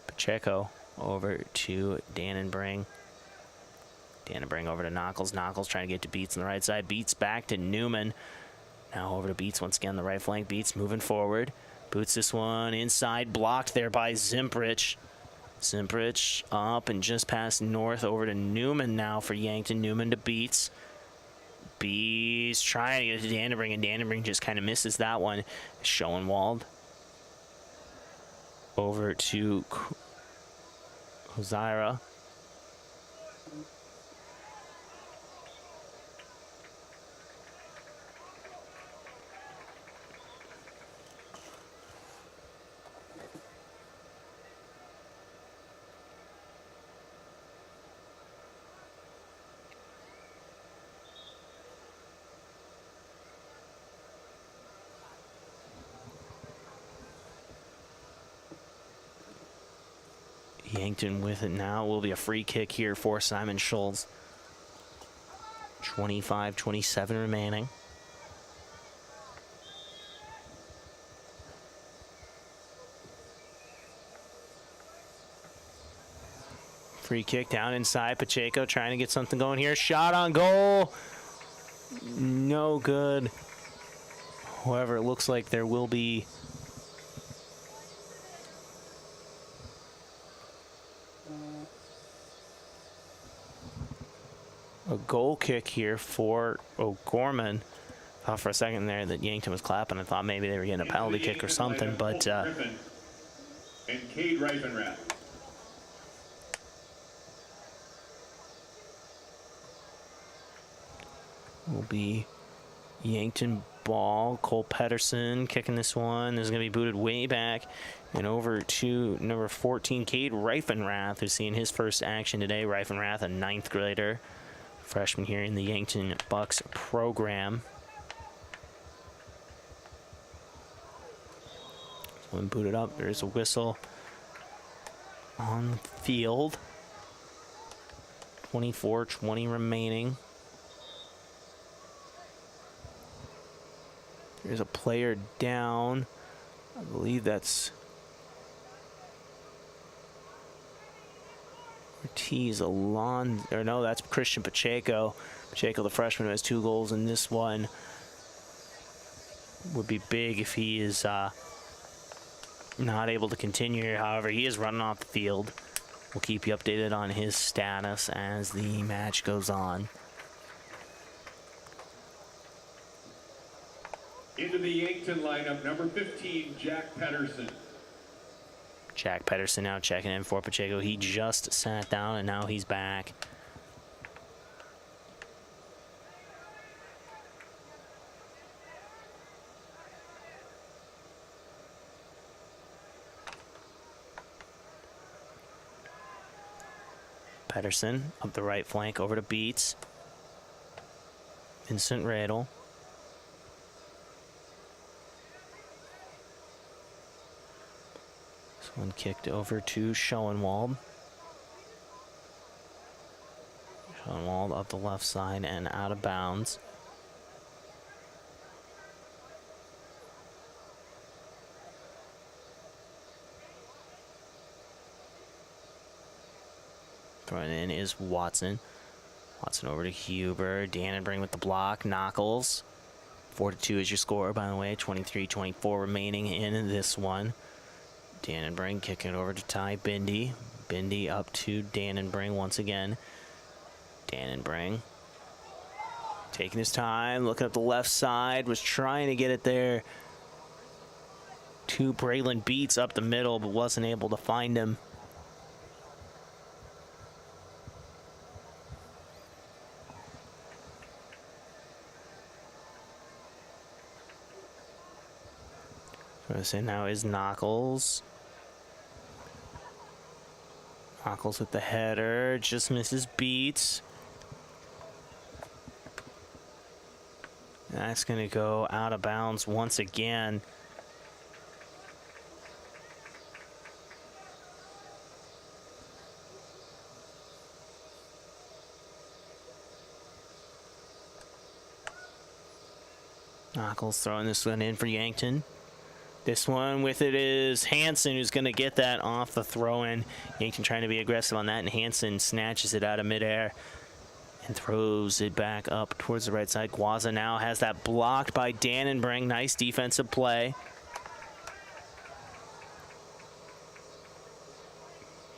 Speaker 18: Pacheco over to Dannenbring. Dannenbring over to Knuckles. Knuckles trying to get to Beats on the right side. Beats back to Newman. Now over to Beats once again, the right flank. Beats moving forward. Boots this one inside. Blocked there by Zimprich. Zimprich up and just past North over to Newman now for Yankton. Newman to Beats. Beats trying to get to Dannenbring, and Dannenbring just kind of misses that one. Schoenwald over to Ozira. Yankton with it now. Will be a free kick here for Simon Schultz. 25-27 remaining. Free kick down inside. Pacheco trying to get something going here. Shot on goal. No good. However, it looks like there will be a goal kick here for O'Gorman. Thought for a second there that Yankton was clapping. I thought maybe they were getting a penalty kick or something, but
Speaker 1: and Cade Reifenrath.
Speaker 18: will be Yankton ball. Cole Pedersen kicking this one. This is going to be booted way back and over to number 14, Cade Reifenrath, who's seeing his first action today. Reifenrath, a 9th grader, freshman here in the Yankton Bucks program. So when booted up, there's a whistle on the field. 24-20 remaining. There's a player down. I believe that's Ortiz Alon, or no, that's Christian Pacheco. Pacheco, the freshman, who has 2 goals in this one. Would be big if he is not able to continue. However, he is running off the field. We'll keep you updated on his status as the match goes on.
Speaker 1: Into the Yankton lineup, number 15, Jack Pedersen.
Speaker 18: Jack Pedersen now checking in for Pacheco. He just sat down and now he's back. Pedersen up the right flank over to Beats. Vincent Radel. One kicked over to Schoenwald. Schoenwald up the left side and out of bounds. Throwing in is Watson. Watson over to Huber. Dannenbring with the block. Knuckles. 4-2 is your score, by the way. 23-24 remaining in this one. Dannenbring kicking it over to Ty Bindi. Bindi up to Dannenbring once again. Dannenbring taking his time, looking at the left side, was trying to get it there to Brayden Beats up the middle, but wasn't able to find him. So now is Knuckles. Knuckles with the header, just misses Beats. That's going to go out of bounds once again. Knuckles throwing this one in for Yankton. This one with it is Hansen, who's going to get that off the throw-in. Yankton trying to be aggressive on that, and Hansen snatches it out of midair and throws it back up towards the right side. Guaza now has that blocked by Dannenbring. Nice defensive play.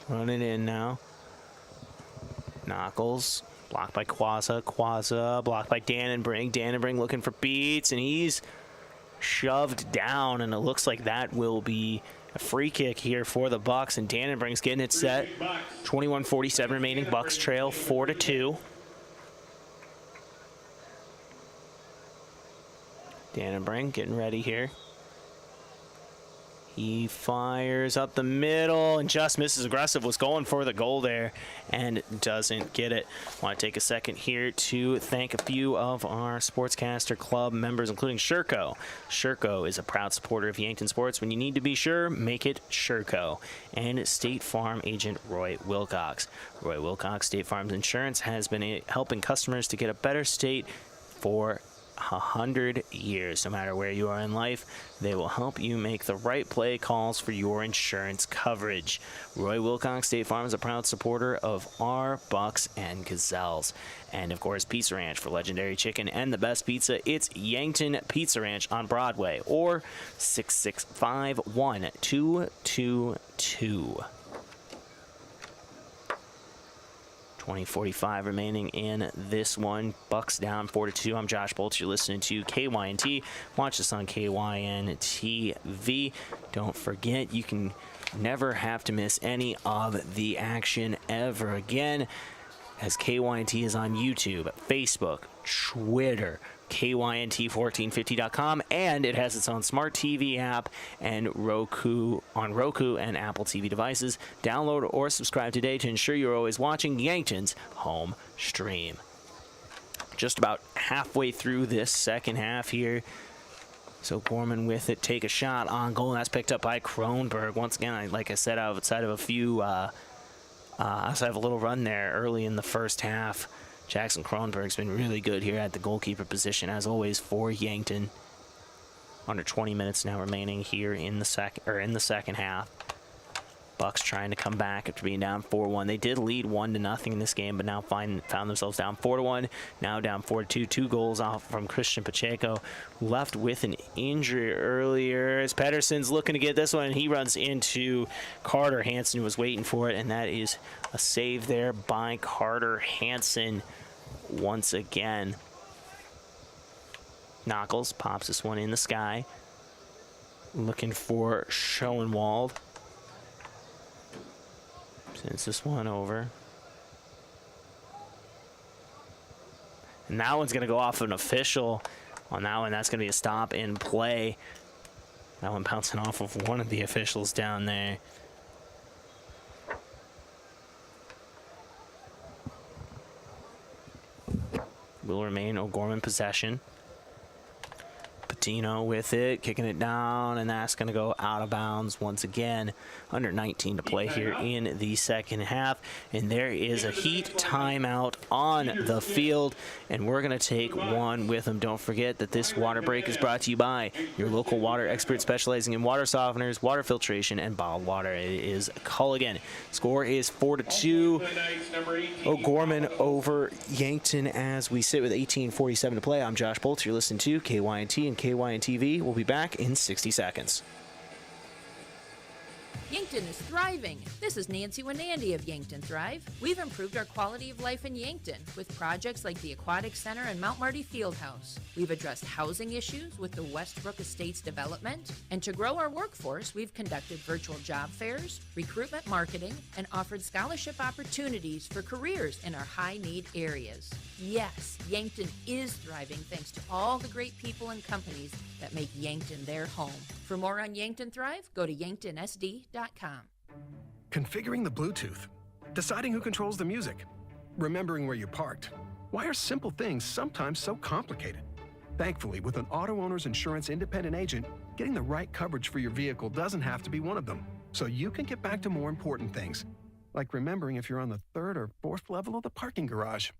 Speaker 18: Running in now. Knuckles blocked by Guaza. Guaza blocked by Dannenbring. Dannenbring looking for Beats, and he's shoved down, and it looks like that will be a free kick here for the Bucks, and Dannenbring's getting it set. 21:47 remaining. Bucks trail 4-2. Dannenbring getting ready here. He fires up the middle and just misses. Aggressive, was going for the goal there and doesn't get it. Want to take a second here to thank a few of our Sportscaster Club members, including Sherco. Sherco is a proud supporter of Yankton Sports. When you need to be sure, make it Sherco. And State Farm agent Roy Wilcox. Roy Wilcox, State Farm's Insurance, has been helping customers to get a better state for 100 years. No matter where you are in life, they will help you make the right play calls for your insurance coverage. Roy Wilcox, State Farm, is a proud supporter of our Bucks and Gazelles. And of course, Pizza Ranch for legendary chicken and the best pizza. It's Yankton Pizza Ranch on Broadway, or 665-1222. 20:45 remaining in this one. Bucks down 4-2. I'm Josh Boelter. You're listening to KYNT. Watch us on KYNTV. Don't forget, you can never have to miss any of the action ever again, as KYNT is on YouTube, Facebook, Twitter, KYNT1450.com, and it has its own smart TV app and Roku and Apple TV devices. Download or subscribe today to ensure you're always watching Yankton's home stream. Just about halfway through this second half here. So Gorman with it, take a shot on goal, and that's picked up by Kronberg. Once again, like I said, outside of a few, outside of a little run there early in the first half, Jackson Kronberg's been really good here at the goalkeeper position, as always, for Yankton. Under 20 minutes now remaining here in the second half. Bucks trying to come back after being down 4-1. They did lead 1-0 in this game, but now found themselves down 4-1. Now down 4-2. 2 goals off from Christian Pacheco, who left with an injury earlier. As Pedersen's looking to get this one, and he runs into Carter Hansen, who was waiting for it, and that is a save there by Carter Hansen once again. Knuckles pops this one in the sky, looking for Schoenwald. Sends this one over. And that one's going to go off an official on that one. That's going to be a stop in play. That one bouncing off of one of the officials down there. Will remain O'Gorman possession. Patino with it, kicking it down, and that's going to go out of bounds once again. Under 19 to play here in the second half, and there is a heat timeout on the field, and we're going to take one with them. Don't forget that this water break is brought to you by your local water expert specializing in water softeners, water filtration, and bottled water. It is Culligan. Score is 4-2. O'Gorman over Yankton as we sit with 18:47 to play. I'm Josh Boelter. You're listening to KYNT and KYNTV. We'll be back in 60 seconds.
Speaker 3: Yankton is thriving. This is Nancy Wenandy of Yankton Thrive. We've improved our quality of life in Yankton with projects like the Aquatic Center and Mount Marty Fieldhouse. We've addressed housing issues with the Westbrook Estates development. And to grow our workforce, we've conducted virtual job fairs, recruitment marketing, and offered scholarship opportunities for careers in our high-need areas. Yes, Yankton is thriving thanks to all the great people and companies that make Yankton their home. For more on Yankton Thrive, go to yanktonsd.com.
Speaker 4: Configuring the Bluetooth, deciding who controls the music, remembering where you parked. Why are simple things sometimes so complicated? Thankfully, with an auto owner's insurance independent agent, getting the right coverage for your vehicle doesn't have to be one of them, so you can get back to more important things, like remembering if you're on the 3rd or 4th level of the parking garage.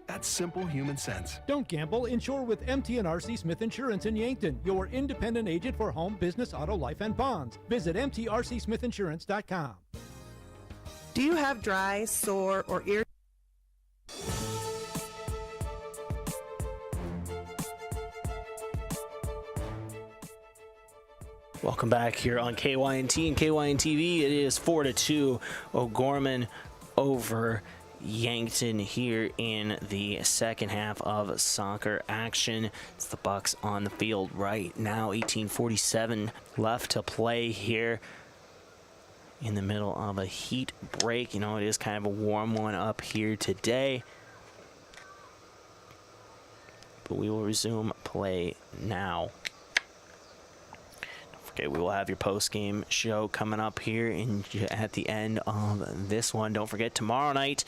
Speaker 4: That's simple human sense.
Speaker 8: Don't gamble. Insure with MT&RC Smith Insurance in Yankton, your independent agent for home, business, auto, life, and bonds. Visit mtrcsmithinsurance.com.
Speaker 11: Do you have dry, sore, or ear?
Speaker 18: Welcome back here on KYNT and KYNTV. It is 4-2. O'Gorman over Yankton here in the second half of soccer action. It's the Bucks on the field right now. 18:47 left to play here in the middle of a heat break. You know, it is kind of a warm one up here today, but we will resume play now. Okay, we will have your post-game show coming up here at the end of this one. Don't forget, tomorrow night,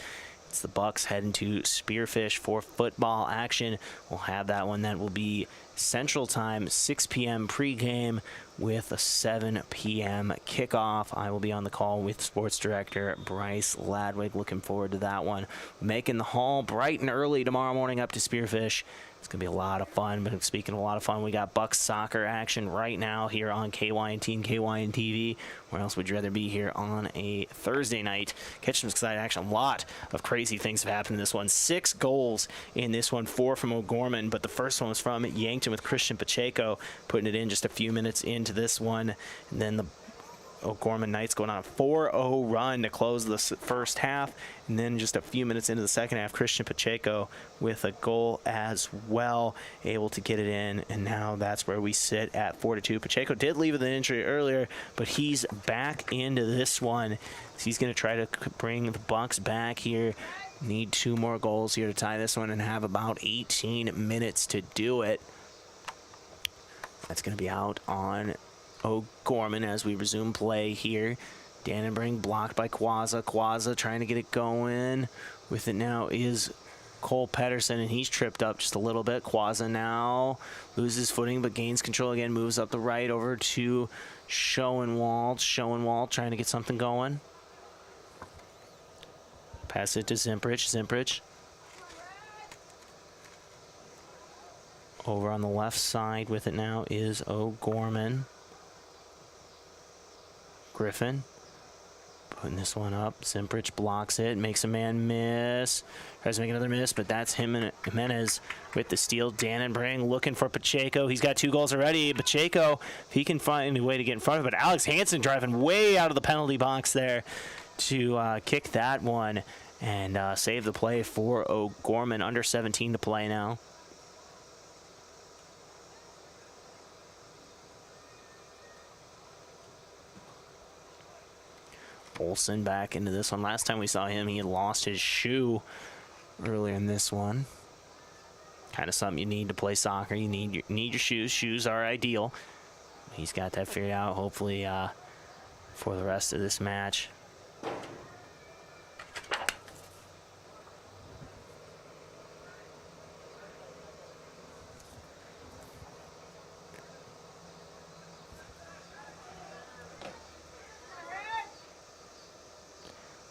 Speaker 18: it's the Bucks heading to Spearfish for football action. We'll have that one. That will be Central Time, 6 p.m. pregame with a 7 p.m. kickoff. I will be on the call with Sports Director Bryce Ladwig. Looking forward to that one. Making the haul bright and early tomorrow morning up to Spearfish. It's going to be a lot of fun. But speaking of a lot of fun, we got Bucks soccer action right now here on KYNT and KYNTV. Where else would you rather be here on a Thursday night? Catching some exciting action. A lot of crazy things have happened in this one. 6 goals in this one, 4 from O'Gorman. But the first one was from Yankton with Christian Pacheco, putting it in just a few minutes into this one. And then the O'Gorman Knights going on a 4-0 run to close the first half. And then just a few minutes into the second half, Christian Pacheco with a goal as well, able to get it in. And now that's where we sit at 4-2. Pacheco did leave with an injury earlier, but he's back into this one. So he's going to try to bring the Bucks back here. Need 2 more goals here to tie this one and have about 18 minutes to do it. That's going to be out on O'Gorman as we resume play here. Dannenberg blocked by Quazza. Quazza trying to get it going. With it now is Cole Pedersen, and he's tripped up just a little bit. Quazza now loses footing, but gains control again. Moves up the right over to Schoenwald. Schoenwald trying to get something going. Pass it to Zimprich. Zimprich over on the left side with it now is O'Gorman. Griffin putting this one up. Zimprich blocks it, makes a man miss. Tries to make another miss, but that's him and Jimenez with the steal. Dannenberg looking for Pacheco. He's got 2 goals already. Pacheco, if he can find a way to get in front of it. Alex Hansen driving way out of the penalty box there to kick that one and save the play for O'Gorman. Under 17 to play now. Olsen back into this one. Last time we saw him, he had lost his shoe earlier in this one. Kind of something you need to play soccer. You need your shoes. Shoes are ideal. He's got that figured out, hopefully, for the rest of this match.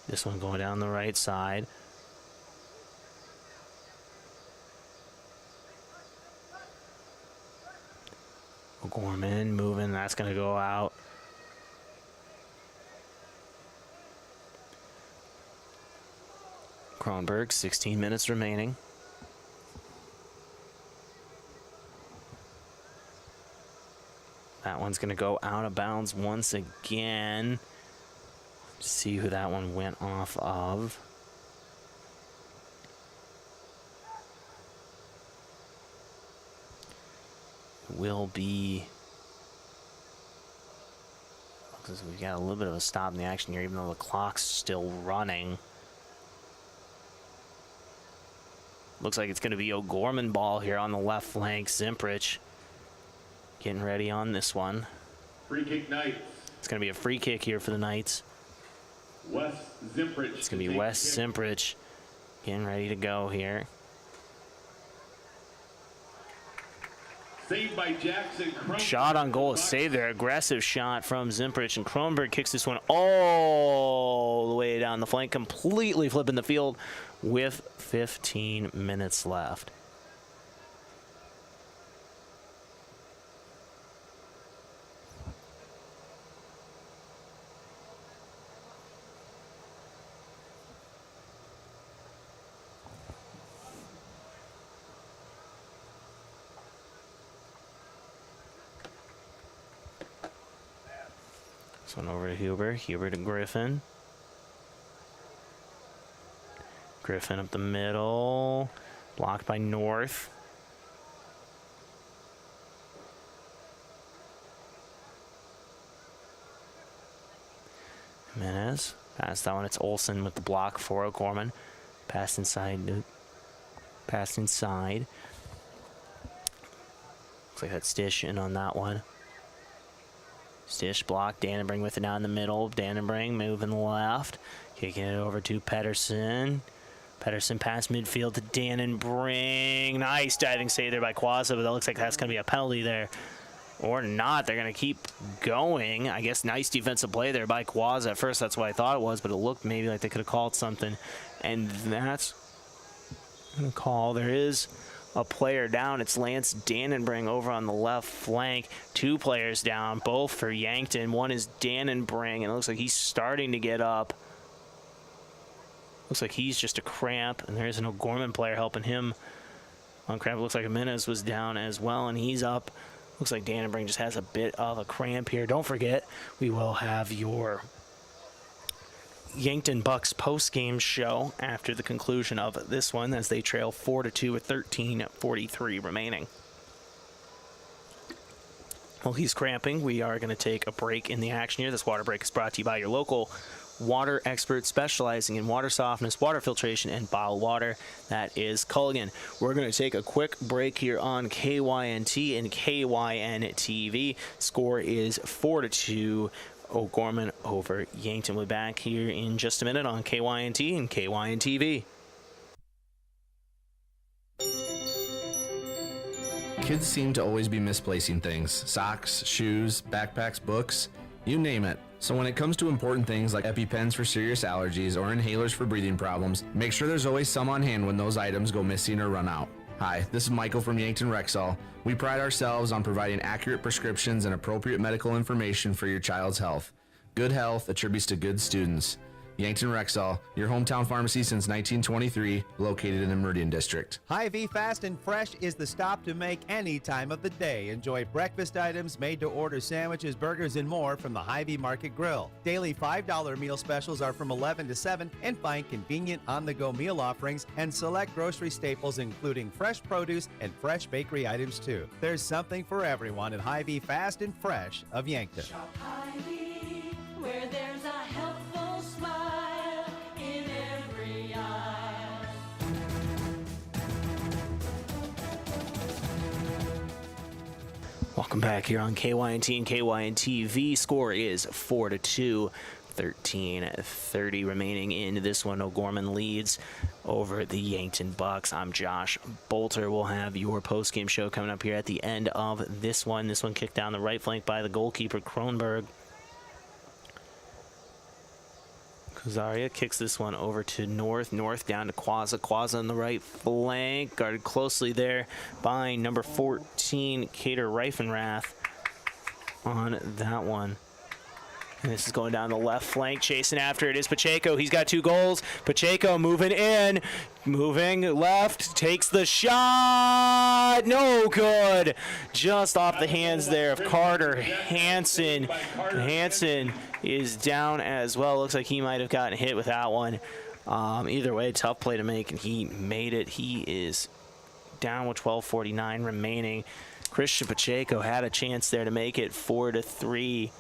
Speaker 18: This one going down the right side. O'Gorman moving, that's going to go out. Kronberg, 16 minutes remaining. That one's going to go out of bounds once again. See who that one went off of. Will be. Because we've got a little bit of a stop in the action here, even though the clock's still running. Looks like it's going to be O'Gorman ball here on the left flank. Zimprich getting ready on this one.
Speaker 1: Free kick Knights.
Speaker 18: It's going to be a free kick here for the Knights.
Speaker 1: Wes Zimprich.
Speaker 18: It's going to be Wes Zimprich getting ready to go here.
Speaker 1: Saved by Jackson.
Speaker 18: Shot on goal, save there. Aggressive shot from Zimprich, and Kronberg kicks this one all the way down the flank, completely flipping the field with 15 minutes left. This one over to Huber. Huber to Griffin. Griffin up the middle. Blocked by North. Jimenez. Pass that one. It's Olsen with the block for O'Gorman. Pass inside. Pass inside. Looks like that's Stish in on that one. Dish block. Dannenbring with it down the middle. Dannenbring moving left. Kicking it over to Pedersen. Pedersen past midfield to Dannenbring. Nice diving save there by Quazza, but that looks like that's going to be a penalty there. Or not. They're going to keep going. I guess nice defensive play there by Quazza. At first, that's what I thought it was, but it looked maybe like they could have called something. And that's going to call. There is a player down. It's Lance Dannenbring over on the left flank. 2 players down, both for Yankton. One is Dannenbring, and it looks like he's starting to get up. Looks like he's just a cramp, and there's an O'Gorman player helping him on cramp. It looks like Jimenez was down as well, and he's up. Looks like Dannenbring just has a bit of a cramp here. Don't forget, we will have your Yankton Bucks post-game show after the conclusion of this one as they trail 4-2 with 13:43 remaining. While he's cramping, we are going to take a break in the action here. This water break is brought to you by your local water expert specializing in water softness, water filtration, and bottled water. That is Culligan. We're going to take a quick break here on KYNT and KYNTV. Score is 4-2. O'Gorman over Yankton. We'll be back here in just a minute on KYNT and KYNTV.
Speaker 6: Kids seem to always be misplacing things. Socks, shoes, backpacks, books, you name it. So when it comes to important things like EpiPens for serious allergies or inhalers for breathing problems, make sure there's always some on hand when those items go missing or run out. Hi, this is Michael from Yankton Rexall. We pride ourselves on providing accurate prescriptions and appropriate medical information for your child's health. Good health attributes to good students. Yankton Rexall, your hometown pharmacy since 1923, located in the Meridian District.
Speaker 20: Hy-Vee Fast and Fresh is the stop to make any time of the day. Enjoy breakfast items, made-to-order sandwiches, burgers, and more from the Hy-Vee Market Grill. Daily $5 meal specials are from 11 to 7, and find convenient on-the-go meal offerings and select grocery staples, including fresh produce and fresh bakery items, too. There's something for everyone at Hy-Vee Fast and Fresh of Yankton.
Speaker 12: Shop Hy-Vee, where there's a helpful smile in every aisle.
Speaker 18: Welcome back here on KYNT and KYNTV. Score is 4-2. 13:30 remaining in this one. O'Gorman leads over the Yankton Bucks. I'm Josh Boelter. We'll have your post-game show coming up here at the end of this one. This one kicked down the right flank by the goalkeeper, Kronberg. Kuzaria kicks this one over to North. North down to Quazza. Quazza on the right flank. Guarded closely there by number 14, Cater Reifenrath on that one. And this is going down the left flank. Chasing after it is Pacheco. He's got 2 goals. Pacheco moving in. Moving left. Takes the shot. No good. Just off the hands there of Carter Hansen. Hansen is down as well. Looks like he might have gotten hit with that one. Either way, tough play to make, and he made it. He is down with 12:49 remaining. Christian Pacheco had a chance there to make it 4-3.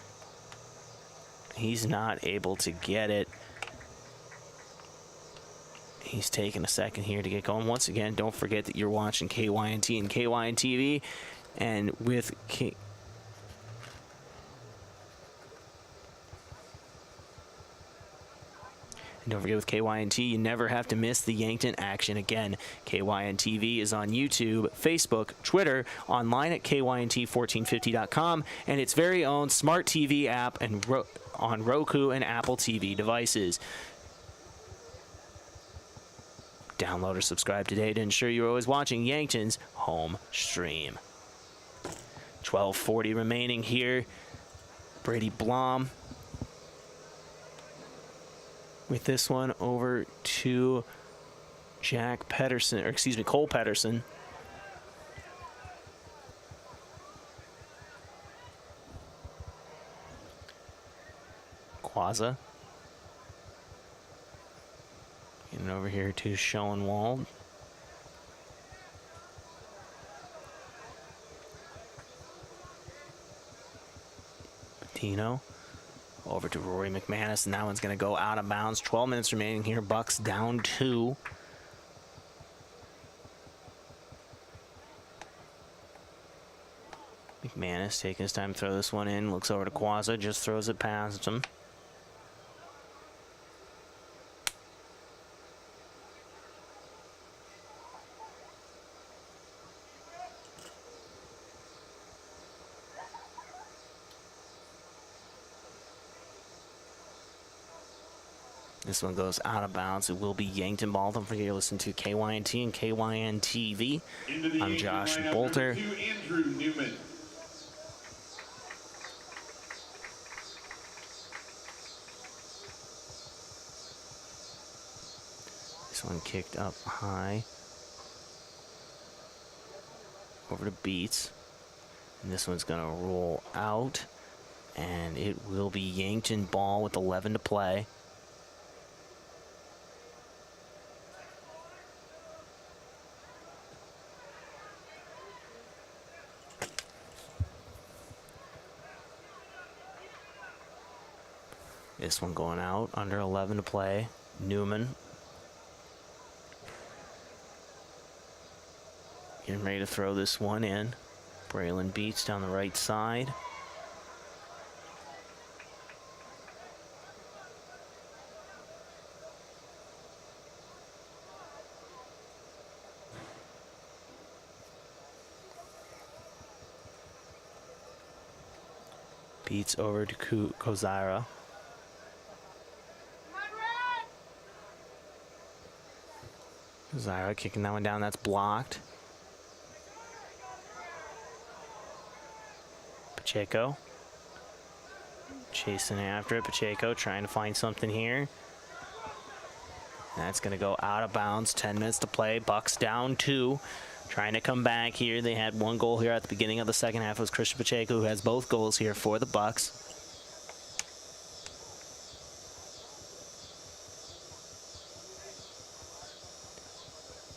Speaker 18: He's not able to get it. He's taking a second here to get going. Once again, don't forget that you're watching KYNT and KYNTV. And with and don't forget with KYNT, you never have to miss the Yankton action again. KYNTV is on YouTube, Facebook, Twitter, online at KYNT1450.com, and its very own smart TV app and on Roku and Apple TV devices. Download or subscribe today to ensure you're always watching Yankton's home stream. 12:40 remaining here. Brady Blom with this one over to Jack Pedersen, or excuse me, Cole Pedersen. Quazza. Getting over here to Schoenwald. Patino. Over to Rory McManus, and that one's going to go out of bounds. 12 minutes remaining here. Bucks down 2. McManus taking his time to throw this one in. Looks over to Quazza, just throws it past him. This one goes out of bounds. It will be Yankton ball. Don't forget to listen to KYNT and KYNTV. I'm Josh Boelter.
Speaker 1: Andrew Newman.
Speaker 18: This one kicked up high. Over to Beats. And this one's going to roll out. And it will be Yankton ball with 11 to play. This one going out, under 11 to play. Newman. Getting ready to throw this one in. Brayden Beats down the right side. Beats over to Kozira. Zyra kicking that one down, that's blocked. Pacheco. Chasing after it, Pacheco trying to find something here. That's going to go out of bounds, 10 minutes to play. Bucks down 2. Trying to come back here. They had one goal here at the beginning of the second half. It was Christian Pacheco who has both goals here for the Bucks.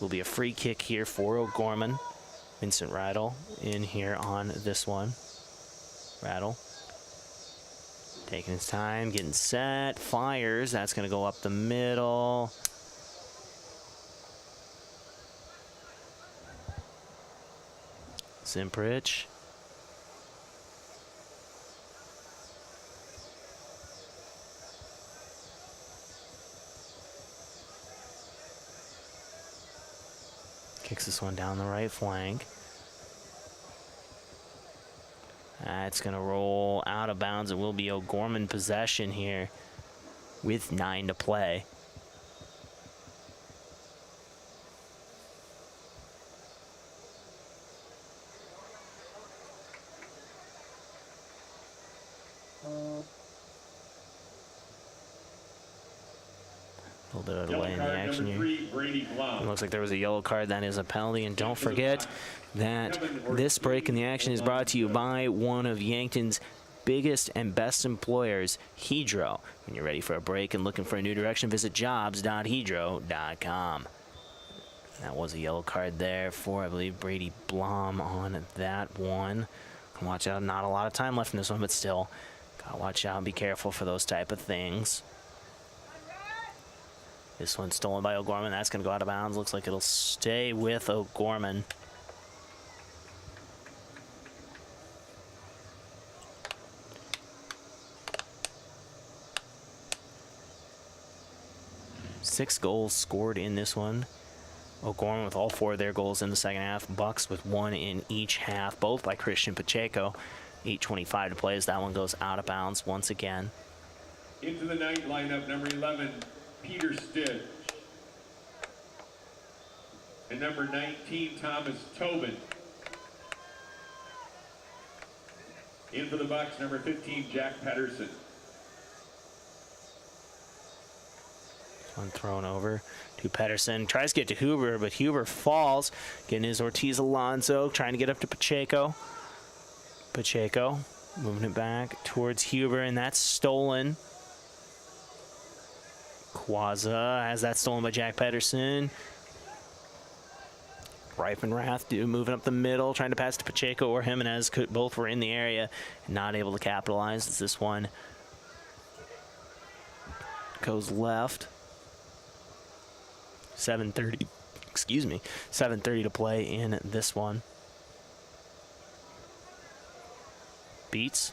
Speaker 18: Will be a free kick here for O'Gorman. Vincent Rattle in here on this one. Rattle taking his time, getting set, fires. That's going to go up the middle. Simprich. Kicks this one down the right flank. It's going to roll out of bounds. It will be O'Gorman possession here with 9 to play. A little bit of delay in the action here. It looks like there was a yellow card. That is a penalty. And don't forget that this break in the action is brought to you by one of Yankton's biggest and best employers, Hedro. When you're ready for a break and looking for a new direction, visit jobs.hedro.com. That was a yellow card there for, I believe, Brady Blom on that one. Watch out. Not a lot of time left in this one, but still, gotta watch out and be careful for those type of things. This one's stolen by O'Gorman. That's going to go out of bounds. Looks like it'll stay with O'Gorman. Six goals scored in this one. O'Gorman with all 4 of their goals in the second half. Bucks with 1 in each half, both by Christian Pacheco. 8:25 to play as that one goes out of bounds once again.
Speaker 1: Into the night lineup, number 11. Peter Stitch. And number 19, Thomas Tobin. In for the Bucks, number 15, Jack Pedersen.
Speaker 18: One thrown over to Pedersen. Tries to get to Huber, but Huber falls. Getting his Ortiz Alonso, trying to get up to Pacheco. Pacheco moving it back towards Huber, and that's stolen. Quazza has that stolen by Jack Pedersen. Reifenrath moving up the middle, trying to pass to Pacheco or Jimenez. Both were in the area, not able to capitalize as this one goes left. 7:30 to play in this one. Beats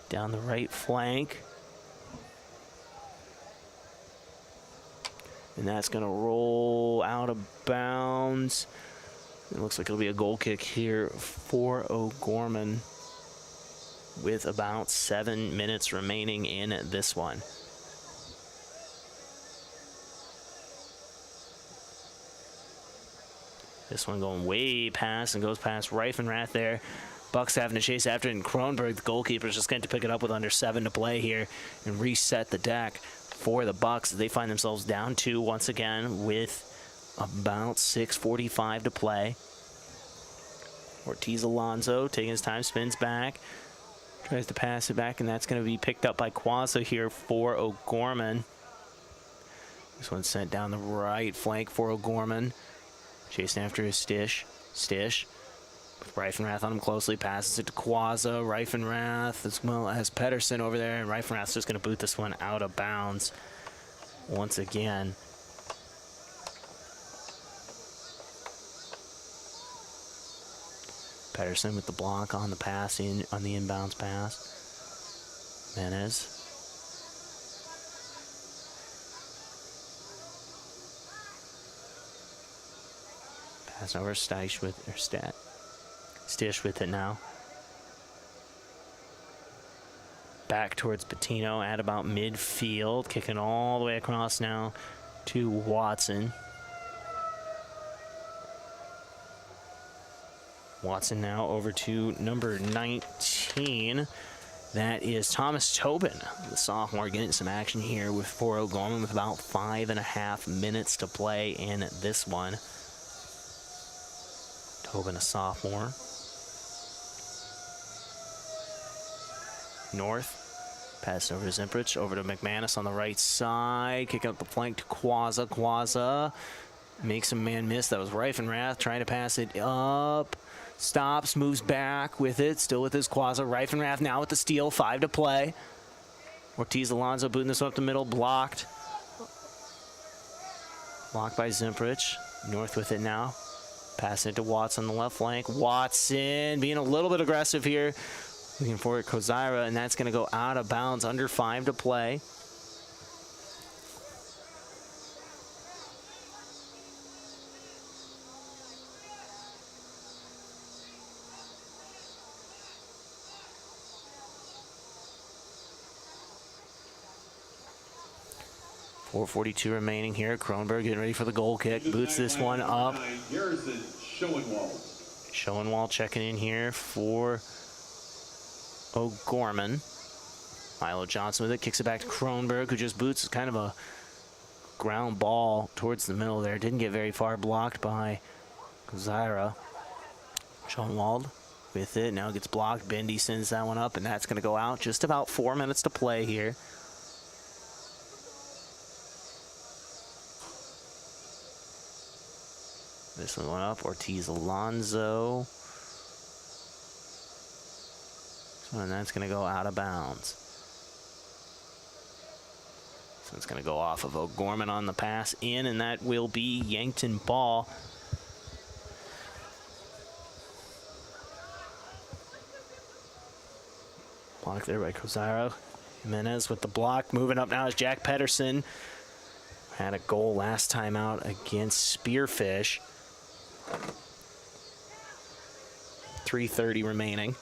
Speaker 18: down the right flank. And that's going to roll out of bounds. It looks like it'll be a goal kick here for O'Gorman with about 7 minutes remaining in this one. This one going way past and goes past Reifenrath there. Bucks having to chase after it, and Kronberg, the goalkeeper, is just going to pick it up with under 7 to play here and reset the deck for the Bucks. They find themselves down 2 once again with about 6:45 to play. Ortiz Alonso taking his time, spins back, tries to pass it back, and that's going to be picked up by Quazza here for O'Gorman. This one's sent down the right flank for O'Gorman. Chasing after his Stish. Stish with Reifenrath on him closely, passes it to Quazza. Reifenrath as well as Pedersen over there, and Reifenrath's just going to boot this one out of bounds once again. Pedersen with the block on the pass on the inbounds pass. Menez. Pass over Stish with it now. Back towards Patino at about midfield, kicking all the way across now to Watson. Watson now over to number 19. That is Thomas Tobin, the sophomore, getting some action here for O'Gorman with about 5.5 minutes to play in this one. Tobin, a sophomore. North, pass over to Zimprich, over to McManus on the right side, kicking up the flank to Quazza. Quazza makes a man miss. That was Reifenrath trying to pass it up. Stops, moves back with it, still with his Quazza. Reifenrath now with the steal, 5 to play. Ortiz Alonso booting this one up the middle, blocked. Blocked by Zimprich. North with it now. Passing it to Watson on the left flank. Watson being a little bit aggressive here. Looking for it, Kozira, and that's going to go out of bounds, under 5 to play. .442 remaining here. Kronberg getting ready for the goal kick. Boots this one up. Schoenwald checking in here for O'Gorman. Milo Johnson with it. Kicks it back to Kronberg, who just boots kind of a ground ball towards the middle there. Didn't get very far, blocked by Kozira. Schoenwald with it. Now gets blocked. Bendy sends that one up, and that's going to go out. Just about 4 minutes to play here. This one went up. Ortiz Alonso. And that's going to go out of bounds. So it's going to go off of O'Gorman on the pass in, and that will be Yankton ball. Blocked there by Kozira. Jimenez with the block. Moving up now is Jack Pedersen. Had a goal last time out against Spearfish. 3:30 remaining.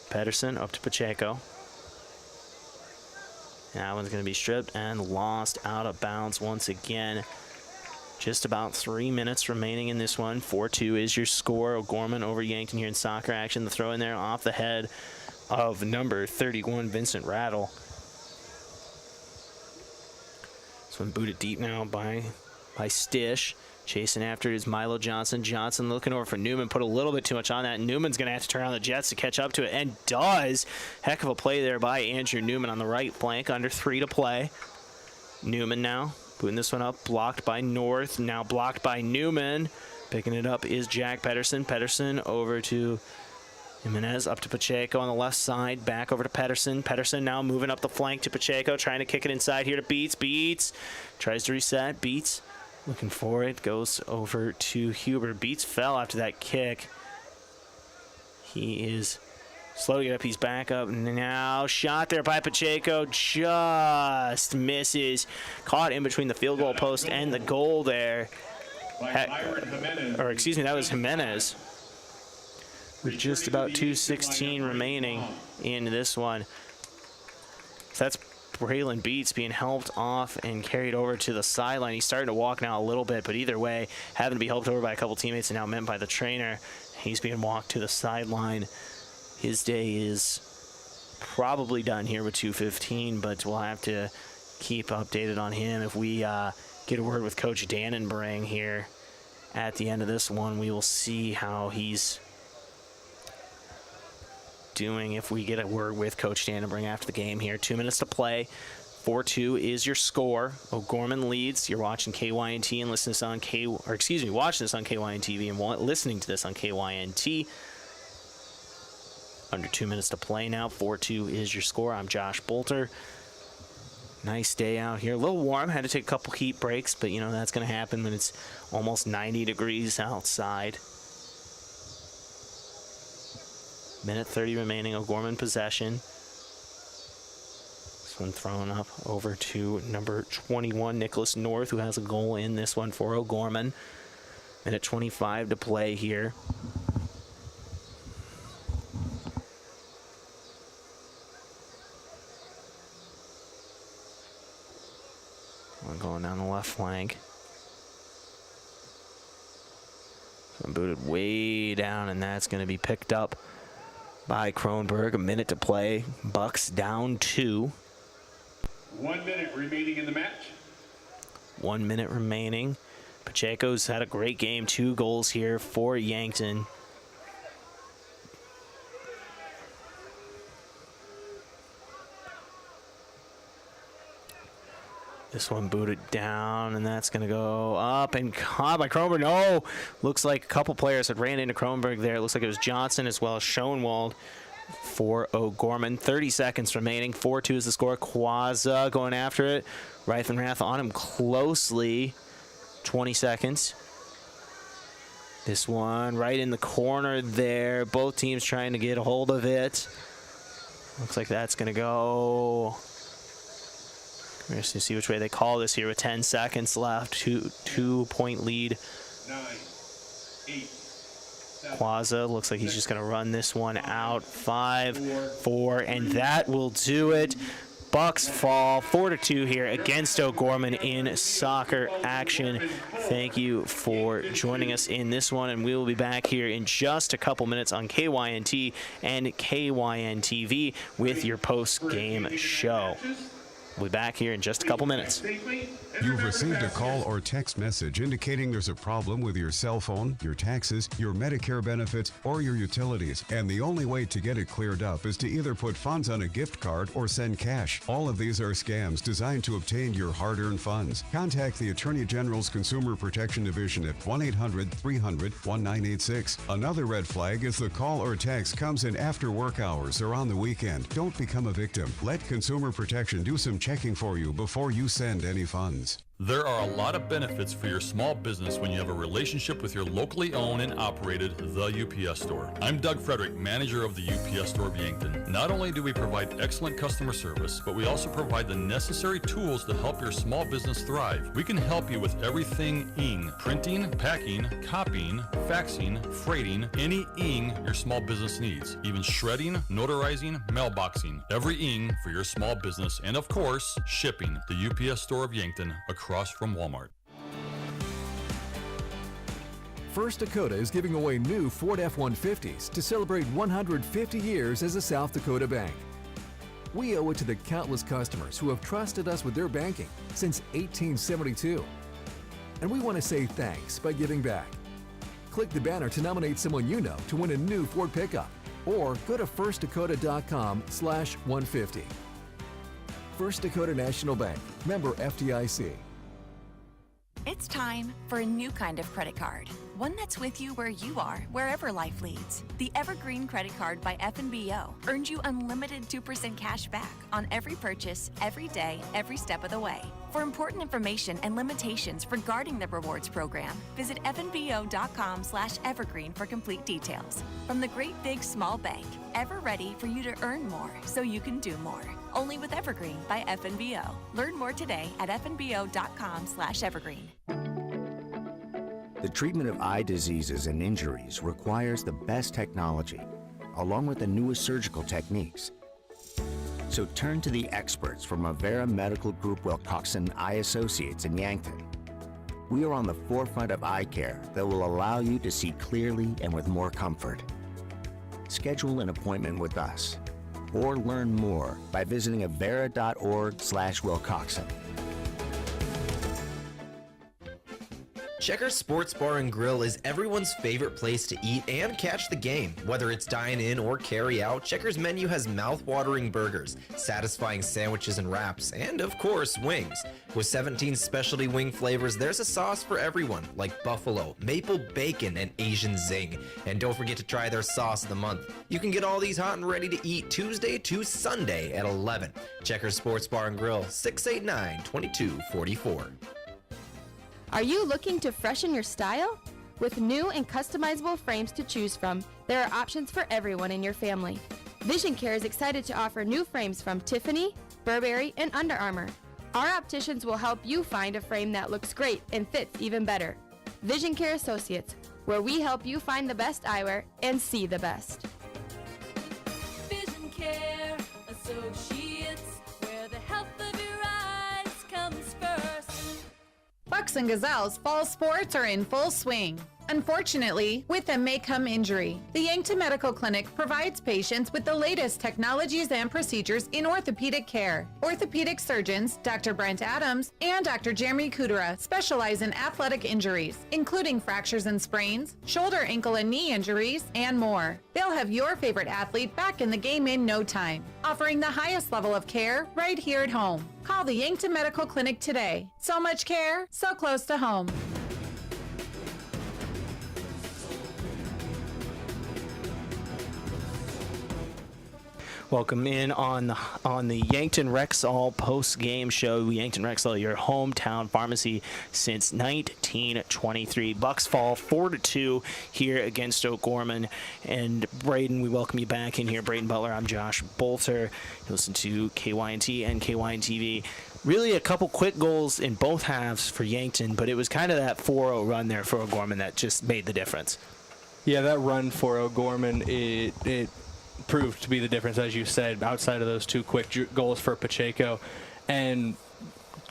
Speaker 18: Pedersen up to Pacheco. That one's going to be stripped and lost out of bounds once again. Just about 3 minutes remaining in this one. 4-2 is your score. O'Gorman over Yankton here in soccer action. The throw in there off the head of number 31, Vincent Rattle. This one booted deep now by Stish. Chasing after it is Milo Johnson. Johnson looking over for Newman. Put a little bit too much on that. Newman's going to have to turn on the Jets to catch up to it, and does. Heck of a play there by Andrew Newman on the right flank. Under 3 to play. Newman now booting this one up. Blocked by North. Now blocked by Newman. Picking it up is Jack Pedersen. Pedersen over to Jimenez, up to Pacheco on the left side. Back over to Pedersen. Pedersen now moving up the flank to Pacheco. Trying to kick it inside here to Beats. Beats tries to reset. Beats Looking for it. Goes over to Huber. Beats fell after that kick. He is slow to get up. He's back up now. Shot there by Pacheco. Just misses. Caught in between the field goal post and the goal there. Or excuse me, that was Jimenez. With just about 2:16 remaining in this one. So that's Braylon Beats being helped off and carried over to the sideline. He's starting to walk now a little bit, but either way, having to be helped over by a couple teammates and now met by the trainer. He's being walked to the sideline. His day is probably done here with 2:15, but we'll have to keep updated on him. If we get a word with Coach Dannenbrang here at the end of this one, we will see how he's doing. If we get a word with Coach Dannenbrang after the game here. 2 minutes to play. 4-2 is your score. O'Gorman leads. You're watching KYNT and listening to this on watching this on KYNTV and listening to this on KYNT. Under 2 minutes to play now. 4-2 is your score. I'm Josh Boelter. Nice day out here. A little warm. Had to take a couple heat breaks, but you know that's going to happen when it's almost 90 degrees outside. Minute 30 remaining. O'Gorman possession. This one thrown up over to number 21, Nicholas North, who has a goal in this one for O'Gorman. Minute 25 to play here. One going down the left flank. One booted way down, and that's going to be picked up by Kronberg. A minute to play. Bucks down 2.
Speaker 1: 1 minute remaining in the match.
Speaker 18: 1 minute remaining. Pacheco's had a great game. 2 goals here for Yankton. This one booted down, and that's going to go up and caught by Kronberg. No! Looks like a couple players had ran into Kronberg there. It looks like it was Johnson as well as Schoenwald for O'Gorman. 30 seconds remaining. 4-2 is the score. Quazza going after it. Reifenrath on him closely. 20 seconds. This one right in the corner there. Both teams trying to get a hold of it. Looks like that's going to go. We're just going to see which way they call this here with 10 seconds left. Two-point lead.
Speaker 1: 9, 8,
Speaker 18: Quazza looks like he's just going to run this one out. 5, 4, and that will do it. Bucks fall 4-2 here against O'Gorman in soccer action. Thank you for joining us in this one, and we will be back here in just a couple minutes on KYNT and KYNTV with your post-game show. We'll be back here in just a couple minutes.
Speaker 7: You've received a call or text message indicating there's a problem with your cell phone, your taxes, your Medicare benefits, or your utilities. And the only way to get it cleared up is to either put funds on a gift card or send cash. All of these are scams designed to obtain your hard-earned funds. Contact the Attorney General's Consumer Protection Division at 1-800-300-1986. Another red flag is the call or text comes in after work hours or on the weekend. Don't become a victim. Let Consumer Protection do some checking for you before you send any funds.
Speaker 13: There are a lot of benefits for your small business when you have a relationship with your locally owned and operated The UPS Store. I'm Doug Frederick, manager of the UPS Store of Yankton. Not only do we provide excellent customer service, but we also provide the necessary tools to help your small business thrive. We can help you with everything ing, printing, packing, copying, faxing, freighting, any ing your small business needs, even shredding, notarizing, mailboxing, every ing for your small business, and of course, shipping. The UPS Store of Yankton, across from Walmart.
Speaker 15: First Dakota is giving away new Ford F-150s to celebrate 150 years as a South Dakota bank. We owe it to the countless customers who have trusted us with their banking since 1872. And we want to say thanks by giving back. Click the banner to nominate someone you know to win a new Ford pickup, or go to firstdakota.com/150. First Dakota National Bank, member FDIC.
Speaker 16: It's time for a new kind of credit card. One that's with you where you are, wherever life leads. The Evergreen Credit Card by F&BO earns you unlimited 2% cash back on every purchase, every day, every step of the way. For important information and limitations regarding the rewards program, visit fnbo.com/evergreen for complete details. From the great big small bank, ever ready for you to earn more so you can do more. Only with Evergreen by FNBO. Learn more today at fnbo.com/evergreen.
Speaker 5: The treatment of eye diseases and injuries requires the best technology, along with the newest surgical techniques. So turn to the experts from Avera Medical Group Wilcoxon Eye Associates in Yankton. We are on the forefront of eye care that will allow you to see clearly and with more comfort. Schedule an appointment with us or learn more by visiting avera.org/Wilcoxon.
Speaker 2: Checkers Sports Bar and Grill is everyone's favorite place to eat and catch the game. Whether it's dine in or carry out, Checkers menu has mouth-watering burgers, satisfying sandwiches and wraps, and of course, wings. With 17 specialty wing flavors, there's a sauce for everyone, like buffalo, maple bacon, and Asian zing. And don't forget to try their sauce of the month. You can get all these hot and ready to eat Tuesday to Sunday at 11. Checkers Sports Bar and Grill, 689-2244.
Speaker 28: Are you looking to freshen your style? With new and customizable frames to choose from, there are options for everyone in your family. Vision Care is excited to offer new frames from Tiffany, Burberry, and Under Armour. Our opticians will help you find a frame that looks great and fits even better. Vision Care Associates, where we help you find the best eyewear and see the best.
Speaker 12: Vision Care Associates, where the health of your eyes comes first.
Speaker 9: Bucks and Gazelles fall sports are in full swing. Unfortunately, with them may come injury. The Yankton Medical Clinic provides patients with the latest technologies and procedures in orthopedic care. Orthopedic surgeons, Dr. Brent Adams and Dr. Jeremy Kudera, specialize in athletic injuries, including fractures and sprains, shoulder, ankle, and knee injuries, and more. They'll have your favorite athlete back in the game in no time, offering the highest level of care right here at home. Call the Yankton Medical Clinic today. So much care, so close to home.
Speaker 18: Welcome in on the Yankton Rexall post-game show. Yankton Rexall, your hometown pharmacy since 1923. Bucks fall 4-2 here against O'Gorman. And Brayden, we welcome you back in here. Brayden Butler, I'm Josh Boelter. You listen to KYNT and KYNTV. Really a couple quick goals in both halves for Yankton, but it was kind of that 4-0 run there for O'Gorman that just made the difference.
Speaker 14: Yeah, that run for O'Gorman, it proved to be the difference, as you said, outside of those two quick goals for Pacheco. And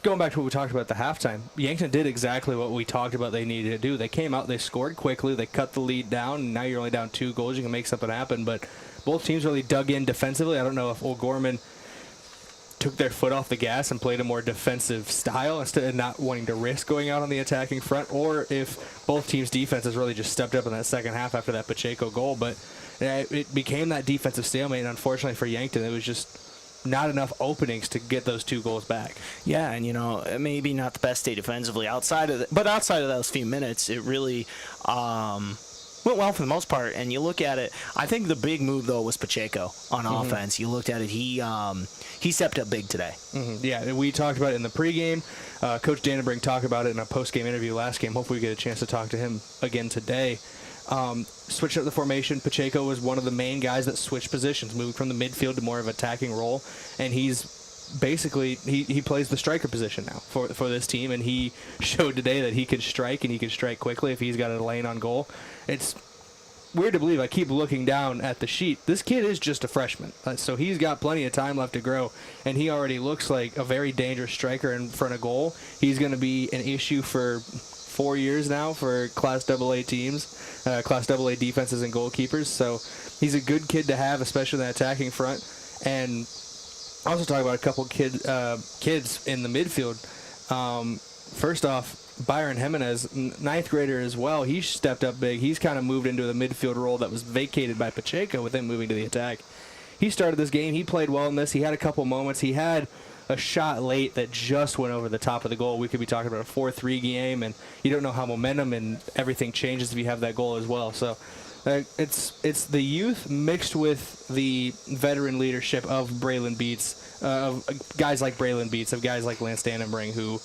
Speaker 14: going back to what we talked about at the halftime, Yankton did exactly what we talked about they needed to do. They came out, they scored quickly, they cut the lead down, and now you're only down 2 goals. You can make something happen, but both teams really dug in defensively. I don't know if O'Gorman took their foot off the gas and played a more defensive style instead of not wanting to risk going out on the attacking front, or if both teams' defenses really just stepped up in that second half after that Pacheco goal. But it became that defensive stalemate, and unfortunately for Yankton, it was just not enough openings to get those 2 goals back.
Speaker 18: Yeah, and maybe not the best day defensively outside of those few minutes, it really went well for the most part. And you look at it, I think the big move though was Pacheco on offense. You looked at it, he stepped up big today.
Speaker 14: Yeah, we talked about it in the pregame. Coach Dannenbrink talked about it in a postgame interview last game. Hopefully we get a chance to talk to him again today. Switched up the formation. Pacheco was one of the main guys that switched positions, moved from the midfield to more of an attacking role, and he's basically he plays the striker position now for this team, and he showed today that he could strike, and he could strike quickly if he's got a lane on goal. It's weird to believe. I keep looking down at the sheet. This kid is just a freshman, so he's got plenty of time left to grow, and he already looks like a very dangerous striker in front of goal. He's going to be an issue for 4 years now for Class AA teams, Class AA defenses and goalkeepers. So he's a good kid to have, especially in the attacking front. And also talk about a couple kids in the midfield. First off, Byron Jimenez, 9th grader as well. He stepped up big. He's kind of moved into the midfield role that was vacated by Pacheco with him moving to the attack. He started this game. He played well in this. He had a couple moments. He had a shot late that just went over the top of the goal. We could be talking about a 4-3 game, and you don't know how momentum and everything changes if you have that goal as well. So It's the youth mixed with the veteran leadership of Brayden Beats, of guys like Brayden Beats, of guys like Lance Dannenbring, who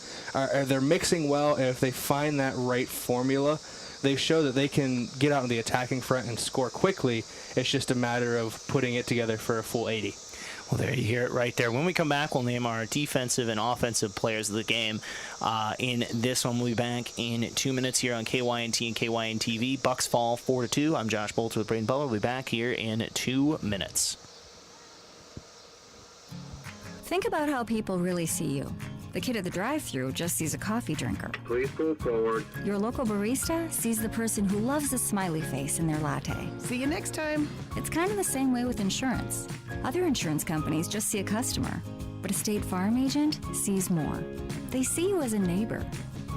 Speaker 14: they're mixing well, and if they find that right formula, they show that they can get out on the attacking front and score quickly. It's just a matter of putting it together for a full 80.
Speaker 18: Well, there you hear it right there. When we come back, we'll name our defensive and offensive players of the game. In this one, we'll be back in 2 minutes here on KYNT and KYNTV. Bucks fall 4-2. I'm Josh Boelter with Brayden Butler. We'll be back here in 2 minutes.
Speaker 10: Think about how people really see you. The kid at the drive-thru just sees a coffee drinker.
Speaker 17: Please go forward.
Speaker 10: Your local barista sees the person who loves a smiley face in their latte.
Speaker 11: See you next time.
Speaker 10: It's kind of the same way with insurance. Other insurance companies just see a customer, but a State Farm agent sees more. They see you as a neighbor.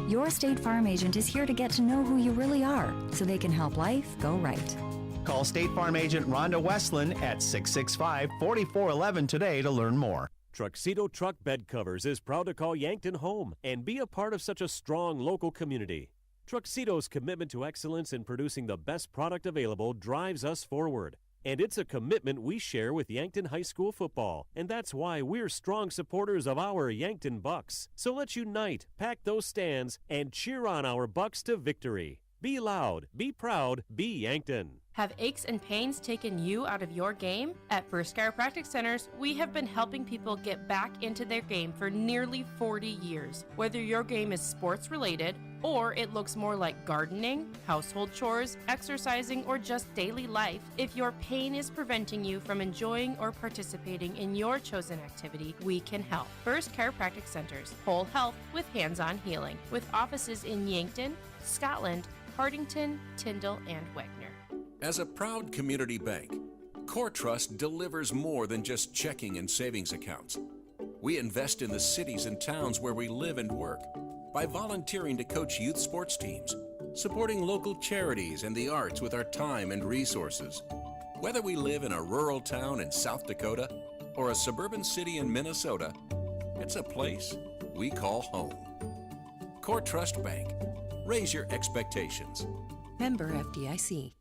Speaker 10: Your State Farm agent is here to get to know who you really are, so they can help life go right.
Speaker 20: Call State Farm agent Rhonda Westland at 665-4411 today to learn more.
Speaker 19: Truxedo Truck Bed Covers is proud to call Yankton home and be a part of such a strong local community. Truxedo's commitment to excellence in producing the best product available drives us forward. And it's a commitment we share with Yankton High School football. And that's why we're strong supporters of our Yankton Bucks. So let's unite, pack those stands, and cheer on our Bucks to victory. Be loud, be proud, be Yankton.
Speaker 28: Have aches and pains taken you out of your game? At First Chiropractic Centers, we have been helping people get back into their game for nearly 40 years. Whether your game is sports related, or it looks more like gardening, household chores, exercising, or just daily life, if your pain is preventing you from enjoying or participating in your chosen activity, we can help. First Chiropractic Centers, whole health with hands-on healing, with offices in Yankton, Scotland, Hardington, Tyndall, and Wagner.
Speaker 21: As a proud community bank, Core Trust delivers more than just checking and savings accounts. We invest in the cities and towns where we live and work by volunteering to coach youth sports teams, supporting local charities and the arts with our time and resources. Whether we live in a rural town in South Dakota or a suburban city in Minnesota, it's a place we call home. Core Trust Bank. Raise your expectations.
Speaker 22: Member FDIC.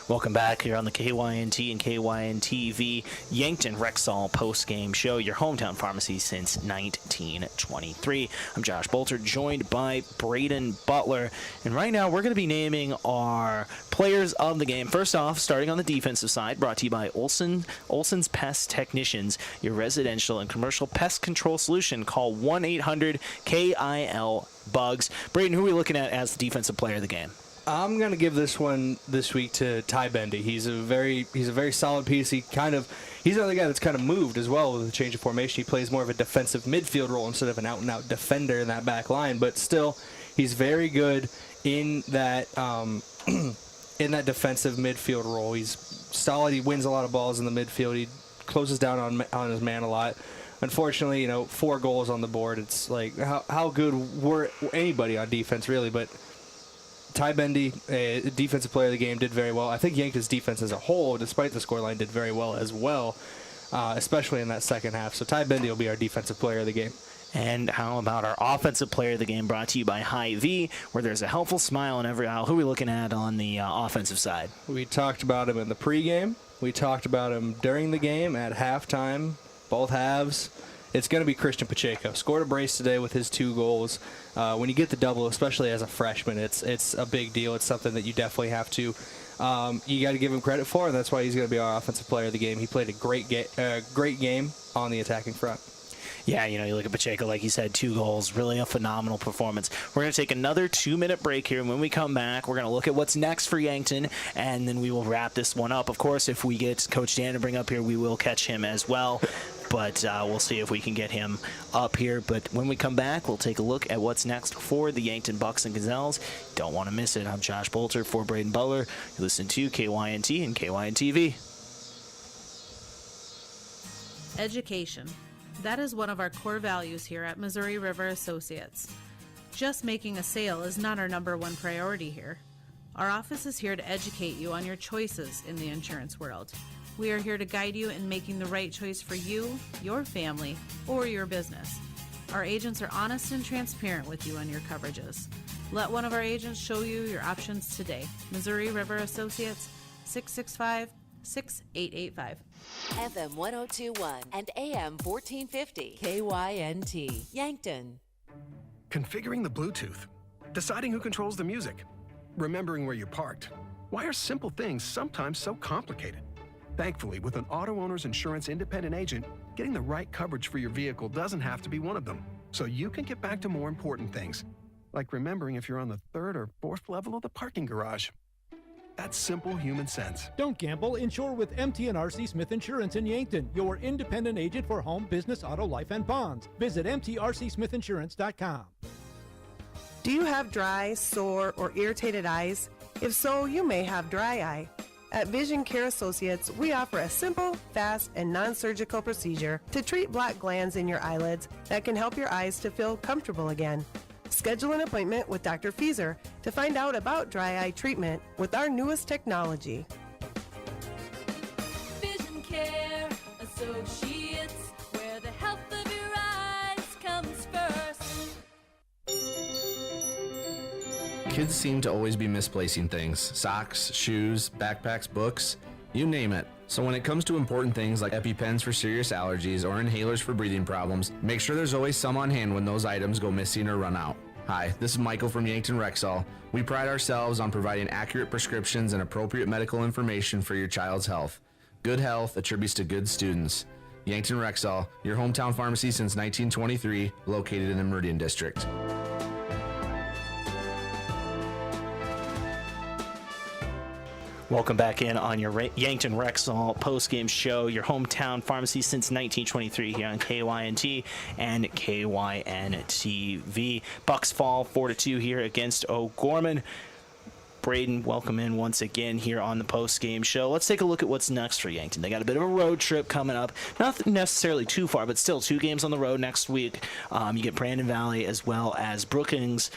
Speaker 18: Welcome back here on the KYNT and KYNTV Yankton Rexall post-game show, your hometown pharmacy since 1923. I'm Josh Boelter, joined by Brayden Butler, and right now we're going to be naming our players of the game. First off, starting on the defensive side, brought to you by Olson's Pest Technicians, your residential and commercial pest control solution. Call 1-800-KIL-BUGS. Brayden, who are we looking at as the defensive player of the game?
Speaker 14: I'm gonna give this one this week to Ty Bendy. He's a very solid piece. He's another guy that's kind of moved as well with the change of formation. He plays more of a defensive midfield role instead of an out-and-out defender in that back line. But still, he's very good in that in that defensive midfield role. He's solid. He wins a lot of balls in the midfield. He closes down on his man a lot. Unfortunately, 4 goals on the board. It's like how good were anybody on defense really, but. Ty Bendy, defensive player of the game, did very well. I think Yankton's defense as a whole, despite the scoreline, did very well as well, especially in that second half. So Ty Bendy will be our defensive player of the game.
Speaker 18: And how about our offensive player of the game, brought to you by Hy-Vee, where there's a helpful smile in every aisle. Who are we looking at on the offensive side?
Speaker 14: We talked about him in the pregame. We talked about him during the game, at halftime, both halves. It's going to be Christian Pacheco. Scored a brace today with his 2 goals. When you get the double, especially as a freshman, it's a big deal. It's something that you definitely have to you got to give him credit for, and that's why he's going to be our offensive player of the game. He played a great game on the attacking front.
Speaker 18: Yeah, you look at Pacheco, like you said, 2 goals, really a phenomenal performance. We're going to take another 2-minute break here, and when we come back, we're going to look at what's next for Yankton, and then we will wrap this one up. Of course, if we get Coach Dan to bring up here, we will catch him as well. But we'll see if we can get him up here. But when we come back, we'll take a look at what's next for the Yankton Bucks and Gazelles. Don't want to miss it. I'm Josh Boelter for Brayden Butler. You listen to KYNT and KYNTV.
Speaker 27: Education. That is one of our core values here at Missouri River Associates. Just making a sale is not our #1 priority here. Our office is here to educate you on your choices in the insurance world. We are here to guide you in making the right choice for you, your family, or your business. Our agents are honest and transparent with you on your coverages. Let one of our agents show you your options today. Missouri River Associates, 665-6885.
Speaker 3: FM 1021 and AM 1450. KYNT, Yankton.
Speaker 4: Configuring the Bluetooth, deciding who controls the music, remembering where you parked. Why are simple things sometimes so complicated? Thankfully, with an auto owner's insurance independent agent, getting the right coverage for your vehicle doesn't have to be one of them. So you can get back to more important things, like remembering if you're on the 3rd or 4th level of the parking garage. That's simple human sense.
Speaker 8: Don't gamble. Insure with MT&RC Smith Insurance in Yankton, your independent agent for home, business, auto, life, and bonds. Visit mtrcsmithinsurance.com.
Speaker 11: Do you have dry, sore, or irritated eyes? If so, you may have dry eye. At Vision Care Associates, we offer a simple, fast, and non-surgical procedure to treat black glands in your eyelids that can help your eyes to feel comfortable again. Schedule an appointment with Dr. Fieser to find out about dry eye treatment with our newest technology.
Speaker 12: Vision Care Associates, where the health of your eyes comes first.
Speaker 6: Kids seem to always be misplacing things. Socks, shoes, backpacks, books, you name it. So when it comes to important things like EpiPens for serious allergies or inhalers for breathing problems, make sure there's always some on hand when those items go missing or run out. Hi, this is Michael from Yankton Rexall. We pride ourselves on providing accurate prescriptions and appropriate medical information for your child's health. Good health attributes to good students. Yankton Rexall, your hometown pharmacy since 1923, located in the Meridian District.
Speaker 18: Welcome back in on your Yankton Rexall post-game show, your hometown pharmacy since 1923 here on KYNT and KYNTV. Bucks fall 4-2 here against O'Gorman. Brayden, welcome in once again here on the post-game show. Let's take a look at what's next for Yankton. They got a bit of a road trip coming up. Not necessarily too far, but still 2 games on the road next week. You get Brandon Valley as well as Brookings.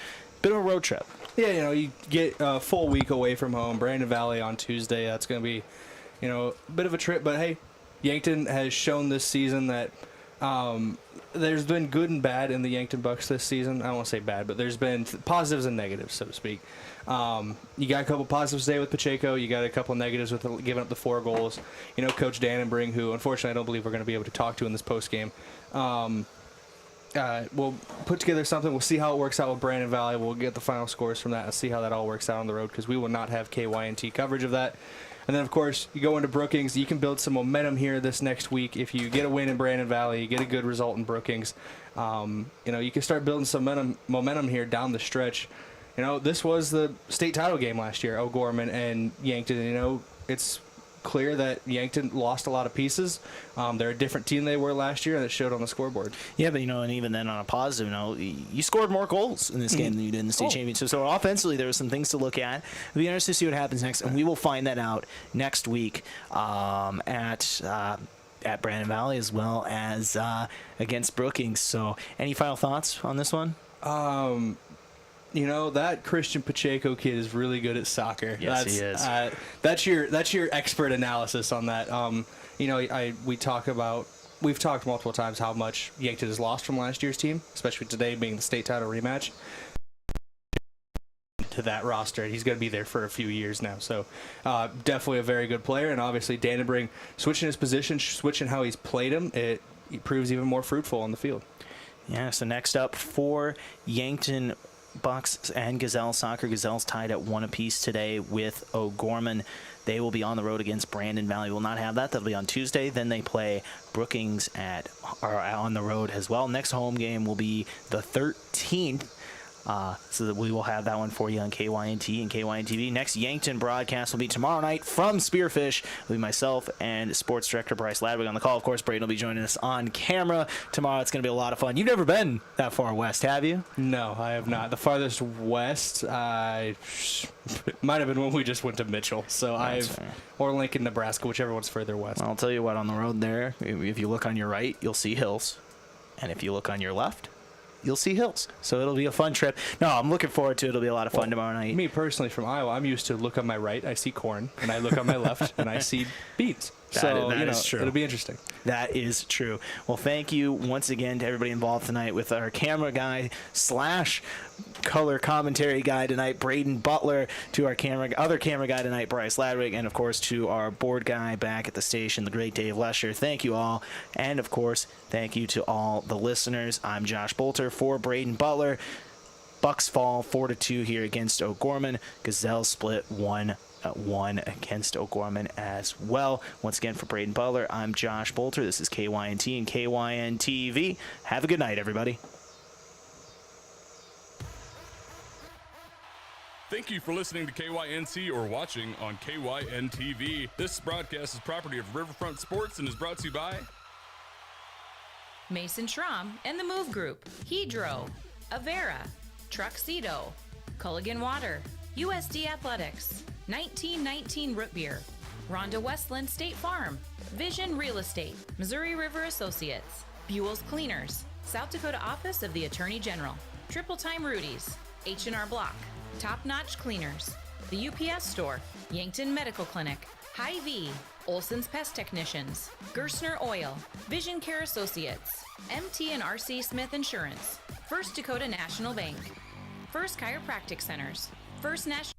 Speaker 18: Bit of a road trip.
Speaker 14: Yeah, you get a full week away from home. Brandon Valley on Tuesday. That's going to be, a bit of a trip. But, hey, Yankton has shown this season that there's been good and bad in the Yankton Bucks this season. I don't want to say bad, but there's been positives and negatives, so to speak. You got a couple positives today with Pacheco. You got a couple negatives with giving up the 4 goals. Coach Dannenbring, who unfortunately I don't believe we're going to be able to talk to in this postgame. We'll put together something. We'll see how it works out with Brandon Valley. We'll get the final scores from that and see how that all works out on the road, because we will not have KYNT coverage of that. And then, of course, you go into Brookings. You can build some momentum here this next week. If you get a win in Brandon Valley, you get a good result in Brookings, you can start building some momentum here down the stretch. This was the state title game last year, O'Gorman and Yankton. It's clear that Yankton lost a lot of pieces. They're a different team they were last year, and it showed on the scoreboard.
Speaker 18: Yeah, but and even then on a positive note, you scored more goals in this game than you did in the state championship. So offensively, there were some things to look at. It'll be interesting to see what happens next, and we will find that out next week at Brandon Valley as well as against Brookings. So any final thoughts on this one?
Speaker 14: That Christian Pacheco kid is really good at soccer.
Speaker 18: Yes, he is.
Speaker 14: That's your expert analysis on that. We've talked multiple times how much Yankton has lost from last year's team, especially today being the state title rematch. To that roster, and he's going to be there for a few years now. So definitely a very good player, and obviously Dannenbring switching his position, switching how he's played him, it proves even more fruitful on the field.
Speaker 18: Yeah. So next up for Yankton Bucks and Gazelles soccer. Gazelles tied at 1 apiece today with O'Gorman. They will be on the road against Brandon Valley. Will not have that. That'll be on Tuesday. Then they play Brookings on the road as well. Next home game will be the 13th. So that we will have that one for you on KYNT and KYNTV. Next Yankton broadcast will be tomorrow night from Spearfish. It'll be myself and Sports Director Bryce Ladwig on the call. Of course, Brayden will be joining us on camera tomorrow. It's going to be a lot of fun. You've never been that far west, have you?
Speaker 14: No, I have not. The farthest west, might have been when we just went to Mitchell. Or Lincoln, Nebraska, whichever one's further west.
Speaker 18: Well, I'll tell you what, on the road there, if you look on your right, you'll see hills. And if you look on your left, you'll see hills. So it'll be a fun trip. No, I'm looking forward to it. It'll be a lot of fun tomorrow night.
Speaker 14: Me personally from Iowa, I'm used to look on my right, I see corn, and I look on my left, and I see beans. So,
Speaker 18: that is true.
Speaker 14: It'll be interesting.
Speaker 18: That is true. Well, thank you once again to everybody involved tonight with our camera guy / color commentary guy tonight, Brayden Butler, to our other camera guy tonight, Bryce Ladwig, and of course to our board guy back at the station, the great Dave Lesher. Thank you all. And of course, thank you to all the listeners. I'm Josh Boelter for Brayden Butler. Bucks fall 4-2 here against O'Gorman. Gazelles split 1-1 against O'Gorman as well. Once again, for Brayden Butler, I'm Josh Boelter. This is KYNT and KYNTV. Have a good night, everybody.
Speaker 1: Thank you for listening to KYNT or watching on KYNTV. This broadcast is property of Riverfront Sports and is brought to you by
Speaker 7: Mason Schramm and the Move Group, Hedro, Avera, Truxedo, Culligan Water, USD Athletics, 1919 Root Beer, Rhonda Westland State Farm, Vision Real Estate, Missouri River Associates, Buell's Cleaners, South Dakota Office of the Attorney General, Triple Time Rudy's, H&R Block, Top Notch Cleaners, the UPS Store, Yankton Medical Clinic, Hy-Vee, Olson's Pest Technicians, Gerstner Oil, Vision Care Associates, MT and RC Smith Insurance, First Dakota National Bank, First Chiropractic Centers, First National